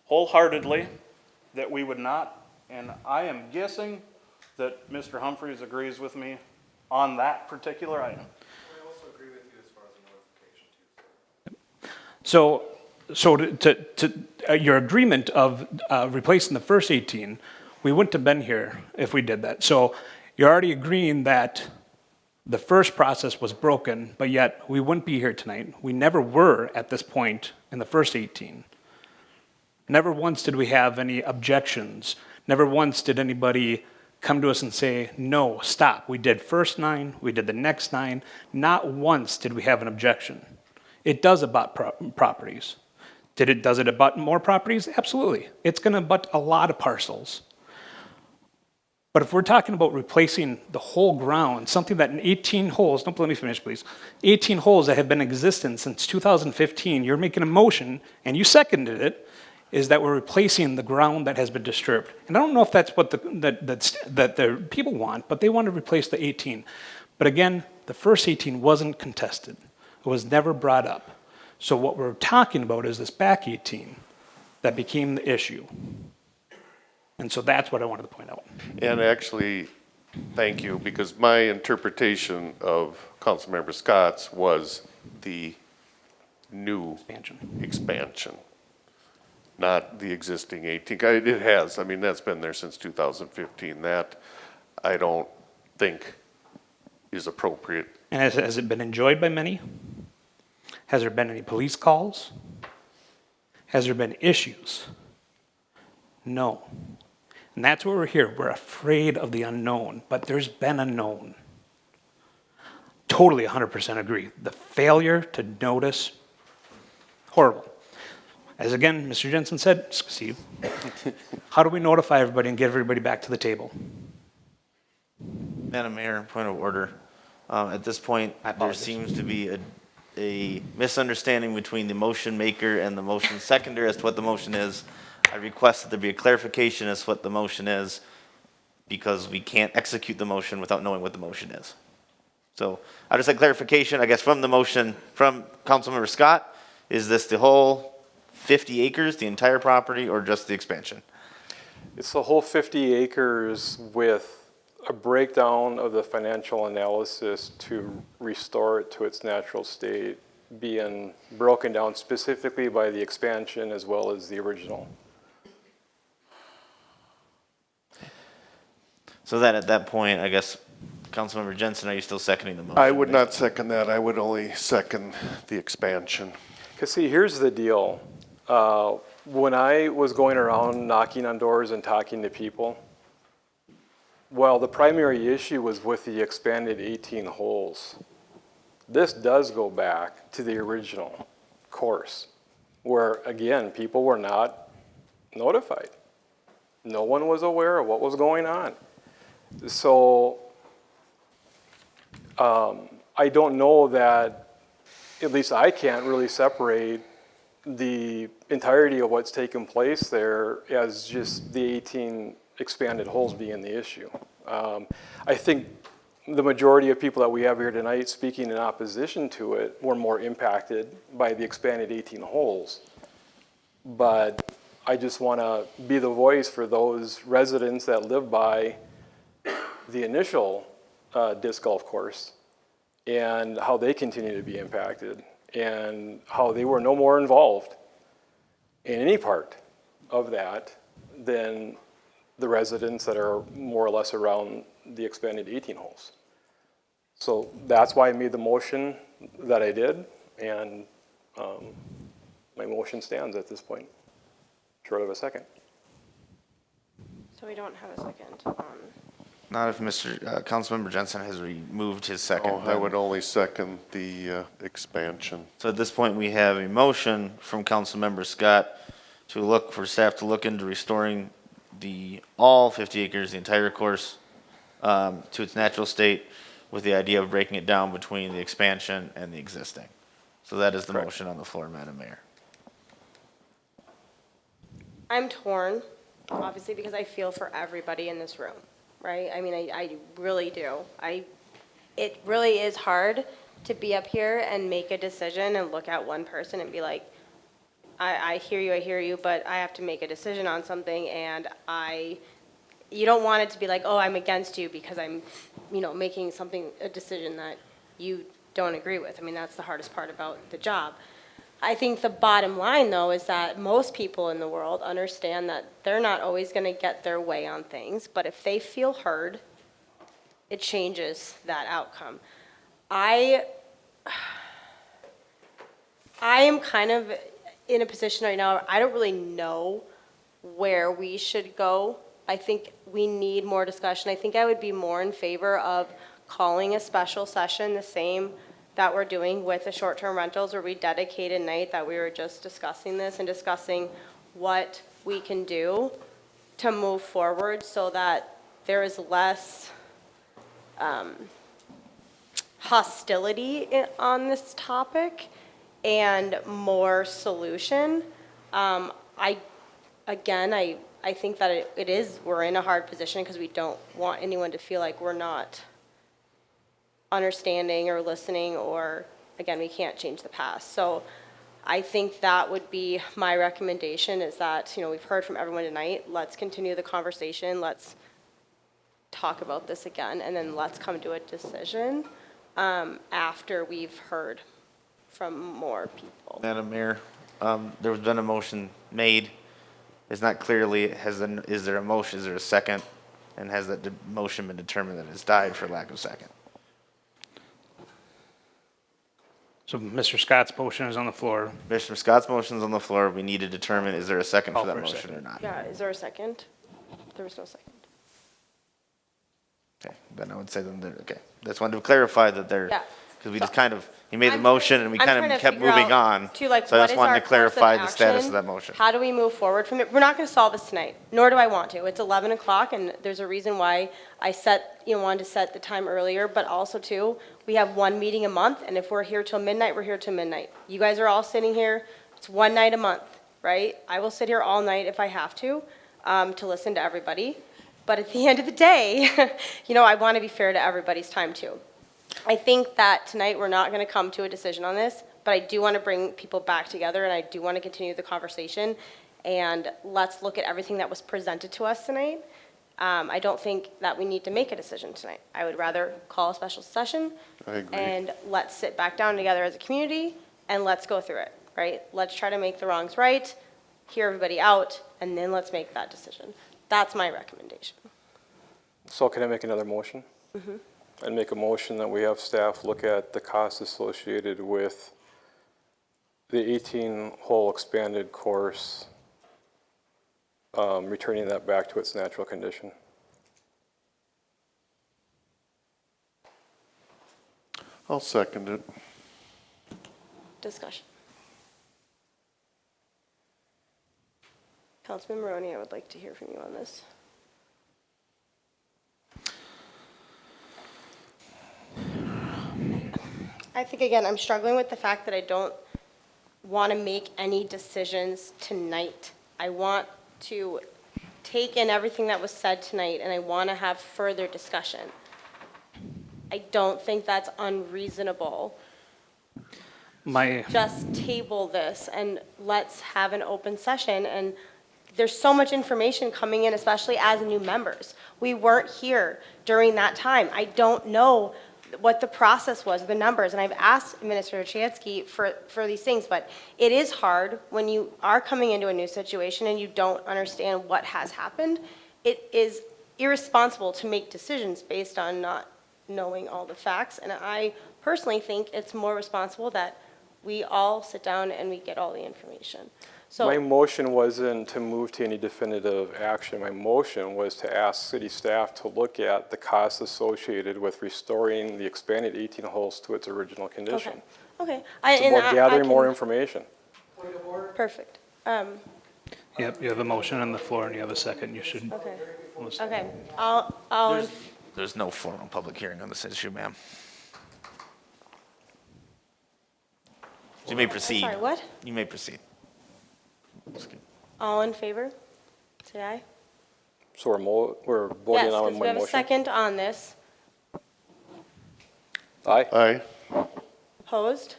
wholeheartedly that we would not, and I am guessing that Mr. Humphreys agrees with me on that particular item. I also agree with you as far as the notification too. So to your agreement of replacing the first 18, we wouldn't have been here if we did that. So you're already agreeing that the first process was broken, but yet we wouldn't be here tonight. We never were at this point in the first 18. Never once did we have any objections. Never once did anybody come to us and say, no, stop. We did first 9, we did the next 9. Not once did we have an objection. It does abut properties. Does it abut more properties? Absolutely. It's going to abut a lot of parcels. But if we're talking about replacing the whole ground, something that in 18 holes, don't let me finish, please, 18 holes that have been in existence since 2015, you're making a motion, and you seconded it, is that we're replacing the ground that has been disturbed. And I don't know if that's what the people want, but they want to replace the 18. But again, the first 18 wasn't contested. It was never brought up. So what we're talking about is this back 18 that became the issue. And so that's what I wanted to point out. And actually, thank you, because my interpretation of Councilmember Scott's was the new expansion, not the existing 18. It has, I mean, that's been there since 2015. That I don't think is appropriate. And has it been enjoyed by many? Has there been any police calls? Has there been issues? No. And that's why we're here. We're afraid of the unknown, but there's been a known. Totally 100% agree. The failure to notice, horrible. As again, Mr. Jensen said, Steve, how do we notify everybody and get everybody back to the table? Madam Mayor, point of order. At this point, there seems to be a misunderstanding between the motion maker and the motion seconder as to what the motion is. I request that there be a clarification as to what the motion is, because we can't execute the motion without knowing what the motion is. So I just like clarification, I guess, from the motion from Councilmember Scott. Is this the whole 50 acres, the entire property, or just the expansion? It's the whole 50 acres with a breakdown of the financial analysis to restore it to its natural state, being broken down specifically by the expansion as well as the original. So that at that point, I guess, Councilmember Jensen, are you still seconding the motion? I would not second that. I would only second the expansion. Because see, here's the deal. When I was going around knocking on doors and talking to people, well, the primary issue was with the expanded 18 holes. This does go back to the original course, where, again, people were not notified. No one was aware of what was going on. So I don't know that, at least I can't really separate the entirety of what's taken place there as just the 18 expanded holes being the issue. I think the majority of people that we have here tonight speaking in opposition to it were more impacted by the expanded 18 holes. But I just want to be the voice for those residents that live by the initial disc golf course and how they continue to be impacted and how they were no more involved in any part of that than the residents that are more or less around the expanded 18 holes. So that's why I made the motion that I did, and my motion stands at this point, short of a second. So we don't have a second. Not if Councilmember Jensen has removed his second. Oh, I would only second the expansion. So at this point, we have a motion from Councilmember Scott for staff to look into restoring all 50 acres, the entire course, to its natural state, with the idea of breaking it down between the expansion and the existing. So that is the motion on the floor, Madam Mayor. I'm torn, obviously, because I feel for everybody in this room, right? I mean, I really do. It really is hard to be up here and make a decision and look at one person and be like, I hear you, but I have to make a decision on something, and you don't want it to be like, oh, I'm against you because I'm, making a decision that you don't agree with. I mean, that's the hardest part about the job. I think the bottom line, though, is that most people in the world understand that they're not always going to get their way on things, but if they feel heard, it changes that outcome. I am kind of in a position right now, I don't really know where we should go I think we need more discussion. I think I would be more in favor of calling a special session, the same that we're doing with the short-term rentals, where we dedicate a night that we were just discussing this and discussing what we can do to move forward so that there is less hostility on this topic and more solution. I think that we're in a hard position because we don't want anyone to feel like we're not understanding or listening, or, again, we can't change the past. So I think that would be my recommendation, is that, we've heard from everyone tonight. Let's continue the conversation. Let's talk about this again, and then let's come to a decision after we've heard from more people. Madam Mayor, there's been a motion made. It's not clearly, is there a motion, is there a second? And has that motion been determined that it's died for lack of second? So Mr. Scott's motion is on the floor. Mr. Scott's motion is on the floor. We need to determine, is there a second Call for that for a motion second. or not? Yeah, is there a second? There was no second. Okay, then I would say okay. Just wanted to clarify that Yeah. because we just kind of, he made the motion and we I'm kind trying of to kept figure moving out, on. too, like, So I what just is wanted our to clarify the course of status action? of that motion. How do we move forward from it? We're not going to solve this tonight, nor do I want to. It's 11 o'clock, and there's a reason why I wanted to set the time earlier, but also, too, we have one meeting a month, and if we're here till midnight, we're here till midnight. You guys are all sitting here. It's one night a month, right? I will sit here all night if I have to listen to everybody. But at the end of the day, I want to be fair to everybody's time, too. I think that tonight we're not going to come to a decision on this, but I do want to bring people back together, and I do want to continue the conversation. And let's look at everything that was presented to us tonight. I don't think that we need to make a decision tonight. I would rather call a special session. I agree. And let's sit back down together as a community, and let's go through it, right? Let's try to make the wrongs right, hear everybody out, and then let's make that decision. That's my recommendation. So can I make another motion? Mhm. I'd make a motion that we have staff look at the costs associated with the 18-hole expanded course, returning that back to its natural condition. I'll second it. Discussion. Councilman Maroney, I would like to hear from you on this. I think, again, I'm struggling with the fact that I don't want to make any decisions tonight. I want to take in everything that was said tonight, and I want to have further discussion. I don't think that's unreasonable. Just table this and let's have an open session. And there's so much information coming in, especially as new members. We weren't here during that time. I don't know what the process was, the numbers, and I've asked Minister Chansky for these things, but it is hard when you are coming into a new situation and you don't understand what has happened. It is irresponsible to make decisions based on not knowing all the facts, and I personally think it's more responsible that we all sit down and we get all the information. So My motion wasn't to move to any definitive action. My motion was to ask city staff to look at the costs associated with restoring the expanded 18 holes to its original condition. okay. It's about gathering more information. Perfect. Yep, you have a motion on the floor and you have a second. You should. Okay. Almost- Okay. I'll There's no formal public hearing on this issue, ma'am. You may proceed. sorry, what? You may proceed. All in favor? Say aye. So we're voting Yes, on because my we have a motion? second on this. Aye? Aye. Opposed?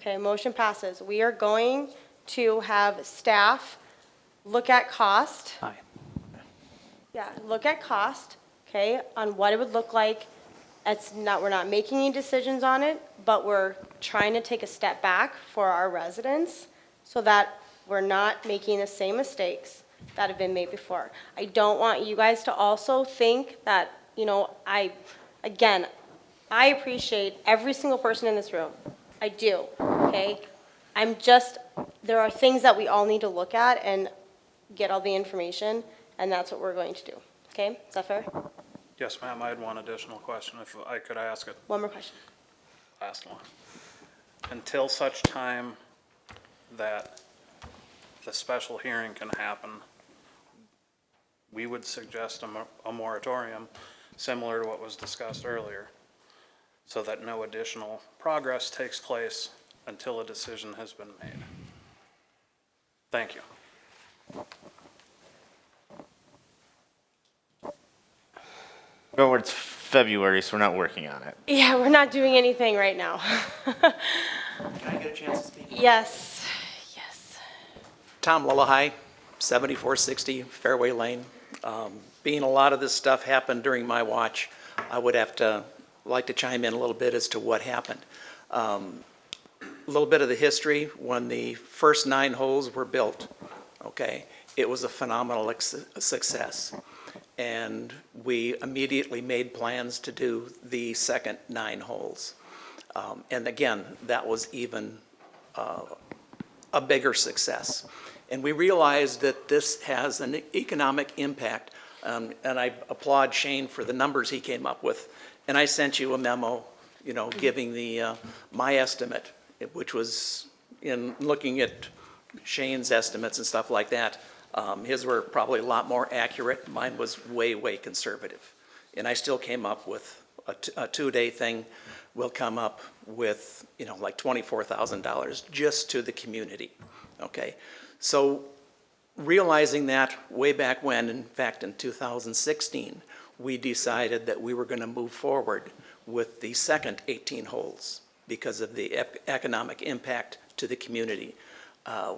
Okay, motion passes. We are going to have staff look at cost. Aye. Yeah, look at cost, okay, on what it would look like. We're not making any decisions on it, but we're trying to take a step back for our residents so that we're not making the same mistakes that have been made before. I don't want you guys to also think that, I appreciate every single person in this room. I do, okay? There are things that we all need to look at and get all the information and that's what we're going to do. Okay, is that fair? Yes, ma'am, I had one additional question, if I could ask it. One more question. Last one. Until such time that the special hearing can happen, we would suggest a moratorium similar to what was discussed earlier, so that no additional progress takes place until a decision has been made. Thank you. Remember, it's February, so we're not working on it. Yeah, we're not doing anything right now. Can I get a chance to speak? Yes, yes. Tom Lillahei, 7460 Fairway Lane. Being a lot of this stuff happened during my watch, I would like to chime in a little bit as to what happened. A little bit of the history, when the first 9 holes were built, okay, it was a phenomenal success. And we immediately made plans to do the second 9 holes. And again, that was even a bigger success. And we realized that this has an economic impact. And I applaud Shane for the numbers he came up with. And I sent you a memo, you know, giving the my estimate, which was in looking at Shane's estimates and stuff like that. His were probably a lot more accurate. Mine was way, way conservative. And I still came up with a 2-day thing. Will come up with, you know, like $24,000 just to the community, okay? So realizing that way back when, in fact, in 2016, we decided that we were going to move forward with the second 18 holes because of the economic impact to the community.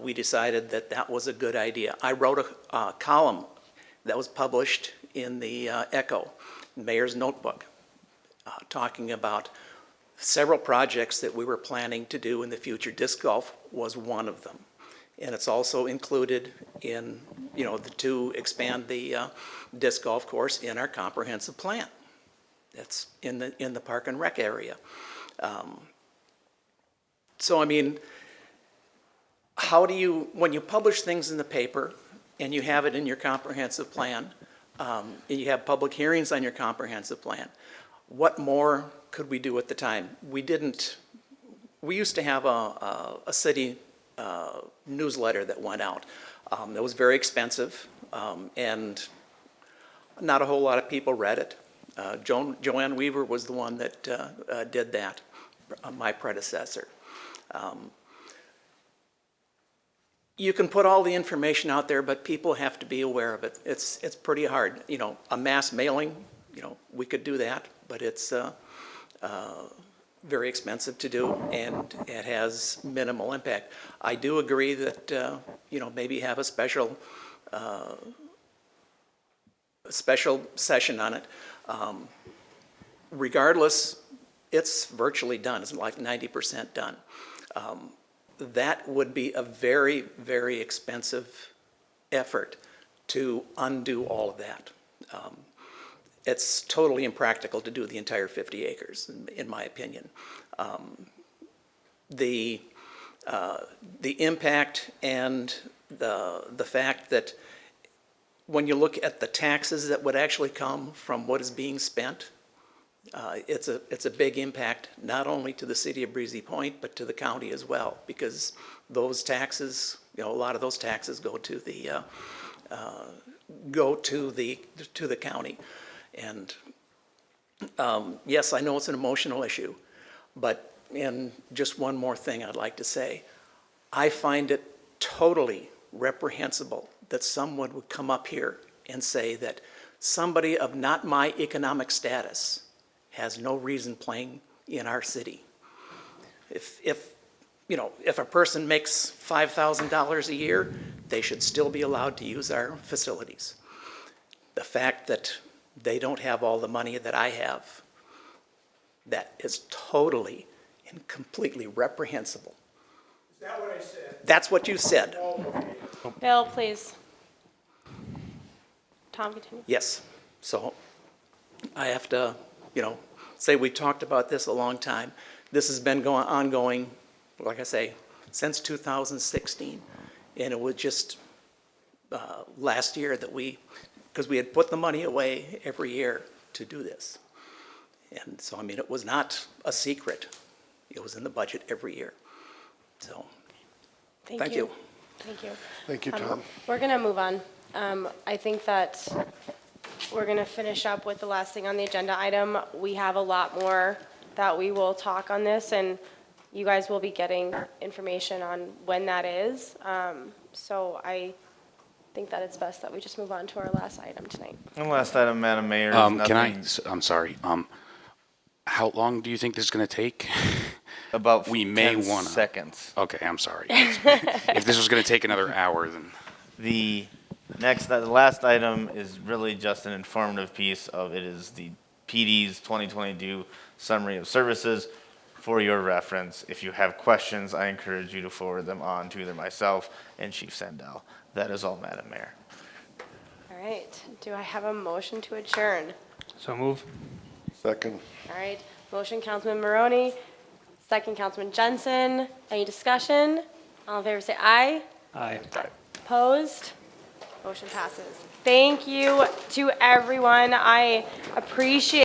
We decided that that was a good idea. I wrote a column that was published in the Echo, Mayor's Notebook, talking about several projects that we were planning to do in the future. Disc golf was one of them. And it's also included in, you know, to expand the disc golf course in our comprehensive plan. That's in the Park and Rec area. So, I mean, how do you, when you publish things in the paper and you have it in your comprehensive plan, and you have public hearings on your comprehensive plan, what more could we do at the time? We used to have a city newsletter that went out. It was very expensive, and not a whole lot of people read it. Joanne Weaver was the one that did that, my predecessor. You can put all the information out there, but people have to be aware of it. It's pretty hard. You know, a mass mailing, you know, we could do that, but it's very expensive to do, and it has minimal impact. I do agree that, you know, maybe have a special session on it. Regardless, it's virtually done. It's like 90% done. That would be a very, very expensive effort to undo all of that. It's totally impractical to do the entire 50 acres, in my opinion. The impact and the fact that when you look at the taxes that would actually come from what is being spent, it's a big impact, not only to the city of Breezy Point, but to the county as well, because those taxes, you know, a lot of those taxes go to the county. And yes, I know it's an emotional issue, but, and just one more thing I'd like to say. I find it totally reprehensible that someone would come up here and say that somebody of not my economic status has no reason playing in our city. If you know, if a person makes $5,000 a year, they should still be allowed to use our facilities. The fact that they don't have all the money that I have, that is totally and completely reprehensible. Is that what I said? That's what you said. Bill, please. Tom, continue. Yes. So I have to, you know, say we talked about this a long time. This has been ongoing, like I say, since 2016. And it was just last year that we because we had put the money away every year to do this. And so, I mean, it was not a secret. It was in the budget every year. So, thank you. Thank you. Thank you, Tom. We're going to move on. I think that we're going to finish up with the last thing on the agenda item. We have a lot more that we will talk on this, and you guys will be getting information on when that is. So I think that it's best that we just move on to our last item tonight. And last item, Madam Mayor. is Can I, nothing- I'm sorry, how long do you think this is gonna take? About We may 10 wanna. seconds. Okay, I'm sorry. If this was gonna take another hour, then. The the last item is really just an informative piece of, it is the PD's 2022 Summary of Services for your reference. If you have questions, I encourage you to forward them on to either myself and Chief Sandell. That is all, Madam Mayor. All right. Do I have a motion to adjourn? So move. Second. All right. Motion, Councilman Maroney. Second, Councilman Jensen. Any discussion? All in favor say aye. Aye. Opposed? Motion passes. Thank you to everyone. I appreciate